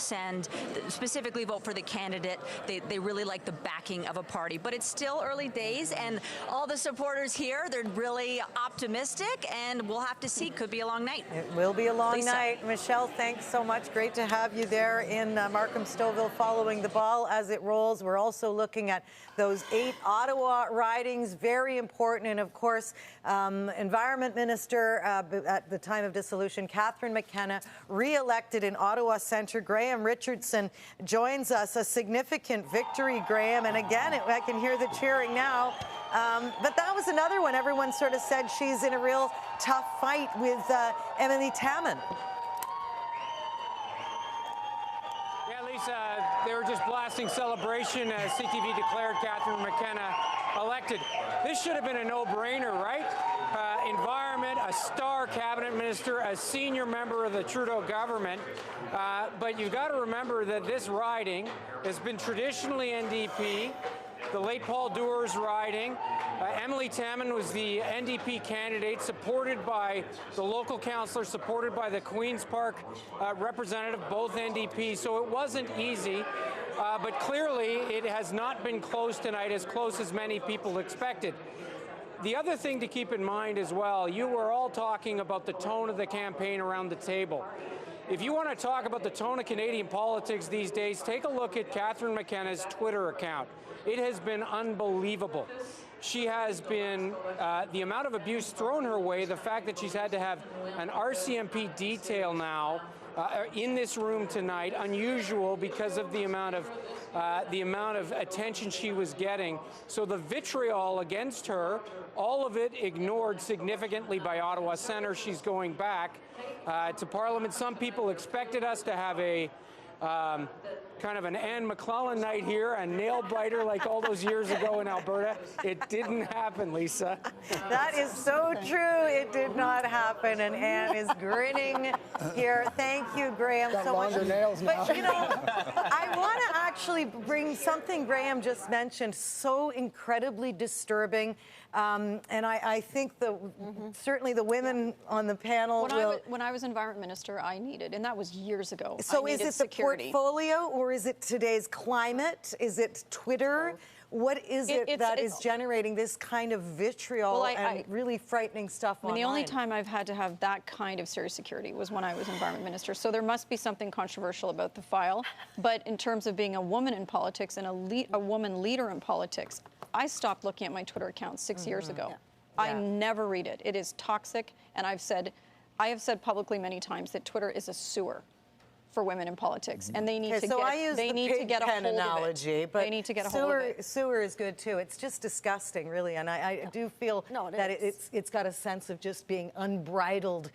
specifically vote for the candidate. They really like the backing of a party. But it's still early days, and all the supporters here, they're really optimistic, and we'll have to see. Could be a long night. It will be a long night. Michelle, thanks so much. Great to have you there in Markham-Stouffville following the ball as it rolls. We're also looking at those 8 Ottawa ridings, very important. And of course, Environment Minister at the time of dissolution, Catherine McKenna, re-elected in Ottawa Centre. Graham Richardson joins us. A significant victory, Graham. And again, I can hear the cheering now. But that was another one. Everyone sort of said she's in a real tough fight with Emily Taman. Lisa, they were just blasting celebration as CTV declared Catherine McKenna elected. This should have been a no-brainer, right? Environment, a a star cabinet minister, a senior member of the Trudeau government. But you've got to remember that this riding has been traditionally NDP. The late Paul Doer's riding. Emily Taman was the NDP candidate, supported by the local councillor, supported by the Queen's Park representative, both NDP. So it wasn't easy, but clearly it has not been close tonight, as close as many people expected. The other thing to keep in mind as well, you were all talking about the tone of the campaign around the table. If you want to talk about the tone of Canadian politics these days, take a look at Catherine McKenna's Twitter account. It has been unbelievable. She has been, the amount of abuse thrown her way, the fact that she's had to have an RCMP detail now in this room tonight, unusual because of the amount of attention she was getting. So the vitriol against her, all of it ignored significantly by Ottawa Centre. She's going back to Parliament. Some people expected us to have a kind of an Anne McClellan night here, a nail biter like all those years ago in Alberta. It didn't happen, Lisa. That is so true. It did not happen, and Anne is grinning here. Thank you, Graham, Got so much. longer nails now. But, you know, I want to actually bring something Graham just mentioned, so incredibly disturbing. And I think certainly the women on the panel When I was environment minister, I needed, and that was years ago. So is it security. the portfolio, or is it today's climate? Is it Twitter? What is it that is generating this kind of vitriol and really frightening stuff online? The only time I've had to have that kind of serious security was when I was environment minister. So there must be something controversial about the file. But in terms of being a woman in politics and a woman leader in politics, I stopped looking at my Twitter account 6 years ago. Yeah. I never read it. It is toxic, and I have said publicly many times that Twitter is a sewer for women in politics, and they need to so get. I use they the need pig to get a pen hold analogy, of it. but They need to get a hold of it. Sewer is good too. It's just disgusting, really, and I do feel that it's got a sense of just being unbridled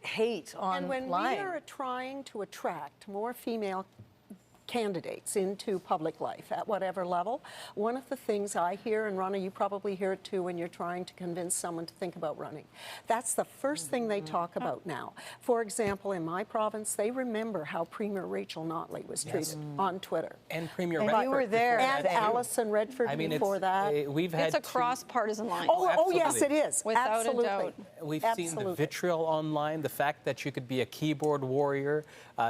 hate online. And when we are trying to attract more female candidates into public life at whatever level, one of the things I hear, and Ronna, you probably hear it too when you're trying to convince someone to think about running, that's the first thing they talk about now. For example, in my province, they remember how Premier Rachel Notley was treated on Twitter. And Premier and Redford. you were there. And Alison Redford before that. We've had it's a cross-partisan line. Oh, yes, it is. Without Absolutely. a doubt. We've seen the vitriol online, the fact that you could be a keyboard warrior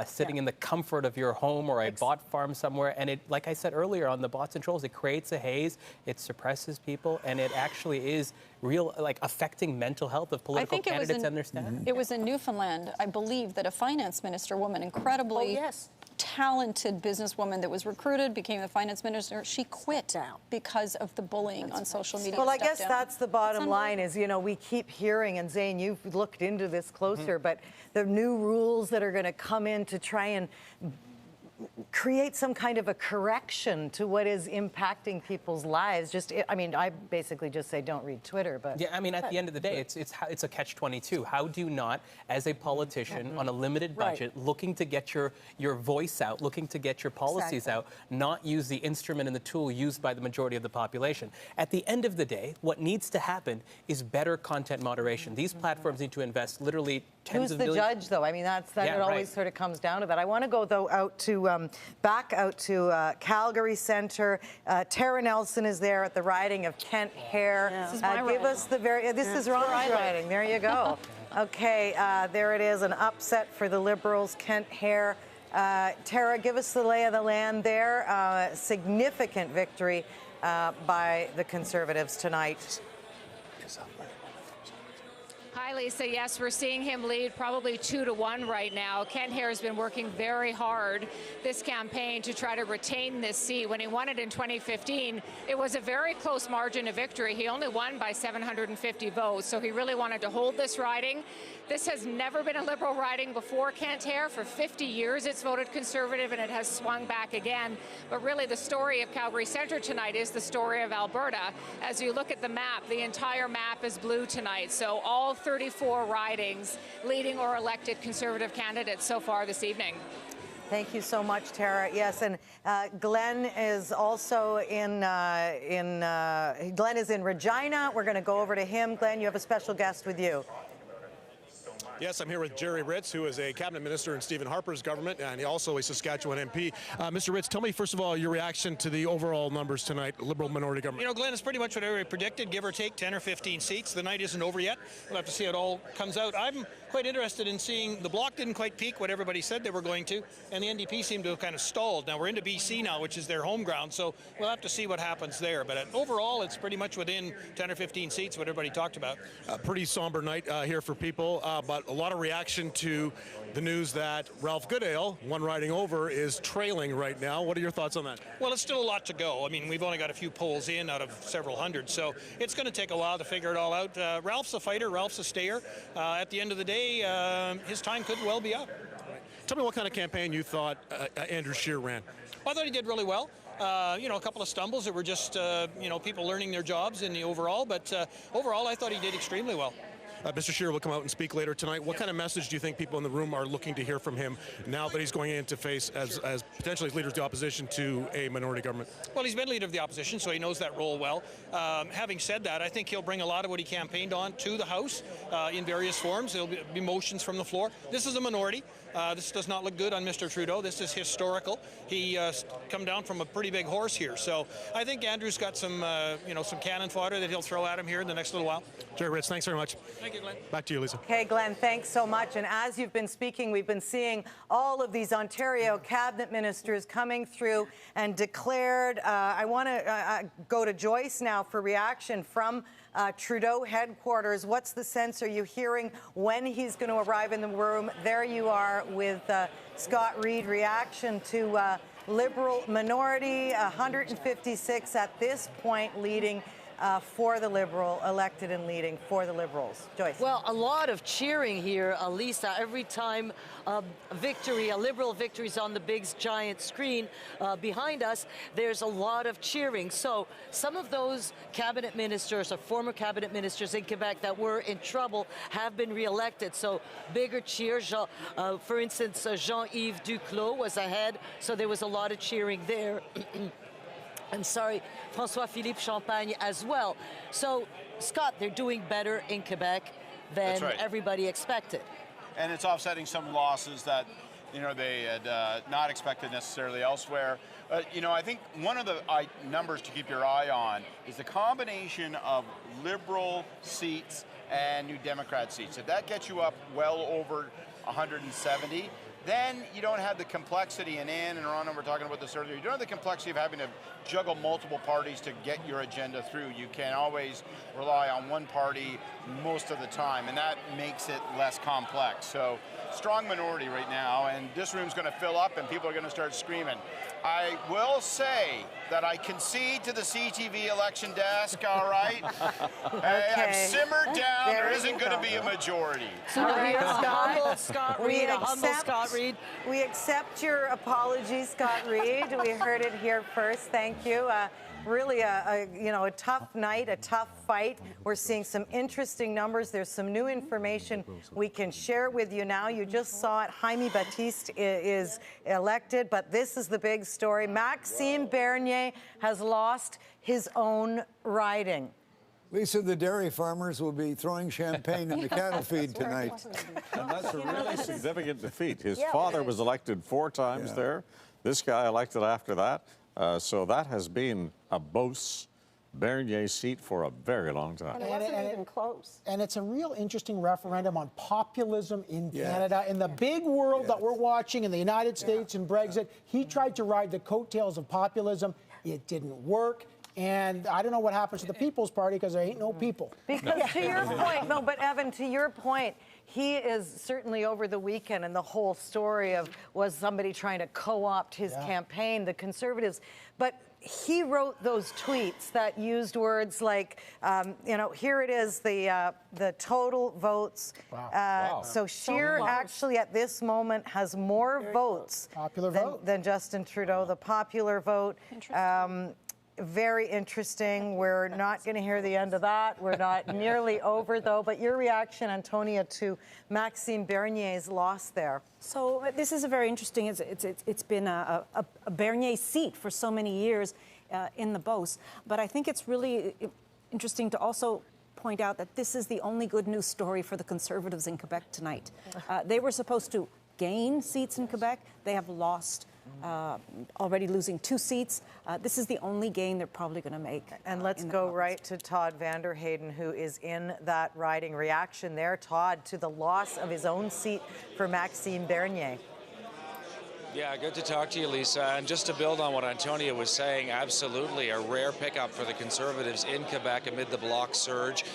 sitting in the comfort of your home or a bot farm somewhere. And it, like I said earlier on the bots and trolls, it creates a haze, it suppresses people, and it actually is real, like affecting mental health of political candidates and their staff. It was in Newfoundland, I believe, that a finance minister woman, incredibly talented businesswoman that was recruited, became the finance minister. She quit because of the bullying on social media. Well, I guess that's the bottom line is, you know, we keep hearing, and Zane, you've looked into this closer, but the new rules that are going to come in to try and create some kind of a correction to what is impacting people's lives. I mean, I basically just say don't read Twitter, but... Yeah, I mean, at the end of the day, it's a catch-22. How do you not, as a politician on a limited budget, looking to get your voice out, looking to get your policies out, not use the instrument and the tool used by the majority of the population? At the end of the day, what needs to happen is better content moderation. These platforms need to invest literally tens of billions. Who's the judge, though? I mean, it always sort of comes down to that. I want to go, though, back out to Calgary Centre. Tara Nelson is there at the riding of Kent Hare. This is my give us the this is Ron's riding. There you go. Okay, there it is, an upset for the Liberals, Kent Hare. Tara, give us the lay of the land there. Significant victory by the Conservatives tonight. Hi, Lisa. Yes, we're seeing him lead probably 2-1 right now. Kent Hare has been working very hard this campaign to try to retain this seat. When he won it in 2015, it was a very close margin of victory. He only won by 750 votes, so he really wanted to hold this riding. This has never been a Liberal riding before Kent Hare. For 50 years, it's voted Conservative, and it has swung back again. But really, the story of Calgary Centre tonight is the story of Alberta. As you look at the map, the entire map is blue tonight. So all 34 ridings leading or elected Conservative candidates so far this evening. Thank you so much, Tara. Yes, and Glenn is also Glenn is in Regina. We're going to go over to him. Glenn, you have a special guest with you. Yes, I'm here with Jerry Ritz, who is a cabinet minister in Stephen Harper's government, and also a Saskatchewan MP. Mr. Ritz, tell me, first of all, your reaction to the overall numbers tonight, Liberal minority government. You know, Glenn, it's pretty much what everybody predicted, give or take 10 or 15 seats. The night isn't over yet. We'll have to see how it all comes out. I'm quite interested in seeing the Bloc didn't quite peak what everybody said they were going to, and the NDP seemed to have kind of stalled. Now, we're into BC now, which is their home ground, so we'll have to see what happens there. But overall, it's pretty much within 10 or 15 seats, what everybody talked about. A pretty somber night here for people, but a lot of reaction to the news that Ralph Goodale, one riding over, is trailing right now. What are your thoughts on that? Well, it's still a lot to go. I mean, we've only got a few polls in out of several hundred, so it's going to take a while to figure it all out. Ralph's a fighter. Ralph's a stayer. At the end of the day, his time could well be up. Tell me what kind of campaign you thought Andrew Scheer ran. Well, I thought he did really well. You know, a couple of stumbles that were just, you know, people learning their jobs in the overall, but overall, I thought he did extremely well. Mr. Scheer will come out and speak later tonight. What kind of message do you think people in the room are looking to hear from him now that he's going in to face as potentially leader of the opposition to a minority government? Well, he's been leader of the opposition, so he knows that role well. Having said that, I think he'll bring a lot of what he campaigned on to the House in various forms. There'll be motions from the floor. This is a minority. This does not look good on Mr. Trudeau. This is historical. He come down from a pretty big horse here. So I think Andrew's got some, you know, some cannon fodder that he'll throw at him here in the next little while. Jerry Ritz, thanks very much. Thank you, Glenn. Back to you, Lisa. Okay, Glenn, thanks so much. And as you've been speaking, we've been seeing all of these Ontario cabinet ministers coming through and declared. I want to go to Joyce now for reaction from Trudeau headquarters. What's the sense? Are you hearing when he's going to arrive in the room? There you are with Scott Reid. Reaction to Liberal minority, 156 at this point, leading for the Liberal, elected and leading for the Liberals. Joyce. Well, a lot of cheering here, Lisa. Every time a victory, a Liberal victory is on the big giant screen behind us, there's a lot of cheering. So some of those cabinet ministers or former cabinet ministers in Quebec that were in trouble have been re-elected. So bigger cheers. For instance, Jean-Yves Duclos was ahead, so there was a lot of cheering there. I'm sorry, François-Philippe Champagne as well. So, Scott, they're doing better in Quebec than everybody expected. And it's offsetting some losses that, you know, they had not expected necessarily elsewhere. You know, I think one of the numbers to keep your eye on is the combination of Liberal seats and New Democrat seats. If that gets you up well over 170, then you don't have the complexity, and Ann and Ron were talking about this earlier, you don't have the complexity of having to juggle multiple parties to get your agenda through. You can always rely on one party most of the time, and that makes it less complex. So strong minority right now, and this room's going to fill up and people are going to start screaming. I will say that I concede to the CTV election desk, all right? I've simmered down. There isn't going to be a majority. So humble Scott Reid, humble Scott Reid. We accept your apology, Scott Reid. We heard it here first. Thank you. Really a tough night, a tough fight. We're seeing some interesting numbers. There's some new information we can share with you now. You just saw it. Jaime Baptiste is elected, but this is the big story. Maxime Bernier has lost his own riding. Lisa, the dairy farmers will be throwing champagne in the cattle feed tonight. And that's a really significant defeat. His father was elected 4 times there. This guy elected after that. So that has been a Beauce Bernier seat for a very long time. And it wasn't even close. And it's a real interesting referendum on populism in Canada. In the big world that we're watching in the United States and Brexit, he tried to ride the coattails of populism. It didn't work. And I don't know what happens to the People's Party because there ain't no people. Because to your point, no, but Evan, to your point, he is certainly over the weekend, and the whole story of was somebody trying to co-opt his campaign, the Conservatives. But he wrote those tweets that used words like, you know, here it is, the total votes. So Scheer actually at this moment has more votes than Justin Trudeau, the popular vote. Very interesting. We're not going to hear the end of that. We're not nearly over, though. But your reaction, Antonia, to Maxime Bernier's loss there? So this is a very interesting. It's been a Bernier seat for so many years in the Beauce. But I think it's really interesting to also point out that this is the only good news story for the Conservatives in Quebec tonight. They were supposed to gain seats in Quebec. They have lost, already losing 2 seats. This is the only gain they're probably going to make. And let's go right to Todd Vander Hayden, who is in that riding. Reaction there, Todd, to the loss of his own seat for Maxime Bernier. Yeah, good to talk to you, Lisa. And just to build on what Antonia was saying, absolutely a rare pickup for the Conservatives in Quebec amid the Bloc surge.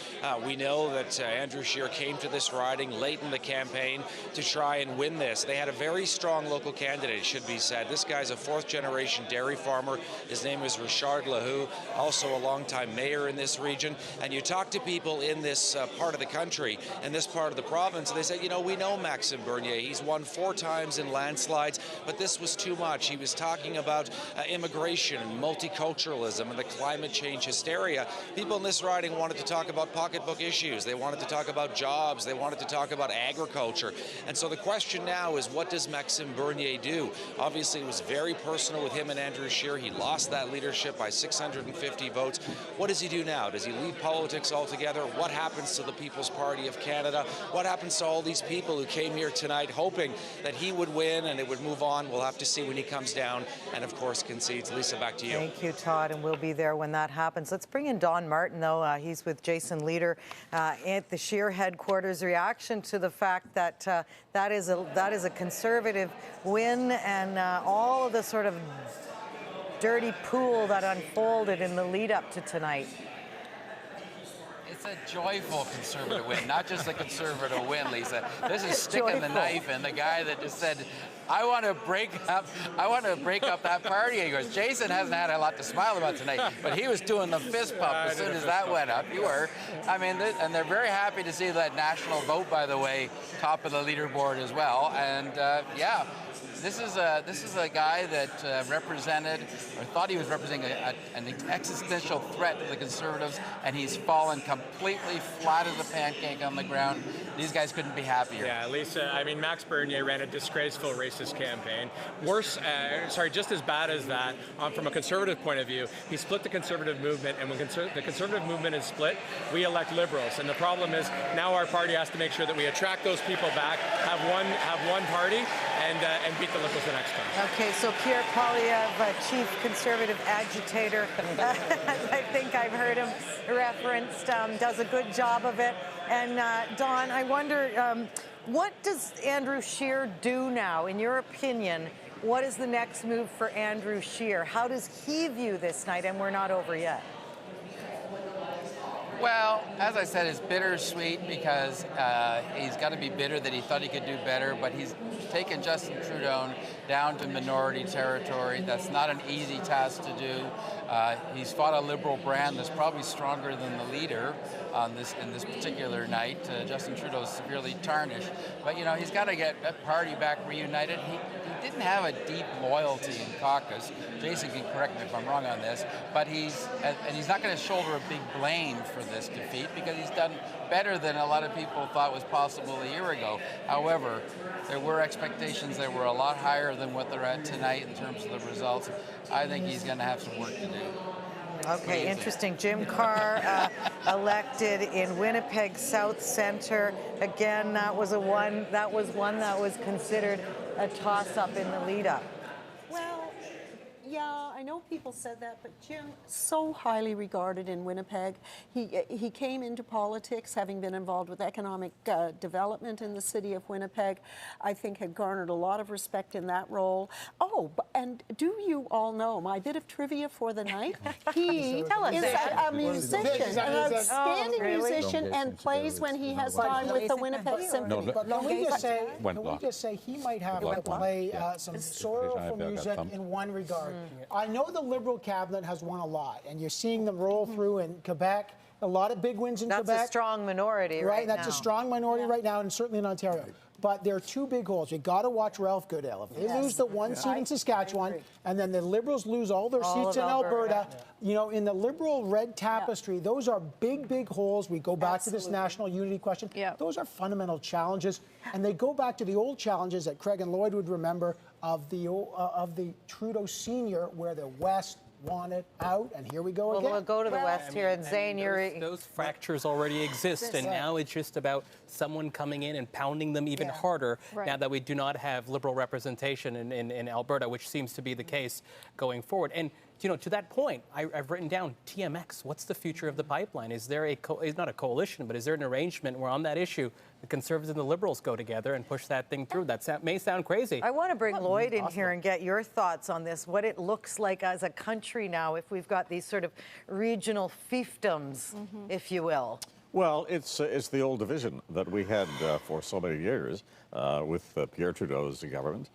We know that Andrew Scheer came to this riding late in the campaign to try and win this. They had a very strong local candidate, it should be said. This guy's a 4th-generation dairy farmer. His name is Richard Lehoux, also a longtime mayor in this region. And you talk to people in this part of the country, in this part of the province, and they say, you know, we know Maxime Bernier. He's won 4 times in landslides. But this was too much. He was talking about immigration and multiculturalism and the climate change hysteria. People in this riding wanted to talk about pocketbook issues. They wanted to talk about jobs. They wanted to talk about agriculture. And so the question now is, what does Maxime Bernier do? Obviously, it was very personal with him and Andrew Scheer. He lost that leadership by 650 votes. What does he do now? Does he leave politics altogether? What happens to the People's Party of Canada? What happens to all these people who came here tonight hoping that he would win and it would move on? We'll have to see when he comes down and, of course, concedes. Lisa, back to you. Thank you, Todd, and we'll be there when that happens. Let's bring in Don Martin, though. He's with Jason Leader at the Scheer headquarters. Reaction to the fact that that is a Conservative win, and all of the sort of dirty pool that unfolded in the lead up to tonight. It's a joyful Conservative win, not just a Conservative win, Lisa. This is sticking the knife in the guy that just said, I want to break up that party. He goes, Jason hasn't had a lot to smile about tonight, but he was doing the fist pump as soon as that went up. You were. I mean, and they're very happy to see that national vote, by the way, top of the leaderboard as well. And yeah, this is a guy that represented, or thought he was representing an existential threat to the Conservatives, and he's fallen completely flat as a pancake on the ground. These guys couldn't be happier. Yeah, Lisa, I mean, Max Bernier ran a disgraceful racist campaign. Worse, just as bad as that, from a Conservative point of view, he split the Conservative movement, and when the Conservative movement is split, we elect Liberals. And the problem is now our party has to make sure that we attract those people back, have one party, and beat the Liberals the next time. Okay, so Pierre Poilievre, Chief Conservative Agitator, I think I've heard him referenced, does a good job of it. And Don, I wonder, what does Andrew Scheer do now, in your opinion? What is the next move for Andrew Scheer? How does he view this night? And we're not over yet. Well, as I said, it's bittersweet because he's got to be bitter that he thought he could do better, but he's taken Justin Trudeau down to minority territory. That's not an easy task to do. He's fought a Liberal brand that's probably stronger than the leader in this particular night. Justin Trudeau's severely tarnished. But, you know, he's got to get that party back reunited. He didn't have a deep loyalty in caucus. Jason can correct me if I'm wrong on this, but he's not going to shoulder a big blame for this defeat because he's done better than a lot of people thought was possible a year ago. However, there were expectations that were a lot higher than what they're at tonight in terms of the results. I think he's going to have some work to do. Okay, interesting. Jim Carr elected in Winnipeg South Centre. Again, that was one that was considered a toss-up in the lead-up. Well, yeah, I know people said that, but Jim, so highly regarded in Winnipeg. He came into politics having been involved with economic development in the city of Winnipeg. I think had garnered a lot of respect in that role. Oh, and do you all know my bit of trivia for the night? He is a musician, an outstanding musician, and plays when he has time with the Winnipeg Symphony. Can we just say he might have to play some sorrowful music in one regard. I know the Liberal cabinet has won a lot, and you're seeing them roll through in Quebec. A lot of big wins in Quebec. That's a strong minority right now. That's a strong minority right now, and certainly in Ontario. But there are two big holes. You got to watch Ralph Goodale. If they lose the one seat in Saskatchewan, and then the Liberals lose all their seats in Alberta, you know, in the Liberal red tapestry, those are big, big holes. We go back to this national unity question. Those are fundamental challenges, and they go back to the old challenges that Craig and Lloyd would remember of the Trudeau Senior, where the West want it out, and here we go Well, again. we'll go to the West here, and Zane, those fractures already exist, and now it's just about someone coming in and pounding them even harder now that we do not have Liberal representation in Alberta, which seems to be the case going forward. And you know, to that point, I've written down TMX. What's the future of the pipeline? Is there it's not a coalition, but is there an arrangement where on that issue, the Conservatives and the Liberals go together and push that thing through? That may sound crazy. I want to bring Lloyd in here and get your thoughts on this, what it looks like as a country now if we've got these sort of regional fiefdoms, if you will. Well, it's the old division that we had for so many years with Pierre Trudeau's government,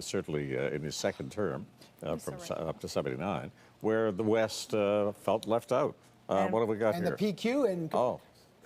certainly in his second term from up to 79, where the West felt left out. What have we got and here? And the PQ and... Oh,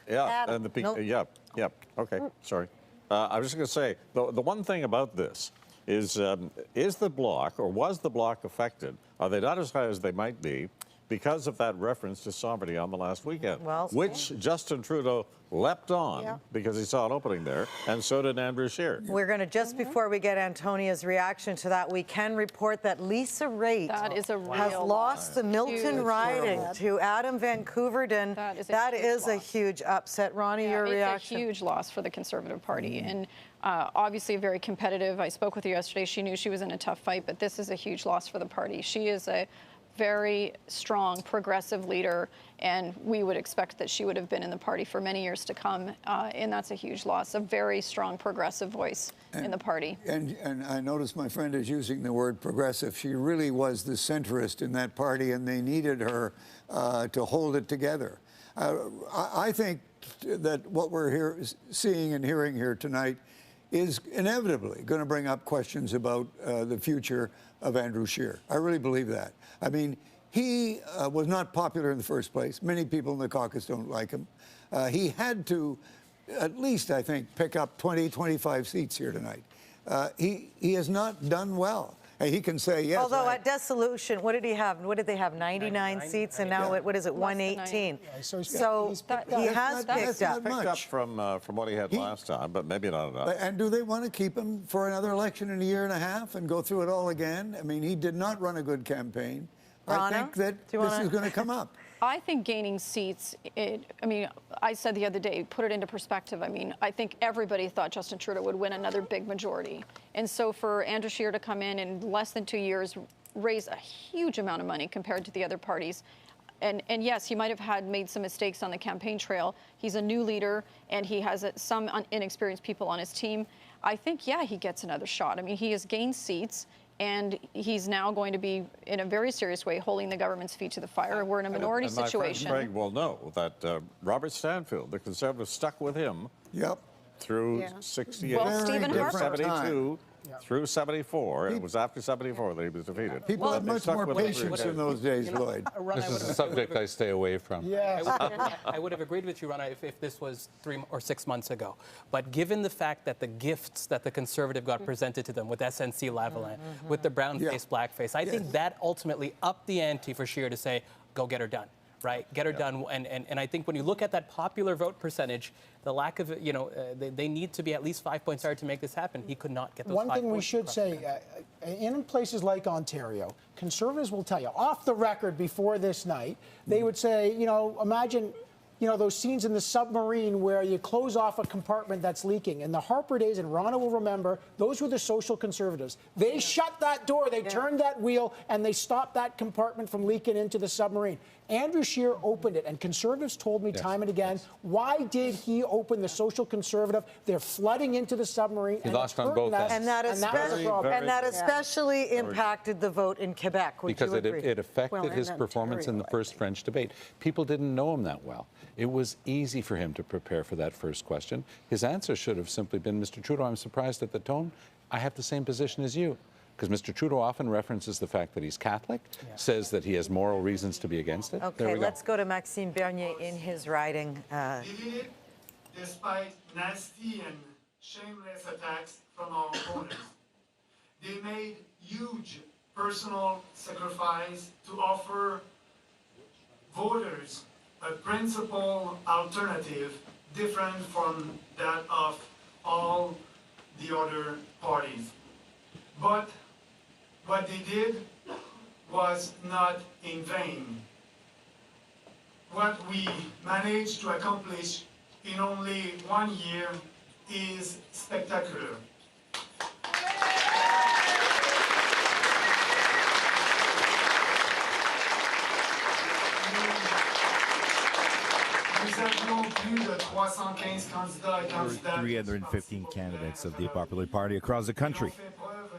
yeah, Adam. and the PQ, yeah, okay, sorry. I was just going to say, the one thing about this is the bloc, or was the bloc affected? Are they not as high as they might be because of that reference to sovereignty on the last weekend, which Justin Trudeau leapt on because he saw an opening there, and so did Andrew Scheer. We're going to, just before we get Antonia's reaction to that, we can report that Lisa Raitt has lost the Milton riding to Adam Van Koeverden. That is a huge upset. Ronnie, your reaction? It's a huge loss for the Conservative Party. And obviously very competitive. I spoke with her yesterday. She knew she was in a tough fight, but this is a huge loss for the party. She is a very strong progressive leader, and we would expect that she would have been in the party for many years to come, and that's a huge loss. A very strong progressive voice in the party. And I noticed my friend is using the word progressive. She really was the centrist in that party, and they needed her to hold it together. I think that what we're seeing and hearing here tonight is inevitably going to bring up questions about the future of Andrew Scheer. I really believe that. I mean, he was not popular in the first place. Many people in the caucus don't like him. He had to, at least, I think, pick up 20, 25 seats here tonight. He has not done well. He can say yes. Although at dissolution, what did he have? What did they have? 99 seats, and now what is it? 118. So he has picked up. Picked up from what he had last time, but maybe not enough. And do they want to keep him for another election in a year and a half and go through it all again? I mean, he did not run a good campaign. I think that this is going to come up. I think gaining seats, I mean, I said the other day, put it into perspective. I mean, I think everybody thought Justin Trudeau would win another big majority. And so for Andrew Scheer to come in less than 2 years, raise a huge amount of money compared to the other parties. And yes, he might have made some mistakes on the campaign trail. He's a new leader, and he has some inexperienced people on his team. I think, yeah, he gets another shot. I mean, he has gained seats, and he's now going to be, in a very serious way, holding the government's feet to the fire. We're in a minority situation. My friend Craig will know that Robert Stanfield, the Conservatives, stuck with him through 68, through 72, through 74. It was after 74 that he was defeated. People had much more patience in those days, Lloyd. This is a subject I stay away from. I would have agreed with you, Rana, if this was 3 or 6 months ago. But given the fact that the gifts that the Conservative got presented to them with SNC Lavalin, with the brown face, blackface, I think that ultimately upped the ante for Scheer to say, go get her done. Right, get her done, and I think when you look at that popular vote percentage, the lack of, they need to be at least 5 points higher to make this happen. He could not get those 5 points. One thing we should say, in places like Ontario, Conservatives will tell you, off the record before this night, they would say, imagine, those scenes in the submarine where you close off a compartment that's leaking. In the Harper days, and Rana will remember, those were the social conservatives. They shut that door, they turned that wheel, and they stopped that compartment from leaking into the submarine. Andrew Scheer opened it, and Conservatives told me time and again, why did he open the social conservative? They're flooding into the submarine. He lost on both ends. And that especially impacted the vote in Quebec, would because you agree? it affected his performance in the first French debate. People didn't know him that well. It was easy for him to prepare for that first question. His answer should have simply been, Mr. Trudeau, I'm surprised at the tone. I have the same position as you. Because Mr. Trudeau often references the fact that he's Catholic, says that he has moral reasons to be against it. Okay, let's go to Maxime Bernier in his riding. Defeated despite nasty and shameless attacks from our opponents. They made huge personal sacrifice to offer voters a principled alternative different from that of all the other parties. But what they did was not in vain. What we managed to accomplish in only 1 year is spectacular. Nous avions plus de 315 candidats et There were candidates 315 candidates of the Popular Party across the country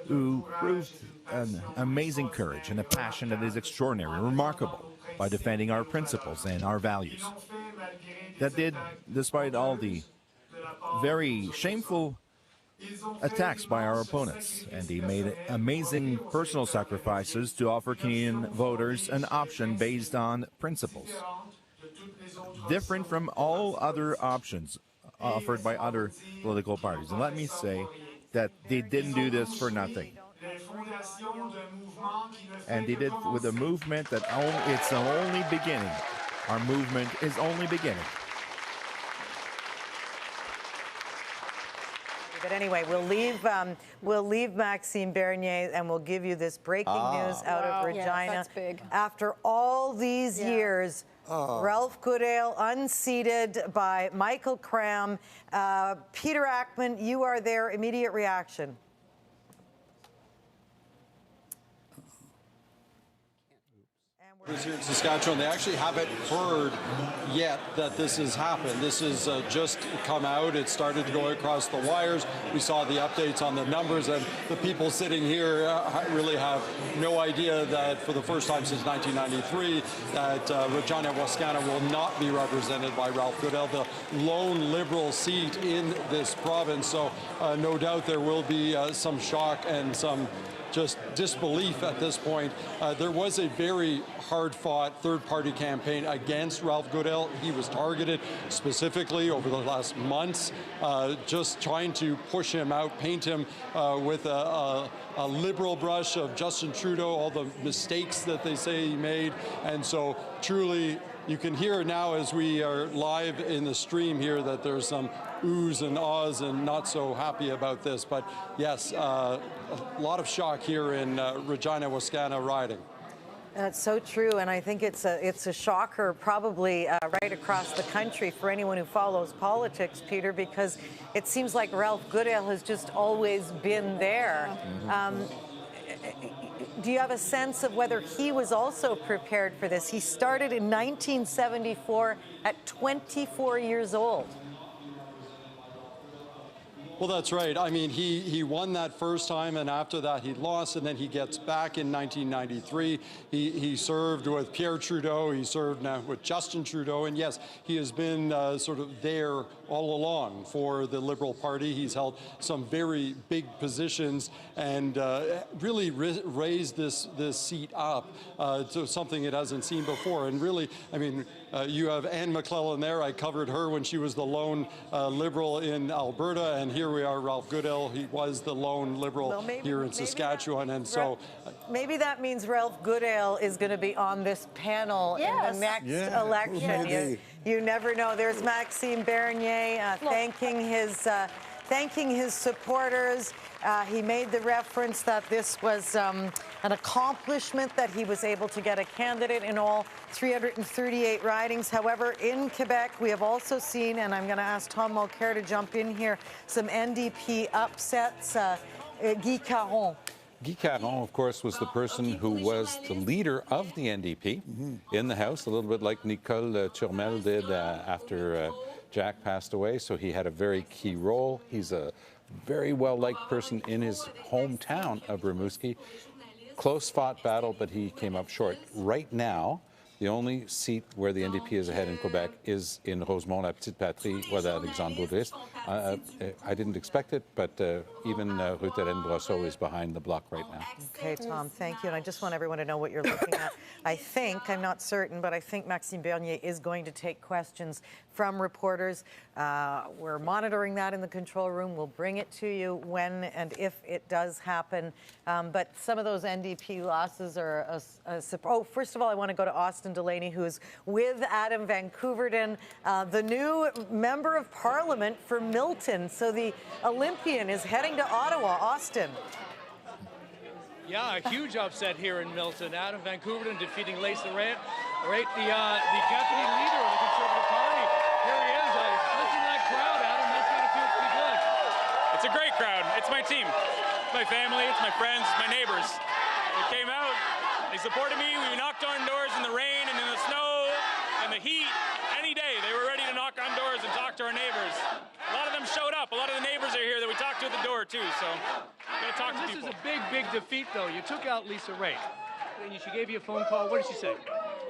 who proved an amazing courage and a passion that is extraordinary, remarkable, by defending our principles and our values. That did, despite all the very shameful attacks by our opponents, and they made amazing personal sacrifices to offer Canadian voters an option based on principles, different from all other options offered by other political parties. And let me say that they didn't do this for nothing. And they did with a movement that it's only beginning. Our movement is only beginning. But anyway, we'll leave Maxime Bernier and we'll give you this breaking news out of Regina. Yeah, that's big. After all these years, Ralph Goodale unseated by Michael Cram. Peter Ackman, you are there. Immediate reaction. Here in Saskatchewan, they actually haven't heard yet that this has happened. This has just come out. It started to go across the wires. We saw the updates on the numbers, and the people sitting here really have no idea that for the first time since 1993 that Regina Wascana will not be represented by Ralph Goodale, the lone Liberal seat in this province. So no doubt there will be some shock and some just disbelief at this point. There was a very hard-fought third-party campaign against Ralph Goodale. He was targeted specifically over the last months, just trying to push him out, paint him with a Liberal brush of Justin Trudeau, all the mistakes that they say he made. And so truly, you can hear now as we are live in the stream here that there's some oohs and ahs and not so happy about this. But yes, a lot of shock here in Regina Wascana riding. That's so true, and I think it's a shocker probably right across the country for anyone who follows politics, Peter, because it seems like Ralph Goodale has just always been there. Do you have a sense of whether he was also prepared for this? He started in 1974 at 24 years old. Well, that's right. I mean, he won that first time, and after that he lost, and then he gets back in 1993. He served with Pierre Trudeau. He served now with Justin Trudeau, and yes, he has been sort of there all along for the Liberal Party. He's held some very big positions and really raised this seat up to something it hasn't seen before. And really, I mean, you have Anne McClellan there. I covered her when she was the lone Liberal in Alberta, and here we are, Ralph Goodale. He was the lone Liberal here in Saskatchewan, and so maybe that means Ralph Goodale is going to be on this panel in the next election. You never know. There's Maxime Bernier thanking his supporters. He made the reference that this was an accomplishment that he was able to get a candidate in all 338 ridings. However, in Quebec, we have also seen, and I'm going to ask Tom Mulcair to jump in here, some NDP upsets. Guy Caron. Guy Caron, of course, was the person who was the leader of the NDP in the House, a little bit like Nicole Turmel did after Jack passed away. So he had a very key role. He's a very well-liked person in his hometown of Rimouski. Close-fought battle, but he came up short. Right now, the only seat where the NDP is ahead in Quebec is in Rosemont, la Petite Patrie, where Alexandre Boudris. I didn't expect it, but even Ruth-Hélène Brosseau is behind the block right now. Okay, Tom, thank you. And I just want everyone to know what you're looking at. I think, I'm not certain, but I think Maxime Bernier is going to take questions from reporters. We're monitoring that in the control room. We'll bring it to you when and if it does happen. But some of those NDP losses are first of all, I want to go to Austin Delaney, who is with Adam Van Couverden, the new Member of Parliament for Milton. So the Olympian is heading to Ottawa. Austin. Yeah, a huge upset here in Milton. Adam Van Couverden defeating Lisa Raitt, the deputy leader of the Conservative Party. Here he is. Listen to that crowd, Adam. That's got to feel pretty good. It's a great crowd. It's my team. It's my family. It's my friends. It's my neighbors. They came out. They supported me. We knocked on doors in the rain and in the snow and the heat. Any day, they were ready to knock on doors and talk to our neighbors. A lot of them showed up. A lot of the neighbors are here that we talked to at the door, too. So, got to talk to people. This is a big, big defeat, though. You took out Lisa Raitt. She gave you a phone call. What did she say?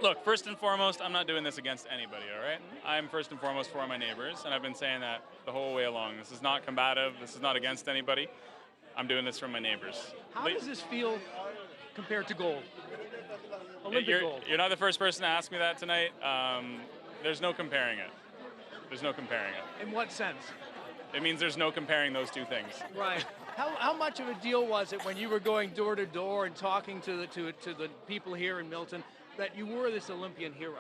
Look, first and foremost, I'm not doing this against anybody, all right? I'm first and foremost for my neighbors, and I've been saying that the whole way along. This is not combative. This is not against anybody. I'm doing this for my neighbors. How does this feel compared to gold? Olympic gold. You're not the first person to ask me that tonight. There's no comparing it. There's no comparing it. In what sense? It means there's no comparing those two things. Right. How much of a deal was it when you were going door to door and talking to the people here in Milton that you were this Olympian hero?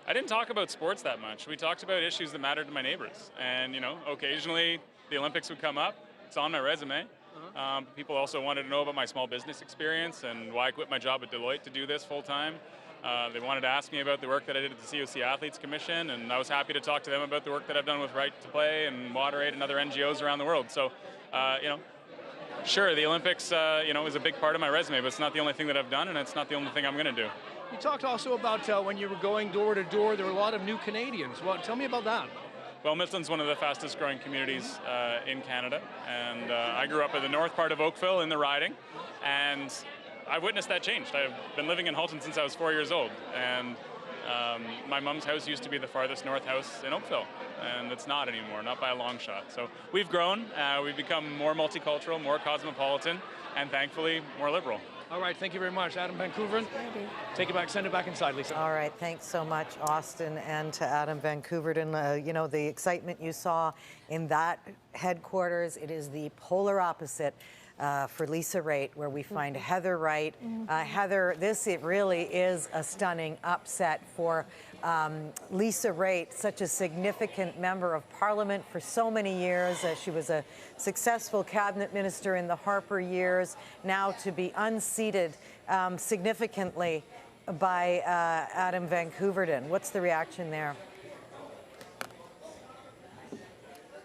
I didn't talk about sports that much. We talked about issues that mattered to my neighbors. And, occasionally the Olympics would come up. It's on my resume. People also wanted to know about my small business experience and why I quit my job at Deloitte to do this full time. They wanted to ask me about the work that I did at the COC Athletes Commission, and I was happy to talk to them about the work that I've done with Right to Play and Water Aid and other NGOs around the world. So, sure, the Olympics, is a big part of my resume, but it's not the only thing that I've done, and it's not the only thing I'm going to do. You talked also about when you were going door to door, there were a lot of new Canadians. Tell me about that. Well, Milton's one of the fastest growing communities in Canada, and I grew up in the north part of Oakville in the riding, and I've witnessed that change. I've been living in Halton since I was 4 years old, and my mom's house used to be the farthest north house in Oakville, and it's not anymore, not by a long shot. So we've grown, we've become more multicultural, more cosmopolitan, and thankfully more liberal. All right, thank you very much, Adam Van Couverden. Take it back, send it back inside, Lisa. All right, thanks so much, Austin, and to Adam Van Couverden. The excitement you saw in that headquarters, it is the polar opposite for Lisa Raitt, where we find Heather Wright. Heather, it really is a stunning upset for Lisa Raitt, such a significant member of Parliament for so many years. She was a successful cabinet minister in the Harper years, now to be unseated significantly by Adam Van Couverden. What's the reaction there?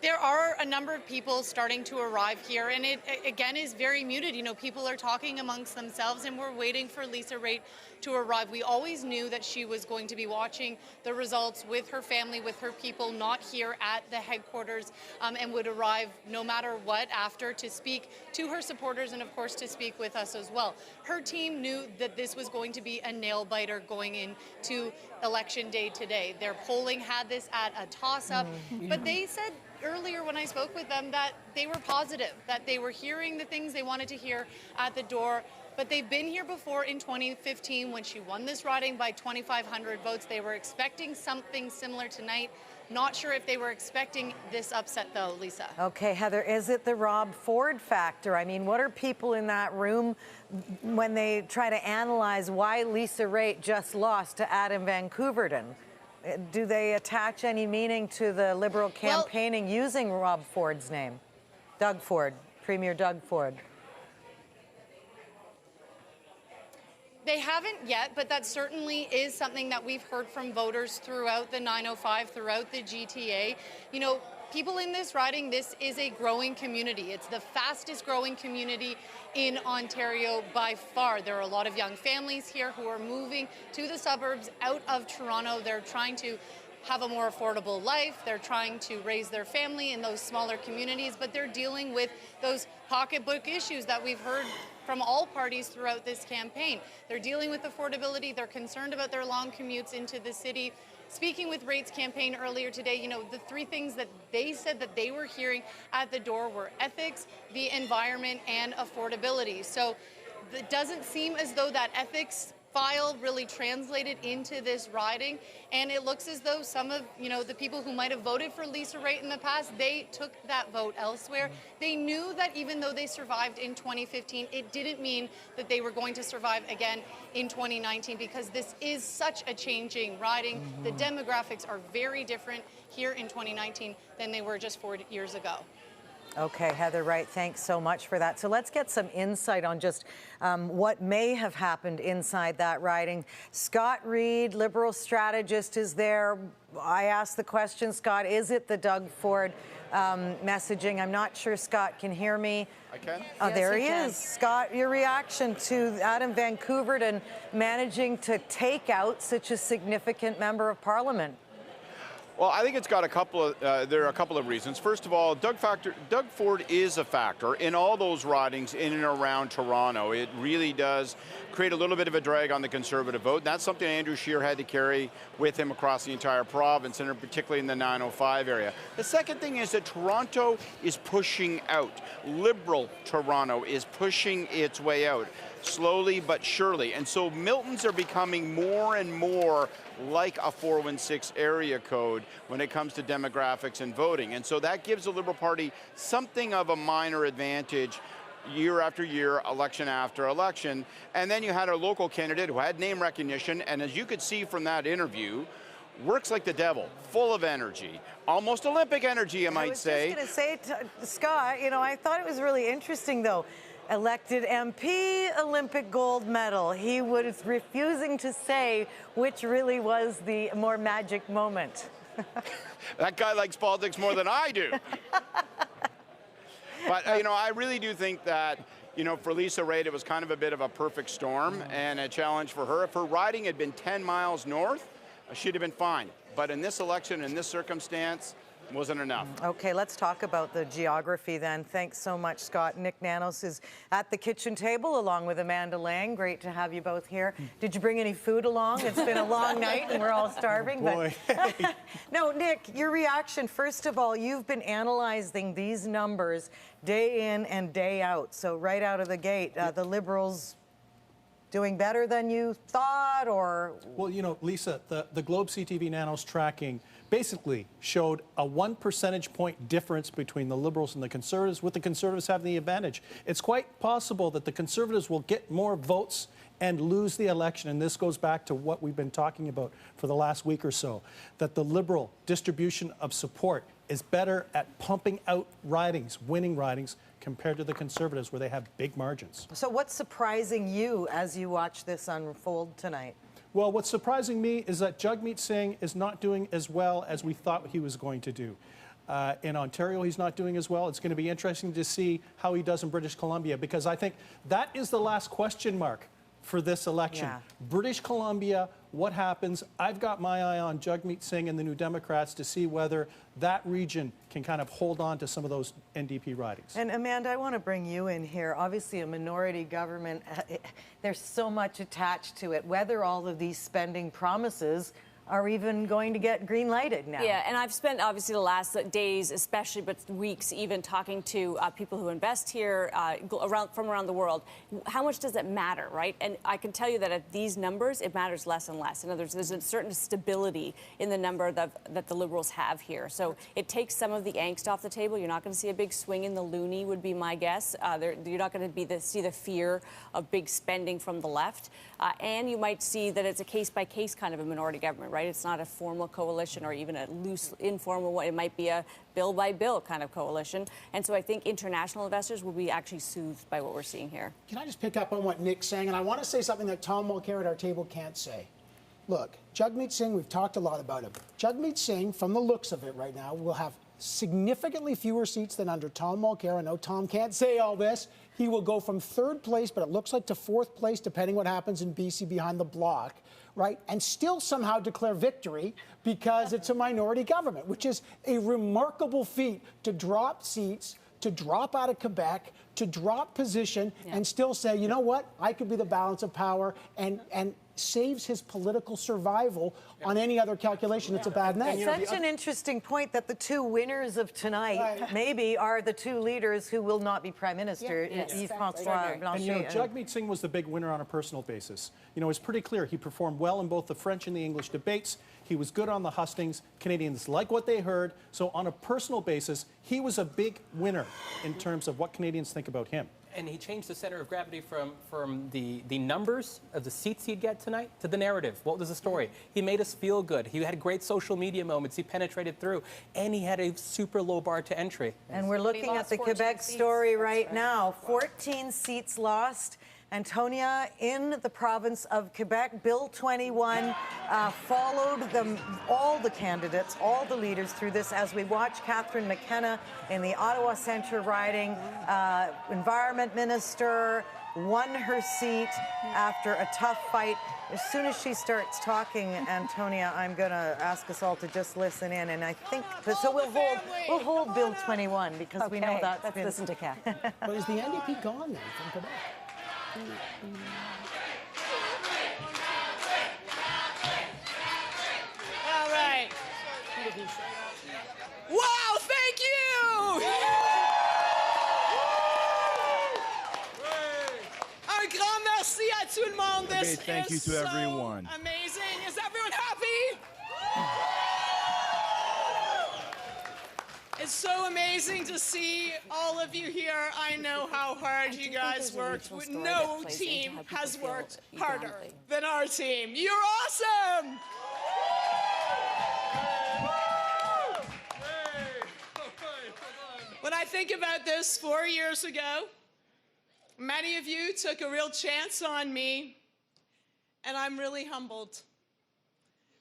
There are a number of people starting to arrive here, and it, again, is very muted. People are talking amongst themselves, and we're waiting for Lisa Raitt to arrive. We always knew that she was going to be watching the results with her family, with her people, not here at the headquarters, and would arrive no matter what after to speak to her supporters and, of course, to speak with us as well. Her team knew that this was going to be a nail-biter going into Election Day today. Their polling had this at a toss-up, but they said earlier when I spoke with them that they were positive, that they were hearing the things they wanted to hear at the door. But they've been here before in 2015 when she won this riding by 2,500 votes. They were expecting something similar tonight. Not sure if they were expecting this upset, though, Lisa. Okay, Heather, is it the Rob Ford factor? I mean, what are people in that room when they try to analyze why Lisa Raitt just lost to Adam Van Couverden? Do they attach any meaning to the Liberal campaigning using Rob Ford's name? Doug Ford, Premier Doug Ford. They haven't yet, but that certainly is something that we've heard from voters throughout the 905, throughout the GTA. People in this riding, this is a growing community. It's the fastest growing community in Ontario by far. There are a lot of young families here who are moving to the suburbs out of Toronto. They're trying to have a more affordable life. They're trying to raise their family in those smaller communities, but they're dealing with those pocketbook issues that we've heard from all parties throughout this campaign. They're dealing with affordability. They're concerned about their long commutes into the city. Speaking with Raitt's campaign earlier today, the three things that they said that they were hearing at the door were ethics, the environment, and affordability. So it doesn't seem as though that ethics file really translated into this riding, and it looks as though some of the people who might have voted for Lisa Raitt in the past, they took that vote elsewhere. They knew that even though they survived in 2015, it didn't mean that they were going to survive again in 2019, because this is such a changing riding. The demographics are very different here in 2019 than they were just 4 years ago. Okay, Heather Wright, thanks so much for that. So let's get some insight on just what may have happened inside that riding. Scott Reid, Liberal strategist, is there. I asked the question, Scott, is it the Doug Ford messaging? I'm not sure Scott can hear me. I can. Oh, Yes, there he he can. is. Scott, your reaction to Adam Van Koeverden managing to take out such a significant member of Parliament? Well, I think it's got a couple of, there are a couple of reasons. First of all, Doug Ford is a factor in all those ridings in and around Toronto. It really does create a little bit of a drag on the Conservative vote. That's something Andrew Scheer had to carry with him across the entire province, and particularly in the 905 area. The second thing is that Toronto is pushing out. Liberal Toronto is pushing its way out, slowly but surely. And so Miltons are becoming more and more like a 416 area code when it comes to demographics and voting. And so that gives the Liberal Party something of a minor advantage year after year, election after election. And then you had a local candidate who had name recognition, and as you could see from that interview, works like the devil, full of energy, almost Olympic energy, I might say. I was just going to say, Scott, you know, I thought it was really interesting, though. Elected MP, Olympic gold medal. He was refusing to say which really was the more magic moment. That guy likes politics more than I do. But, you know, I really do think that, you know, for Lisa Raitt, it was kind of a bit of a perfect storm and a challenge for her. If her riding had been 10 miles north, she'd have been fine. But in this election, in this circumstance, wasn't enough. Okay, let's talk about the geography then. Thanks so much, Scott. Nick Nanos is at the kitchen table along with Amanda Lang. Great to have you both here. Did you bring any food along? It's been a long night and we're all starving. Boy. But no, Nick, your reaction. First of all, you've been analyzing these numbers day in and day out. So right out of the gate, the Liberals doing better than you thought, or? Well, you know, Lisa, the Globe CTV Nanos tracking basically showed a 1 percentage point difference between the Liberals and the Conservatives, with the Conservatives having the advantage. It's quite possible that the Conservatives will get more votes and lose the election, and this goes back to what we've been talking about for the last week or so, that the Liberal distribution of support is better at pumping out ridings, winning ridings, compared to the Conservatives, where they have big margins. So what's surprising you as you watch this unfold tonight? Well, what's surprising me is that Jagmeet Singh is not doing as well as we thought he was going to do. In Ontario, he's not doing as well. It's going to be interesting to see how he does in British Columbia, because I think that is the last question mark for this election. Yeah. British Columbia, what happens? I've got my eye on Jagmeet Singh and the New Democrats to see whether that region can kind of hold on to some of those NDP ridings. And Amanda, I want to bring you in here. Obviously, a minority government, there's so much attached to it. Whether all of these spending promises are even going to get green lighted now. Yeah, and I've spent obviously the last days, especially, but weeks even, talking to people who invest here from around the world. How much does it matter, right? And I can tell you that at these numbers, it matters less and less. In other words, there's a certain stability in the number that the Liberals have here. So it takes some of the angst off the table. You're not going to see a big swing in the loonie, would be my guess. You're not going to see the fear of big spending from the left. And you might see that it's a case-by-case kind of a minority government, right? It's not a formal coalition or even a loose, informal one. It might be a bill-by-bill kind of coalition. And so I think international investors will be actually soothed by what we're seeing here. Can I just pick up on what Nick's saying? And I want to say something that Tom Mulcair at our table can't say. Look, Jagmeet Singh, we've talked a lot about him. Jagmeet Singh, from the looks of it right now, will have significantly fewer seats than under Tom Mulcair. I know Tom can't say all this. He will go from third place, but it looks like to fourth place, depending what happens in BC behind the block, right? And still somehow declare victory because it's a minority government, which is a remarkable feat to drop seats, to drop out of Quebec, to drop position, and still say, you know what, I could be the balance of power, and saves his political survival on any other calculation. It's a bad night. It's such an interesting point that the two winners of tonight maybe are the two leaders who will not be Prime Minister, Yves-François Blanchet. And, you know, Jagmeet Singh was the big winner on a personal basis. You know, it's pretty clear. He performed well in both the French and the English debates. He was good on the hustings. Canadians like what they heard. So on a personal basis, he was a big winner in terms of what Canadians think about him. And he changed the center of gravity from the numbers of the seats he'd get tonight to the narrative. What was the story? He made us feel good. He had great social media moments. He penetrated through. And he had a super low bar to entry. And we're looking at the Quebec story right now. 14 seats lost. Antonia, in the province of Quebec, Bill 21 followed all the candidates, all the leaders through this as we watch Catherine McKenna in the Ottawa Centre riding. Environment Minister won her seat after a tough fight. As soon as she starts talking, Antonia, I'm going to ask us all to just listen in, and I think so. We'll hold Bill 21 because we know that's let's been. Listen to Kat. But is the NDP gone then from Quebec? All right. Wow, thank you! Un grand merci à tout le monde. This Thank you is to so everyone. amazing. Is everyone happy? It's so amazing to see all of you here. I know how hard you guys worked. No team has worked harder than our team. You're awesome! When I think about this 4 years ago, many of you took a real chance on me, and I'm really humbled.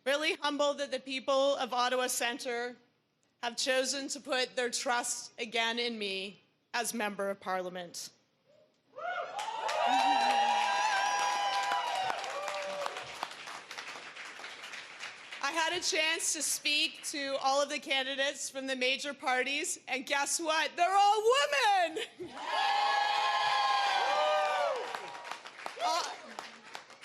Really humbled that the people of Ottawa Centre have chosen to put their trust again in me as Member of Parliament. I had a chance to speak to all of the candidates from the major parties, and guess what? They're all women!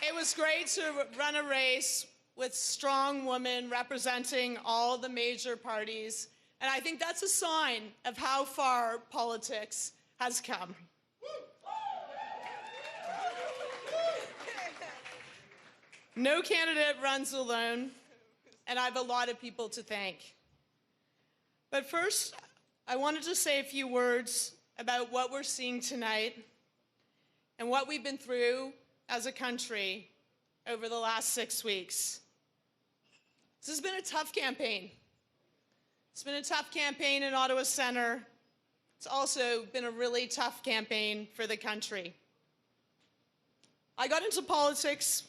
It was great to run a race with strong women representing all the major parties. And I think that's a sign of how far politics has come. No candidate runs alone, and I have a lot of people to thank. But first, I wanted to say a few words about what we're seeing tonight and what we've been through as a country over the last 6 weeks. This has been a tough campaign. It's been a tough campaign in Ottawa Centre. It's also been a really tough campaign for the country. I got into politics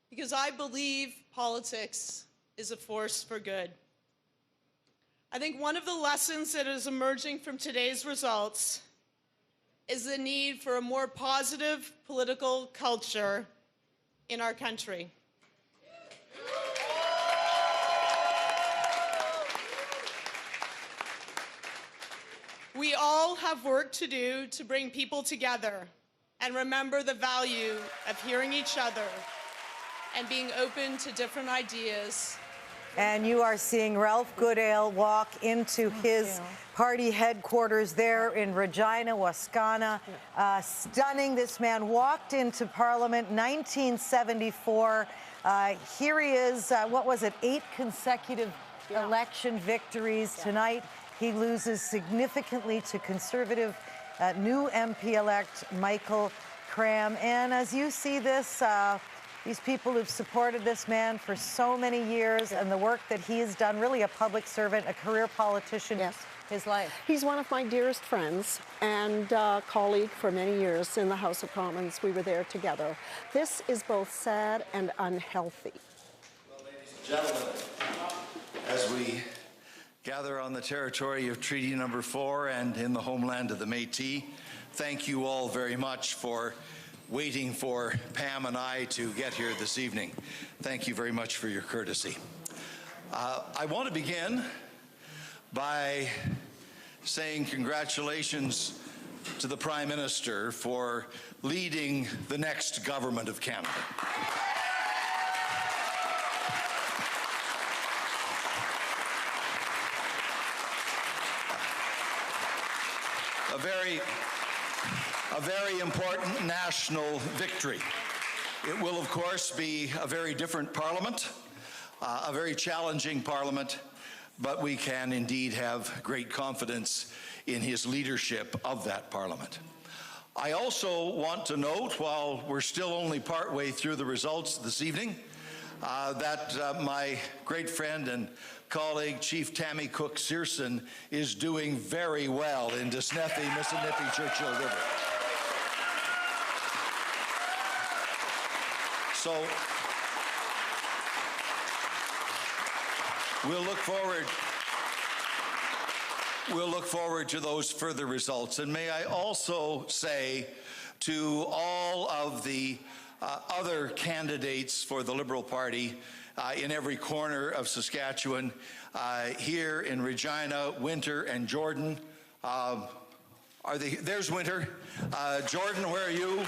because I believe politics is a force for good. I think one of the lessons that is emerging from today's results is the need for a more positive political culture in our country. We all have work to do to bring people together and remember the value of hearing each other and being open to different ideas. And you are seeing Ralph Goodale walk into his party headquarters there in Regina, Wascana. Stunning. This man walked into Parliament 1974. Here he is, 8 consecutive election victories. Tonight, he loses significantly to Conservative new MP-elect Michael Cram. And as you see this, these people who've supported this man for so many years and the work that he has done, really a public servant, a career politician, his life. He's one of my dearest friends and colleague for many years in the House of Commons. We were there together. This is both sad and unhealthy. Well, ladies and gentlemen, as we gather on the territory of Treaty Number 4 and in the homeland of the Métis, thank you all very much for waiting for Pam and I to get here this evening. Thank you very much for your courtesy. I want to begin by saying congratulations to the Prime Minister for leading the next government of Canada. A very important national victory. It will, of course, be a very different Parliament, a very challenging Parliament, but we can indeed have great confidence in his leadership of that Parliament. I also want to note, while we're still only partway through the results this evening, that my great friend and colleague, Chief Tammy Cook Searson, is doing very well in Desneffe, Missinippi, Churchill River. So we'll look forward to those further results. And may I also say to all of the other candidates for the Liberal Party in every corner of Saskatchewan, here in Regina, Winter and Jordan. There's Winter. Jordan, where are you?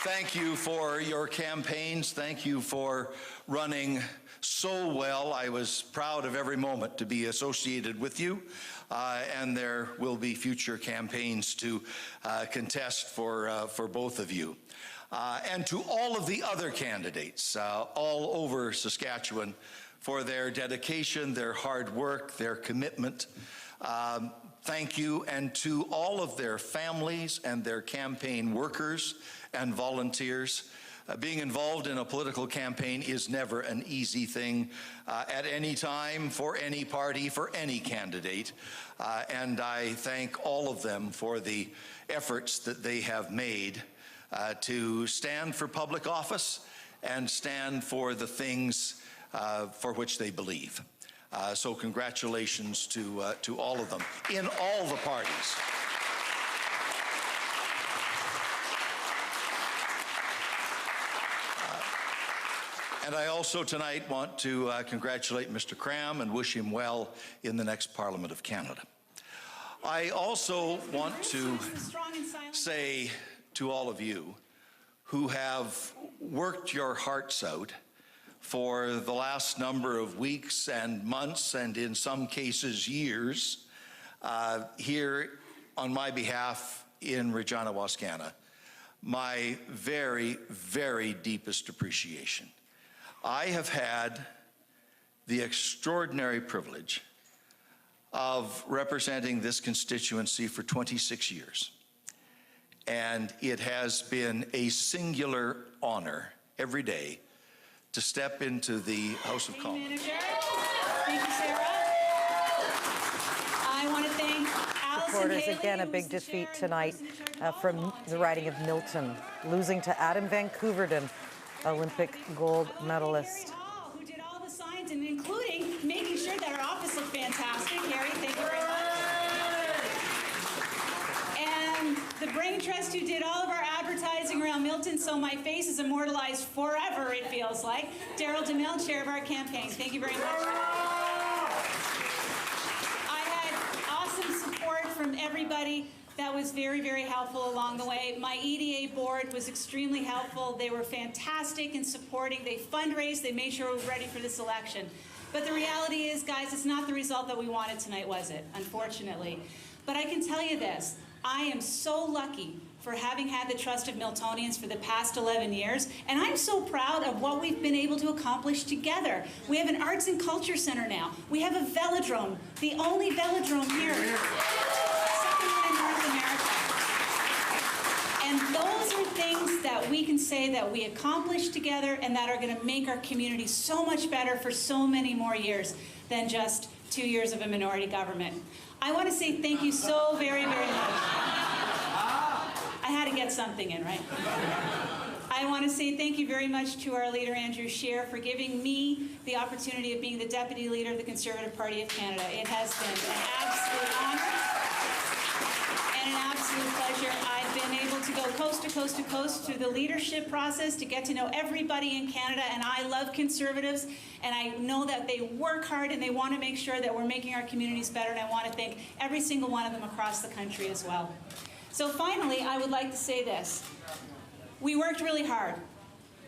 Thank you for your campaigns. Thank you for running so well. I was proud of every moment to be associated with you, and there will be future campaigns to contest for both of you. And to all of the other candidates all over Saskatchewan for their dedication, their hard work, their commitment. Thank you, and to all of their families and their campaign workers and volunteers. Being involved in a political campaign is never an easy thing at any time, for any party, for any candidate. And I thank all of them for the efforts that they have made to stand for public office and stand for the things for which they believe. So congratulations to all of them in all the parties. And I also tonight want to congratulate Mr. Cram and wish him well in the next Parliament of Canada. I also want to say to all of you who have worked your hearts out for the last number of weeks and months, and in some cases years, here on my behalf in Regina, Wascana, my very, very deepest appreciation. I have had the extraordinary privilege of representing this constituency for 26 years. And it has been a singular honor every day to step into the House of Commons. Thank you, Sarah. I want to thank Allison Supporters, Haley, again, a big defeat tonight from the riding of Milton, losing to Adam Van Koeverden, Olympic gold medalist. Who did all the signs, and including making sure that our office looked fantastic. Harry, thank you very much. And the Brain Trust, who did all of our advertising around Milton, so my face is immortalized forever, it feels like. Daryl DeMille, chair of our campaign. Thank you very much. I had awesome support from everybody. That was very, very helpful along the way. My EDA board was extremely helpful. They were fantastic in supporting. They fundraised. They made sure we were ready for this election. But the reality is, guys, it's not the result that we wanted tonight, was it? Unfortunately. But I can tell you this. I am so lucky for having had the trust of Miltonians for the past 11 years, and I'm so proud of what we've been able to accomplish together. We have an Arts and Culture Center now. We have a velodrome, the only velodrome here. And those are things that we can say that we accomplished together and that are going to make our community so much better for so many more years than just 2 years of a minority government. I want to say thank you so very, very much. I had to get something in, right? I want to say thank you very much to our leader, Andrew Scheer, for giving me the opportunity of being the Deputy Leader of the Conservative Party of Canada. It has been an absolute honor and an absolute pleasure. I've been able to go coast to coast to coast through the leadership process to get to know everybody in Canada, and I love Conservatives, and I know that they work hard and they want to make sure that we're making our communities better, and I want to thank every single one of them across the country as well. So finally, I would like to say this. We worked really hard,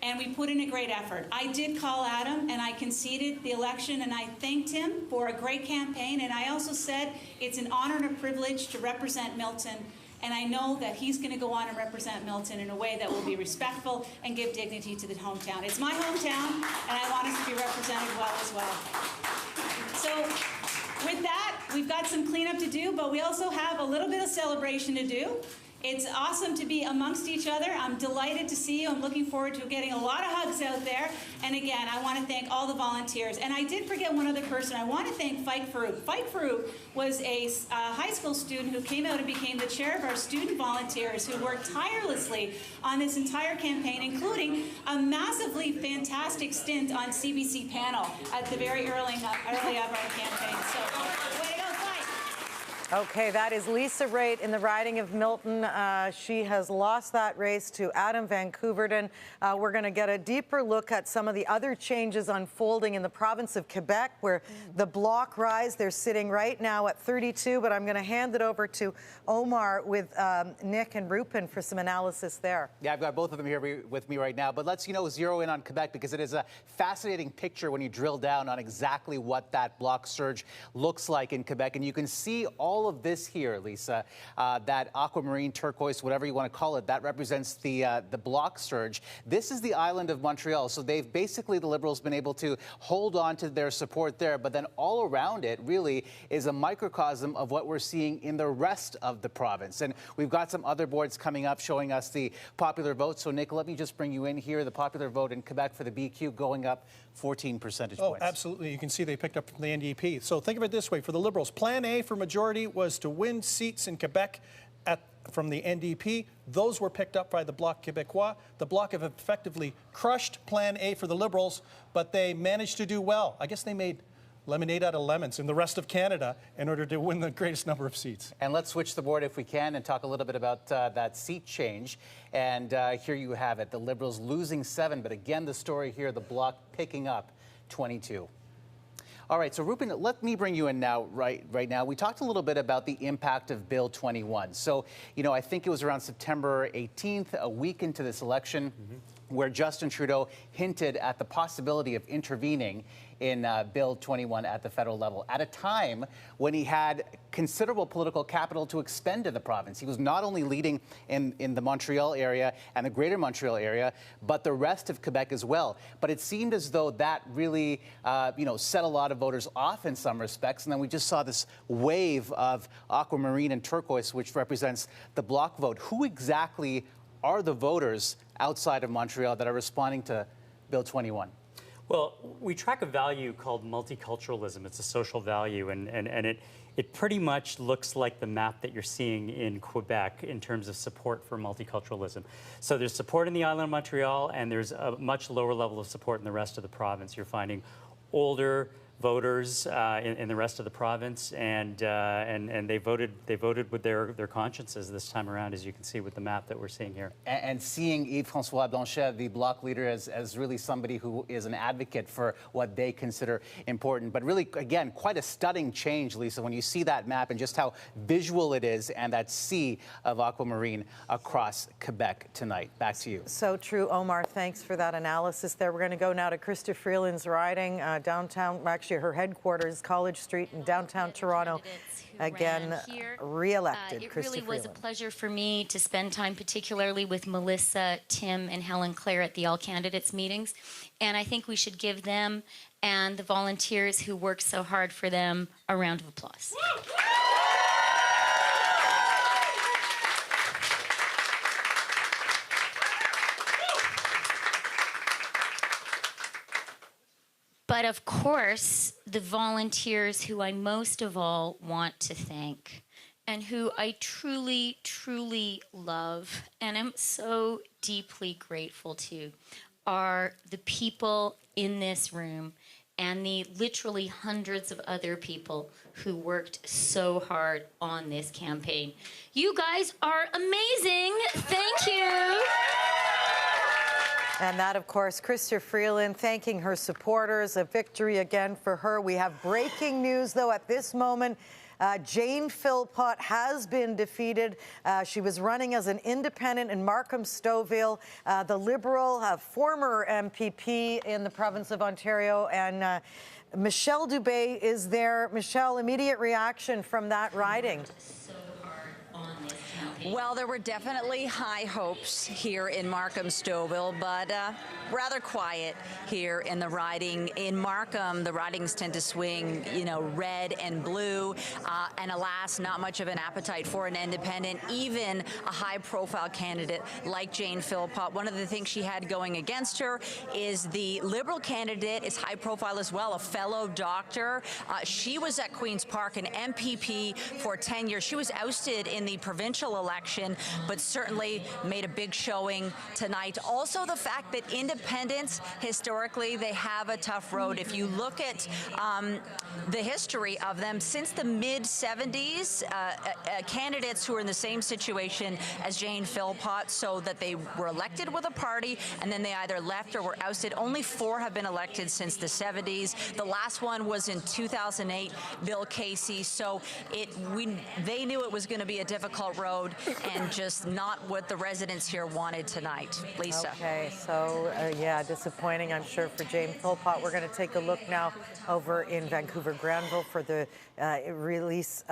and we put in a great effort. I did call Adam, and I conceded the election, and I thanked him for a great campaign, and I also said it's an honor and a privilege to represent Milton, and I know that he's going to go on and represent Milton in a way that will be respectful and give dignity to the hometown. It's my hometown, and I want us to be represented well as well. So with that, we've got some cleanup to do, but we also have a little bit of celebration to do. It's awesome to be amongst each other. I'm delighted to see you. I'm looking forward to getting a lot of hugs out there. And again, I want to thank all the volunteers. And I did forget one other person. I want to thank Fight Farouk. Fight Farouk was a high school student who came out and became the chair of our student volunteers, who worked tirelessly on this entire campaign, including a massively fantastic stint on CBC panel at the very early of our campaign. So, way to go, Fight! Okay, that is Lisa Raitt in the riding of Milton. She has lost that race to Adam Van Couverden. We're going to get a deeper look at some of the other changes unfolding in the province of Quebec, where the Bloc rise. They're sitting right now at 32, but I'm going to hand it over to Omar with Nick and Rupin for some analysis there. Yeah, I've got both of them here with me right now. But let's, zero in on Quebec, because it is a fascinating picture when you drill down on exactly what that Bloc surge looks like in Quebec. And you can see all of this here, Lisa, that aquamarine, turquoise, whatever you want to call it, that represents the Bloc surge. This is the island of Montreal. So they've basically, the Liberals, been able to hold on to their support there. But then all around it really is a microcosm of what we're seeing in the rest of the province. And we've got some other boards coming up showing us the popular vote. So, Nick, let me just bring you in here. The popular vote in Quebec for the BQ going up 14 percentage points. Oh, absolutely. You can see they picked up from the NDP. So think of it this way. For the Liberals, Plan A for majority was to win seats in Quebec from the NDP. Those were picked up by the Bloc Québécois. The Bloc have effectively crushed Plan A for the Liberals, but they managed to do well. I guess they made lemonade out of lemons in the rest of Canada in order to win the greatest number of seats. And let's switch the board if we can and talk a little bit about that seat change. And here you have it, the Liberals losing 7, but again, the story here, the Bloc picking up 22. All right, so Rupin, let me bring you in now, right now. We talked a little bit about the impact of Bill 21. So, I think it was around September 18th, a week into this election, where Justin Trudeau hinted at the possibility of intervening in Bill 21 at the federal level at a time when he had considerable political capital to expend to the province. He was not only leading in the Montreal area and the greater Montreal area, but the rest of Quebec as well. But it seemed as though that really, set a lot of voters off in some respects. And then we just saw this wave of aquamarine and turquoise, which represents the Bloc vote. Who exactly are the voters outside of Montreal that are responding to Bill 21? Well, we track a value called multiculturalism. It's a social value, and it pretty much looks like the map that you're seeing in Quebec in terms of support for multiculturalism. So there's support in the island of Montreal, and there's a much lower level of support in the rest of the province. You're finding older voters in the rest of the province, and they voted with their consciences this time around, as you can see with the map that we're seeing here. And seeing Yves-François Blanchet, the Bloc leader, as really somebody who is an advocate for what they consider important. But really, again, quite a stunning change, Lisa, when you see that map and just how visual it is, and that sea of aquamarine across Quebec tonight. Back to you. So true, Omar. Thanks for that analysis there. We're going to go now to Krista Freeland's riding downtown, actually her headquarters, College Street in downtown Toronto. Again, re-elected. It really was a pleasure for me to spend time particularly with Melissa, Tim, and Helen Claire at the All Candidates meetings. And I think we should give them and the volunteers who worked so hard for them a round of applause. But of course, the volunteers who I most of all want to thank and who I truly, truly love and am so deeply grateful to are the people in this room and the literally hundreds of other people who worked so hard on this campaign. You guys are amazing. Thank you. And that, of course, Krista Freeland thanking her supporters. A victory again for her. We have breaking news, though, at this moment. Jane Philpott has been defeated. She was running as an independent in Markham-Stouffville, the Liberal, former MPP in the province of Ontario. And Michelle Dubé is there. Michelle, immediate reaction from that riding. Well, there were definitely high hopes here in Markham-Stouffville, but rather quiet here in the riding. In Markham, the ridings tend to swing, you know, red and blue, and alas, not much of an appetite for an independent, even a high-profile candidate like Jane Philpott. One of the things she had going against her is the Liberal candidate is high-profile as well, a fellow doctor. She was at Queen's Park, an MPP for 10 years. She was ousted in the provincial election, but certainly made a big showing tonight. Also, the fact that independents, historically, they have a tough road. If you look at the history of them, since the mid-70s, candidates who are in the same situation as Jane Philpott, so that they were elected with a party, and then they either left or were ousted. Only 4 have been elected since the 70s. The last one was in 2008, Bill Casey. So they knew it was going to be a difficult road, and just not what the residents here wanted tonight. Lisa. Okay, so yeah, disappointing, I'm sure, for Jane Philpott. We're going to take a look now over in Vancouver Granville for the release,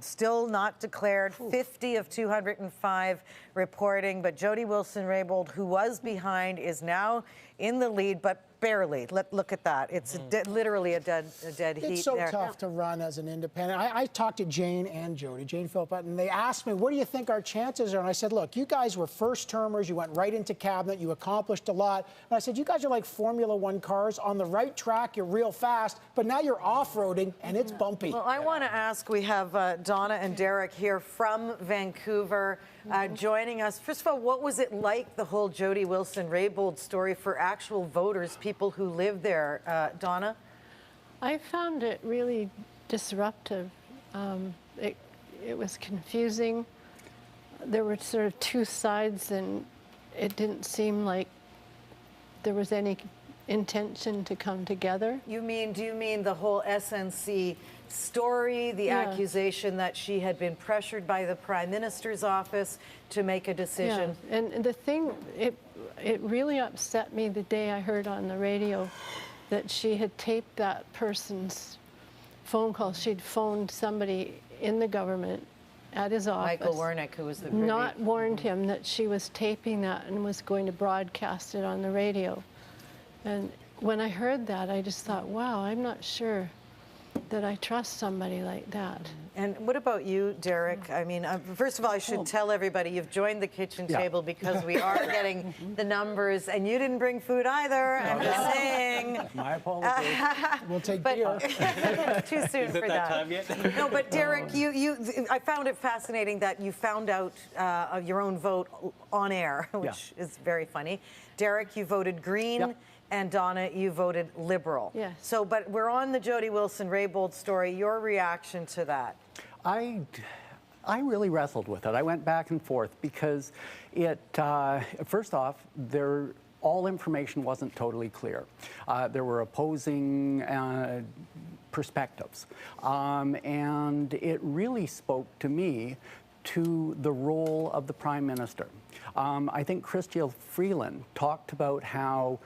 still not declared, 50 of 205 reporting, but Jody Wilson-Raybould, who was behind, is now in the lead, but barely. Look at that. It's literally a dead heat. It's so there. tough to run as an independent. I talked to Jane and Jody, Jane Philpott, and they asked me, what do you think our chances are? And I said, look, you guys were first-termers. You went right into cabinet. You accomplished a lot. And I said, you guys are like Formula One cars. On the right track, you're real fast, but now you're off-roading, and it's bumpy. Well, I want to ask, we have Donna and Derek here from Vancouver joining us. First of all, what was it like, the whole Jody Wilson-Raybould story, for actual voters, people who live there? Donna? I found it really disruptive. It was confusing. There were sort of two sides, and it didn't seem like there was any intention to come together. Do you mean the whole SNC story, the accusation that she had been pressured by the Prime Minister's office to make a decision? Yeah. And the thing, it really upset me the day I heard on the radio that she had taped that person's phone call. She'd phoned somebody in the government at his office. Michael Wernick, who was the not warned him that she was taping that and was going to broadcast it on the radio. And when I heard that, I just thought, wow, I'm not sure that I trust somebody like that. And what about you, Derek? I mean, first of all, I should tell everybody you've joined the kitchen table because we are getting the numbers, and you didn't bring food either. I'm just saying. My apologies. We'll take beer. Too soon Is it for that time yet? No, but Derek, I found it fascinating that you found out of your own vote on air, which is very funny. Derek, you voted Green. Yep. And Donna, you voted Liberal. Yes. So, but we're on the Jody Wilson-Raybould story. Your reaction to that? I really wrestled with it. I went back and forth because first off, all information wasn't totally clear. There were opposing perspectives. And it really spoke to me to the role of the Prime Minister. I think Chrystia Freeland talked about how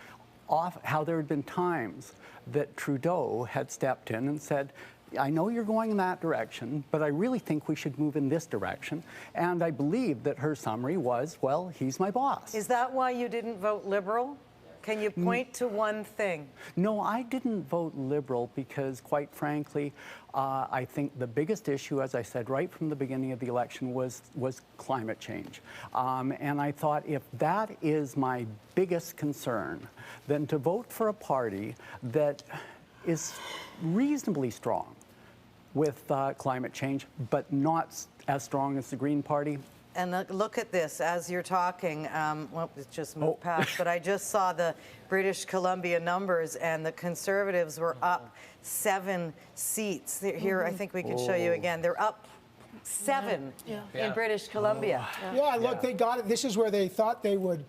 there had been times that Trudeau had stepped in and said, I know you're going in that direction, but I really think we should move in this direction. And I believe that her summary was, well, he's my boss. Is that why you didn't vote Liberal? Can you point to one thing? No, I didn't vote Liberal because, quite frankly, I think the biggest issue, as I said right from the beginning of the election, was climate change. And I thought, if that is my biggest concern, then to vote for a party that is reasonably strong with climate change, but not as strong as the Green Party. And look at this, as you're talking, well, it just moved past, but I just saw the British Columbia numbers, and the Conservatives were up 7 seats. Here, I think we can show you again. They're up 7 in British Columbia. Yeah, look, they got it. This is where they thought they would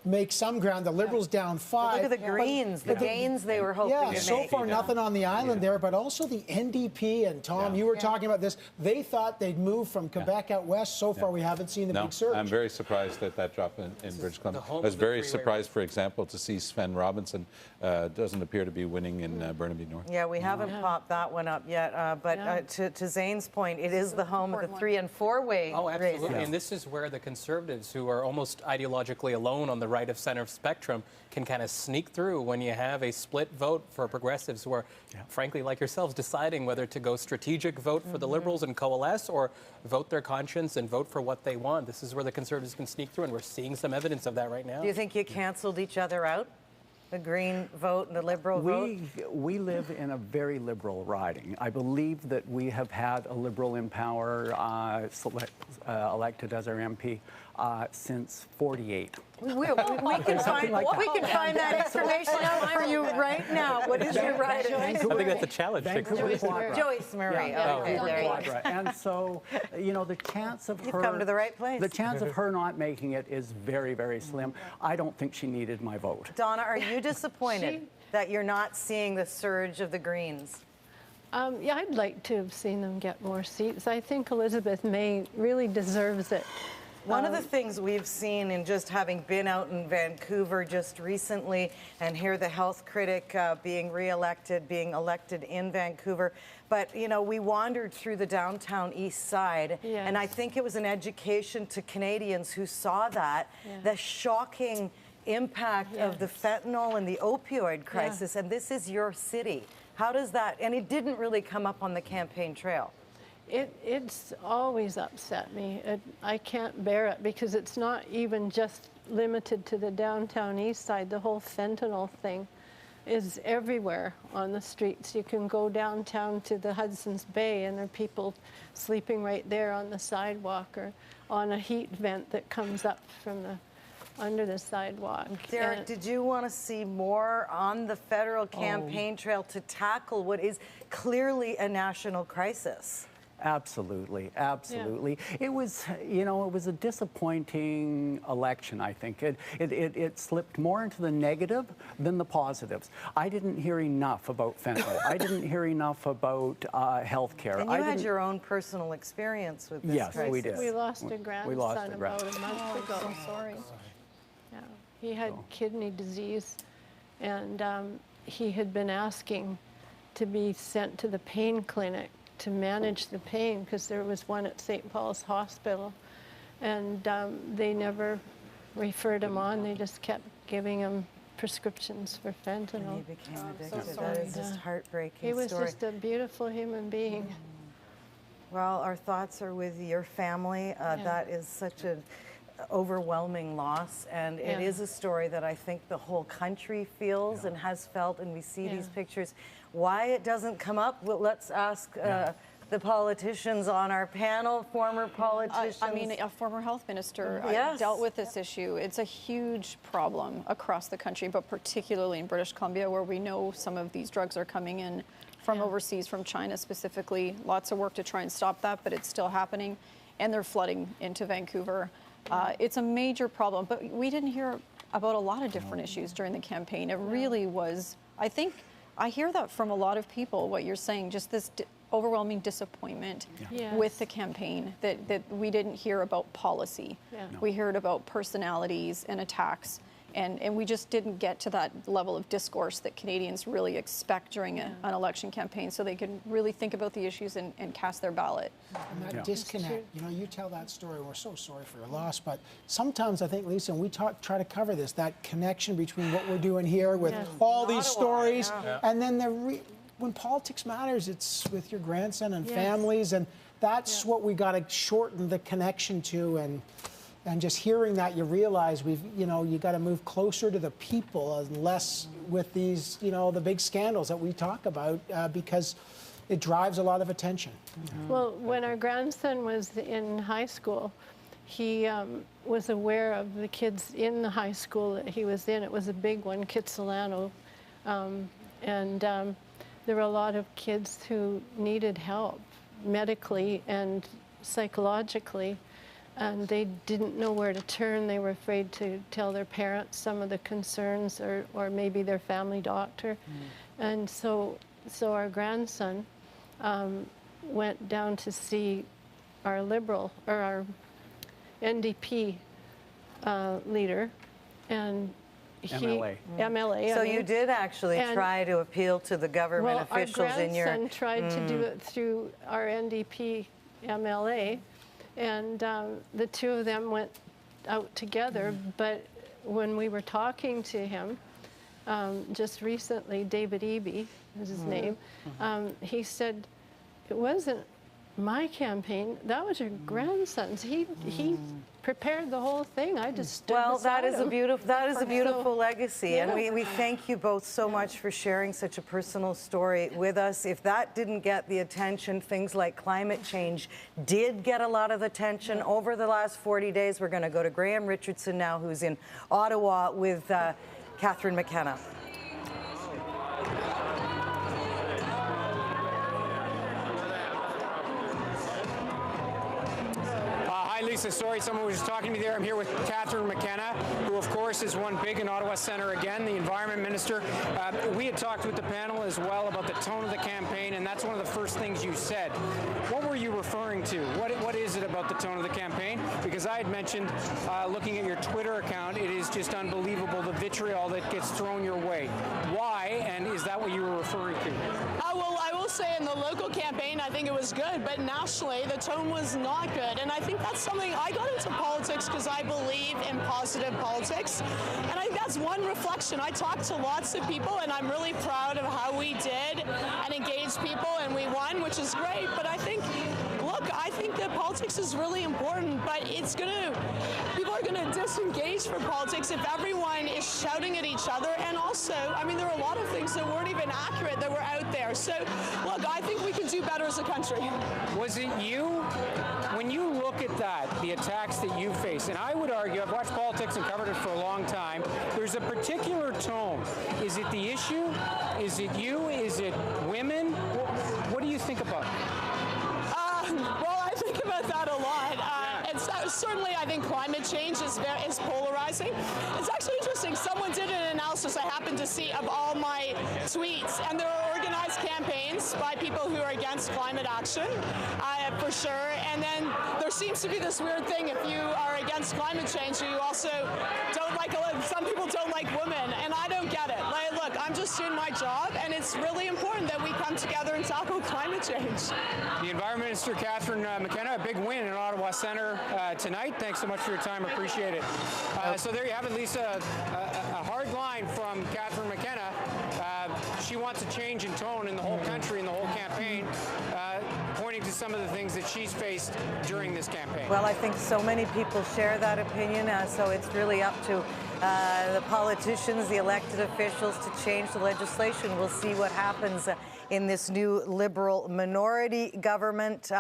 make some ground. The Liberals down 5. Look at the Greens, the gains they were hoping to make. So far nothing on the island there, but also the NDP, and Tom, you were talking about this, they thought they'd move from Quebec out west. So far we haven't seen the big surge. I'm very surprised at that drop in British Columbia. I was very surprised, for example, to see Sven Robinson doesn't appear to be winning in Burnaby North. Yeah, we haven't popped that one up yet, but to Zane's point, it is the home of the 3- and 4-way Oh, absolutely. races. And this is where the Conservatives, who are almost ideologically alone on the right of center spectrum, can kind of sneak through when you have a split vote for progressives who are, frankly, like yourselves, deciding whether to go strategic vote for the Liberals and coalesce or vote their conscience and vote for what they want. This is where the Conservatives can sneak through, and we're seeing some evidence of that right now. Do you think you canceled each other out? The Green vote and the Liberal vote? We live in a very Liberal riding. I believe that we have had a Liberal in power elected as our MP since 48. We can find that information out for you right now. What is your riding? I think that's a challenge. Joyce Murray. Okay, there you go. And so, you know, the chance of You've her come to the right place. The chance of her not making it is very, very slim. I don't think she needed my vote. Donna, are you disappointed that you're not seeing the surge of the Greens? Yeah, I'd like to have seen them get more seats. I think Elizabeth May really deserves it. One of the things we've seen in just having been out in Vancouver just recently and hear the health critic being elected in Vancouver, but you know, we wandered through the downtown east side, and I think it was an education to Canadians who saw that, the shocking impact of the fentanyl and the opioid crisis, and this is your city. How does that, and it didn't really come up on the campaign trail. It's always upset me. I can't bear it because it's not even just limited to the downtown east side. The whole fentanyl thing is everywhere on the streets. You can go downtown to the Hudson's Bay and there are people sleeping right there on the sidewalk or on a heat vent that comes up from under the sidewalk. Derek, did you want to see more on the federal campaign trail to tackle what is clearly a national crisis? Absolutely, absolutely. Yeah. It was, you know, it was a disappointing election, I think. It slipped more into the negative than the positives. I didn't hear enough about fentanyl. I didn't hear enough about health care. And you had your own personal experience with this crisis. Yes, we did. We lost a grandson about a month ago. I'm so sorry. Yeah, he had kidney disease, and he had been asking to be sent to the pain clinic to manage the pain because there was one at St. Paul's Hospital, and they never referred him on. They just kept giving him prescriptions for fentanyl. And he became addicted. That is just heartbreaking He was story. just a beautiful human being. Well, our thoughts are with your family. That is such an overwhelming loss, and it is a story that I think the whole country feels and has felt, and we see these pictures. Why it doesn't come up? Well, let's ask the politicians on our panel, former politicians. I mean, a former health minister dealt with this issue. It's a huge problem across the country, but particularly in British Columbia, where we know some of these drugs are coming in from overseas, from China specifically. Lots of work to try and stop that, but it's still happening, and they're flooding into Vancouver. It's a major problem, but we didn't hear about a lot of different issues during the campaign. It really was, I think, I hear that from a lot of people, what you're saying, just this overwhelming disappointment with the campaign, that we didn't hear about policy. We heard about personalities and attacks, and we just didn't get to that level of discourse that Canadians really expect during an election campaign, so they can really think about the issues and cast their ballot. And that disconnect, you know, you tell that story, we're so sorry for your loss, but sometimes I think, Lisa, and we try to cover this, that connection between what we're doing here with all these stories, and then when politics matters, it's with your grandson and families, and that's what we got to shorten the connection to, and just hearing that, you realize you got to move closer to the people and less with these, the big scandals that we talk about, because it drives a lot of attention. Well, when our grandson was in high school, he was aware of the kids in the high school that he was in. It was a big one, Kitsilano, and there were a lot of kids who needed help medically and psychologically. and they didn't know where to turn. They were afraid to tell their parents some of the concerns, or maybe their family doctor. And so our grandson went down to see our Liberal, or our NDP leader, and MLA. So you did actually try to appeal to the government officials in your... Our grandson tried to do it through our NDP MLA, and the two of them went out together. But when we were talking to him just recently, David Eby is his name, he said, it wasn't my campaign, that was your grandson's. He prepared the whole thing. I just stood beside him. That is a beautiful legacy, and we thank you both so much for sharing such a personal story with us. If that didn't get the attention, things like climate change did get a lot of attention over the last 40 days. We're going to go to Graham Richardson now, who's in Ottawa with Catherine McKenna. Lisa, sorry, someone was just talking to me there. I'm here with Catherine McKenna, who, of course, has won big in Ottawa Centre again, the Environment Minister. We had talked with the panel as well about the tone of the campaign, and that's one of the first things you said. What were you referring to? What is it about the tone of the campaign? Because I had mentioned, looking at your Twitter account, it is just unbelievable, the vitriol that gets thrown your way. Why, and is that what you were referring to? Well, I will say in the local campaign, I think it was good, but nationally, the tone was not good. And I think that's something, I got into politics because I believe in positive politics. And I think that's one reflection. I talked to lots of people, and I'm really proud of how we did and engaged people, and we won, which is great. But I think, look, I think that politics is really important, but people are gonna disengage from politics if everyone is shouting at each other. And also, I mean, there are a lot of things that weren't even accurate that were out there. So, look, I think we can do better as a country. Was it you, when you look at that, the attacks that you face, and I would argue, I've watched politics and covered it for a long time, there's a particular tone. Is it the issue? Is it you? Is it women? What do you think about it? Well, I think about that a lot. Certainly, I think climate change is polarizing. It's actually interesting. Someone did an analysis I happened to see of all my tweets, and there are organized campaigns by people who are against climate action, for sure. And then there seems to be this weird thing. If you are against climate change, you also don't like, some people don't like women, and I don't get it. Like, look, I'm just doing my job, and it's really important that we come together and tackle climate change. The Environment Minister, Catherine McKenna, a big win in Ottawa Centre tonight. Thanks so much for your time. Appreciate it. So there you have it, Lisa. A hard line from Catherine McKenna. She wants a change in tone in the whole country, in the whole campaign, pointing to some of the things that she's faced during this campaign. Well, I think so many people share that opinion, so it's really up to the politicians, the elected officials to change the legislation. We'll see what happens in this new Liberal minority government.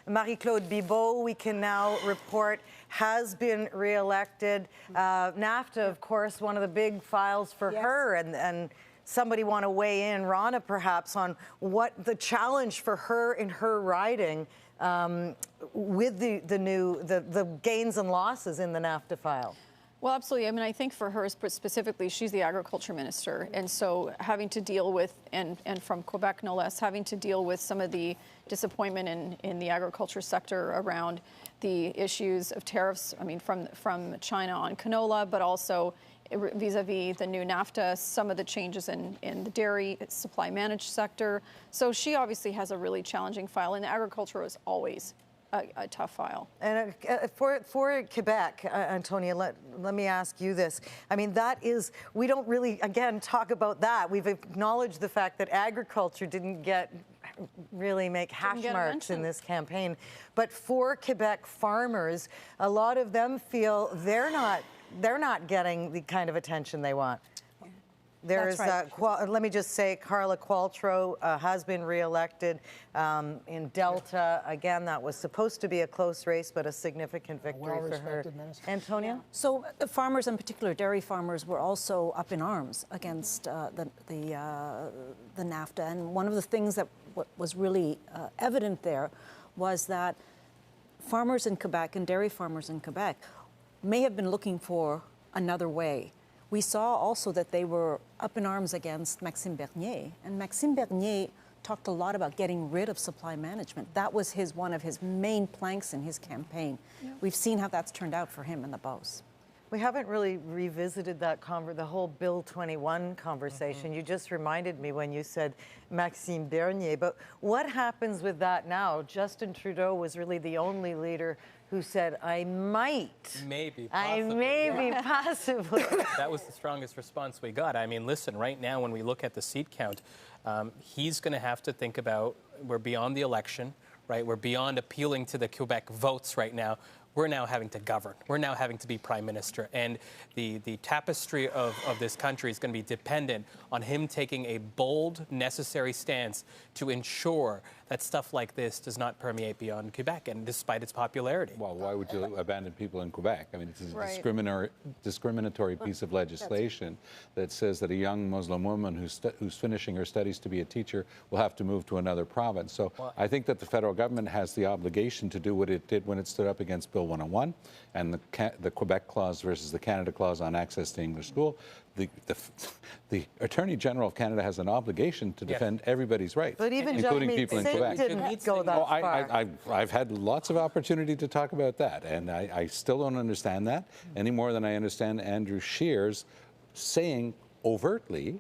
Marie-Claude Bibeau, we can now report, has been re-elected. NAFTA, of course, one of the big files for her, and somebody want to weigh in, Rana, perhaps, on what the challenge for her in her riding with the gains and losses in the NAFTA file. Well, absolutely. I mean, I think for her specifically, she's the agriculture minister. And so having to deal with, and from Quebec no less, having to deal with some of the disappointment in the agriculture sector around the issues of tariffs, I mean, from China on canola, but also vis-a-vis the new NAFTA, some of the changes in the dairy supply managed sector. So she obviously has a really challenging file, and agriculture is always a tough file. And for Quebec, Antonia, let me ask you this. I mean, we don't really, again, talk about that. We've acknowledged the fact that agriculture didn't really make hash marks in this campaign. But for Quebec farmers, a lot of them feel they're not getting the kind of attention they want. There's, let me just say, Carla Qualtrough has been re-elected in Delta. Again, that was supposed to be a close race, but a significant victory for her. Antonia? So farmers, in particular dairy farmers, were also up in arms against the NAFTA. And one of the things that was really evident there was that farmers in Quebec and dairy farmers in Quebec may have been looking for another way. We saw also that they were up in arms against Maxime Bernier, and Maxime Bernier talked a lot about getting rid of supply management. That was one of his main planks in his campaign. Yeah. We've seen how that's turned out for him in the Beauce. We haven't really revisited that the whole Bill 21 conversation. You just reminded me when you said Maxime Bernier. But what happens with that now? Justin Trudeau was really the only leader who said, I might. Maybe, possibly. I maybe, possibly. That was the strongest response we got. I mean, listen, right now when we look at the seat count, he's going to have to think about, we're beyond the election, right? We're beyond appealing to the Quebec votes right now. We're now having to govern. We're now having to be prime minister. And the tapestry of this country is going to be dependent on him taking a bold, necessary stance to ensure that stuff like this does not permeate beyond Quebec, and despite its popularity. Well, why would you abandon people in Quebec? I mean, it's a discriminatory piece of legislation that says that a young Muslim woman who's finishing her studies to be a teacher will have to move to another province. So I think that the federal government has the obligation to do what it did when it stood up against Bill 101 and the Quebec clause versus the Canada clause on access to English school. The Attorney General of Canada has an obligation to defend everybody's rights, but even including people in Quebec. Didn't go that far. I've had lots of opportunity to talk about that, and I still don't understand that any more than I understand Andrew Scheer's saying overtly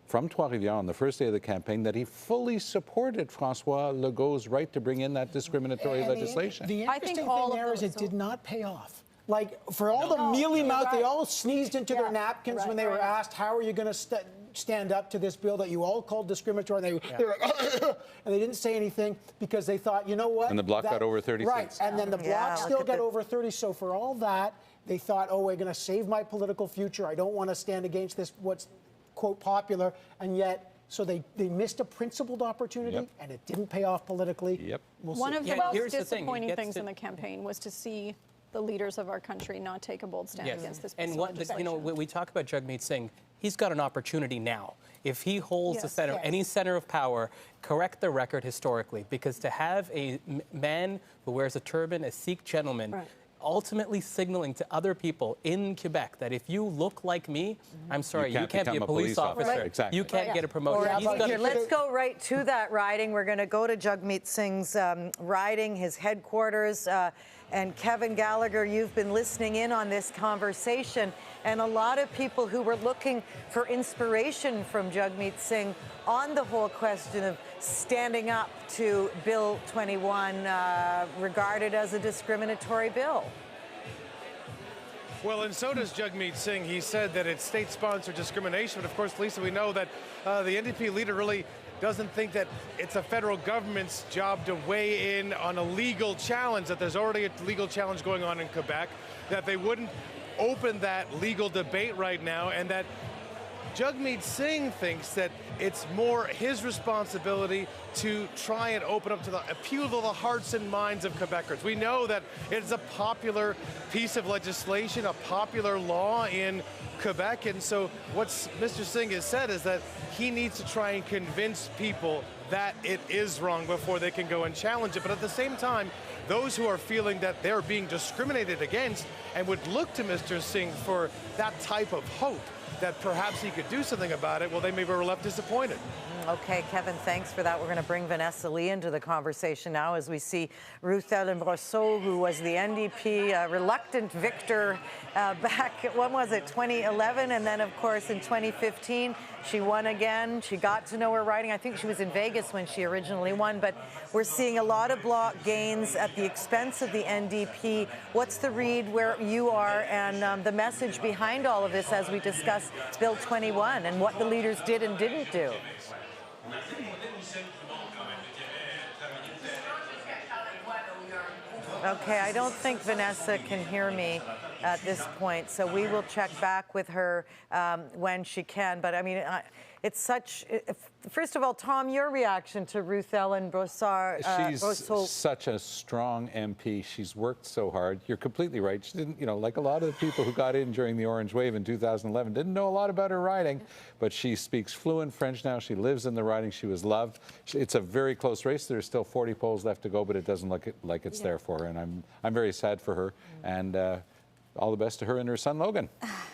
from Trois-Rivières on the first day of the campaign that he fully supported François Legault's right to bring in that discriminatory legislation. The interesting thing there is it did not pay off. Like, for all the mealy mouth, they all sneezed into their napkins when they were asked, how are you going to stand up to this bill that you all called discriminatory? And they were like, and they didn't say anything because they thought, you know what? And the Bloc got over 30 right. seats. And then the Bloc still got over 30. So for all that, they thought, oh, we're going to save my political future. I don't want to stand against this, what's, quote, popular. And yet, so they missed a principled opportunity, and it didn't pay off politically. Yep. One of the most disappointing things in the campaign was to see the leaders of our country not take a bold stand against this piece of legislation. You know, when we talk about Jagmeet Singh, he's got an opportunity now. If he holds the center, any center of power, correct the record historically, because to have a man who wears a turban, a Sikh gentleman, ultimately signaling to other people in Quebec that if you look like me, I'm sorry, you can't be a police officer. Right. Exactly. You can't get a promotion. Let's go right to that riding. We're going to go to Jagmeet Singh's riding, his headquarters. And Kevin Gallagher, you've been listening in on this conversation, and a lot of people who were looking for inspiration from Jagmeet Singh on the whole question of standing up to Bill 21, regarded as a discriminatory bill. Well, and so does Jagmeet Singh. He said that it's state-sponsored discrimination. But of course, Lisa, we know that the NDP leader really doesn't think that it's a federal government's job to weigh in on a legal challenge, that there's already a legal challenge going on in Quebec, that they wouldn't open that legal debate right now, and that Jagmeet Singh thinks that it's more his responsibility to try and open up to the appeal to the hearts and minds of Quebecers. We know that it's a popular piece of legislation, a popular law in Quebec, and so what Mr. Singh has said is that he needs to try and convince people that it is wrong before they can go and challenge it. But at the same time, those who are feeling that they're being discriminated against and would look to Mr. Singh for that type of hope that perhaps he could do something about it, well, they may be left disappointed. Okay, Kevin, thanks for that. We're going to bring Vanessa Lee into the conversation now as we see Ruth Ellen Brosseau, who was the NDP reluctant victor back, when was it, 2011? And then, of course, in 2015, she won again. She got to know her riding. I think she was in Vegas when she originally won. But we're seeing a lot of Bloc gains at the expense of the NDP. What's the read where you are and the message behind all of this as we discuss Bill 21 and what the leaders did and didn't do? Okay, I don't think Vanessa can hear me. at this point. So we will check back with her when she can. But I mean, it's such. First of all, Tom, your reaction to Ruth Ellen Brossard? She's such a strong MP. She's worked so hard. You're completely right. She didn't, like a lot of the people who got in during the Orange Wave in 2011, didn't know a lot about her riding, but she speaks fluent French now. She lives in the riding. She was loved. It's a very close race. There's still 40 polls left to go, but it doesn't look like it's there for her. And I'm very sad for her. And all the best to her and her son Logan.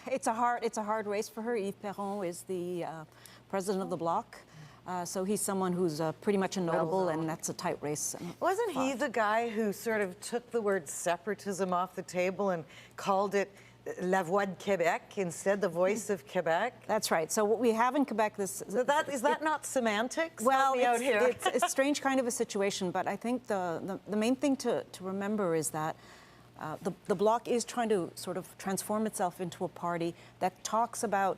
It's a hard race for her. Yves Perron is the president of the bloc. So he's someone who's pretty much a notable, and that's a tight race. Wasn't he the guy who sort of took the word separatism off the table and called it La Voix de Québec instead, the voice of Quebec? That's right. So what we have in Quebec, is that not semantics? Well, out here. It's a strange kind of a situation, but I think the main thing to remember is that the Bloc is trying to sort of transform itself into a party that talks about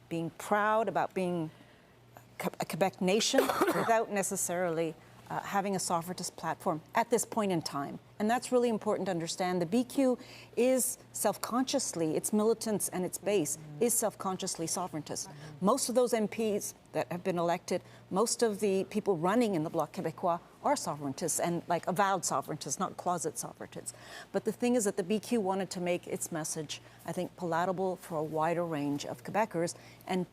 being proud, about being a Quebec nation without necessarily having a sovereigntist platform at this point in time. And that's really important to understand. The BQ is self-consciously, its militants and its base is self-consciously sovereigntist. Most of those MPs that have been elected, most of the people running in the Bloc Québécois are sovereigntists, and like avowed sovereigntists, not closet sovereigntists. But the thing is that the BQ wanted to make its message, I think, palatable for a wider range of Quebecers, and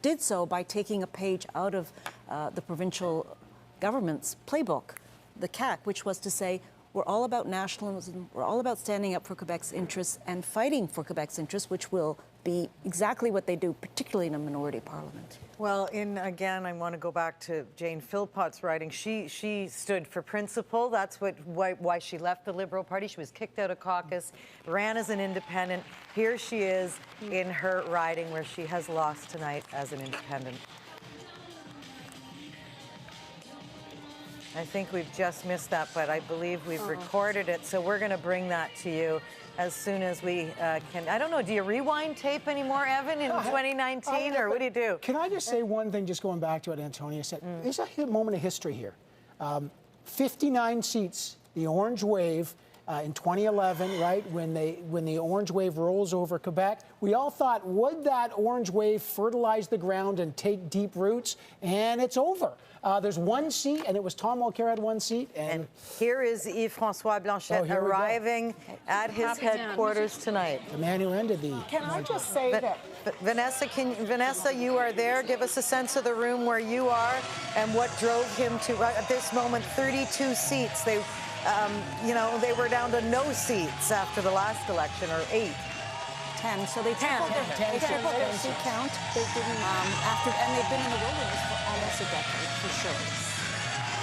did so by taking a page out of the provincial government's playbook, the CAQ, which was to say, we're all about nationalism, we're all about standing up for Quebec's interests and fighting for Quebec's interests, which will be exactly what they do, particularly in a minority parliament. Well, again, I want to go back to Jane Philpott's writing. She stood for principle. That's why she left the Liberal Party. She was kicked out of caucus, ran as an independent. Here she is in her riding where she has lost tonight as an independent. I think we've just missed that, but I believe we've recorded it, so we're going to bring that to you as soon as we can. I don't know, do you rewind tape anymore, Evan, in 2019, or what do you do? Can I just say one thing, just going back to what Antonia said? There's a moment of history here. 59 seats, the Orange Wave, in 2011, right, when the Orange Wave rolls over Quebec, we all thought, would that Orange Wave fertilize the ground and take deep roots? And it's over. There's one seat, and it was Tom Mulcair had one seat. And here is Yves-François Blanchet arriving at his headquarters tonight. The man who ended the... Can I just say that... Vanessa, you are there. Give us a sense of the room where you are and what drove him to, at this moment, 32 seats. They were down to no seats after the last election, or 8. 10. So they tripled their seat count. They didn't and they've been in the wilderness for almost a decade, for sure.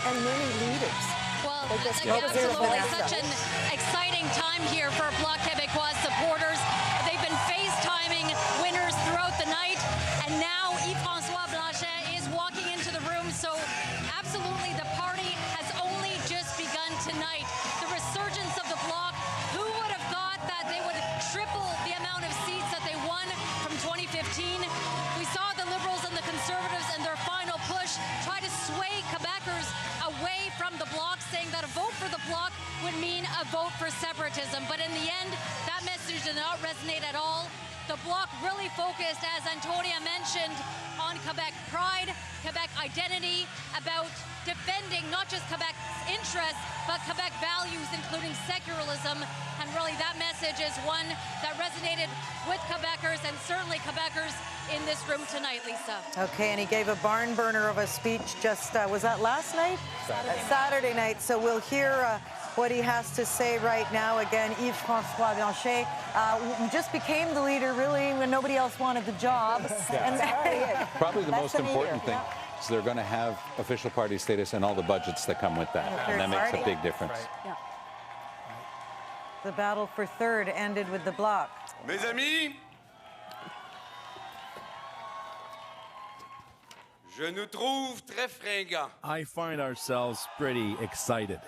And many leaders. Well, absolutely such an exciting time here for Bloc Québécois supporters. They've been FaceTiming winners throughout the night, and now Yves-François Blanchet is walking into the room. So absolutely, the party has only just begun tonight. The resurgence of the Bloc. Who would have thought that they would triple the amount of seats that they won from 2015? We saw the Liberals and the Conservatives in their final push try to sway Quebecers away from the Bloc, saying that a vote for the Bloc would mean a vote for separatism. But in the end, that message did not resonate at all. The Bloc really focused, as Antonia mentioned, on Quebec pride, Quebec identity, about defending not just Quebec's interests, but Quebec values, including secularism. And really that message is one that resonated with Quebecers, and certainly Quebecers in this room tonight, Lisa. Okay, and he gave a barn burner of a speech just, was that last night? Saturday night. So we'll hear what he has to say right now. Again, Yves-François Blanchet just became the leader, really, when nobody else wanted the job. Probably the most important thing is they're going to have official party status and all the budgets that come with that. And that makes a big difference. Right. The battle for third ended with the Bloc. Mes amis, je nous trouve très fringants. I find ourselves pretty excited.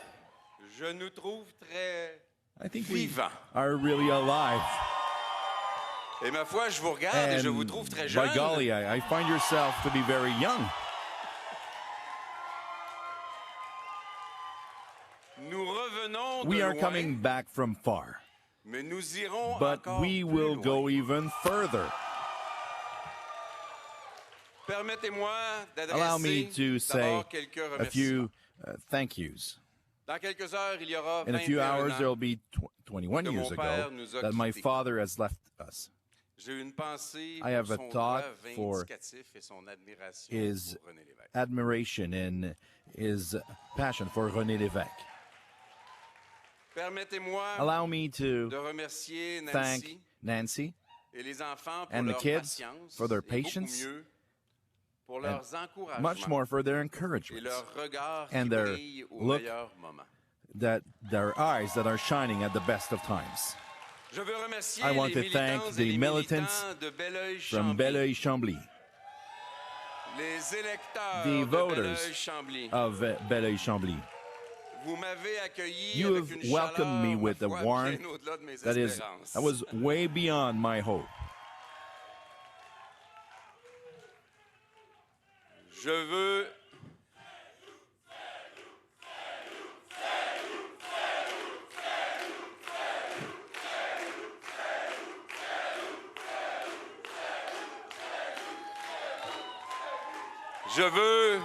Je nous trouve très I think vivants. We are really alive. Et ma foi, je vous regarde et je vous trouve très jeune. By golly, I find yourself to be very young. Nous revenons de We are loin, coming back from far. But we will go even further. Allow me to say a few thank yous. In a few hours, there will be 21 years ago that my father has left us. I have a thought for his admiration and his passion for René Lévesque. Allow me to thank Nancy and the kids for their patience, and much more for their encouragement and their look, that their eyes that are shining at the best of times. I want to thank the militants from Belleuil-Chambly, the voters of Belleuil-Chambly. You have welcomed me with a warmth that was way beyond my hope.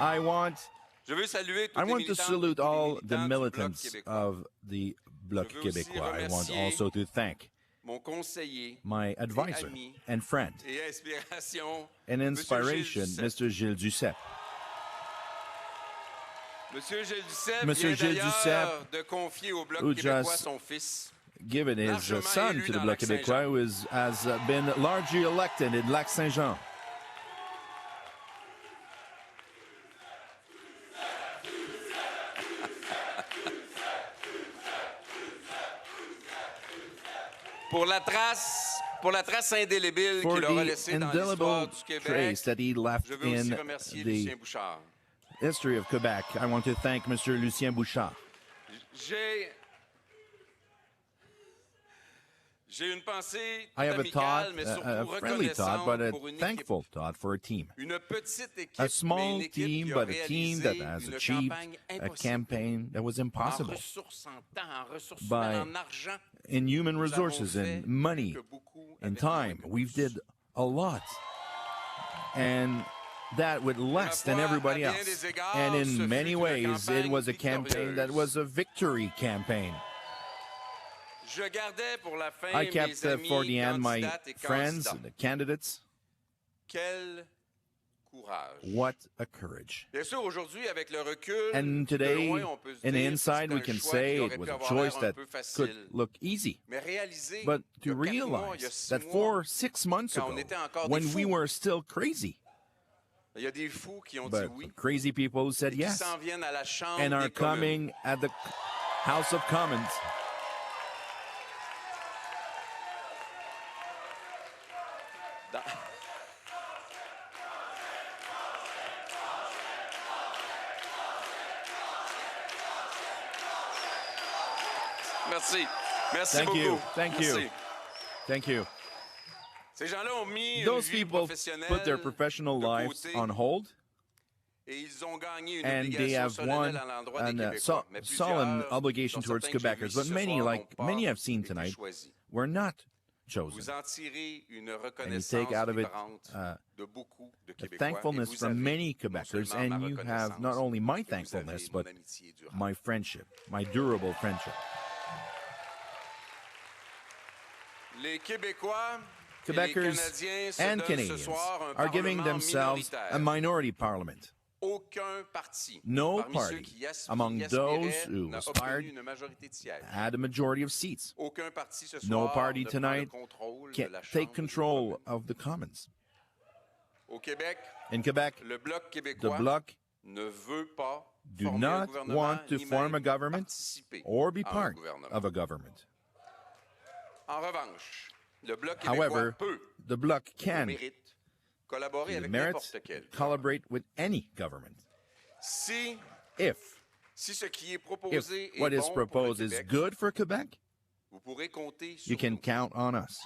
I want to salute all the militants of the Bloc Québécois. I want also to thank my advisor and friend and inspiration, Mr. Gilles Duceppe. Monsieur Gilles Duceppe, who just given his son to the Bloc Québécois, who has been largely elected in Lac-Saint-Jean. Pour la trace indélébile qu'il aura laissée dans l'histoire du Québec, trace that he left je veux aussi in remercier the Lucien Bouchard. History of Quebec. I want to thank Mr. Lucien Bouchard. J'ai une pensée I have a thought, amicale, mais a surtout friendly thought, but a reconnaissante pour une thankful équipe. thought for a team. Une petite équipe, A small mais une équipe team, qui a but a team that has réalisé achieved une campagne a impossible. campaign that was En impossible ressources, en temps, en ressources by humaines, en argent. in human Nous avons resources fait and money que beaucoup and avaient time. We did a lot, and that with less than everybody else. And in many ways, it was a campaign that was a victory campaign. Je gardais pour la fin I kept mes amis, for the end my candidates et friends, candidats. the candidates. Quel courage. What a courage. Bien sûr, aujourd'hui, avec le recul, And de today, loin, on peut se in dire inside, que we c'est un can choix say qui it aurait was pu a avoir choice l'air un that peu could facile. look easy. Mais réaliser But que to 4 mois, il y a realize 6 that mois, 6 months quand on ago, était encore des when we fous, were still crazy, il y a des fous qui ont dit but oui crazy people who said et qui yes s'en viennent à la Chambre and are des communes. coming at the House of Commons. Dans- Merci. Merci Thank beaucoup. you. Thank you. Merci. Thank you. Ces gens-là ont mis une Those vie people professionnelle put their professional de lives côté on hold, et ils ont gagné une and they obligation have solennelle won à l'endroit des a Québécois. Mais solemn plusieurs, obligation dont towards certains que j'ai Quebecers, vus but ce many, soir, like n'ont pas many I've seen été tonight, choisis. were not Vous chosen. en tirez une And you reconnaissance take out of it vibrante de beaucoup de a Québécois. thankfulness et vous from avez many non Quebecers, seulement ma and you have not reconnaissance, only my mais vous avez thankfulness, mon but amitié durable. my friendship, my durable friendship. Les Québécois et les Quebecers Canadiens se and donnent ce Canadians soir un are giving parlement themselves a minoritaire. minority parliament. Aucun parti No parmi ceux party qui among aspiraient those who n'a aspired obtenu une majorité de sièges. had a majority of seats. Aucun parti ce No soir party ne prend le tonight contrôle de can't la Chambre take des control of the Commons. Au Québec, In Quebec, le Bloc the québécois Bloc ne veut pas do former un not gouvernement want to ni form a même government participer or be à un part gouvernement. of a government. En revanche, le Bloc québécois However, peut, the Bloc au can, mérite, collaborer to the avec merits, n'importe quel. collaborate with any government. Si If ce qui est proposé est what is bon pour le proposed is Québec, good for Quebec, vous pourrez compter sur you can nous. count on us.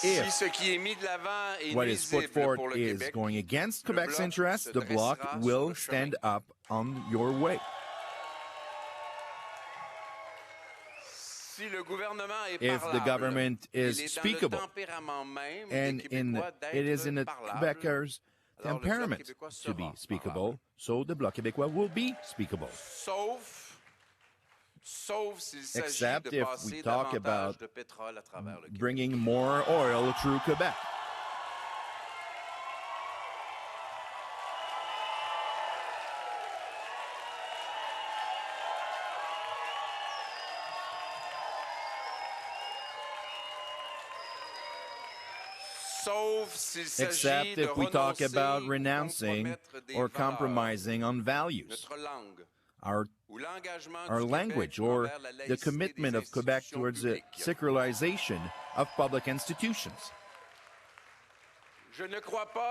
Si If ce qui est mis de l'avant est what is put nuisible forward pour le is Québec, going against le Quebec's Bloc interests, se the Bloc dressera sur will le stand chemin. up on your way. If the government is speakable, and it is in the Quebecers' temperament to be speakable, so the Bloc Québécois will be speakable. Except if we talk about bringing more oil through Quebec. Except if we talk about renouncing or compromising on values, our language, or the commitment of Quebec towards the secularization of public institutions.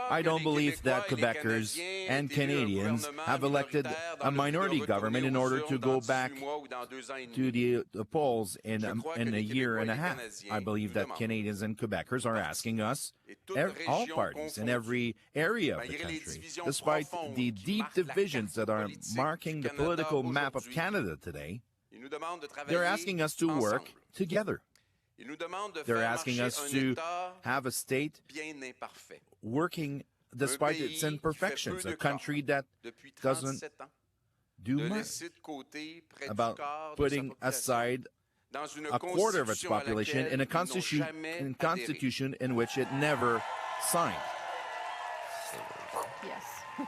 I don't believe that Quebecers and Canadians have elected a minority government in order to go back to the polls in a year and a half. I believe that Canadians and Quebecers are asking us, all parties in every area of the country, despite the deep divisions that are marking the political map of Canada today, they're asking us to work together. They're asking us to have a state working despite its imperfections, a country that doesn't do much about putting aside a quarter of its population in a constitution in which it never signed. Yes.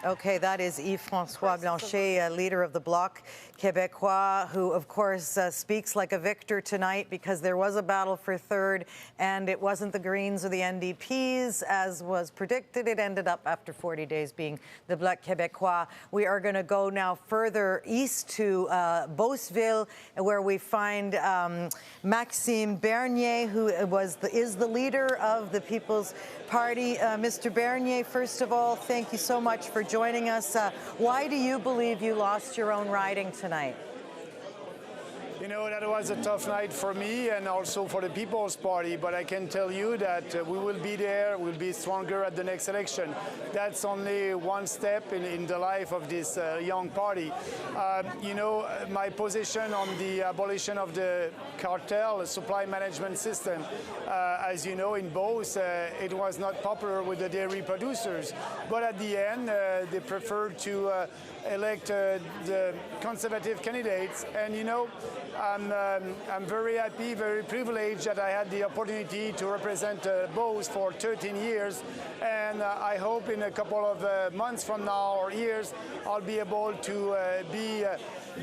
Okay, that is Yves-François Blanchet, leader of the Bloc Québécois, who, of course, speaks like a victor tonight because there was a battle for third, and it wasn't the Greens or the NDPs, as was predicted. It ended up, after 40 days, being the Bloc Québécois. We are going to go now further east to Beauceville, where we find Maxime Bernier, who is the leader of the People's Party. Mr. Bernier, first of all, thank you so much for joining us. Why do you believe you lost your own riding tonight? You know, that was a tough night for me and also for the People's Party, but I can tell you that we will be there, we'll be stronger at the next election. That's only one step in the life of this young party. You know, my position on the abolition of the cartel supply management system, as you know, in Beauce, it was not popular with the dairy producers, but at the end, they preferred to elect the conservative candidates, and you know, I'm very happy, very privileged that I had the opportunity to represent Beauce for 13 years, and I hope in a couple of months from now or years I'll be able to be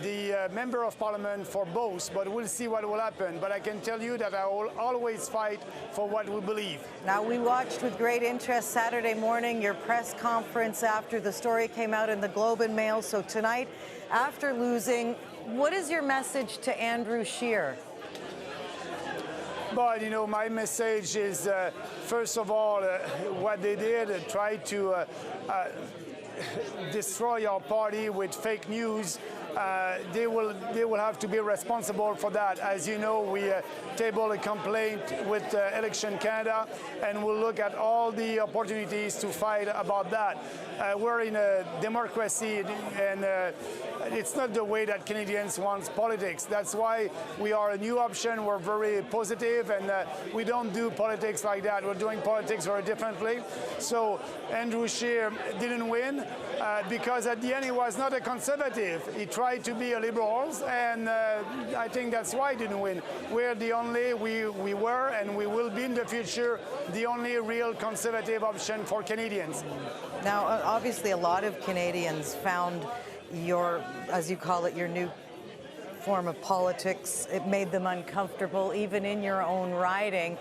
the Member of Parliament for Beauce, but we'll see what will happen. But I can tell you that I will always fight for what we believe. Now, we watched with great interest Saturday morning your press conference after the story came out in the Globe and Mail. So tonight, after losing, what is your message to Andrew Scheer? But, you know, my message is, first of all, what they did, try to destroy our party with fake news. They will have to be responsible for that. As you know, we tabled a complaint with Election Canada, and we'll look at all the opportunities to fight about that. We're in a democracy, and it's not the way that Canadians want politics. That's why we are a new option. We're very positive, and we don't do politics like that. We're doing politics very differently. So Andrew Scheer didn't win because at the end he was not a conservative. He tried to be a liberal, and I think that's why he didn't win. We're the only, we were and we will be in the future, the only real conservative option for Canadians. Now, obviously, a lot of Canadians found your, as you call it, your new form of politics. It made them uncomfortable, even in your own riding.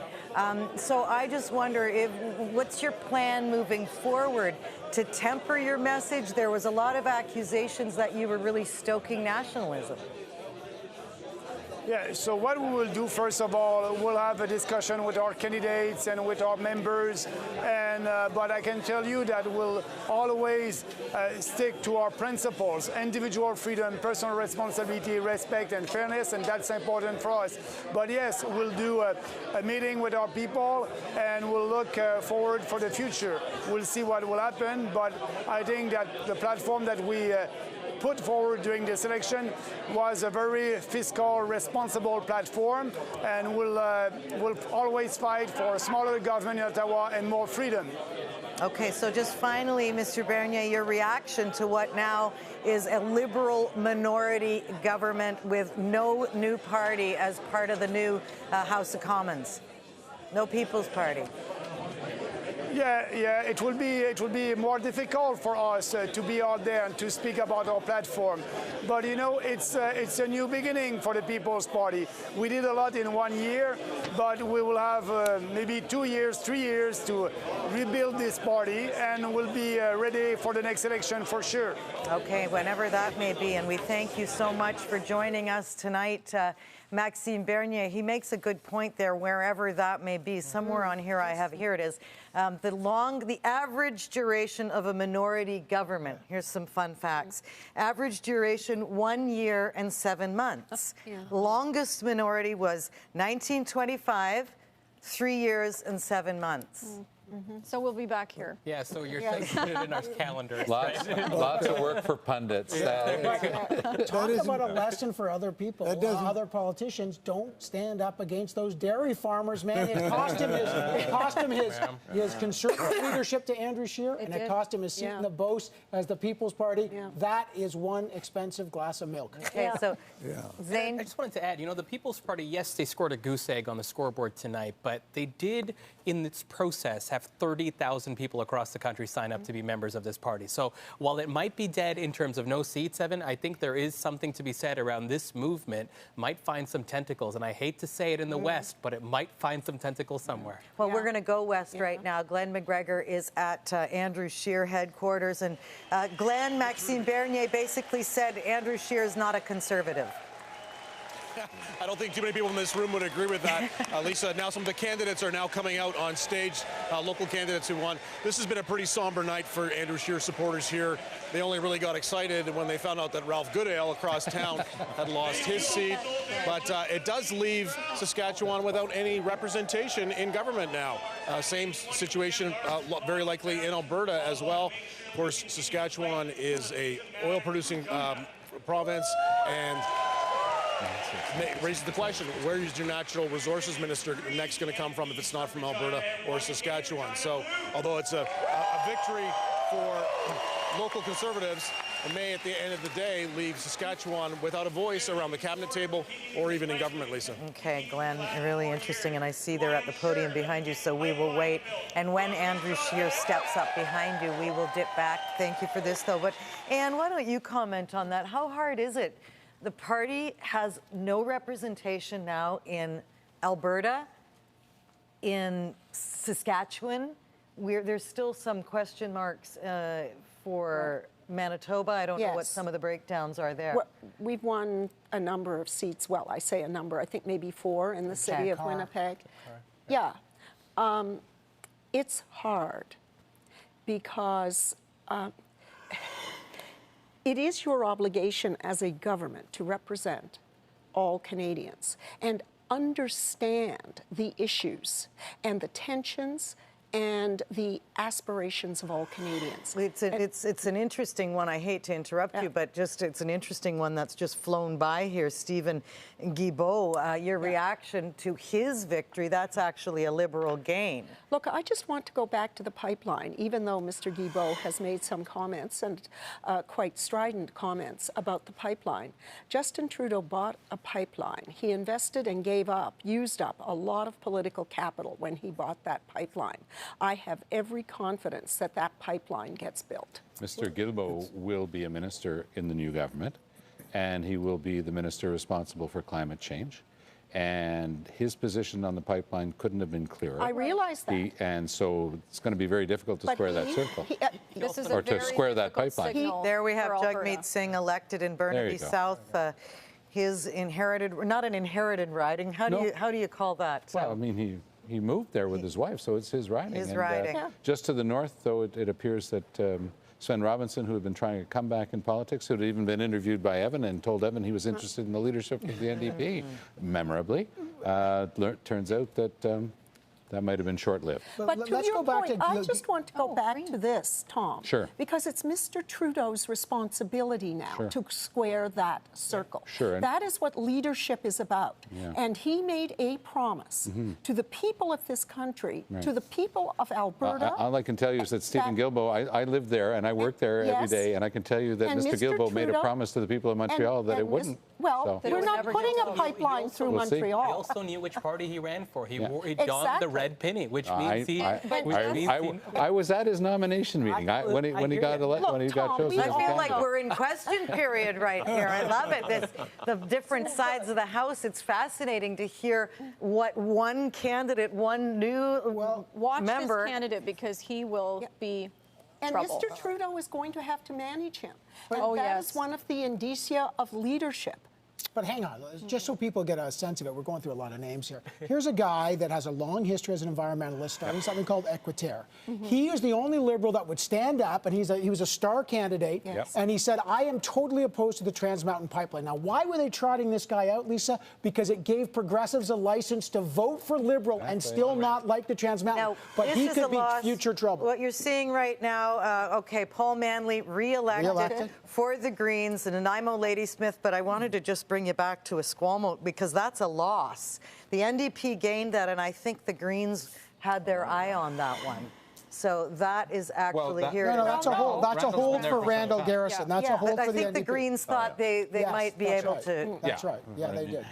So I just wonder, what's your plan moving forward to temper your message? There was a lot of accusations that you were really stoking nationalism. Yeah, so what we will do, first of all, we'll have a discussion with our candidates and with our members, and but I can tell you that we'll always stick to our principles: individual freedom, personal responsibility, respect, and fairness, and that's important for us. But yes, we'll do a meeting with our people, and we'll look forward for the future. We'll see what will happen, but I think that the platform that we put forward during this election was a very fiscal, responsible platform, and will always fight for a smaller government in Ottawa and more freedom. Okay, so just finally, Mr. Bernier, your reaction to what now is a Liberal minority government with no new party as part of the new House of Commons. No People's Party. Yeah, it will be more difficult for us to be out there and to speak about our platform. But you know, it's a new beginning for the People's Party. We did a lot in 1 year, but we will have maybe 2 years, 3 years to rebuild this party, and we'll be ready for the next election for sure. Okay, whenever that may be, and we thank you so much for joining us tonight. Maxime Bernier, he makes a good point there, wherever that may be. Somewhere on here here it is. The average duration of a minority government. Here's some fun facts. Average duration, 1 year and 7 months. Longest minority was 1925, 3 years and 7 months. So we'll be back here. Yeah, so you're saying put it in our calendars. Lots of work for pundits. Talk about a lesson for other people, other politicians. Don't stand up against those dairy farmers, man. It cost him his conservative leadership to Andrew Scheer, and it cost him his seat in the Beauce as the People's Party. That is one expensive glass of milk. Okay, so Zane? I just wanted to add, you know, the People's Party, yes, they scored a goose egg on the scoreboard tonight, but they did, in this process, have 30,000 people across the country sign up to be members of this party. So while it might be dead in terms of no seats, Evan, I think there is something to be said around this movement might find some tentacles. And I hate to say it in the West, but it might find some tentacles somewhere. Well, we're going to go west right now. Glenn McGregor is at Andrew Scheer headquarters. And Glenn, Maxime Bernier basically said Andrew Scheer is not a conservative. I don't think too many people in this room would agree with that. Lisa, now some of the candidates are now coming out on stage, local candidates who won. This has been a pretty somber night for Andrew Scheer supporters here. They only really got excited when they found out that Ralph Goodale across town had lost his seat. But it does leave Saskatchewan without any representation in government now. Same situation very likely in Alberta as well. Of course, Saskatchewan is a oil-producing province, and raises the question, where is your natural resources minister next going to come from if it's not from Alberta or Saskatchewan? So although it's a victory for local conservatives, it may at the end of the day leave Saskatchewan without a voice around the cabinet table or even in government, Lisa. Okay, Glenn, really interesting. And I see they're at the podium behind you, so we will wait. And when Andrew Scheer steps up behind you, we will dip back. Thank you for this, though. But Anne, why don't you comment on that? How hard is it? The party has no representation now in Alberta, in Saskatchewan. There's still some question marks for Manitoba. I don't know what some of the breakdowns are there. Well, we've won a number of seats. Well, I say a number. I think maybe 4 in the city of Winnipeg. Yeah. It's hard because it is your obligation as a government to represent all Canadians and understand the issues and the tensions and the aspirations of all Canadians. It's an interesting one. I hate to interrupt you, but it's an interesting one that's just flown by here. Stephen Guilbeault, your reaction to his victory, that's actually a Liberal gain. Look, I just want to go back to the pipeline, even though Mr. Guilbeault has made some comments and quite strident comments about the pipeline. Justin Trudeau bought a pipeline. He invested and used up a lot of political capital when he bought that pipeline. I have every confidence that that pipeline gets built. Mr. Guilbeault will be a minister in the new government, and he will be the minister responsible for climate change. And his position on the pipeline couldn't have been clearer. I realize that. And so it's going to be very difficult to square that circle. Or to square that pipeline. There we have Jagmeet Singh elected in Burnaby South. His inherited, not an inherited riding. How do you call that? Well, I mean, he moved there with his wife, so it's his riding. His riding. Just to the north, though, it appears that Sven Robinson, who had been trying to come back in politics, who had even been interviewed by Evan and told Evan he was interested in the leadership of the NDP, memorably, turns out that that might have been short-lived. But to your point, I just want to go back to this, Tom. Sure. Because it's Mr. Trudeau's responsibility now to square that circle. Sure. That is what leadership is about. Yeah. And he made a promise to the people of this country, to the people of Alberta. All I can tell you is that Stephen Guilbeault, I lived there and I worked there every day, and I can tell you that Mr. Guilbeault made a promise to the people of Montreal that it wouldn't. Well, we're not putting a pipeline through Montreal. He also knew which party he ran for. He donned the red penny, which means he. I was at his nomination meeting when he got elected, when he got chosen. I feel like we're in question period right here. I love it. The different sides of the House. It's fascinating to hear what one candidate, one new watch member. this candidate because he will be. And trouble. Mr. Trudeau is going to have to manage him. And Oh, that yes. is one of the indicia of leadership. But hang on, just so people get a sense of it, we're going through a lot of names here. Here's a guy that has a long history as an environmentalist, starting something called Equiterre. He is the only Liberal that would stand up, and he was a star candidate, and he said, I am totally opposed to the Trans Mountain Pipeline. Now, why were they trotting this guy out, Lisa? Because it gave progressives a license to vote for Liberal and still not like the Trans Mountain. Now, but he this is could be future trouble. What you're seeing right now, okay, Paul Manley re-elected for the Greens and Nanaimo Ladysmith, but I wanted to just bring you back to Esquimalt because that's a loss. The NDP gained that, and I think the Greens had their eye on that one. So that is actually here. No, that's a hold. That's a hold for Randall Garrison. That's a hold but for the NDP. I think the Greens thought they might be able to. That's right. Yeah, they did.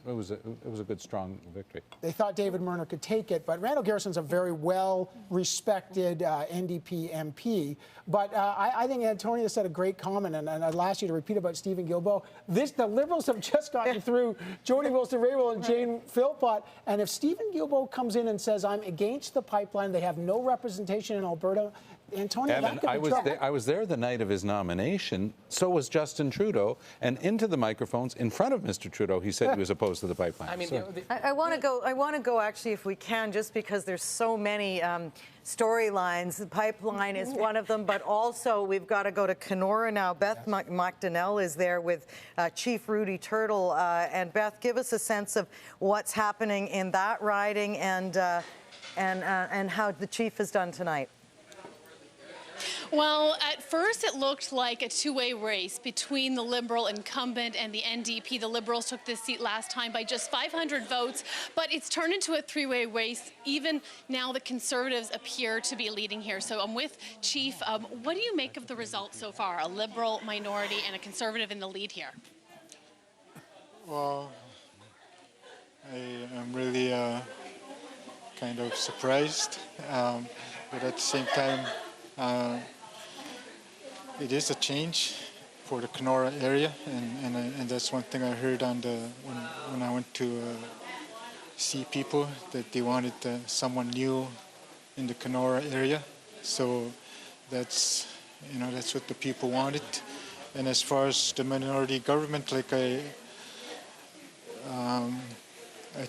It was a good, strong victory. They thought David Murner could take it, but Randall Garrison's a very well-respected NDP MP. But I think Antonia said a great comment, and I'd ask you to repeat about Stephen Guilbeault. The Liberals have just gotten through Jody Wilson-Raybould and Jane Philpott, and if Stephen Guilbeault comes in and says, I'm against the pipeline, they have no representation in Alberta, Antonia, Evan, that could be trouble. I was there the night of his nomination. So was Justin Trudeau. And into the microphones in front of Mr. Trudeau, he said he was opposed to the pipeline. I mean, I want to go. I want to go actually, if we can, just because there's so many storylines. The pipeline is one of them, but also we've got to go to Kenora now. Beth McDonnell is there with Chief Rudy Turtle, and Beth, give us a sense of what's happening in that riding and how the chief has done tonight. Well, at first it looked like a two-way race between the Liberal incumbent and the NDP. The Liberals took this seat last time by just 500 votes, but it's turned into a three-way race. Even now the Conservatives appear to be leading here. So I'm with Chief. What do you make of the results so far? A Liberal minority and a Conservative in the lead here. Well, I am really kind of surprised, but at the same time, it is a change for the Kenora area, and that's one thing I heard on when I went to see people, that they wanted someone new in the Kenora area. So that's what the people wanted. And as far as the minority government, like I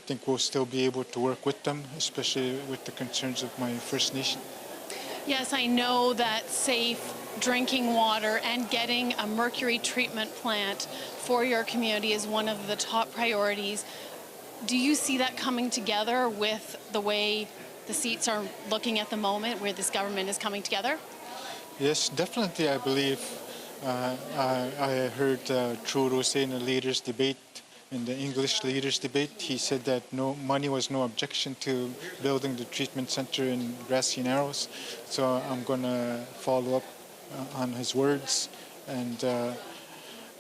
think we'll still be able to work with them, especially with the concerns of my First Nation. Yes, I know that safe drinking water and getting a mercury treatment plant for your community is one of the top priorities. Do you see that coming together with the way the seats are looking at the moment, where this government is coming together? Yes, definitely, I believe. I heard Trudeau say in the leaders' debate, in the English leaders' debate, he said that money was no objection to building the treatment center in Grassy Narrows. So I'm going to follow up on his words, and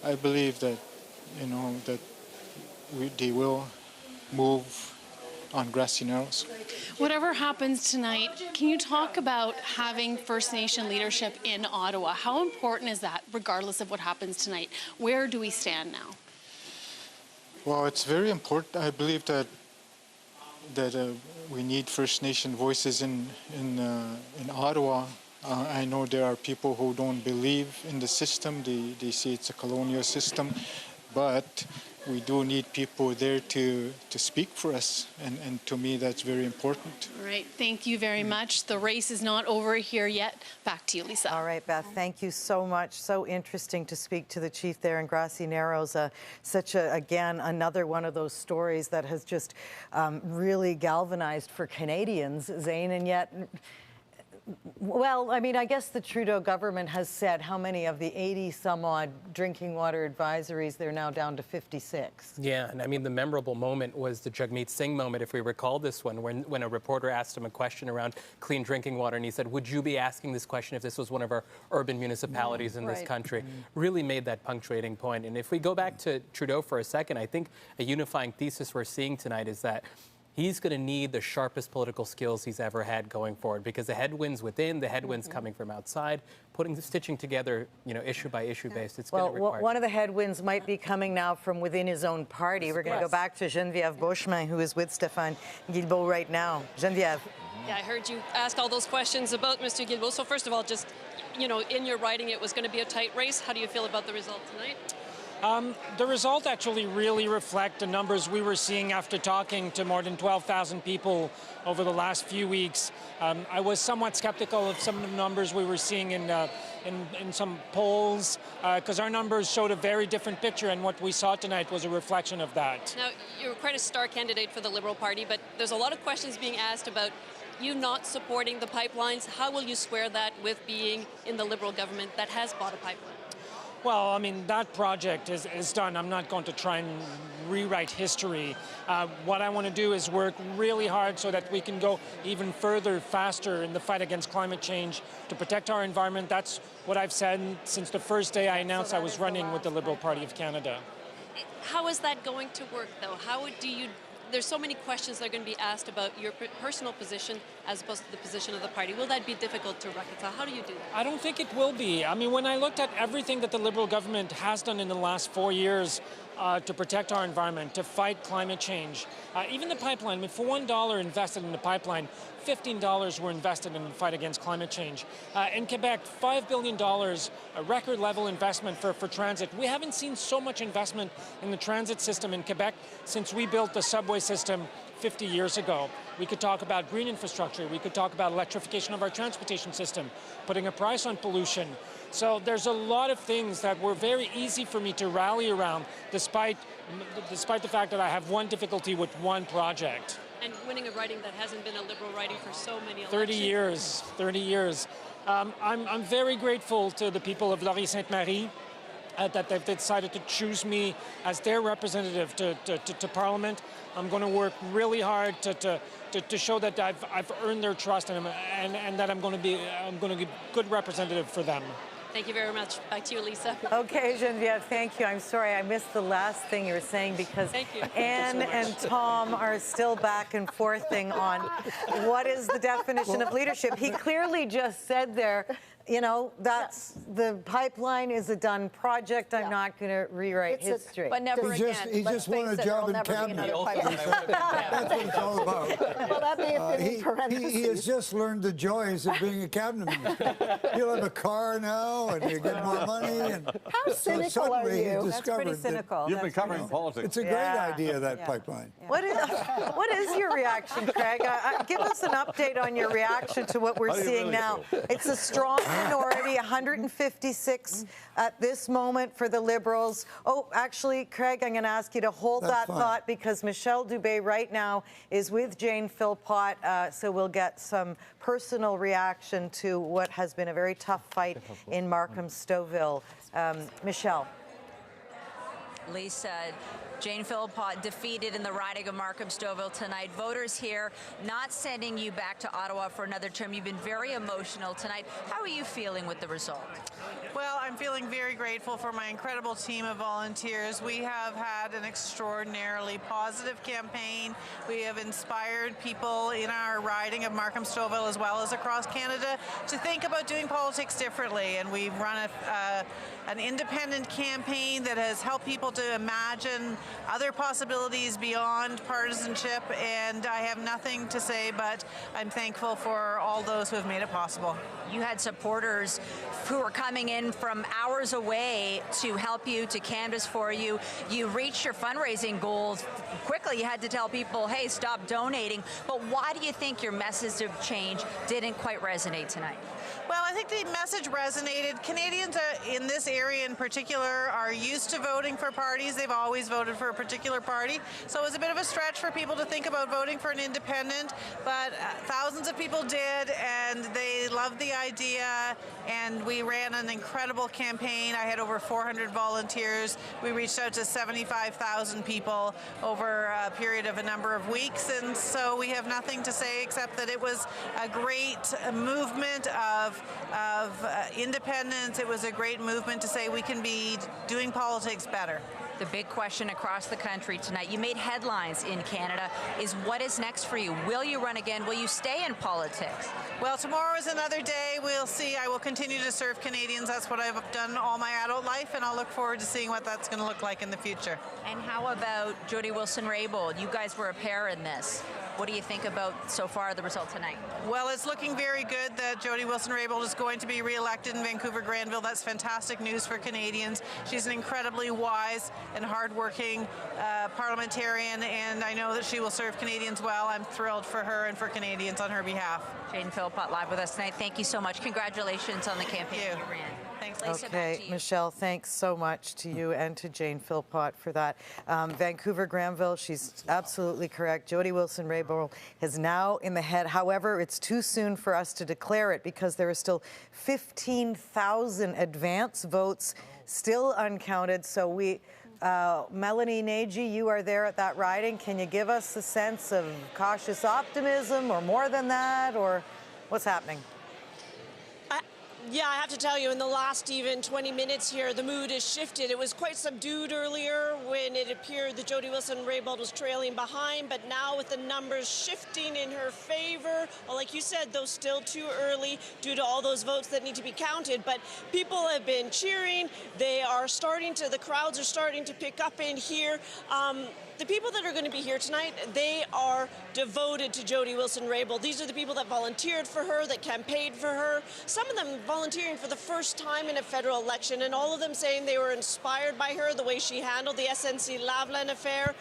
I believe that they will move on Grassy Narrows. Whatever happens tonight, can you talk about having First Nation leadership in Ottawa? How important is that, regardless of what happens tonight? Where do we stand now? Well, it's very important. I believe that we need First Nation voices in Ottawa. I know there are people who don't believe in the system. They say it's a colonial system, but we do need people there to speak for us, and to me that's very important. All right, thank you very much. The race is not over here yet. Back to you, Lisa. All right, Beth, thank you so much. So interesting to speak to the chief there in Grassy Narrows. Again, another one of those stories that has just really galvanized for Canadians, Zane, and yet... Well, I mean, I guess the Trudeau government has said how many of the 80-some-odd drinking water advisories, they're now down to 56. Yeah, and I mean, the memorable moment was the Jagmeet Singh moment, if we recall this one, when a reporter asked him a question around clean drinking water, and he said, would you be asking this question if this was one of our urban municipalities in this country? Really made that punctuating point. And if we go back to Trudeau for a second, I think a unifying thesis we're seeing tonight is that he's going to need the sharpest political skills he's ever had going forward, because the headwinds within, the headwinds coming from outside, stitching together, issue by issue based. It's going to require. One of the headwinds might be coming now from within his own party. We're going to go back to Geneviève Beauchemin, who is with Stéphane Guilbeault right now. Geneviève. Yeah, I heard you ask all those questions about Mr. Guilbeault. So first of all, just, in your writing, it was going to be a tight race. How do you feel about the result tonight? The result actually really reflect the numbers we were seeing after talking to more than 12,000 people over the last few weeks. I was somewhat skeptical of some of the numbers we were seeing in some polls, because our numbers showed a very different picture, and what we saw tonight was a reflection of that. Now, you're quite a star candidate for the Liberal Party, but there's a lot of questions being asked about you not supporting the pipelines. How will you square that with being in the Liberal government that has bought a pipeline? Well, I mean, that project is done. I'm not going to try and rewrite history. What I want to do is work really hard so that we can go even further, faster in the fight against climate change to protect our environment. That's what I've said since the first day I announced I was running with the Liberal Party of Canada. How is that going to work, though? How do you... There's so many questions that are going to be asked about your personal position as opposed to the position of the party. Will that be difficult to reconcile? How do you do that? I don't think it will be. I mean, when I looked at everything that the Liberal government has done in the last 4 years to protect our environment, to fight climate change, even the pipeline, I mean, for $1 invested in the pipeline, $15 were invested in the fight against climate change. In Quebec, $5 billion, a record level investment for transit. We haven't seen so much investment in the transit system in Quebec since we built the subway system 50 years ago. We could talk about green infrastructure. We could talk about electrification of our transportation system, putting a price on pollution. So there's a lot of things that were very easy for me to rally around, despite the fact that I have one difficulty with one project. And winning a riding that hasn't been a Liberal riding for so many elections. 30 years. I'm very grateful to the people of Laurier-Sainte-Marie that they've decided to choose me as their representative to Parliament. I'm going to work really hard to show that I've earned their trust and that I'm going to be a good representative for them. Thank you very much. Back to you, Lisa. Okay, Geneviève, thank you. I'm sorry I missed the last thing you were saying because Anne and Tom are still back and forthing on what is the definition of leadership. He clearly just said there, that's the pipeline is a done project. I'm not going to rewrite history. But never again. He just won a job in cabinet. That's what it's all about. Well, that may have been in parentheses. He has just learned the joys of being a cabinet minister. He'll have a car now, and you get more money. And how cynical are you? That's pretty cynical. You've been covering politics. It's a great idea, that pipeline. What is your reaction, Craig? Give us an update on your reaction to what we're seeing now. It's a strong minority, 156 at this moment for the Liberals. Oh, actually, Craig, I'm going to ask you to hold that thought because Michelle Dubé right now is with Jane Philpott, so we'll get some personal reaction to what has been a very tough fight in Markham-Stouffville. Michelle. Lisa, Jane Philpott defeated in the riding of Markham-Stouffville tonight. Voters here not sending you back to Ottawa for another term. You've been very emotional tonight. How are you feeling with the result? Well, I'm feeling very grateful for my incredible team of volunteers. We have had an extraordinarily positive campaign. We have inspired people in our riding of Markham-Stouffville as well as across Canada to think about doing politics differently. And we've run an independent campaign that has helped people to to imagine other possibilities beyond partisanship, and I have nothing to say, but I'm thankful for all those who have made it possible. You had supporters who were coming in from hours away to help you, to canvass for you. You reached your fundraising goals quickly. You had to tell people, hey, stop donating. But why do you think your message of change didn't quite resonate tonight? Well, I think the message resonated. Canadians in this area in particular are used to voting for parties. They've always voted for a particular party. So it was a bit of a stretch for people to think about voting for an independent, but thousands of people did, and they loved the idea, and we ran an incredible campaign. I had over 400 volunteers. We reached out to 75,000 people over a period of a number of weeks, and so we have nothing to say except that it was a great movement of independence. It was a great movement to say we can be doing politics better. The big question across the country tonight, you made headlines in Canada, is what is next for you? Will you run again? Will you stay in politics? Well, tomorrow is another day. We'll see. I will continue to serve Canadians. That's what I've done all my adult life, and I'll look forward to seeing what that's going to look like in the future. And how about Jody Wilson-Raybould? You guys were a pair in this. What do you think about, so far, the result tonight? Well, it's looking very good that Jody Wilson-Raybould is going to be re-elected in Vancouver-Granville. That's fantastic news for Canadians. She's an incredibly wise and hardworking parliamentarian, and I know that she will serve Canadians well. I'm thrilled for her and for Canadians on her behalf. Jane Philpott live with us tonight. Thank you so much. Congratulations on the campaign you ran. Thanks, Lisa. Okay, Michelle, thanks so much to you and to Jane Philpott for that. Vancouver-Granville, she's absolutely correct. Jody Wilson-Raybould is now in the head. However, it's too soon for us to declare it because there are still 15,000 advance votes still uncounted. So Melanie Nagy, you are there at that riding. Can you give us a sense of cautious optimism or more than that, or what's happening? Yeah, I have to tell you, in the last even 20 minutes here, the mood has shifted. It was quite subdued earlier when it appeared that Jody Wilson-Raybould was trailing behind, but now with the numbers shifting in her favor, well, like you said, though still too early due to all those votes that need to be counted, but people have been cheering. The crowds are starting to pick up in here. The people that are going to be here tonight, they are devoted to Jody Wilson-Raybould. These are the people that volunteered for her, that campaigned for her. Some of them volunteering for the first time in a federal election, and all of them saying they were inspired by her, the way she handled the SNC-Lavalin affair.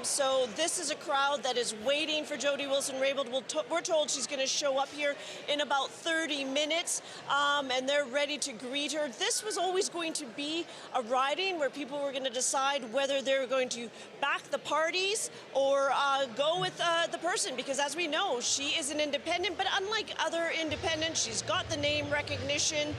So this is a crowd that is waiting for Jody Wilson-Raybould. We're told she's going to show up here in about 30 minutes, and they're ready to greet her. This was always going to be a riding where people were going to decide whether they were going to back the parties or go with the person, because as we know, she is an independent, but unlike other independents, she's got the name recognition,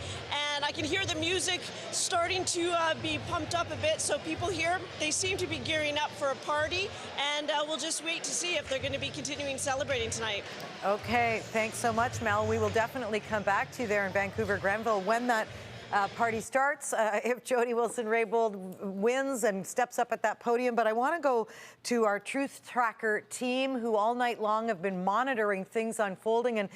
and I can hear the music starting to be pumped up a bit, so people here, they seem to be gearing up for a party, and we'll just wait to see if they're going to be continuing celebrating tonight. Okay, thanks so much, Mel. We will definitely come back to you there in Vancouver-Granville when that party starts, if Jody Wilson-Raybould wins and steps up at that podium. But I want to go to our Truth Tracker team, who all night long have been monitoring things unfolding. And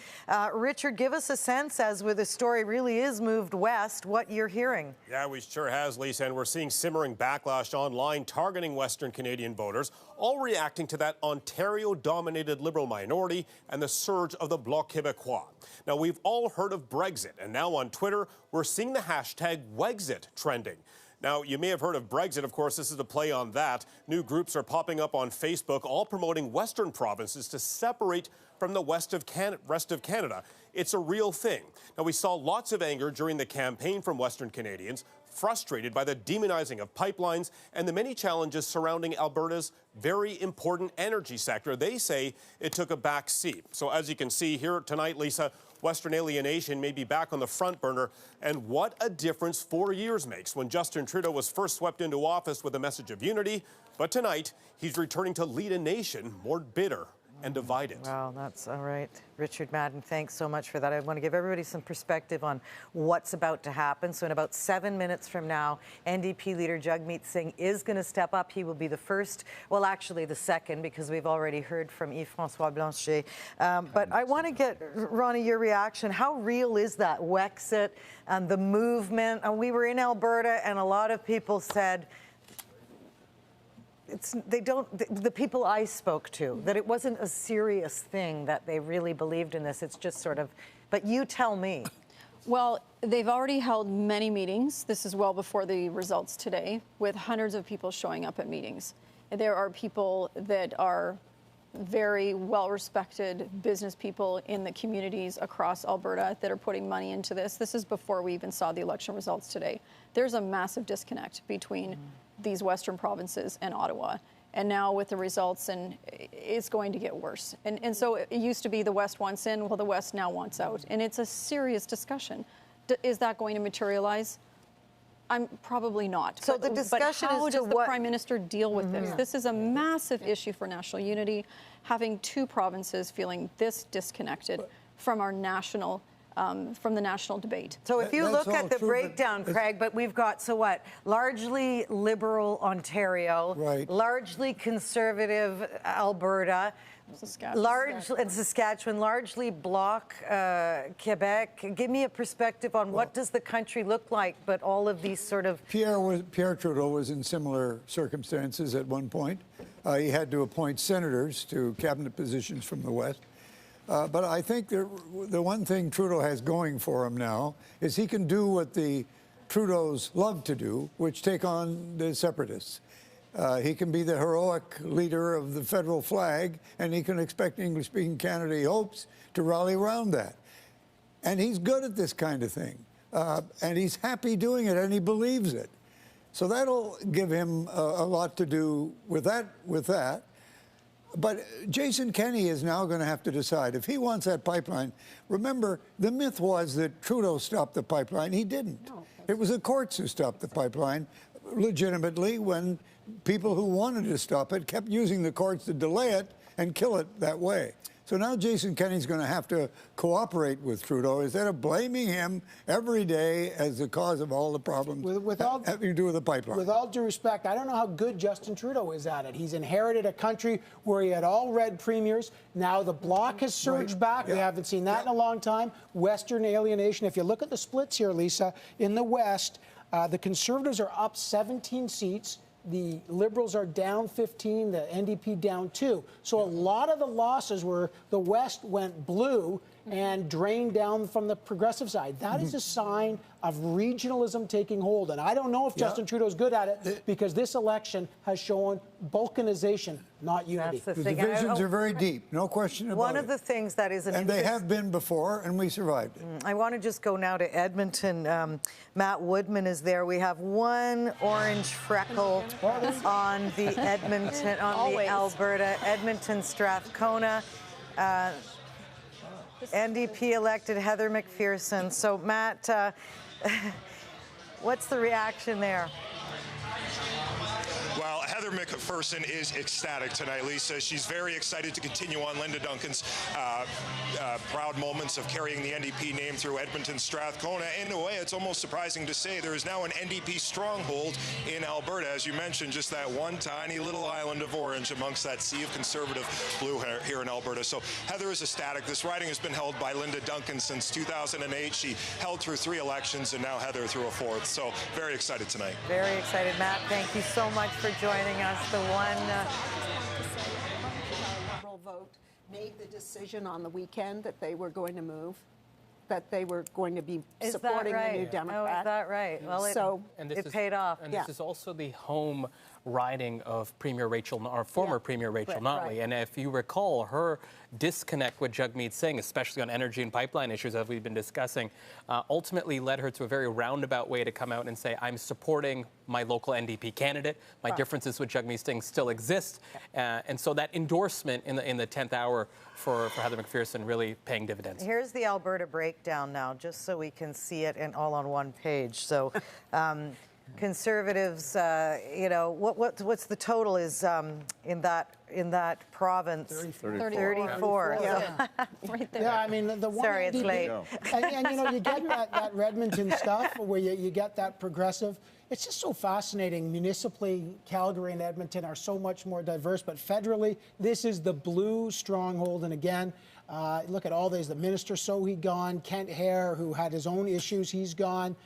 Richard, give us a sense, as with the story really is moved west, what you're hearing. Yeah, we sure has, Lisa, and we're seeing simmering backlash online targeting Western Canadian voters, all reacting to that Ontario-dominated Liberal minority and the surge of the Bloc Québécois. Now, we've all heard of Brexit, and now on Twitter, we're seeing the hashtag Wexit trending. Now, you may have heard of Brexit. Of course, this is a play on that. New groups are popping up on Facebook, all promoting Western provinces to separate from the rest of Canada. It's a real thing. Now, we saw lots of anger during the campaign from Western Canadians, frustrated by the demonizing of pipelines and the many challenges surrounding Alberta's very important energy sector. They say it took a back seat. So as you can see here tonight, Lisa, Western alienation may be back on the front burner. And what a difference 4 years makes, when Justin Trudeau was first swept into office with a message of unity. But tonight, he's returning to lead a nation more bitter and divided. Wow, that's all right. Richard Madden, thanks so much for that. I want to give everybody some perspective on what's about to happen. So in about 7 minutes from now, NDP leader Jagmeet Singh is going to step up. He will be the first, well, actually the second, because we've already heard from Yves-François Blanchet. But I want to get, Ronnie, your reaction. How real is that Wexit and the movement? We were in Alberta, and a lot of people said, the people I spoke to, that it wasn't a serious thing, that they really believed in this. It's just sort of, but you tell me. Well, they've already held many meetings. This is well before the results today, with hundreds of people showing up at meetings. There are people that are very well-respected business people in the communities across Alberta that are putting money into this. This is before we even saw the election results today. There's a massive disconnect between these Western provinces and Ottawa. And now with the results, and it's going to get worse. And so it used to be the West wants in, well, the West now wants out. And it's a serious discussion. Is that going to materialize? I'm probably not. So the discussion but how is to does the Prime Minister deal with this? Yeah. This is a massive issue for national unity, having two provinces feeling this disconnected from our national from the national debate. So if you look at the breakdown, Craig, but we've got, so what, largely Liberal Ontario, largely Conservative Alberta, Saskatchewan, largely Bloc Quebec. Give me a perspective on what does the country look like, but all of these sort of... Pierre Trudeau was in similar circumstances at one point. He had to appoint senators to cabinet positions from the West. But I think the one thing Trudeau has going for him now is he can do what the Trudeaus love to do, which take on the separatists. He can be the heroic leader of the federal flag, and he can expect English-speaking Canada, he hopes, to rally around that. And he's good at this kind of thing. And he's happy doing it, and he believes it. So that'll give him a lot to do with that. But Jason Kenney is now going to have to decide if he wants that pipeline. Remember, the myth was that Trudeau stopped the pipeline. He didn't. No. It was the courts who stopped the pipeline legitimately when people who wanted to stop it kept using the courts to delay it and kill it that way. So now Jason Kenney's going to have to cooperate with Trudeau instead of blaming him every day as the cause of all the problems having to do with the pipeline. With all due respect, I don't know how good Justin Trudeau is at it. He's inherited a country where he had all red premiers. Now the Bloc has surged back. We haven't seen that in a long time. Western alienation. If you look at the splits here, Lisa, in the West, the Conservatives are up 17 seats. The Liberals are down 15, the NDP down 2. So a lot of the losses were the West went blue and drained down from the progressive side. That is a sign of regionalism taking hold. And I don't know if Justin Trudeau's good at it because this election has shown balkanization, not unity. The divisions are very deep, no question about it. One of the things that is... And they have been before, and we survived it. I want to just go now to Edmonton. Matt Woodman is there. We have one orange freckle on the Edmonton, on the Alberta, Edmonton Strathcona. NDP elected Heather McPherson. So, Matt, what's the reaction there? Well, Heather McPherson is ecstatic tonight, Lisa. She's very excited to continue on Linda Duncan's proud moments of carrying the NDP name through Edmonton Strathcona. In a way, it's almost surprising to say there is now an NDP stronghold in Alberta. As you mentioned, just that one tiny little island of orange amongst that sea of conservative blue here in Alberta. So Heather is ecstatic. This riding has been held by Linda Duncan since 2008. She held through 3 elections, and now Heather through a 4th. So very excited tonight. Very excited, Matt. Thank you so much for joining us. The one Liberal vote made the decision on the weekend that they were going to move, that they were going to be supporting the New Democrat. Oh, is that right? Well, it paid off. And this is also the home riding of Premier Rachel, or former Premier Rachel Notley. And if you recall, her disconnect with Jagmeet Singh, especially on energy and pipeline issues, as we've been discussing, ultimately led her to a very roundabout way to come out and say, I'm supporting my local NDP candidate. My differences with Jagmeet Singh still exist. And so that endorsement in the 10th hour for Heather McPherson really paying dividends. Here's the Alberta breakdown now, just so we can see it and all on one page. So Conservatives, you know, what's the total is in that province? 34. Yeah. Right there. Yeah, I mean, the one... Sorry, it's late. And you know, you get that Redmonton stuff where you get that progressive. It's just so fascinating. Municipally, Calgary and Edmonton are so much more diverse, but federally, this is the blue stronghold. And again, look at all these. The minister, Sohi gone. Kent Hare, who had his own issues, he's gone.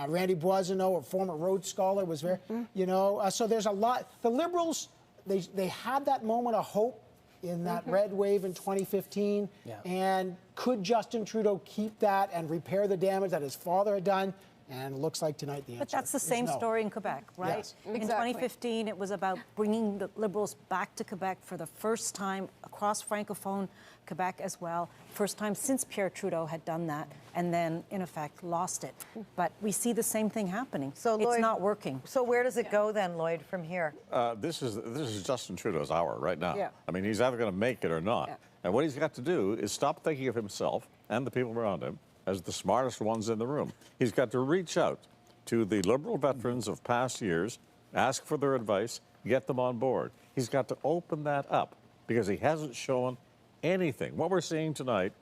Randy Boissonneau, a former Rhodes Scholar, was very, you know. So there's a lot. The Liberals, they had that moment of hope in that red wave in 2015. And could Justin Trudeau keep that and repair the damage that his father had done? And it looks like tonight the answer But that's the same story in Quebec, right? Yes. In 2015, it was about bringing the Liberals back to Quebec for the first time across Francophone Quebec as well. First time since Pierre Trudeau had done that, and then, in effect, lost it. But we see the same thing happening. So it's not working. So where does it go then, Lloyd, from here? This is Justin Trudeau's hour right now. Yeah. I mean, he's either going to make it or not. And what he's got to do is stop thinking of himself and the people around him as the smartest ones in the room. He's got to reach out to the Liberal veterans of past years, ask for their advice, get them on board. He's got to open that up because he hasn't shown anything. What we're seeing tonight,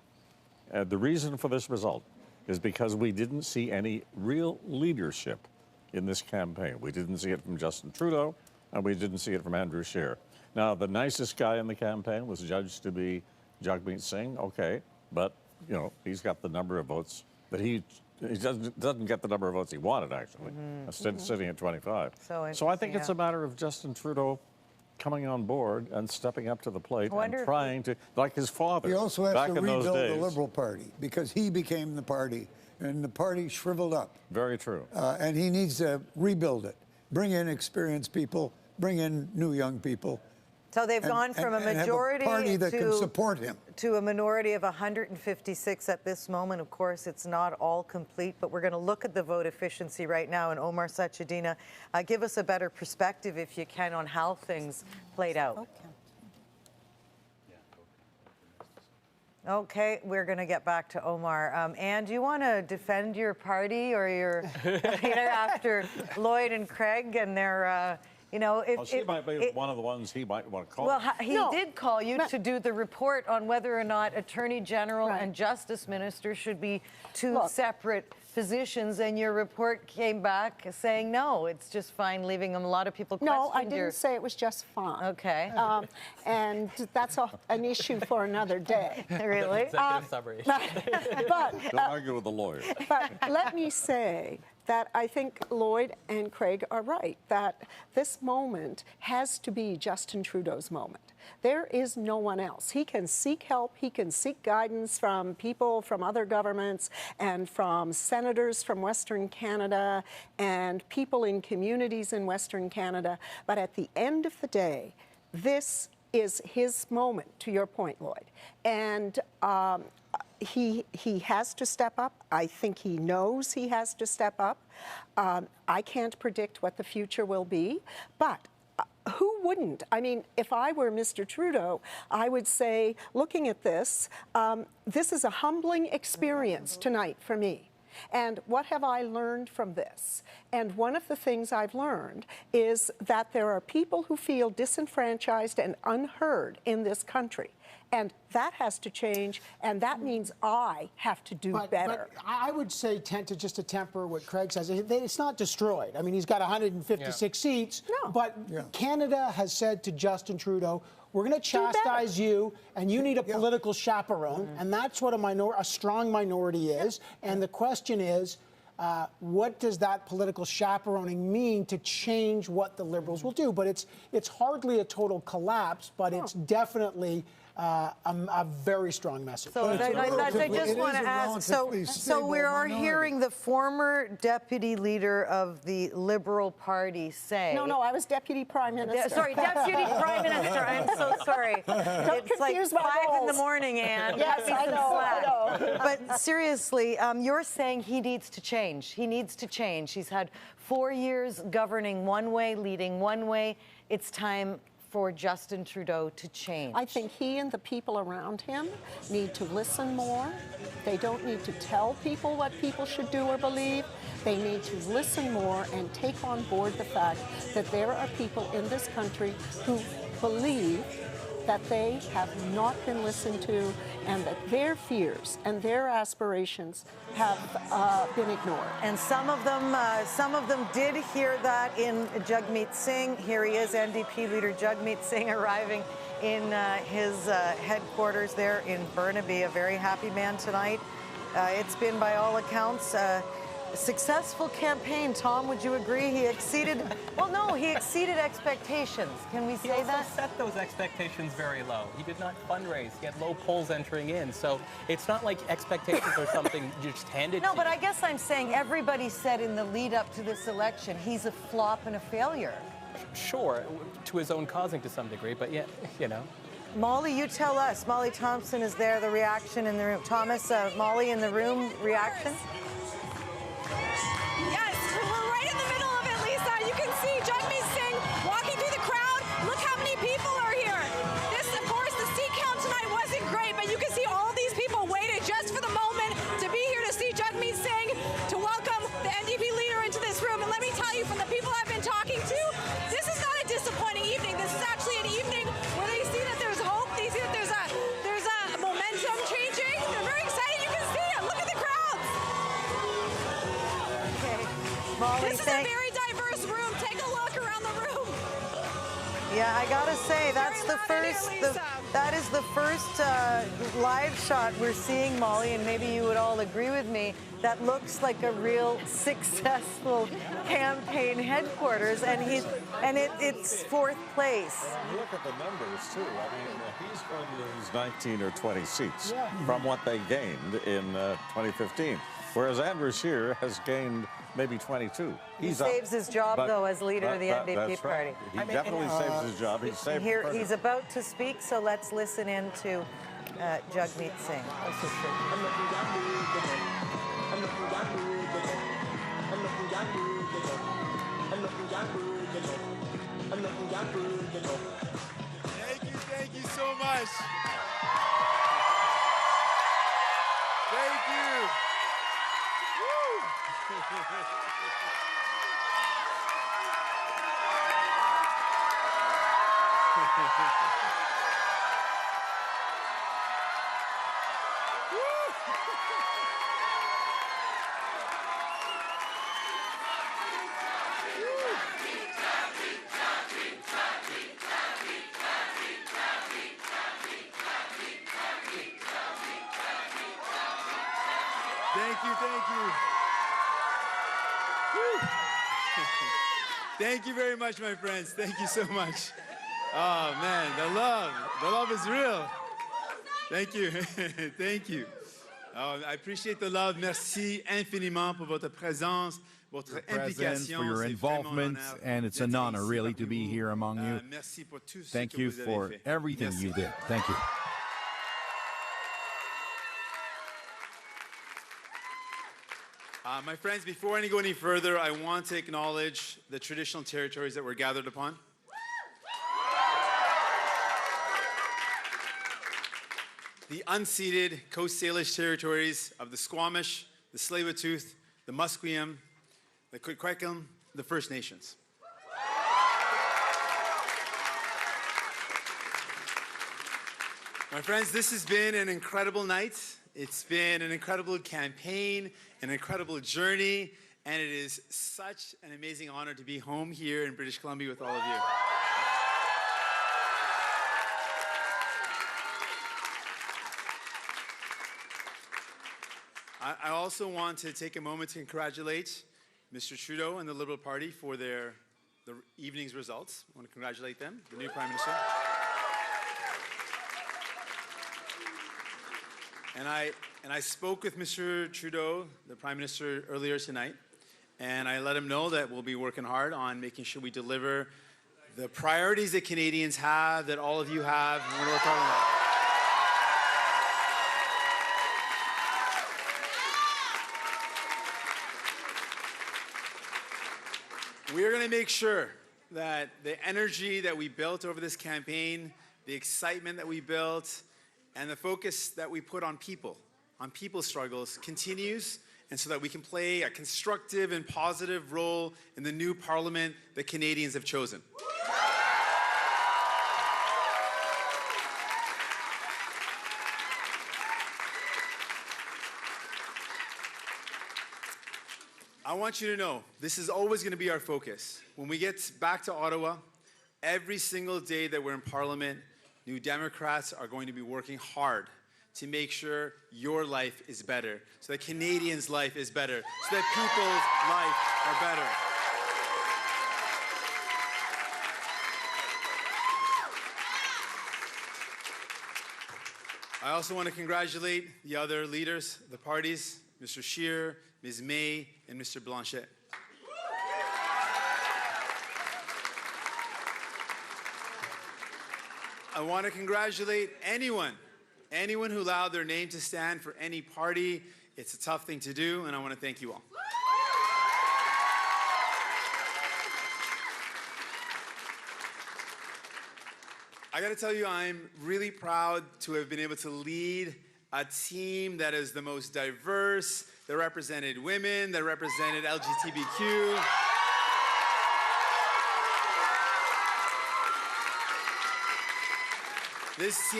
the reason for this result is because we didn't see any real leadership in this campaign. We didn't see it from Justin Trudeau, and we didn't see it from Andrew Scheer. Now, the nicest guy in the campaign was judged to be Jagmeet Singh, okay, but you know, he's got the number of votes that he doesn't get the number of votes he wanted, actually, sitting at 25. So I think it's a matter of Justin Trudeau coming on board and stepping up to the plate and trying to, like his father, He also has back to in those rebuild days. the Liberal Party because he became the party, and the party shriveled up. Very true. And he needs to rebuild it, bring in experienced people, bring in new young people. So they've gone from a majority have a party that can support him to a minority of 156 at this moment. Of course, it's not all complete, but we're going to look at the vote efficiency right now. And Omar Sachedina, give us a better perspective, if you can, on how things played out. Okay, we're going to get back to Omar. Anne, do you want to defend your party or your after Lloyd and Craig and their? You know, she might be one of the ones he might want to call. Well, he did call you to do the report on whether or not Attorney General and Justice Minister should be two separate positions, and your report came back saying no, it's just fine leaving them. A lot of people questioned No, I didn't say it was just fine. Okay. And that's an issue for another day. Really? But don't argue with the lawyer. But let me say that I think Lloyd and Craig are right, that this moment has to be Justin Trudeau's moment. There is no one else. He can seek help, he can seek guidance from people from other governments and from senators from Western Canada and people in communities in Western Canada. But at the end of the day, this is his moment, to your point, Lloyd. And he has to step up. I think he knows he has to step up. I can't predict what the future will be, but who wouldn't? I mean, if I were Mr. Trudeau, I would say, looking at this, this is a humbling experience tonight for me. And what have I learned from this? And one of the things I've learned is that there are people who feel disenfranchised and unheard in this country. And that has to change, and that means I have to do better. But I would say, just to temper what Craig says, it's not destroyed. I mean, he's got 156 seats, but Canada has said to Justin Trudeau, we're going to chastise you, and you need a political chaperone, and that's what a strong minority is. And the question is, what does that political chaperoning mean to change what the Liberals will do? But it's hardly a total collapse, but it's definitely a very strong message. So I just want to ask, so we are hearing the former deputy leader of the Liberal Party say... No, I was deputy prime minister. Sorry, deputy prime minister. I'm so sorry. It's like 5 in the morning, Anne. Yes, I know. But seriously, you're saying he needs to change. He needs to change. He's had 4 years governing one way, leading one way. It's time for Justin Trudeau to change. I think he and the people around him need to listen more. They don't need to tell people what people should do or believe. They need to listen more and take on board the fact that there are people in this country who believe that they have not been listened to and that their fears and their aspirations have been ignored. And some of them did hear that in Jagmeet Singh. Here he is, NDP leader Jagmeet Singh, arriving in his headquarters there in Burnaby. A very happy man tonight. It's been, by all accounts, Successful campaign. Tom, would you agree? He exceeded, well, no, he exceeded expectations. Can we say that? He set those expectations very low. He did not fundraise. He had low polls entering in. So it's not like expectations are something you just handed to No, you. but I guess I'm saying everybody said in the lead up to this election, he's a flop and a failure. Sure, to his own causing to some degree, but yeah, you know. Molly, you tell us. Molly Thompson is there, the reaction in the room. Thomas, Molly in the room, reaction? Yes, we're right in the middle of it, Lisa. You can see Jagmeet Singh walking through the crowd. Look how many people are here. This, of course, the seat count tonight wasn't great, but you can see all these people waited just for the moment to be here to see Jagmeet Singh, to welcome the NDP leader into this room. And let me tell you, from the people I've been talking to, this is not a disappointing evening. This is actually an evening where they see that there's hope. They see that there's a momentum changing. They're very excited. You can see it. Look at the crowds. Molly, This is a very diverse room. Take a look around the room. Yeah, I gotta say, that's the first, that is the first live shot we're seeing, Molly, and maybe you would all agree with me, that looks like a real successful campaign headquarters, and it's fourth place. Look at the numbers, too. I mean, he's going to lose 19 or 20 seats from what they gained in 2015, whereas Andrew Scheer has gained maybe 22. He saves his job, though, as leader of the NDP party. He definitely saves his job. He's saved the party. He's about to speak, so let's listen in to Jagmeet Singh. Thank you so much. Thank you. Thank you. Woo. Thank you very much, my friends. Thank you so much. Oh, man, the love is real. Thank you. Thank you. I appreciate the love. Merci infiniment pour votre présence, votre implication. For your involvement, and it's an honor, really, to be here among you. Thank you for everything you did. Thank you. My friends, before I go any further, I want to acknowledge the traditional territories that we're gathered upon. The unceded Coast Salish territories of the Squamish, the Tsleil-Waututh, the Musqueam, the Kwikwetlem, the First Nations. My friends, this has been an incredible night. It's been an incredible campaign, an incredible journey, and it is such an amazing honor to be home here in British Columbia with all of you. I also want to take a moment to congratulate Mr. Trudeau and the Liberal Party for the evening's results. I want to congratulate them, the new Prime Minister. And I spoke with Mr. Trudeau, the Prime Minister, earlier tonight, and I let him know that we'll be working hard on making sure we deliver the priorities that Canadians have, that all of you have, and we're going to work hard on that. We are going to make sure that the energy that we built over this campaign, the excitement that we built, and the focus that we put on people's struggles continues, and so that we can play a constructive and positive role in the new parliament that Canadians have chosen. I want you to know, this is always going to be our focus. When we get back to Ottawa, every single day that we're in Parliament, New Democrats are going to be working hard to make sure your life is better, so that Canadians' life is better, so that people's life are better. I also want to congratulate the other leaders of the parties, Mr. Scheer, Ms. May, and Mr. Blanchet. I want to congratulate anyone who allowed their name to stand for any party. It's a tough thing to do, and I want to thank you all. I got to tell you, I'm really proud to have been able to lead a team that is the most diverse, that represented women, that represented LGBTQ. This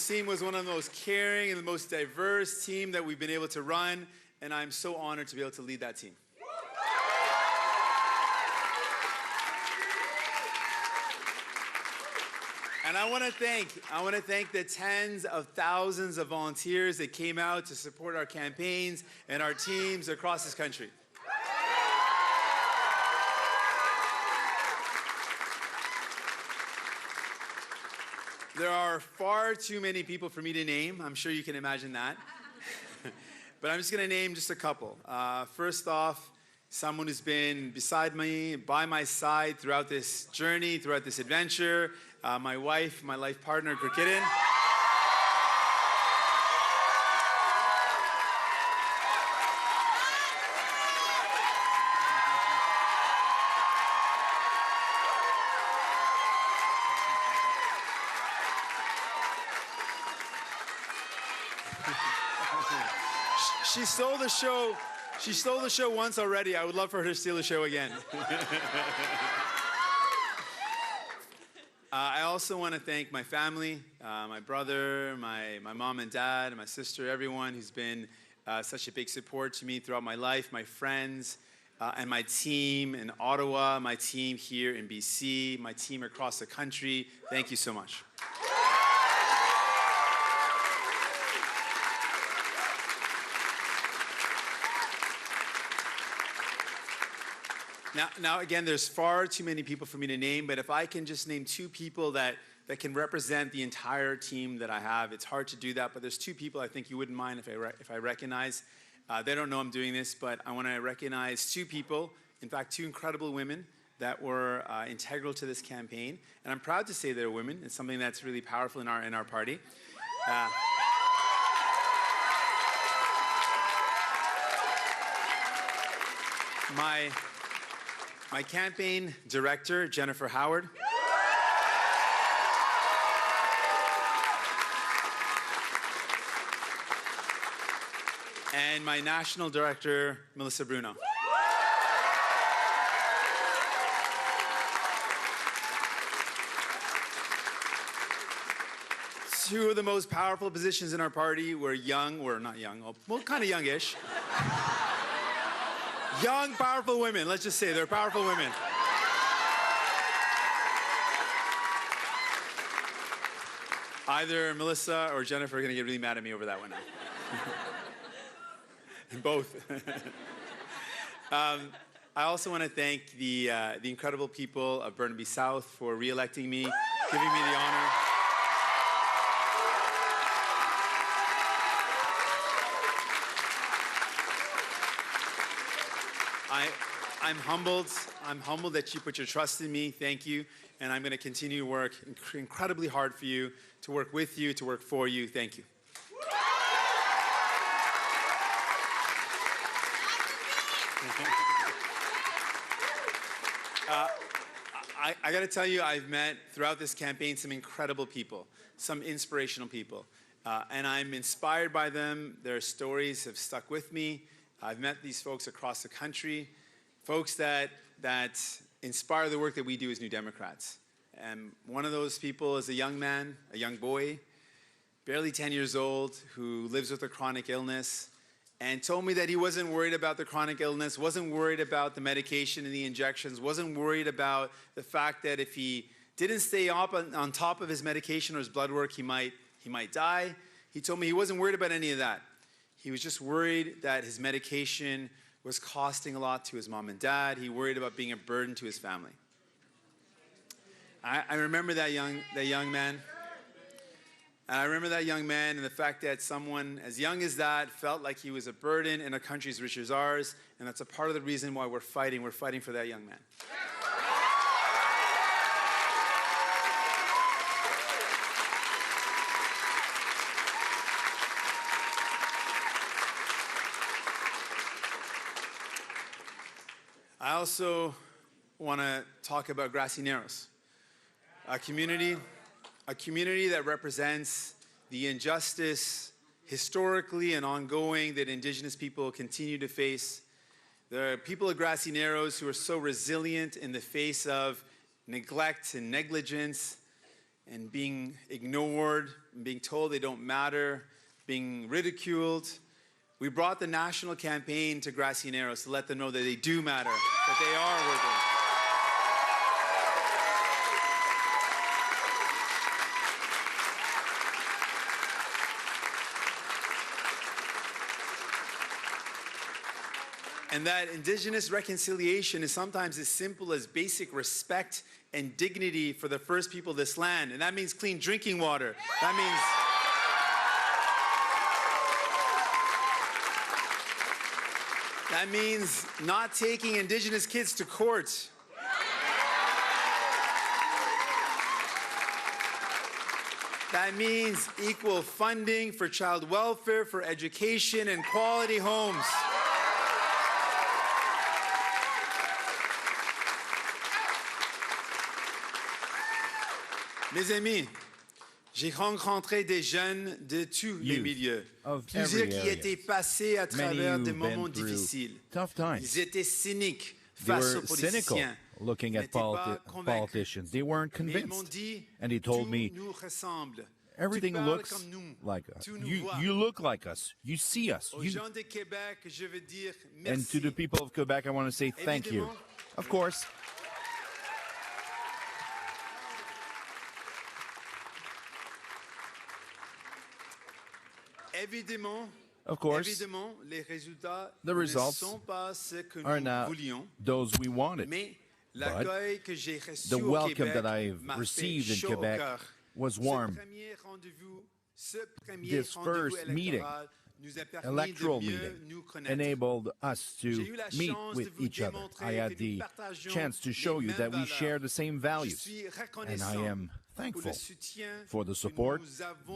team was one of the most caring and the most diverse team that we've been able to run, and I'm so honored to be able to lead that team. And I want to thank the tens of thousands of volunteers that came out to support our campaigns and our teams across this country. There are far too many people for me to name. I'm sure you can imagine that. But I'm just going to name just a couple. First off, someone who's been beside me, by my side throughout this journey, throughout this adventure, my wife, my life partner, Gurkidin. She stole the show. She stole the show once already. I would love for her to steal the show again. I also want to thank my family, my brother, my mom and dad, my sister, everyone who's been such a big support to me throughout my life, my friends, and my team in Ottawa, my team here in BC, my team across the country. Thank you so much. Now, again, there's far too many people for me to name, but if I can just name two people that can represent the entire team that I have, it's hard to do that, but there's two people I think you wouldn't mind if I recognize. They don't know I'm doing this, but I want to recognize two people, in fact, two incredible women that were integral to this campaign, and I'm proud to say they're women. It's something that's really powerful in our party. My campaign director, Jennifer Howard. And my national director, Melissa Bruno. Two of the most powerful positions in our party were young, or not young, well, kind of youngish. Young, powerful women. Let's just say they're powerful women. Either Melissa or Jennifer are going to get really mad at me over that one now. Both. I also want to thank the incredible people of Burnaby South for re-electing me, giving me the honor. I'm humbled that you put your trust in me. Thank you. And I'm going to continue to work incredibly hard for you, to work with you, to work for you. Thank you. I got to tell you, I've met throughout this campaign some incredible people, some inspirational people. And I'm inspired by them. Their stories have stuck with me. I've met these folks across the country. Folks that inspire the work that we do as New Democrats. And one of those people is a young man, a young boy, barely 10 years old, who lives with a chronic illness, and told me that he wasn't worried about the chronic illness, wasn't worried about the medication and the injections, wasn't worried about the fact that if he didn't stay up on top of his medication or his blood work, he might die. He told me he wasn't worried about any of that. He was just worried that his medication was costing a lot to his mom and dad. He worried about being a burden to his family. I remember that young man. And I remember that young man and the fact that someone as young as that felt like he was a burden in a country as rich as ours. And that's a part of the reason why we're fighting. We're fighting for that young man. I also want to talk about Grassy Narrows, a community that represents the injustice historically and ongoing that Indigenous people continue to face. There are people of Grassy Narrows who are so resilient in the face of neglect and negligence and being ignored, and being told they don't matter, being ridiculed. We brought the national campaign to Grassy Narrows to let them know that they do matter, that they are worthy. And that Indigenous reconciliation is sometimes as simple as basic respect and dignity for the first people of this land. And that means clean drinking water. That means not taking Indigenous kids to court. That means equal funding for child welfare, for education, and quality homes. Mes amis, j'ai rencontré des jeunes de tous les milieux, plusieurs qui étaient passés à travers des moments difficiles. Ils étaient cyniques face aux politiciens. Looking at politicians. They weren't convinced. And he told me, everything looks like us. You look like us. You see us. And to the people of Quebec, I want to say thank you. Of course. Of course, the results are not those we wanted, but the welcome that I've received in Quebec was warm. This first meeting, electoral meeting, enabled us to meet with each other. I had the chance to show you that we share the same values, and I am thankful for the support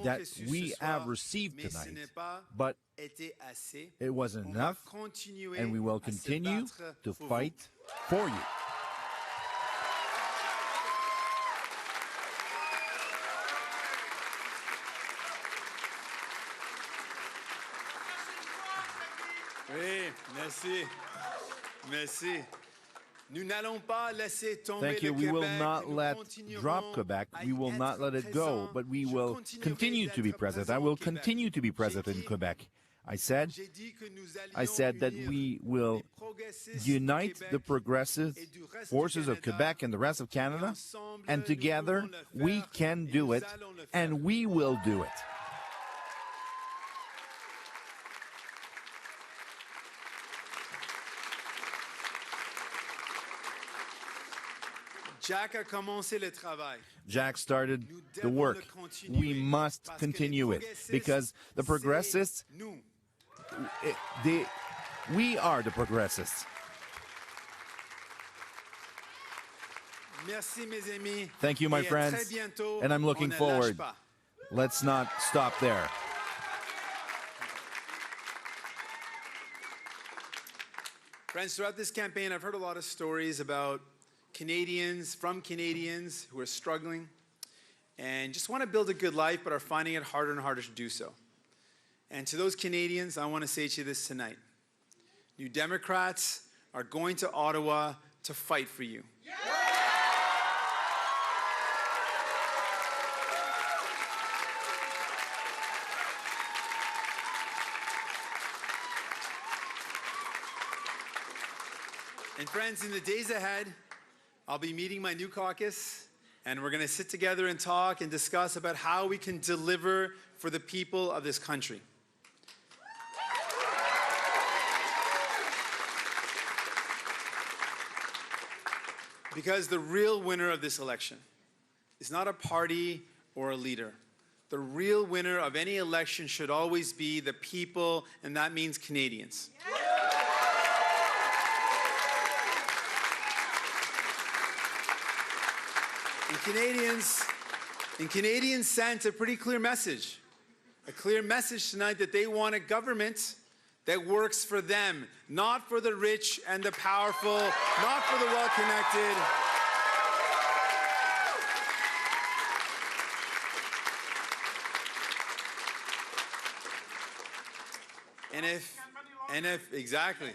that we have received tonight. But it wasn't enough, and we will continue to fight for you. Oui, merci. Merci. Nous n'allons pas laisser tomber Thank you. We will not let drop Quebec. We will not let it go, but we will continue to be present. I will continue to be present in Quebec. I said that we will unite the progressive forces of Quebec and the rest of Canada, and together we can do it, and we will do it. Jack started the work. We must continue it because the progressists, we are the progressists. Thank you, my friends, and I'm looking forward. Let's not stop there. Friends, throughout this campaign, I've heard a lot of stories about Canadians who are struggling and just want to build a good life but are finding it harder and harder to do so. And to those Canadians, I want to say to you this tonight. New Democrats are going to Ottawa to fight for you. And friends, in the days ahead, I'll be meeting my new caucus, And we're going to sit together and talk and discuss about how we can deliver for the people of this country. Because the real winner of this election is not a party or a leader. The real winner of any election should always be the people, and that means Canadians. And Canadians sent a pretty clear message tonight that they want a government that works for them, not for the rich and the powerful, not for the well-connected.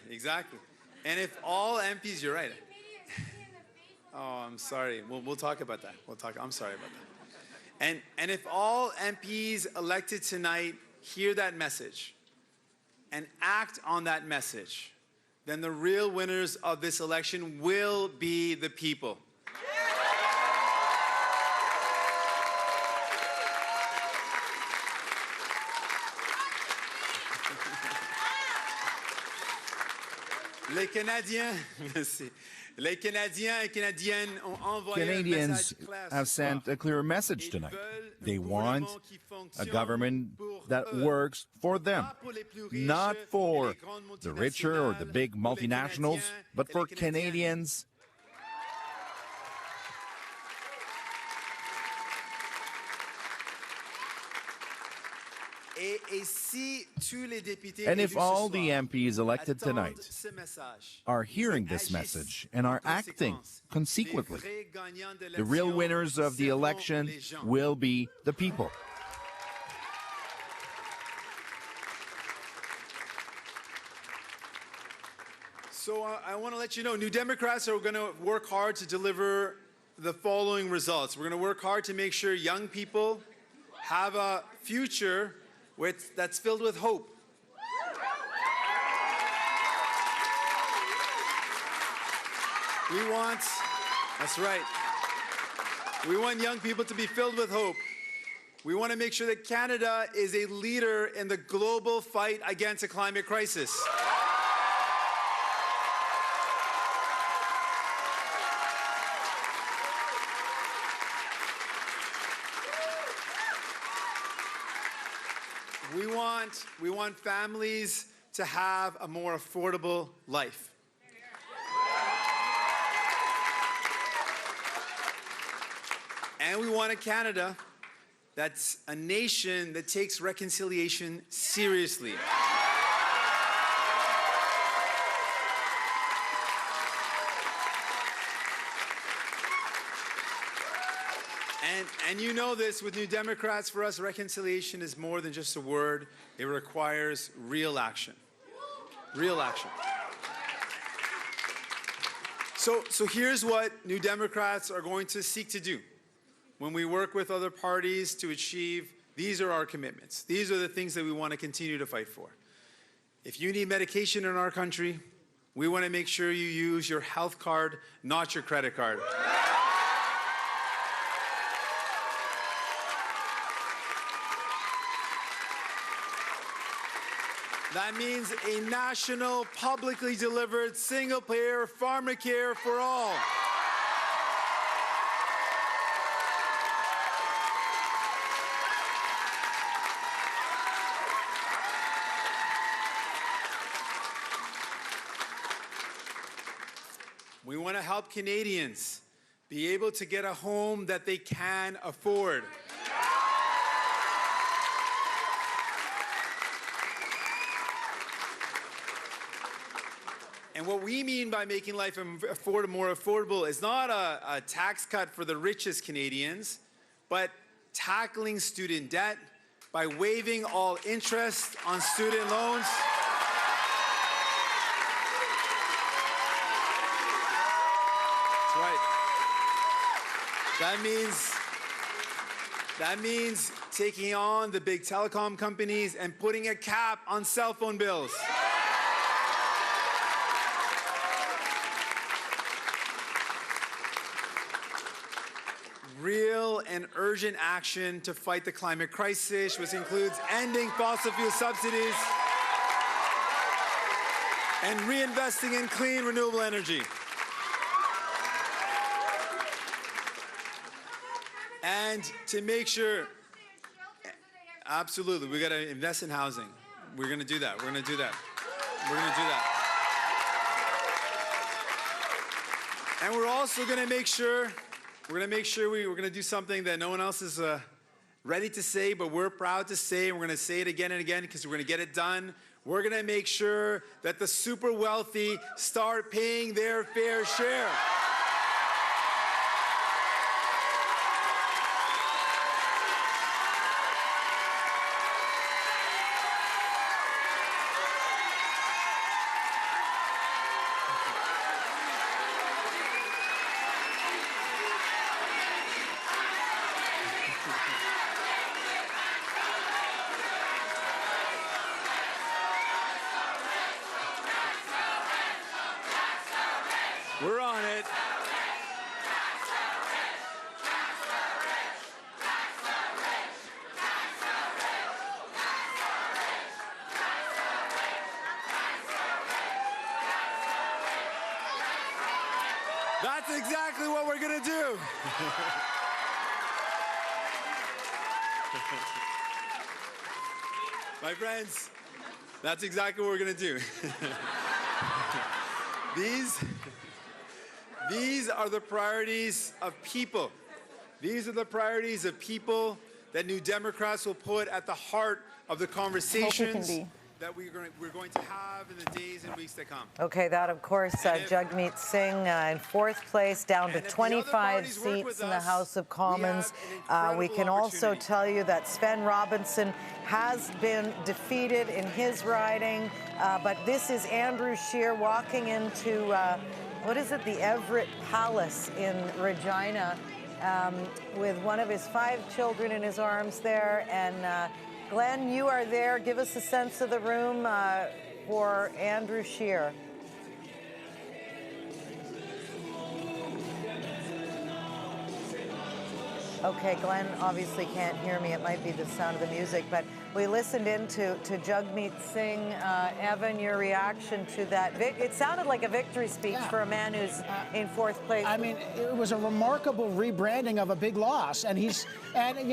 Exactly. And if all MPs, you're right. Oh, I'm sorry. We'll talk about that. I'm sorry about that. And if all MPs elected tonight hear that message and act on that message, then the real winners of this election will be the people. Les Canadiens, merci. Les Canadiens et Canadiennes ont envoyé Canadians have sent a clear message tonight. They want a government that works for them, not for the richer or the big multinationals, but for Canadians. And if all the MPs elected tonight are hearing this message and are acting consequently, the real winners of the election will be the people. So I want to let you know, New Democrats are going to work hard to deliver the following results. We're going to work hard to make sure young people have a future that's filled with hope. That's right. We want young people to be filled with hope. We want to make sure that Canada is a leader in the global fight against a climate crisis. We want families to have a more affordable life. And we want a Canada that's a nation that takes reconciliation seriously. And you know this, with New Democrats, for us, reconciliation is more than just a word. It requires real action. Real action. So here's what New Democrats are going to seek to do. When we work with other parties to achieve, these are our commitments. These are the things that we want to continue to fight for. If you need medication in our country, we want to make sure you use your health card, not your credit card. That means a national, publicly delivered, single-payer pharmacare for all. We want to help Canadians be able to get a home that they can afford. And what we mean by making life more affordable is not a tax cut for the richest Canadians, but tackling student debt by waiving all interest on student loans. That's right. That means taking on the big telecom companies and putting a cap on cell phone bills. real and urgent action to fight the climate crisis, which includes ending fossil fuel subsidies and reinvesting in clean, renewable energy. And to make sure, absolutely, we got to invest in housing. We're going to do that. We're going to do that. We're going to do that. And we're also going to make sure, we're going to do something that no one else is ready to say, but we're proud to say, and we're going to say it again and again because we're going to get it done. We're going to make sure that the super wealthy start paying their fair share. We're on it. That's exactly what we're going to do. My friends, that's exactly what we're going to do. These are the priorities of people. These are the priorities of people that New Democrats will put at the heart of the conversations that we're going to have in the days and weeks to come. Okay, that of course, Jagmeet Singh in fourth place, down to 25 seats in the House of Commons. We can also tell you that Sven Robinson has been defeated in his riding, but this is Andrew Scheer walking into, what is it, the Everett Palace in Regina, with one of his 5 children in his arms there. And Glenn, you are there. Give us a sense of the room for Andrew Scheer. Okay, Glenn obviously can't hear me. It might be the sound of the music, but we listened in to Jagmeet Singh. Evan, your reaction to that? It sounded like a victory speech for a man who's in fourth place. I mean, it was a remarkable rebranding of a big loss. And you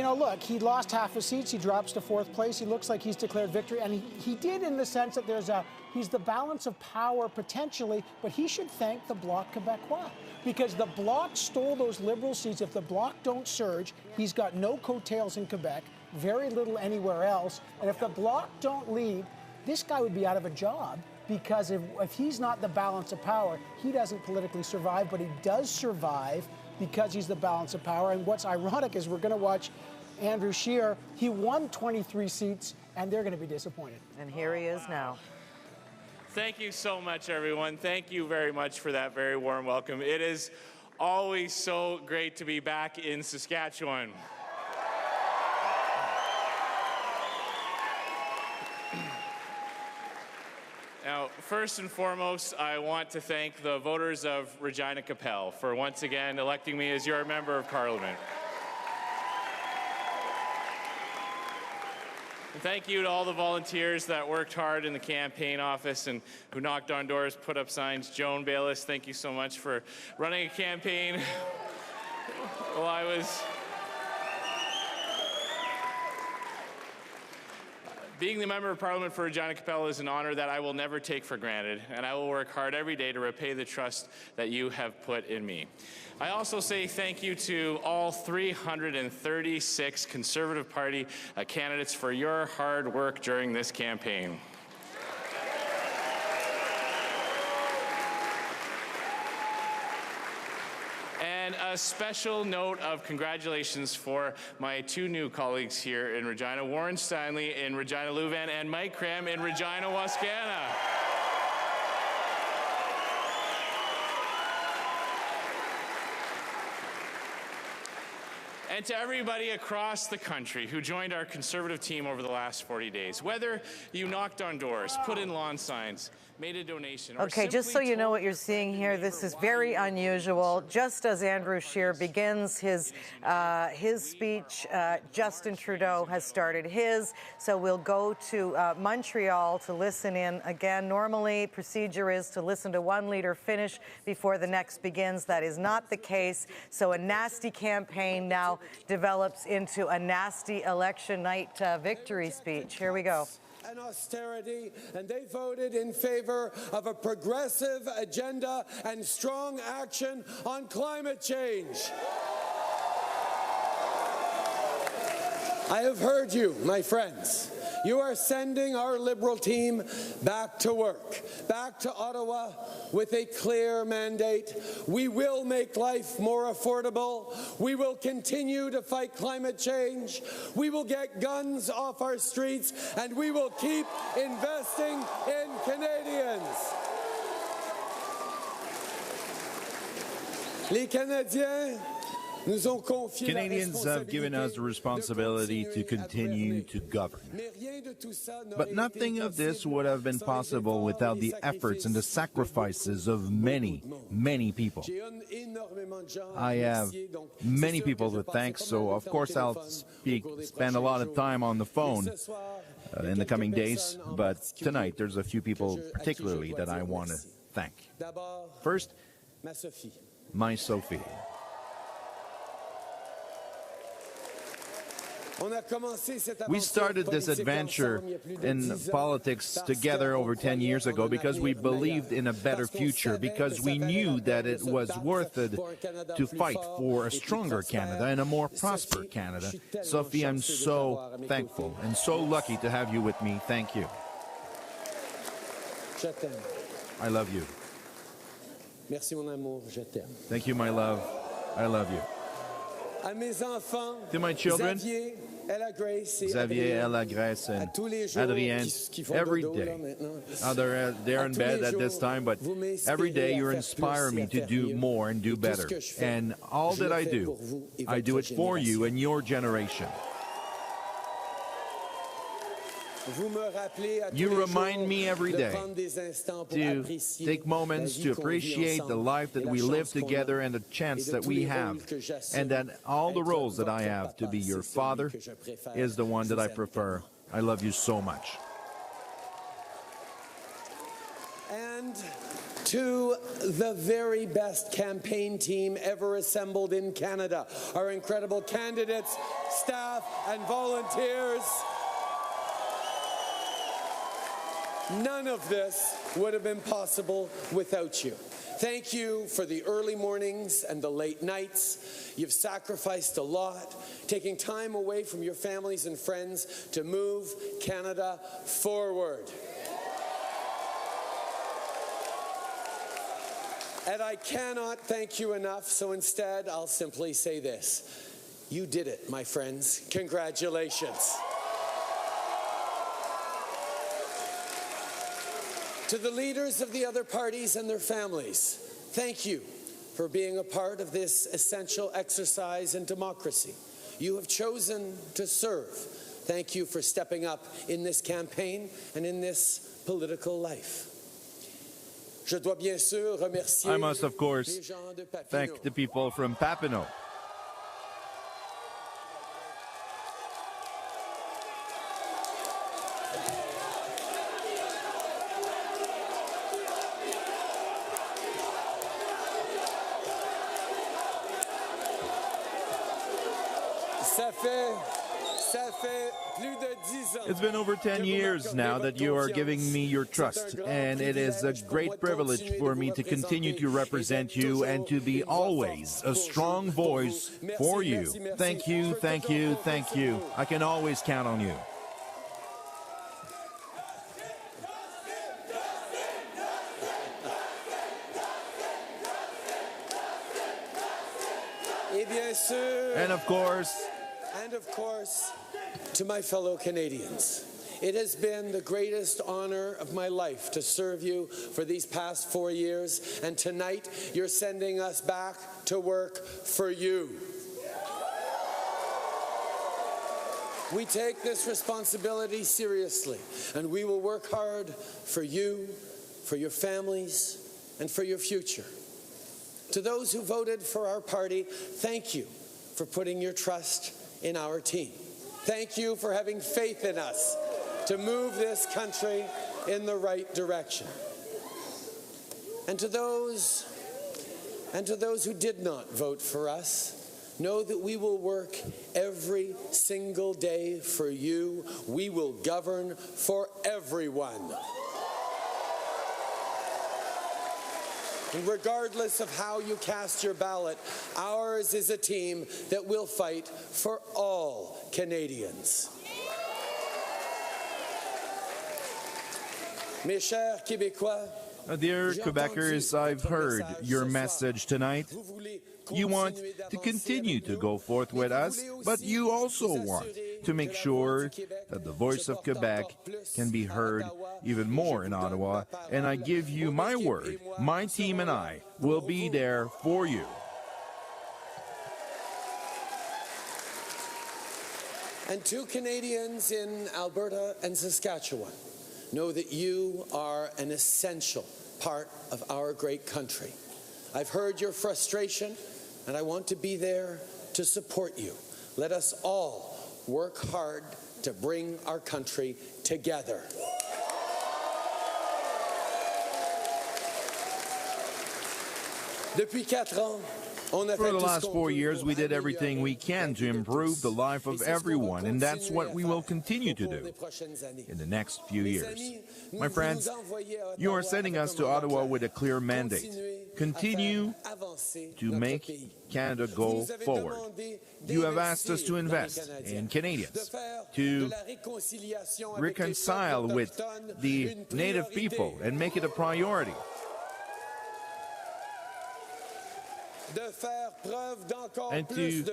know, look, he lost half his seats. He drops to fourth place. He looks like he's declared victory. And he did in the sense that he's the balance of power potentially, but he should thank the Bloc Québécois. Because the Bloc stole those Liberal seats. If the Bloc don't surge, he's got no coattails in Quebec, very little anywhere else. And if the Bloc don't lead, this guy would be out of a job, because if he's not the balance of power, he doesn't politically survive, but he does survive because he's the balance of power. And what's ironic is we're going to watch Andrew Scheer. He won 23 seats, and they're going to be disappointed. And here he is now. Thank you so much, everyone. Thank you very much for that very warm welcome. It is always so great to be back in Saskatchewan. Now, first and foremost, I want to thank the voters of Regina Qu'Appelle for once again electing me as your member of Parliament. And thank you to all the volunteers that worked hard in the campaign office and who knocked on doors, put up signs. Joan Bayless, thank you so much for running a campaign while I was being the member of Parliament for Regina Qu'Appelle is an honor that I will never take for granted, and I will work hard every day to repay the trust that you have put in me. I also say thank you to all 336 Conservative Party candidates for your hard work during this campaign. And a special note of congratulations for my 2 new colleagues here in Regina, Warren Stanley in Regina Leuven and Mike Cram in Regina Wascana. And to everybody across the country who joined our Conservative team over the last 40 days, whether you knocked on doors, put in lawn signs, made a donation. Or Okay, just so you know what you're seeing here, this is very unusual. Just as Andrew Scheer begins his speech, Justin Trudeau has started his. So we'll go to Montreal to listen in again. Normally, procedure is to listen to one leader finish before the next begins. That is not the case. So a nasty campaign now develops into a nasty election night victory speech. Here we go. And austerity, and they voted in favor of a progressive agenda and strong action on climate change. I have heard you, my friends. You are sending our Liberal team back to work, back to Ottawa with a clear mandate. We will make life more affordable. We will continue to fight climate change. We will get guns off our streets, and we will keep investing in Canadians. Les Canadiens Canadians have given us the responsibility to continue to govern. But nothing of this would have been possible without the efforts and the sacrifices of many, many people. I have many people to thank, so of course I'll spend a lot of time on the phone in the coming days, but tonight there's a few people particularly that I want to thank. First, my Sophie. We started this adventure in politics together over 10 years ago because we believed in a better future, because we knew that it was worth it to fight for a stronger Canada and a more prosperous Canada. Sophie, I'm so thankful and so lucky to have you with me. Thank you. I love you. Thank you, my love. I love you. To my children, Xavier, Ella, Grace, and Adrienne, every day. They're in bed at this time, but every day you inspire me to do more and do better. And all that I do it for you and your generation. You remind me every day to take moments to appreciate the life that we live together and the chance that we have, and that all the roles that I have to be your father is the one that I prefer. I love you so much. And to the very best campaign team ever assembled in Canada, our incredible candidates, staff, and volunteers. None of this would have been possible without you. Thank you for the early mornings and the late nights. You've sacrificed a lot, taking time away from your families and friends to move Canada forward. And I cannot thank you enough, so instead I'll simply say this. You did it, my friends. Congratulations. To the leaders of the other parties and their families, thank you for being a part of this essential exercise in democracy. You have chosen to serve. Thank you for stepping up in this campaign and in this political life. I must, of course, thank the people from Papineau. It's been over 10 years now that you are giving me your trust, and it is a great privilege for me to continue to represent you and to be always a strong voice for you. Thank you, thank you, thank you. I can always count on you. And of course, to my fellow Canadians, it has been the greatest honor of my life to serve you for these past 4 years, and tonight you're sending us back to work for you. We take this responsibility seriously, and we will work hard for you, for your families, and for your future. To those who voted for our party, thank you for putting your trust in our team. Thank you for having faith in us to move this country in the right direction. And to those who did not vote for us, know that we will work every single day for you. We will govern for everyone. And regardless of how you cast your ballot, ours is a team that will fight for all Canadians. Mes chers Québécois, dear Quebecers, I've heard your message tonight. You want to continue to go forth with us, but you also want to make sure that the voice of Quebec can be heard even more in Ottawa. And I give you my word, my team and I will be there for you. And to Canadians in Alberta and Saskatchewan, know that you are an essential part of our great country. I've heard your frustration, and I want to be there to support you. Let us all work hard to bring our country together. Depuis 4 ans, for the last 4 years, we did everything we can to improve the life of everyone, and that's what we will continue to do in the next few years. My friends, you are sending us to Ottawa with a clear mandate. Continue to make Canada go forward. You have asked us to invest in Canadians, to reconcile with the Native people and make it a priority. And to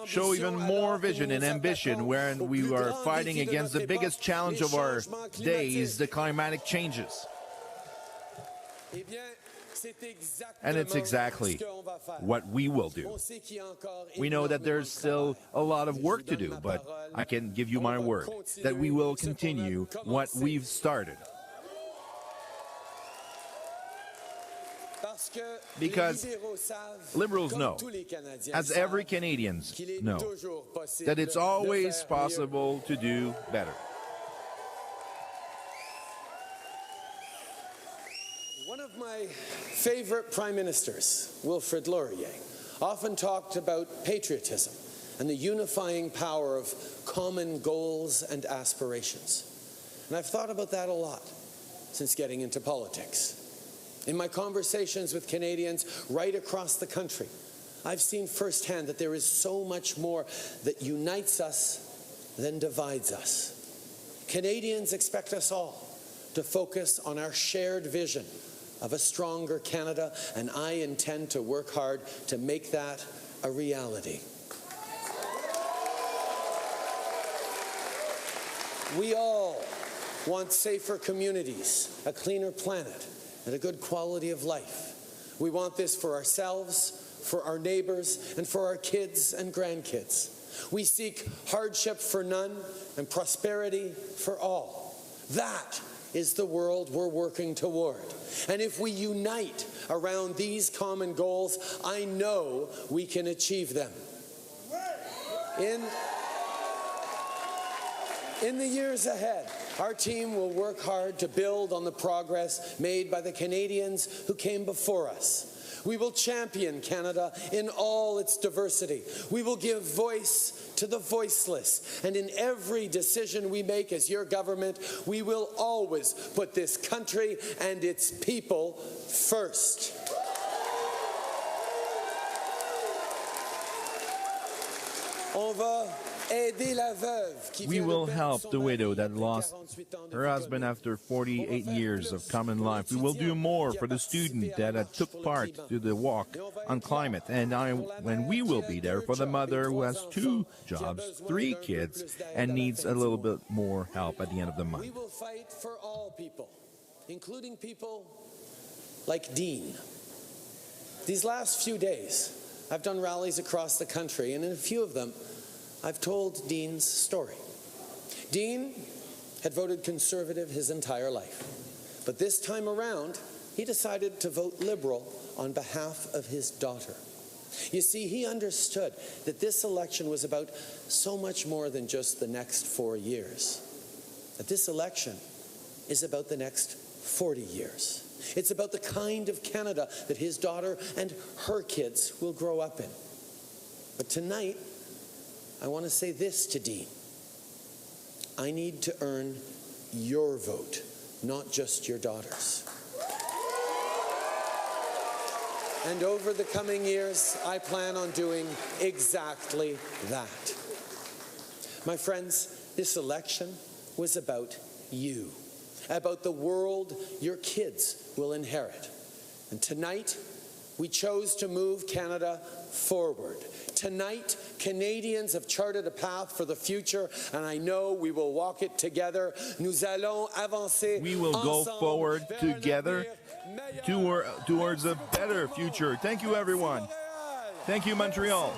show even more vision and ambition when we are fighting against the biggest challenge of our days, the climatic changes. And it's exactly what we will do. We know that there's still a lot of work to do, but I can give you my word that we will continue what we've started. Because Liberals know, as every Canadian knows, that it's always possible to do better. One of my favorite prime ministers, Wilfrid Laurier, often talked about patriotism and the unifying power of common goals and aspirations. And I've thought about that a lot since getting into politics. In my conversations with Canadians right across the country, I've seen firsthand that there is so much more that unites us than divides us. Canadians expect us all to focus on our shared vision of a stronger Canada, and I intend to work hard to make that a reality. We all want safer communities, a cleaner planet, and a good quality of life. We want this for ourselves, for our neighbors, and for our kids and grandkids. We seek hardship for none and prosperity for all. That is the world we're working toward. And if we unite around these common goals, I know we can achieve them. In the years ahead, our team will work hard to build on the progress made by the Canadians who came before us. We will champion Canada in all its diversity. We will give voice to the voiceless. And in every decision we make as your government, we will always put this country and its people first. We will help the widow that lost her husband after 48 years of common life. We will do more for the student that took part to the walk on climate. And we will be there for the mother who has 2 jobs, 3 kids, and needs a little bit more help at the end of the month. We will fight for all people, including people like Dean. These last few days, I've done rallies across the country, and in a few of them, I've told Dean's story. Dean had voted Conservative his entire life, But this time around, he decided to vote Liberal on behalf of his daughter. You see, he understood that this election was about so much more than just the next 4 years. That this election is about the next 40 years. It's about the kind of Canada that his daughter and her kids will grow up in. But tonight, I want to say this to Dean. I need to earn your vote, not just your daughter's. And over the coming years, I plan on doing exactly that. My friends, this election was about you, about the world your kids will inherit. And tonight, we chose to move Canada forward. Tonight, Canadians have charted a path for the future, and I know we will walk it together. Nous allons avancer. We will go forward together towards a better future. Thank you, everyone. Thank you, Montreal.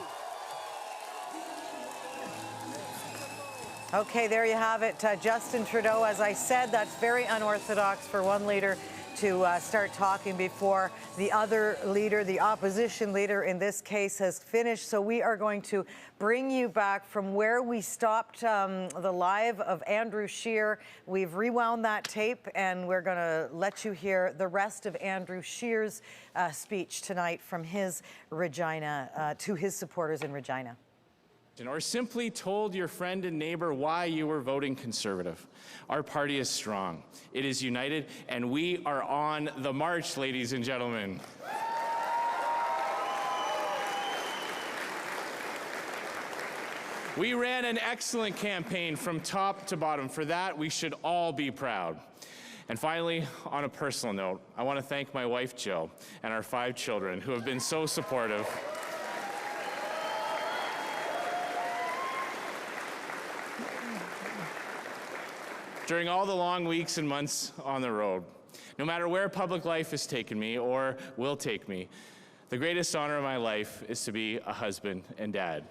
Okay, there you have it. Justin Trudeau, as I said, that's very unorthodox for one leader to start talking before the other leader, the opposition leader in this case, has finished. So we are going to bring you back from where we stopped the live of Andrew Scheer. We've rewound that tape, and we're going to let you hear the rest of Andrew Scheer's speech tonight from his Regina, to his supporters in Regina. Or simply told your friend and neighbor why you were voting Conservative. Our party is strong. It is united, and we are on the march, ladies and gentlemen. We ran an excellent campaign from top to bottom. For that, we should all be proud. And finally, on a personal note, I want to thank my wife, Jill, and our 5 children who have been so supportive. During all the long weeks and months on the road, no matter where public life has taken me or will take me, the greatest honor of my life is to be a husband and dad.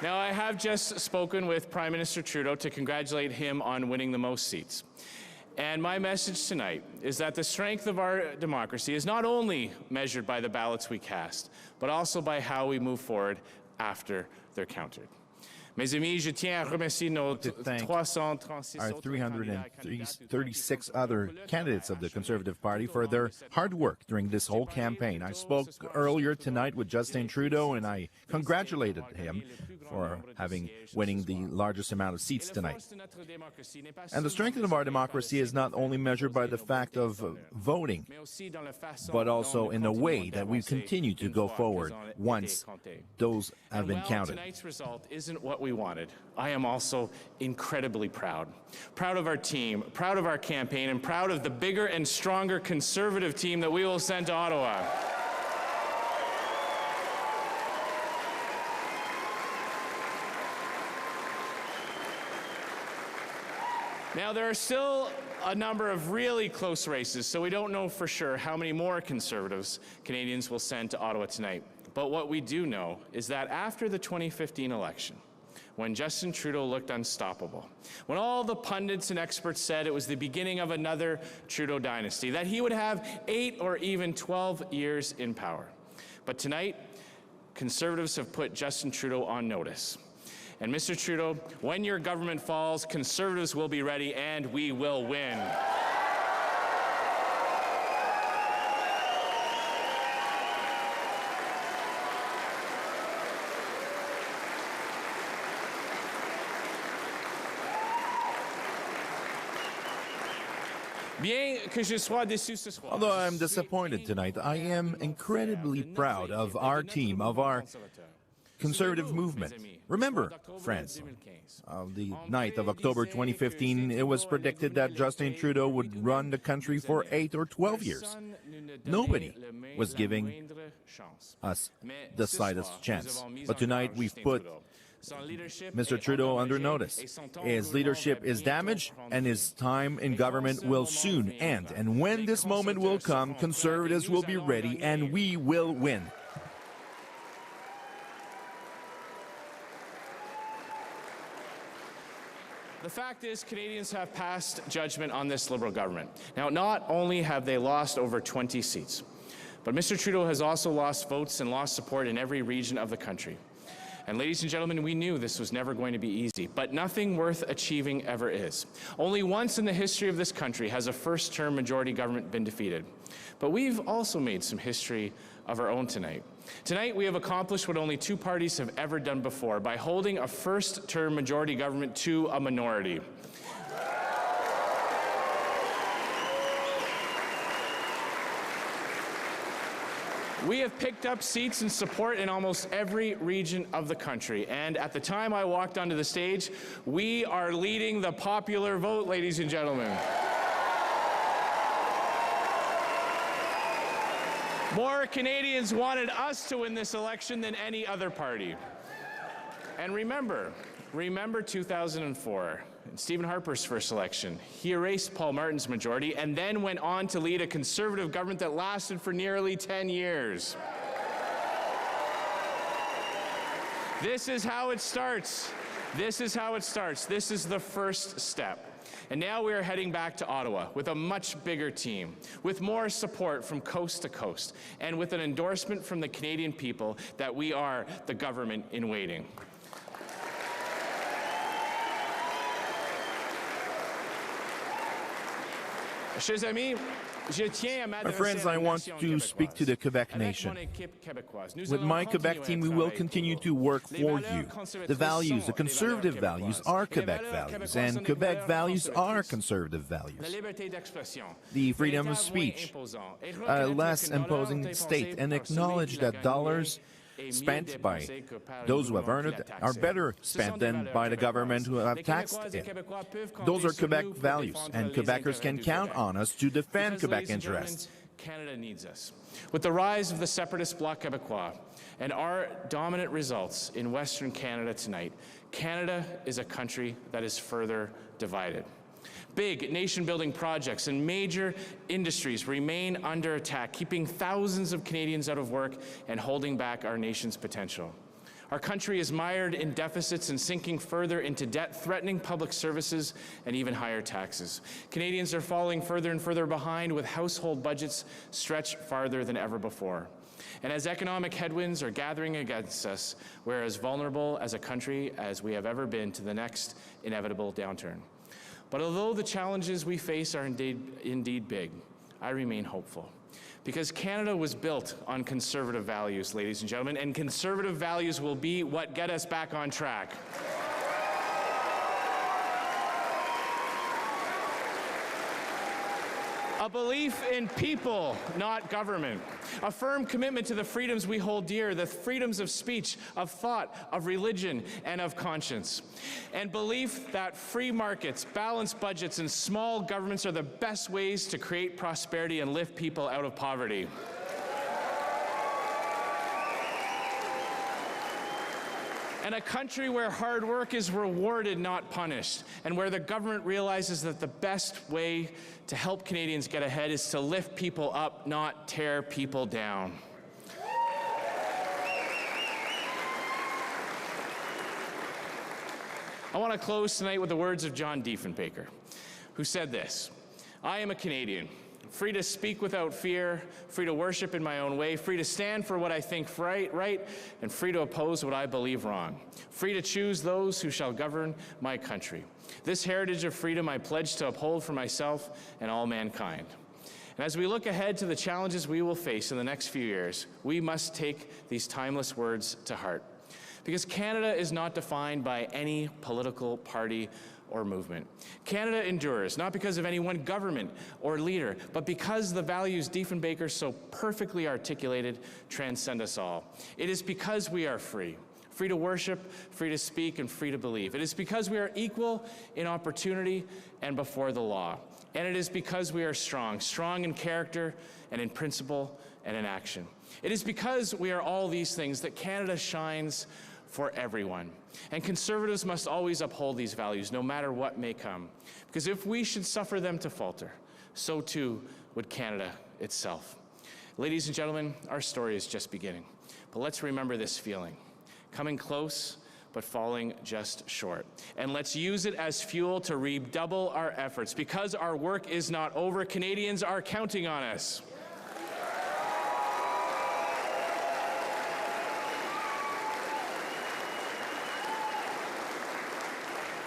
Now, I have just spoken with Prime Minister Trudeau to congratulate him on winning the most seats. And my message tonight is that the strength of our democracy is not only measured by the ballots we cast, but also by how we move forward after they're counted. Mes amis, je tiens à remercier nos 336 our 336 other candidates of the Conservative Party for their hard work during this whole campaign. I spoke earlier tonight with Justin Trudeau, and I congratulated him for winning the largest amount of seats tonight. And the strength of our democracy is not only measured by the fact of voting, but also in the way that we continue to go forward once those have been counted. Tonight's result isn't what we wanted. I am also incredibly proud. Proud of our team, proud of our campaign, and proud of the bigger and stronger Conservative team that we will send to Ottawa. Now, there are still a number of really close races, so we don't know for sure how many more Conservatives Canadians will send to Ottawa tonight. But what we do know is that after the 2015 election, when Justin Trudeau looked unstoppable, when all the pundits and experts said it was the beginning of another Trudeau dynasty, that he would have 8 or even 12 years in power. But tonight, Conservatives have put Justin Trudeau on notice. And Mr. Trudeau, when your government falls, Conservatives will be ready and we will win. Although I'm disappointed tonight, I am incredibly proud of our team, of our Conservative movement. Remember, friends, on the night of October 2015, it was predicted that Justin Trudeau would run the country for 8 or 12 years. Nobody was giving us the slightest chance. But tonight we've put Mr. Trudeau under notice. His leadership is damaged, and his time in government will soon end. And when this moment will come, Conservatives will be ready, and we will win. The fact is, Canadians have passed judgment on this Liberal government. Now, not only have they lost over 20 seats, but Mr. Trudeau has also lost votes and lost support in every region of the country. And ladies and gentlemen, we knew this was never going to be easy, but nothing worth achieving ever is. Only once in the history of this country has a first-term majority government been defeated. But we've also made some history of our own tonight. Tonight, we have accomplished what only two parties have ever done before by holding a first-term majority government to a minority. We have picked up seats and support in almost every region of the country. And at the time I walked onto the stage, we are leading the popular vote, ladies and gentlemen. More Canadians wanted us to win this election than any other party. And remember 2004. Stephen Harper's first election. He erased Paul Martin's majority and then went on to lead a Conservative government that lasted for nearly 10 years. This is how it starts. This is how it starts. This is the first step. And now we are heading back to Ottawa with a much bigger team, with more support from coast to coast, and with an endorsement from the Canadian people that we are the government in waiting. My friends, I want to speak to the Quebec nation. With my Quebec team, we will continue to work for you. The values, the conservative values, are Quebec values, and Quebec values are conservative values. The freedom of speech, a less imposing state, and acknowledge that dollars spent by those who have earned it are better spent than by the government who have taxed it. Those are Quebec values, and Quebecers can count on us to defend Quebec interests. Canada needs us. With the rise of the separatist Bloc Québécois and our dominant results in Western Canada tonight, Canada is a country that is further divided. Big nation-building projects and major industries remain under attack, keeping thousands of Canadians out of work and holding back our nation's potential. Our country is mired in deficits and sinking further into debt, threatening public services and even higher taxes. Canadians are falling further and further behind, with household budgets stretched farther than ever before. And as economic headwinds are gathering against us, we're as vulnerable as a country as we have ever been to the next inevitable downturn. But although the challenges we face are indeed big, I remain hopeful. Because Canada was built on conservative values, ladies and gentlemen, and conservative values will be what get us back on track. A belief in people, not government. A firm commitment to the freedoms we hold dear, the freedoms of speech, of thought, of religion, and of conscience. And belief that free markets, balanced budgets, and small governments are the best ways to create prosperity and lift people out of poverty. And a country where hard work is rewarded, not punished, and where the government realizes that the best way to help Canadians get ahead is to lift people up, not tear people down. I want to close tonight with the words of John Diefenbaker, who said this: "I am a Canadian, free to speak without fear, free to worship in my own way, free to stand for what I think right, and free to oppose what I believe wrong, free to choose those who shall govern my country. This heritage of freedom I pledge to uphold for myself and all mankind." And as we look ahead to the challenges we will face in the next few years, we must take these timeless words to heart. Because Canada is not defined by any political party or movement. Canada endures, not because of any one government or leader, but because the values Diefenbaker so perfectly articulated transcend us all. It is because we are free. Free to worship, free to speak, and free to believe. It is because we are equal in opportunity and before the law. And it is because we are strong in character and in principle and in action. It is because we are all these things that Canada shines for everyone. And Conservatives must always uphold these values, no matter what may come. Because if we should suffer them to falter, so too would Canada itself. Ladies and gentlemen, our story is just beginning. But let's remember this feeling. Coming close, but falling just short. And let's use it as fuel to redouble our efforts. Because our work is not over, Canadians are counting on us.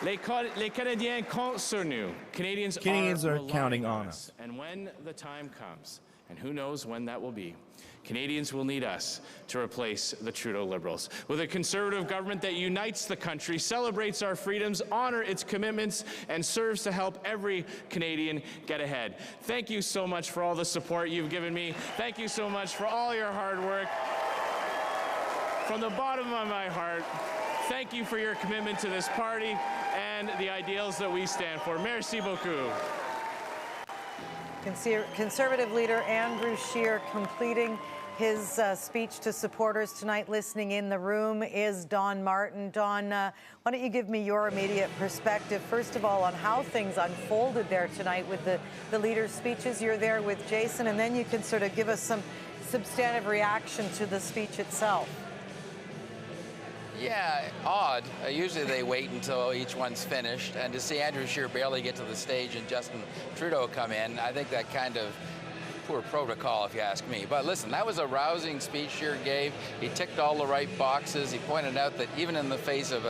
Les Canadiens comptent sur nous. Canadians are counting on us. And when the time comes, and who knows when that will be, Canadians will need us to replace the Trudeau Liberals. With a Conservative government that unites the country, celebrates our freedoms, honors its commitments, and serves to help every Canadian get ahead. Thank you so much for all the support you've given me. Thank you so much for all your hard work. From the bottom of my heart, thank you for your commitment to this party and the ideals that we stand for. Merci beaucoup. Conservative leader Andrew Scheer completing his speech to supporters tonight. Listening in the room is Don Martin. Don, why don't you give me your immediate perspective, first of all, on how things unfolded there tonight with the leaders' speeches. You're there with Jason, and then you can sort of give us some substantive reaction to the speech itself. Yeah, odd. Usually they wait until each one's finished, and to see Andrew Scheer barely get to the stage and Justin Trudeau come in, I think that kind of poor protocol, if you ask me. But listen, that was a rousing speech Scheer gave. He ticked all the right boxes. He pointed out that even in the face of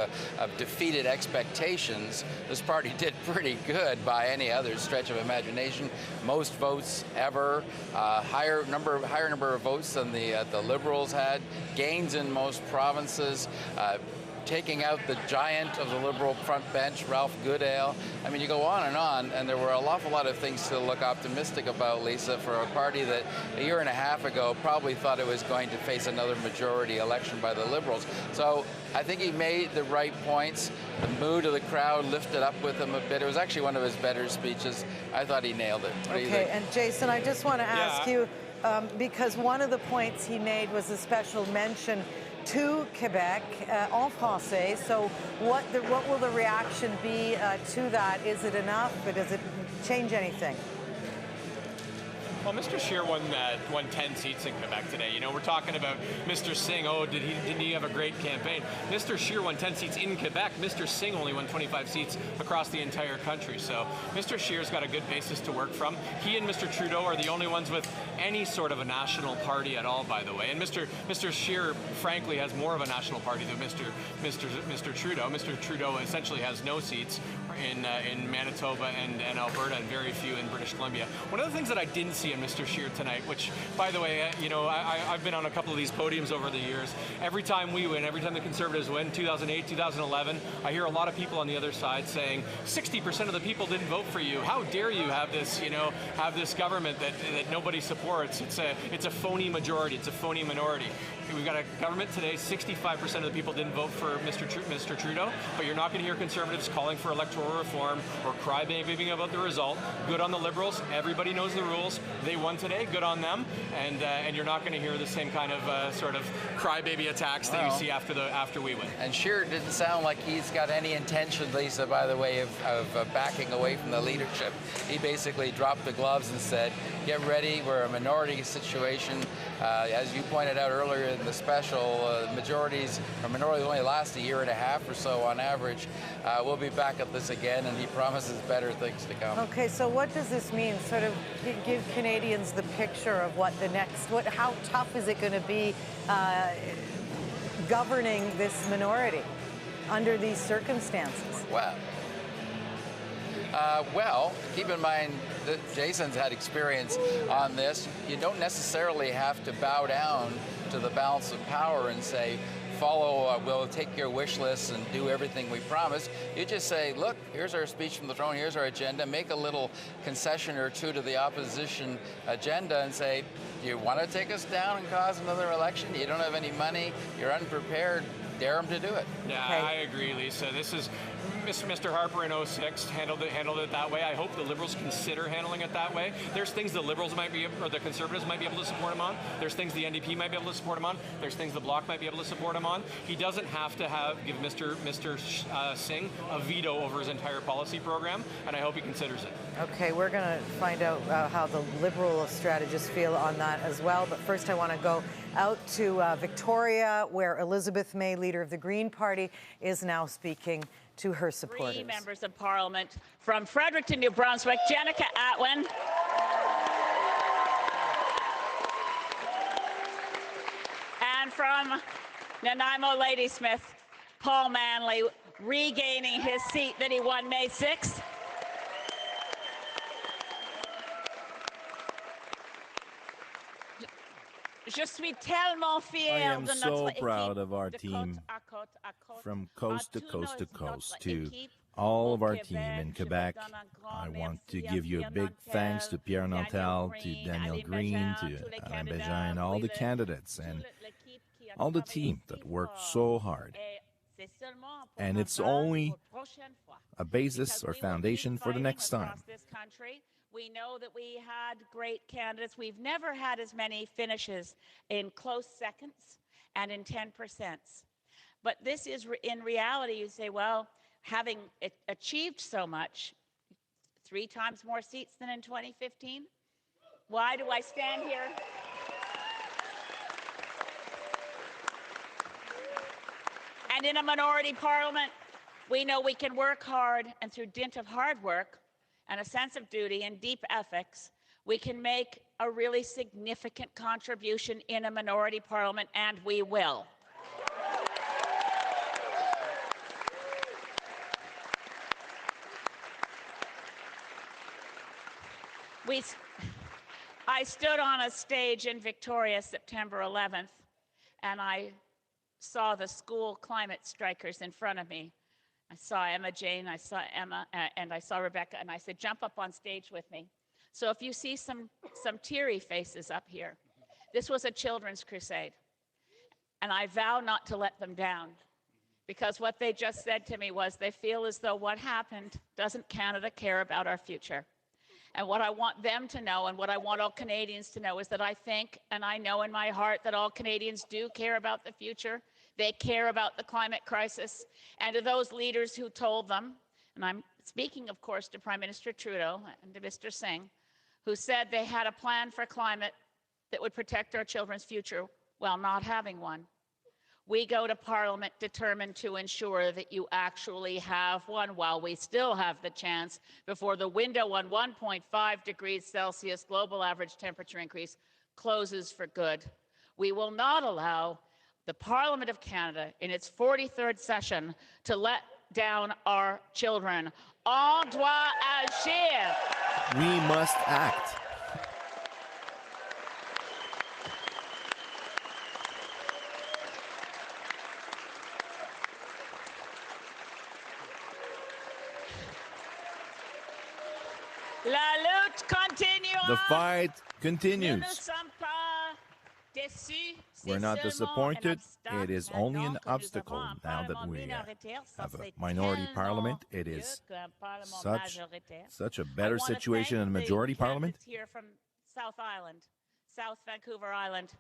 defeated expectations, this party did pretty good by any other stretch of imagination. Most votes ever, higher number of votes than the Liberals had, gains in most provinces. Taking out the giant of the Liberal front bench, Ralph Goodale. I mean, you go on, and there were an awful lot of things to look optimistic about, Lisa, for a party that a year and a half ago probably thought it was going to face another majority election by the Liberals. So I think he made the right points. The mood of the crowd lifted up with him a bit. It was actually one of his better speeches. I thought he nailed it. What do you think? And Jason, I just want to ask you, because one of the points he made was a special mention to Quebec en français. So what will the reaction be to that? Is it enough? Or does it change anything? Well, Mr. Scheer won 10 seats in Quebec today. You know, we're talking about Mr. Singh. Oh, didn't he have a great campaign? Mr. Scheer won 10 seats in Quebec. Mr. Singh only won 25 seats across the entire country. So Mr. Scheer's got a good basis to work from. He and Mr. Trudeau are the only ones with any sort of a national party at all, by the way. And Mr. Scheer, frankly, has more of a national party than Mr. Trudeau. Mr. Trudeau essentially has no seats in Manitoba and Alberta, and very few in British Columbia. One of the things that I didn't see in Mr. Scheer tonight, which, by the way, you know, I've been on a couple of these podiums over the years. Every time we win, every time the Conservatives win, 2008, 2011, I hear a lot of people on the other side saying, 60% of the people didn't vote for you. How dare you have this, you know, have this government that nobody supports? It's a phony majority. It's a phony minority. We've got a government today, 65% of the people didn't vote for Mr. Trudeau, but you're not going to hear Conservatives calling for electoral reform or crybabying about the result. Good on the Liberals. Everybody knows the rules. They won today. Good on them. And you're not going to hear the same kind of sort of crybaby attacks that you see after we win. And Scheer didn't sound like he's got any intention, Lisa, by the way, of backing away from the leadership. He basically dropped the gloves and said, get ready. We're a minority situation. As you pointed out earlier in the special, minorities only last a year and a half or so on average. We'll be back at this again, and he promises better things to come. Okay, so what does this mean? Sort of give Canadians the picture of what the next, how tough is it going to be governing this minority under these circumstances? Well, keep in mind that Jason's had experience on this. You don't necessarily have to bow down to the balance of power and say, we'll take your wish list and do everything we promise. You just say, look, here's our speech from the throne, here's our agenda, make a little concession or two to the opposition agenda and say, do you want to take us down and cause another election? You don't have any money, you're unprepared, dare them to do it. Yeah, okay. I agree, Lisa. This is Mr. Harper in 06 handled it that way. I hope the Liberals consider handling it that way. There's things the Liberals might be, or the Conservatives might be able to support him on. There's things the NDP might be able to support him on. There's things the Bloc might be able to support him on. He doesn't have to give Mr. Singh a veto over his entire policy program, and I hope he considers it. Okay, we're going to find out how the Liberal strategists feel on that as well. But first, I want to go out to Victoria, where Elizabeth May leader leader of the Green Party, is now speaking to her supporters. 3 members of Parliament from Fredericton, New Brunswick, Jenica Atwin. And from Nanaimo Ladysmith, Paul Manley, regaining his seat that he won May 6th. Je suis tellement I fière am de so notre proud équipe of our de team, côte à côte à côte. from coast to À coast to tous coast, notre to équipe all au of our Québec. team in Je Quebec. donne un grand I want to merci à give you a Pierre big Nantel, thanks to Pierre Daniel Nantel, to Green, Daniel Alain Green, Bégin, to tous les Alain candidats, Bégin, all the candidates, and all the team that worked so hard. Et c'est seulement pour And nos it's bases only pour prochaine fois. a basis or Because we will foundation keep for the fighting next time. across this country. We know that we had great candidates. We've never had as many finishes in close seconds and in 10%. But this is, in reality, you say, well, having achieved so much, 3 times more seats than in 2015, why do I stand here? And in a minority parliament, we know we can work hard, and through dint of hard work and a sense of duty and deep ethics, we can make a really significant contribution in a minority parliament, and we will. I stood on a stage in Victoria September 11th, and I saw the school climate strikers in front of me. I saw Emma Jane, I saw Emma, and I saw Rebecca, and I said, jump up on stage with me. So if you see some teary faces up here, this was a children's crusade. And I vow not to let them down, because what they just said to me was they feel as though what happened doesn't Canada care about our future. And what I want them to know, and what I want all Canadians to know, is that I think and I know in my heart that all Canadians do care about the future. They care about the climate crisis. And to those leaders who told them, and I'm speaking, of course, to Prime Minister Trudeau and to Mr. Singh, who said they had a plan for climate that would protect our children's future while not having one. We go to Parliament determined to ensure that you actually have one while we still have the chance before the window on 1.5 degrees Celsius global average temperature increase closes for good. We will not allow the Parliament of Canada in its 43rd session to let down our children. On doit agir. We must act. La lutte continue. The fight Nous ne continues. sommes pas déçus. We're C'est not seulement disappointed. un It is obstacle only an maintenant que nous obstacle avons un now that parlement we minoritaire. Ça, have a c'est minority tellement parliament. It mieux is qu'un parlement majoritaire. such a I better wanna situation in a thank majority the parliament. candidates here from South Island, South Vancouver Island,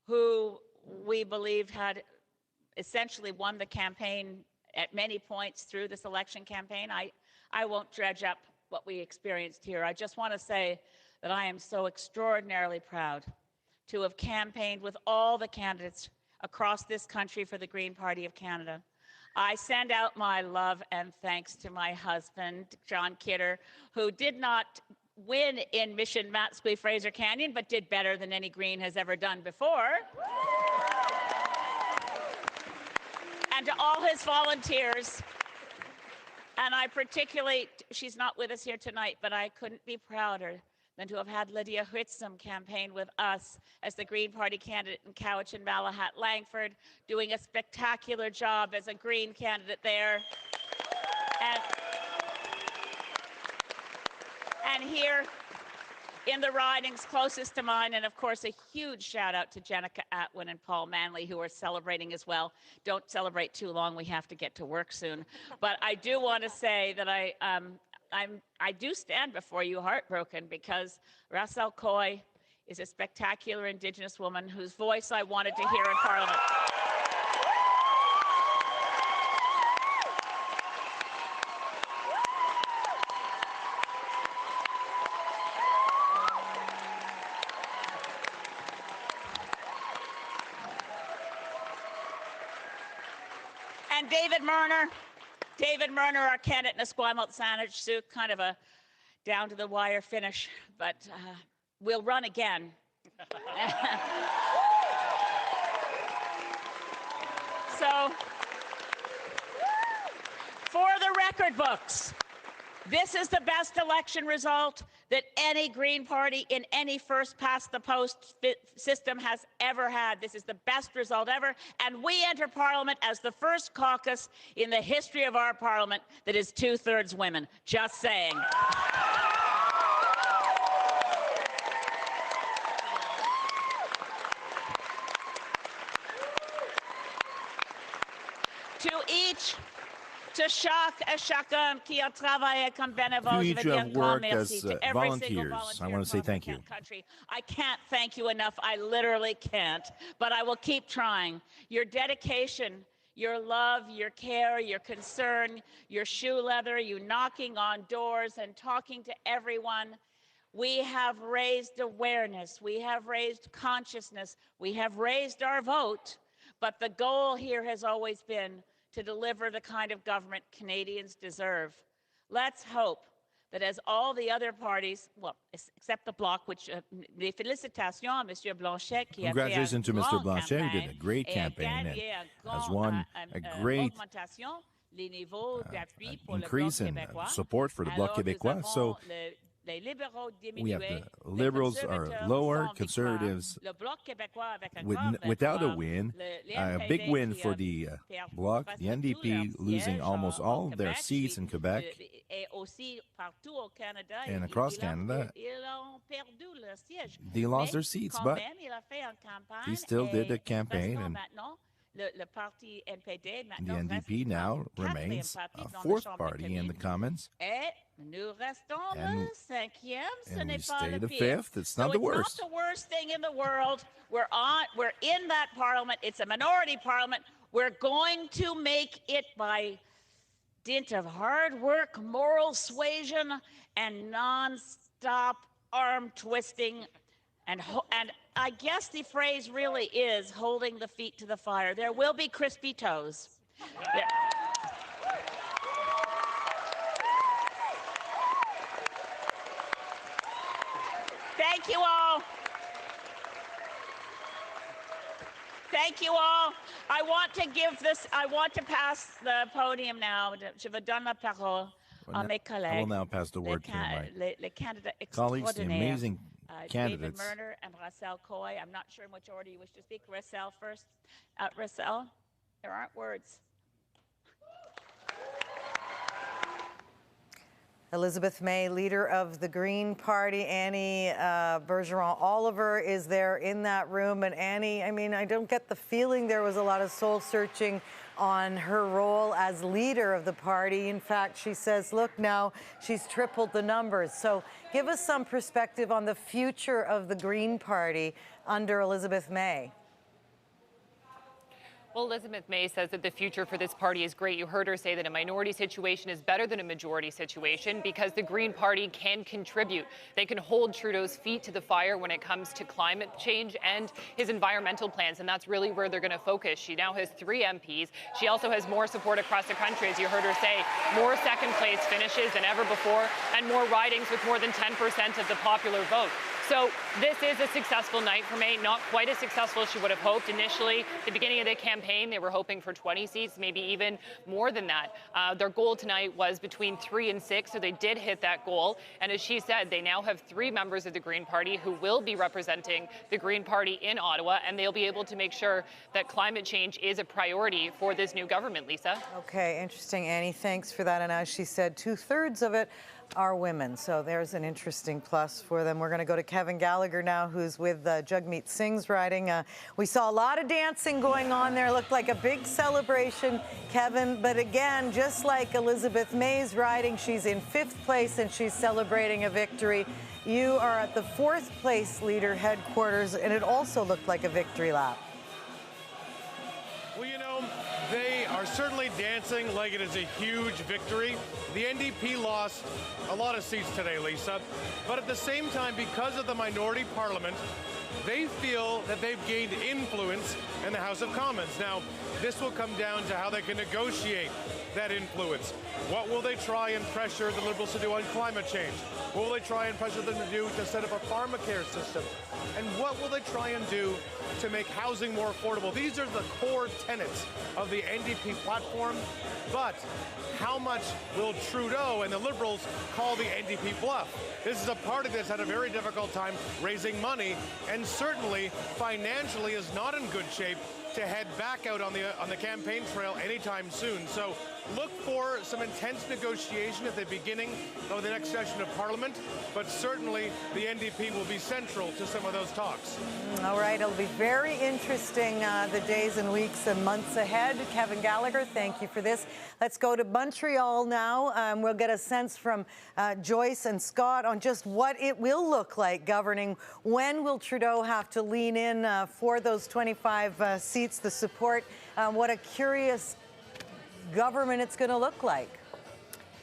who we believed had essentially won the campaign at many points through this election campaign. I won't dredge up what we experienced here. I just want to say that I am so extraordinarily proud to have campaigned with all the candidates across this country for the Green Party of Canada. I send out my love and thanks to my husband, John Kidder, who did not win in Mission Matsqui Fraser Canyon, but did better than any Green has ever done before. And to all his volunteers, and I particularly, she's not with us here tonight, but I couldn't be prouder than to have had Lydia Whitsom campaign with us as the Green Party candidate in Cowichan, Malahat, Langford, doing a spectacular job as a Green candidate there. And here in the ridings closest to mine, and of course a huge shout out to Jenica Atwin and Paul Manley, who are celebrating as well. Don't celebrate too long, we have to get to work soon. But I do want to say that I do stand before you heartbroken, because Russell Coy is a spectacular Indigenous woman whose voice I wanted to hear in Parliament. thank David Murner. David Murner, our candidate in Esquimalt Saanich, kind of a down-to-the-wire finish, but we'll run again. So, for the record books, this is the best election result that any Green Party in any first-past-the-post system has ever had. This is the best result ever, and we enter Parliament as the first caucus in the history of our Parliament that is 2/3 women. Just saying. To chaque et chacun qui a travaillé comme bénévole, je veux dire un grand merci to every single volunteer. I want to say thank you. Country. I can't thank you enough. I literally can't, but I will keep trying. Your dedication, your love, your care, your concern, your shoe leather, you knocking on doors and talking to everyone. We have raised awareness. We have raised consciousness. We have raised our vote, but the goal here has always been to deliver the kind of government Canadians deserve. Let's hope that as all the other parties, well, except the Bloc, which, les félicitations à M. Blanchet, qui a fait Congratulations to Mr. Blanchet, who did a great campaign and has won a great increase in support for the Bloc Québécois. So we have the Liberals are lower, Conservatives without a win, a big win for the Bloc, the NDP losing almost all of their seats in Quebec and across Canada. They lost their seats, but he still did a campaign, and the NDP now remains a fourth party in the Commons. And we stay the fifth. It's not the worst. It's not the worst thing in the world. We're in that parliament. It's a minority parliament. We're going to make it by dint of hard work, moral suasion, and non-stop arm twisting. And I guess the phrase really is holding the feet to the fire. There will be crispy toes. Thank you all. Thank you all. I want to pass the podium now. Je vous donne la parole à mes collègues. I will now pass the word to my colleagues, the amazing candidates. David Murner and Russell Coy. I'm not sure in which order you wish to speak. Russell first. Russell, there aren't words. Elizabeth May, leader of the Green Party. Annie Bergeron-Oliver is there in that room. And Annie, I mean, I don't get the feeling there was a lot of soul searching on her role as leader of the party. In fact, she says, look, now she's tripled the numbers. So give us some perspective on the future of the Green Party under Elizabeth May. Well, Elizabeth May says that the future for this party is great. You heard her say that a minority situation is better than a majority situation because the Green Party can contribute. They can hold Trudeau's feet to the fire when it comes to climate change and his environmental plans, and that's really where they're going to focus. She now has 3 MPs. She also has more support across the country, as you heard her say, more second-place finishes than ever before, and more ridings with more than 10% of the popular vote. So this is a successful night for May, not quite as successful as she would have hoped initially. At the beginning of the campaign, they were hoping for 20 seats, maybe even more than that. Their goal tonight was between 3 and 6, so they did hit that goal. And as she said, they now have 3 members of the Green Party who will be representing the Green Party in Ottawa, and they'll be able to make sure that climate change is a priority for this new government, Lisa. Okay, interesting, Annie. Thanks for that. And as she said, 2/3 of it are women. So there's an interesting plus for them. We're going to go to Kevin Gallagher now, who's with Jagmeet Singh's riding. We saw a lot of dancing going on there. Looked like a big celebration, Kevin. But again, just like Elizabeth May's riding, she's in 5th place and she's celebrating a victory. You are at the 4th place leader headquarters, and it also looked like a victory lap. Well, you know, they are certainly dancing like it is a huge victory. The NDP lost a lot of seats today, Lisa. But at the same time, because of the minority parliament, they feel that they've gained influence in the House of Commons. Now, this will come down to how they can negotiate that influence. What will they try and pressure the Liberals to do on climate change? What will they try and pressure them to do to set up a pharmacare system? And what will they try and do to make housing more affordable? These are the core tenets of the NDP platform. But how much will Trudeau and the Liberals call the NDP bluff? This is a party that's had a very difficult time raising money, and certainly financially is not in good shape to head back out on the campaign trail anytime soon. So look for some intense negotiation at the beginning of the next session of Parliament, but certainly the NDP will be central to some of those talks. All right, it'll be very interesting the days and weeks and months ahead. Kevin Gallagher, thank you for this. Let's go to Montreal now. We'll get a sense from Joyce and Scott on just what it will look like governing. When will Trudeau have to lean in for those 25 seats, the support? What a curious government it's going to look like.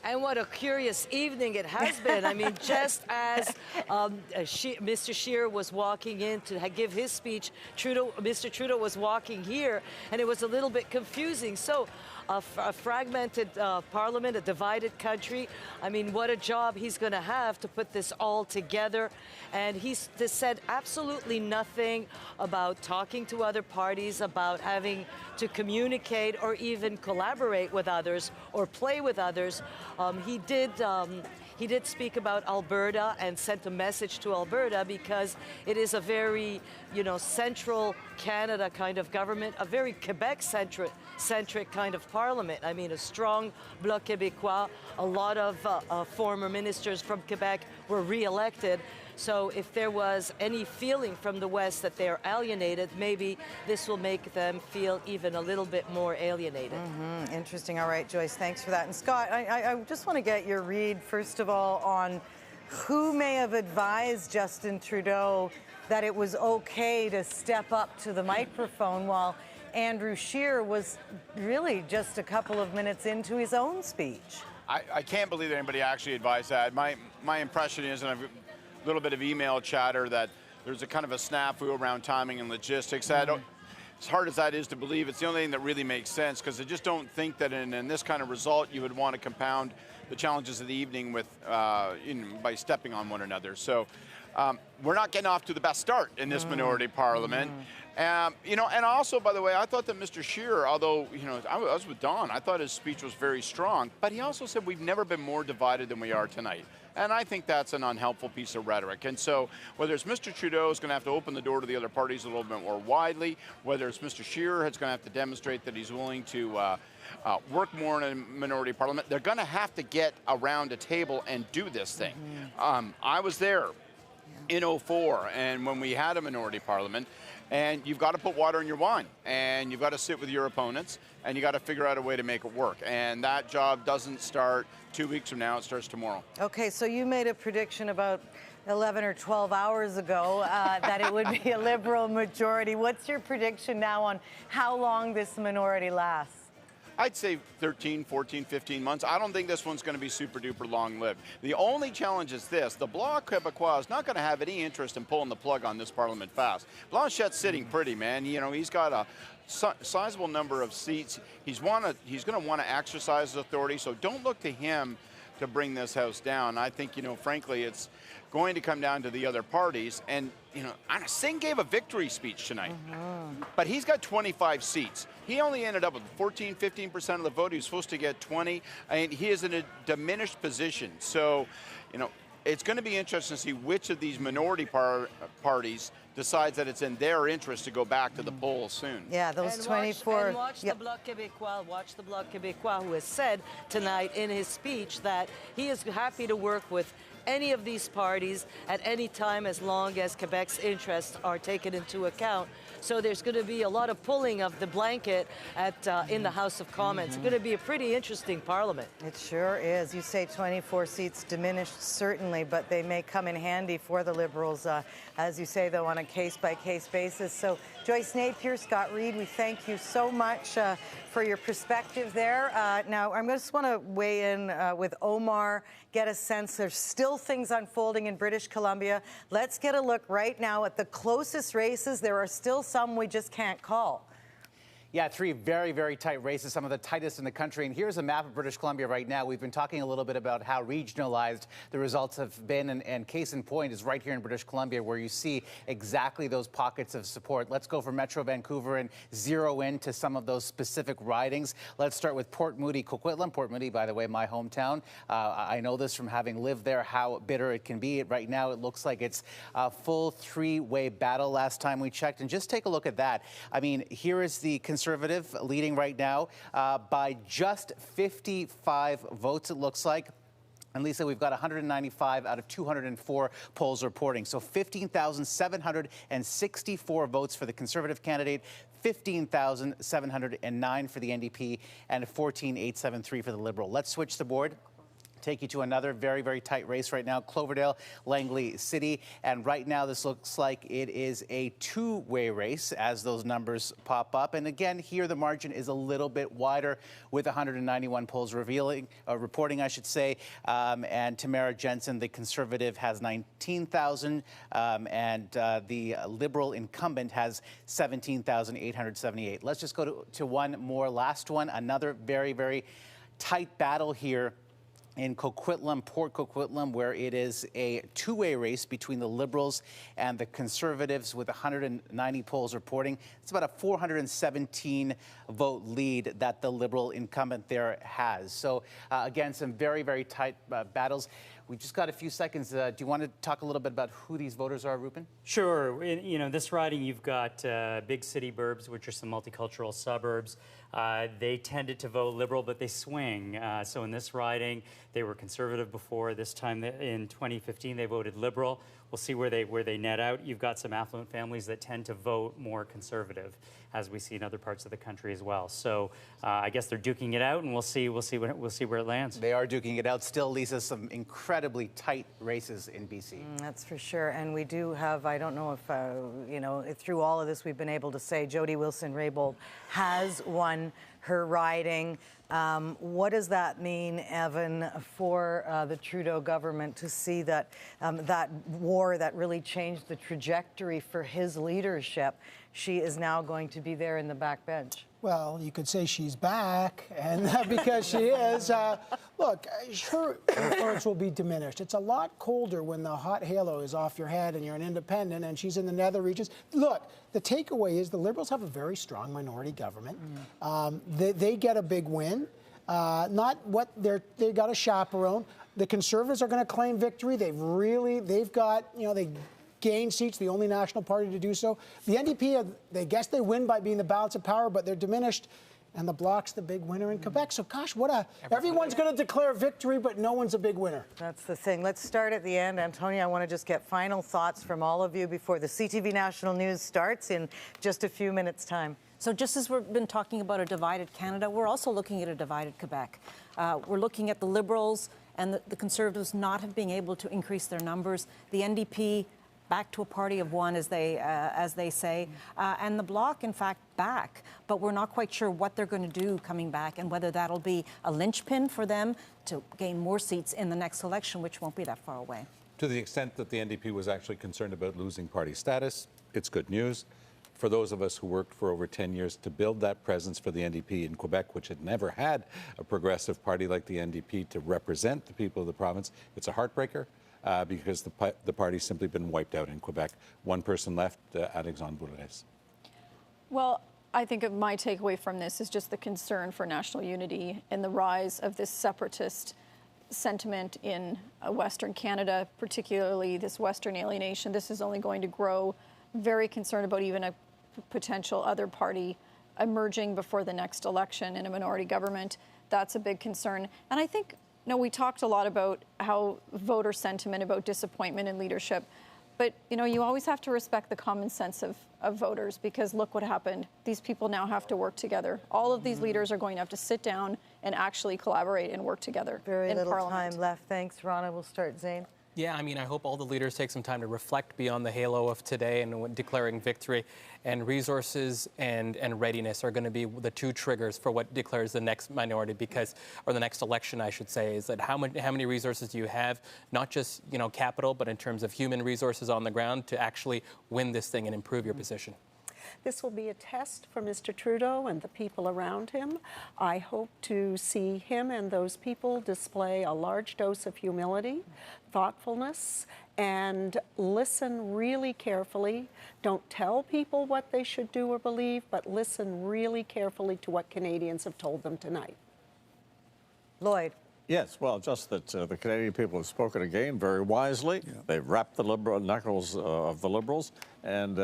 And what a curious evening it has been. I mean, just as Mr. Scheer was walking in to give his speech, Mr. Trudeau was walking here, and it was a little bit confusing. So a fragmented parliament, a divided country. I mean, what a job he's going to have to put this all together. And he's said absolutely nothing about talking to other parties, about having to communicate or even collaborate with others or play with others. He did speak about Alberta and sent a message to Alberta because it is a very, central Canada kind of government, a very Quebec-centric kind of parliament. I mean, a strong Bloc Québécois. A lot of former ministers from Quebec were re-elected. So if there was any feeling from the West that they're alienated, maybe this will make them feel even a little bit more alienated. Interesting. All right, Joyce, thanks for that. And Scott, I just want to get your read, first of all, on who may have advised Justin Trudeau that it was okay to step up to the microphone while Andrew Scheer was really just a couple of minutes into his own speech. I can't believe that anybody actually advised that. My impression is, and I've little bit of email chatter, that there's a kind of a snafu around timing and logistics. As hard as that is to believe, it's the only thing that really makes sense, because I just don't think that in this kind of result you would want to compound the challenges of the evening with by stepping on one another. So we're not getting off to the best start in this minority parliament. And also, by the way, I thought that Mr. Scheer, although, I was with Don, I thought his speech was very strong, but he also said we've never been more divided than we are tonight. And I think that's an unhelpful piece of rhetoric. And so whether it's Mr. Trudeau is going to have to open the door to the other parties a little bit more widely, whether it's Mr. Scheer who's going to have to demonstrate that he's willing to work more in a minority parliament, they're going to have to get around a table and do this thing. I was there in 2004, and when we had a minority parliament, and you've got to put water in your wine, and you've got to sit with your opponents, and you got to figure out a way to make it work. And that job doesn't start 2 weeks from now, it starts tomorrow. Okay, so you made a prediction about 11 or 12 hours ago that it would be a Liberal majority. What's your prediction now on how long this minority lasts? I'd say 13, 14, 15 months. I don't think this one's going to be super duper long lived. The only challenge is this: the Bloc Québécois is not going to have any interest in pulling the plug on this parliament fast. Blanchette's sitting pretty, man. He's got a sizable number of seats. He's going to want to exercise his authority, so don't look to him to bring this house down. I think, frankly, it's going to come down to the other parties. And, Singh gave a victory speech tonight, but he's got 25 seats. He only ended up with 14, 15% of the vote. He was supposed to get 20, and he is in a diminished position. So, it's going to be interesting to see which of these minority parties decides that it's in their interest to go back to the polls soon. Yeah, those 24. And watch the Bloc Québécois, who has said tonight in his speech that he is happy to work with any of these parties at any time as long as Quebec's interests are taken into account. So there's going to be a lot of pulling of the blanket in the House of Commons. It's going to be a pretty interesting parliament. It sure is. You say 24 seats diminished, certainly, but they may come in handy for the Liberals, as you say, though, on a case-by-case basis. So Joyce Napier, Scott Reid, we thank you so much for your perspective there. Now, I just want to weigh in with Omar, get a sense. There's still still things unfolding in British Columbia. Let's get a look right now at the closest races. There are still some we just can't call. Yeah, 3 very, very tight races, some of the tightest in the country. And here's a map of British Columbia right now. We've been talking a little bit about how regionalized the results have been. And case in point is right here in British Columbia, where you see exactly those pockets of support. Let's go for Metro Vancouver and zero in to some of those specific ridings. Let's start with Port Moody, Coquitlam. Port Moody, by the way, my hometown. I know this from having lived there, how bitter it can be. Right now, it looks like it's a full 3-way battle last time we checked. And just take a look at that. I mean, here is the Conservative leading right now by just 55 votes, it looks like. And Lisa, we've got 195 out of 204 polls reporting. So 15,764 votes for the Conservative candidate, 15,709 for the NDP, and 14,873 for the Liberal. Let's switch the board. Take you to another very, very tight race right now, Cloverdale, Langley City. And right now, this looks like it is a 2-way race as those numbers pop up. And again, here the margin is a little bit wider with 191 polls reporting, I should say. And Tamara Jensen, the Conservative, has 19,000. And the Liberal incumbent has 17,878. Let's just go to one more, last one. Another very, very tight battle here in Coquitlam, Port Coquitlam, where it is a 2-way race between the Liberals and the Conservatives with 190 polls reporting. It's about a 417 vote lead that the Liberal incumbent there has. So again, some very, very tight battles. We just got a few seconds. Do you want to talk a little bit about who these voters are, Rupin? Sure. You know, this riding, you've got big city burbs, which are some multicultural suburbs. They tended to vote Liberal, but they swing. So in this riding, they were Conservative before. This time in 2015, they voted Liberal. We'll see where they net out. You've got some affluent families that tend to vote more Conservative, as we see in other parts of the country as well. So I guess they're duking it out, and we'll see where it lands. They are duking it out. Still, Lisa, some incredibly tight races in BC. That's for sure. And we do have, I don't know if, you know, through all of this, we've been able to say Jody Wilson-Raybould has won her riding. What does that mean, Evan, for the Trudeau government to see that that war that really changed the trajectory for his leadership? She is now going to be there in the backbench. Well, you could say she's back, and because she is. Look, her influence will be diminished. It's a lot colder when the hot halo is off your head and you're an independent, and she's in the nether regions. Look, the takeaway is the Liberals have a very strong minority government. They get a big win. Not what they got a chaperone. The Conservatives are going to claim victory. They've got, you know, they gain seats, the only national party to do so. The NDP, they guess they win by being the balance of power, but they're diminished. And the Bloc's the big winner in Quebec. So, gosh, everyone's going to declare victory, but no one's a big winner. That's the thing. Let's start at the end. Antonia, I want to just get final thoughts from all of you before the CTV National News starts in just a few minutes' time. So just as we've been talking about a divided Canada, we're also looking at a divided Quebec. We're looking at the Liberals and the Conservatives not being able to increase their numbers. The NDP back to a party of one, as they say, and the Bloc, in fact, back. But we're not quite sure what they're going to do coming back and whether that'll be a linchpin for them to gain more seats in the next election, which won't be that far away. To the extent that the NDP was actually concerned about losing party status, it's good news. For those of us who worked for over 10 years to build that presence for the NDP in Quebec, which had never had a progressive party like the NDP to represent the people of the province, it's a heartbreaker. Because the party's simply been wiped out in Quebec. One person left, Alexandre Boulres. Well, I think my takeaway from this is just the concern for national unity and the rise of this separatist sentiment in Western Canada, particularly this Western alienation. This is only going to grow. Very concerned about even a potential other party emerging before the next election in a minority government. That's a big concern. And I think, we talked a lot about how voter sentiment, about disappointment in leadership. But, you always have to respect the common sense of voters, because look what happened. These people now have to work together. All of these leaders are going to have to sit down and actually collaborate and work together. Very in little Parliament. time left. Thanks, Rana. We'll start, Zane. Yeah, I mean, I hope all the leaders take some time to reflect beyond the halo of today and declaring victory. And resources and readiness are going to be the two triggers for what declares the next minority, or the next election, I should say, is that how many resources do you have, not just, capital, but in terms of human resources on the ground to actually win this thing and improve your position. This will be a test for Mr. Trudeau and the people around him. I hope to see him and those people display a large dose of humility, thoughtfulness, and listen really carefully. Don't tell people what they should do or believe, but listen really carefully to what Canadians have told them tonight. Lloyd. Yes, well, just that the Canadian people have spoken again very wisely. Yeah. They've wrapped the liberal knuckles of the Liberals, and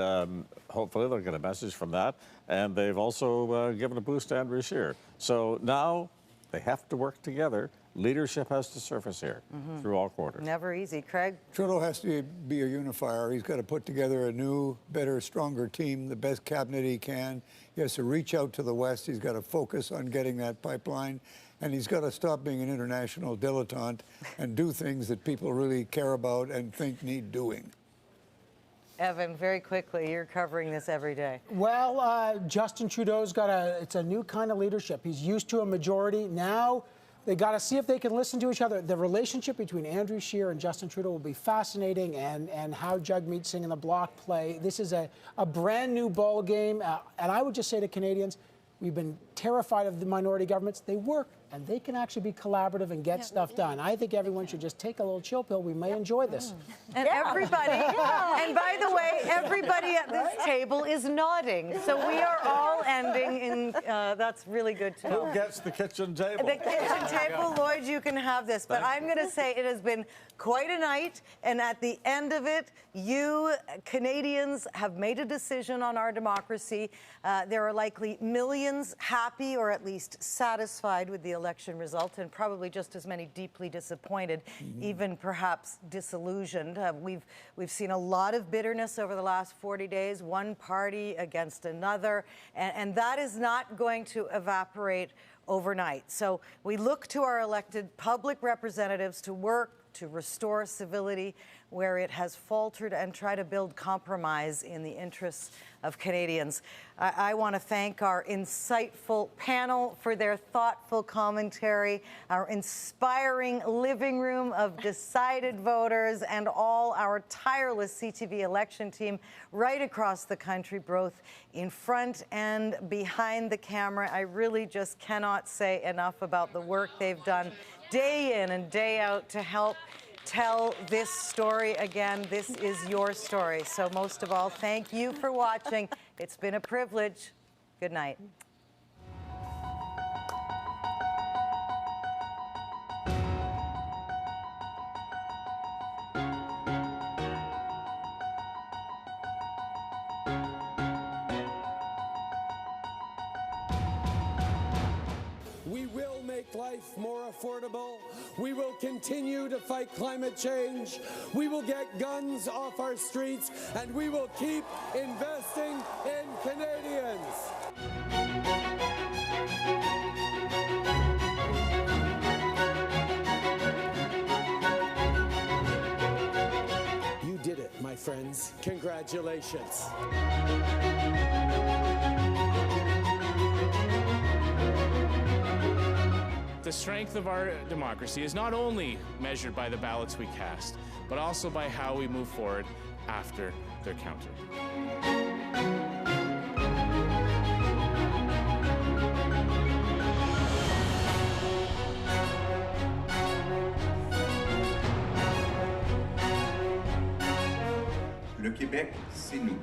hopefully they'll get a message from that. And they've also given a boost to Andrew Scheer. So now they have to work together. Leadership has to surface here through all quarters. Never easy. Craig? Trudeau has to be a unifier. He's got to put together a new, better, stronger team, the best cabinet he can. He has to reach out to the West. He's got to focus on getting that pipeline. And he's got to stop being an international dilettante and do things that people really care about and think need doing. Evan, very quickly, you're covering this every day. Well, Justin Trudeau's got it's a new kind of leadership. He's used to a majority. Now they got to see if they can listen to each other. The relationship between Andrew Scheer and Justin Trudeau will be fascinating, and how Jagmeet Singh and the Bloc play. This is a brand new ball game, and I would just say to Canadians, we've been terrified of the minority governments. They work, and they can actually be collaborative and get stuff done. I think everyone should just take a little chill pill. We may enjoy this. And everybody, and by the way, everybody at this table is nodding. So we are all ending in, that's really good to know. Who gets the kitchen table? The kitchen table, Lloyd, you can have this. But I'm going to say it has been quite a night, and at the end of it, you Canadians have made a decision on our democracy. There are likely millions happy or at least satisfied with the election result, and probably just as many deeply disappointed, even perhaps disillusioned. We've seen a lot of bitterness over the last 40 days, one party against another, and that is not going to evaporate overnight. So we look to our elected public representatives to work to restore civility where it has faltered and try to build compromise in the interests of Canadians. I want to thank our insightful panel for their thoughtful commentary, our inspiring living room of decided voters, and all our tireless CTV election team right across the country, both in front and behind the camera. I really just cannot say enough about the work they've done day in and day out to help tell this story again. This is your story. So most of all, thank you for watching. It's been a privilege. Good night. We will make life more affordable. We will continue to fight climate change. We will get guns off our streets, and we will keep investing in Canadians. You did it, my friends. Congratulations. The strength of our democracy is not only measured by the ballots we cast, but also by how we move forward after they're counted. Le Québec, c'est nous.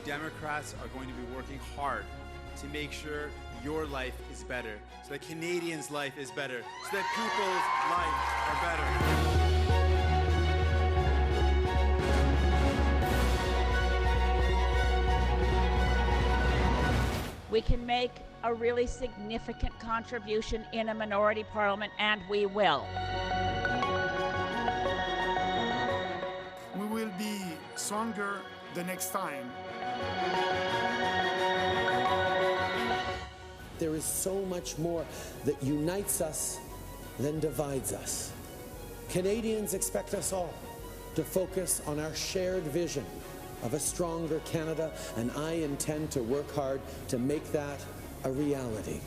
Democrats are going to be working hard to make sure your life is better, so that Canadians' life is better, so that people's life are better. We can make a really significant contribution in a minority parliament, and we will. stronger the next time. There is so much more that unites us than divides us. Canadians expect us all to focus on our shared vision of a stronger Canada, and I intend to work hard to make that a reality.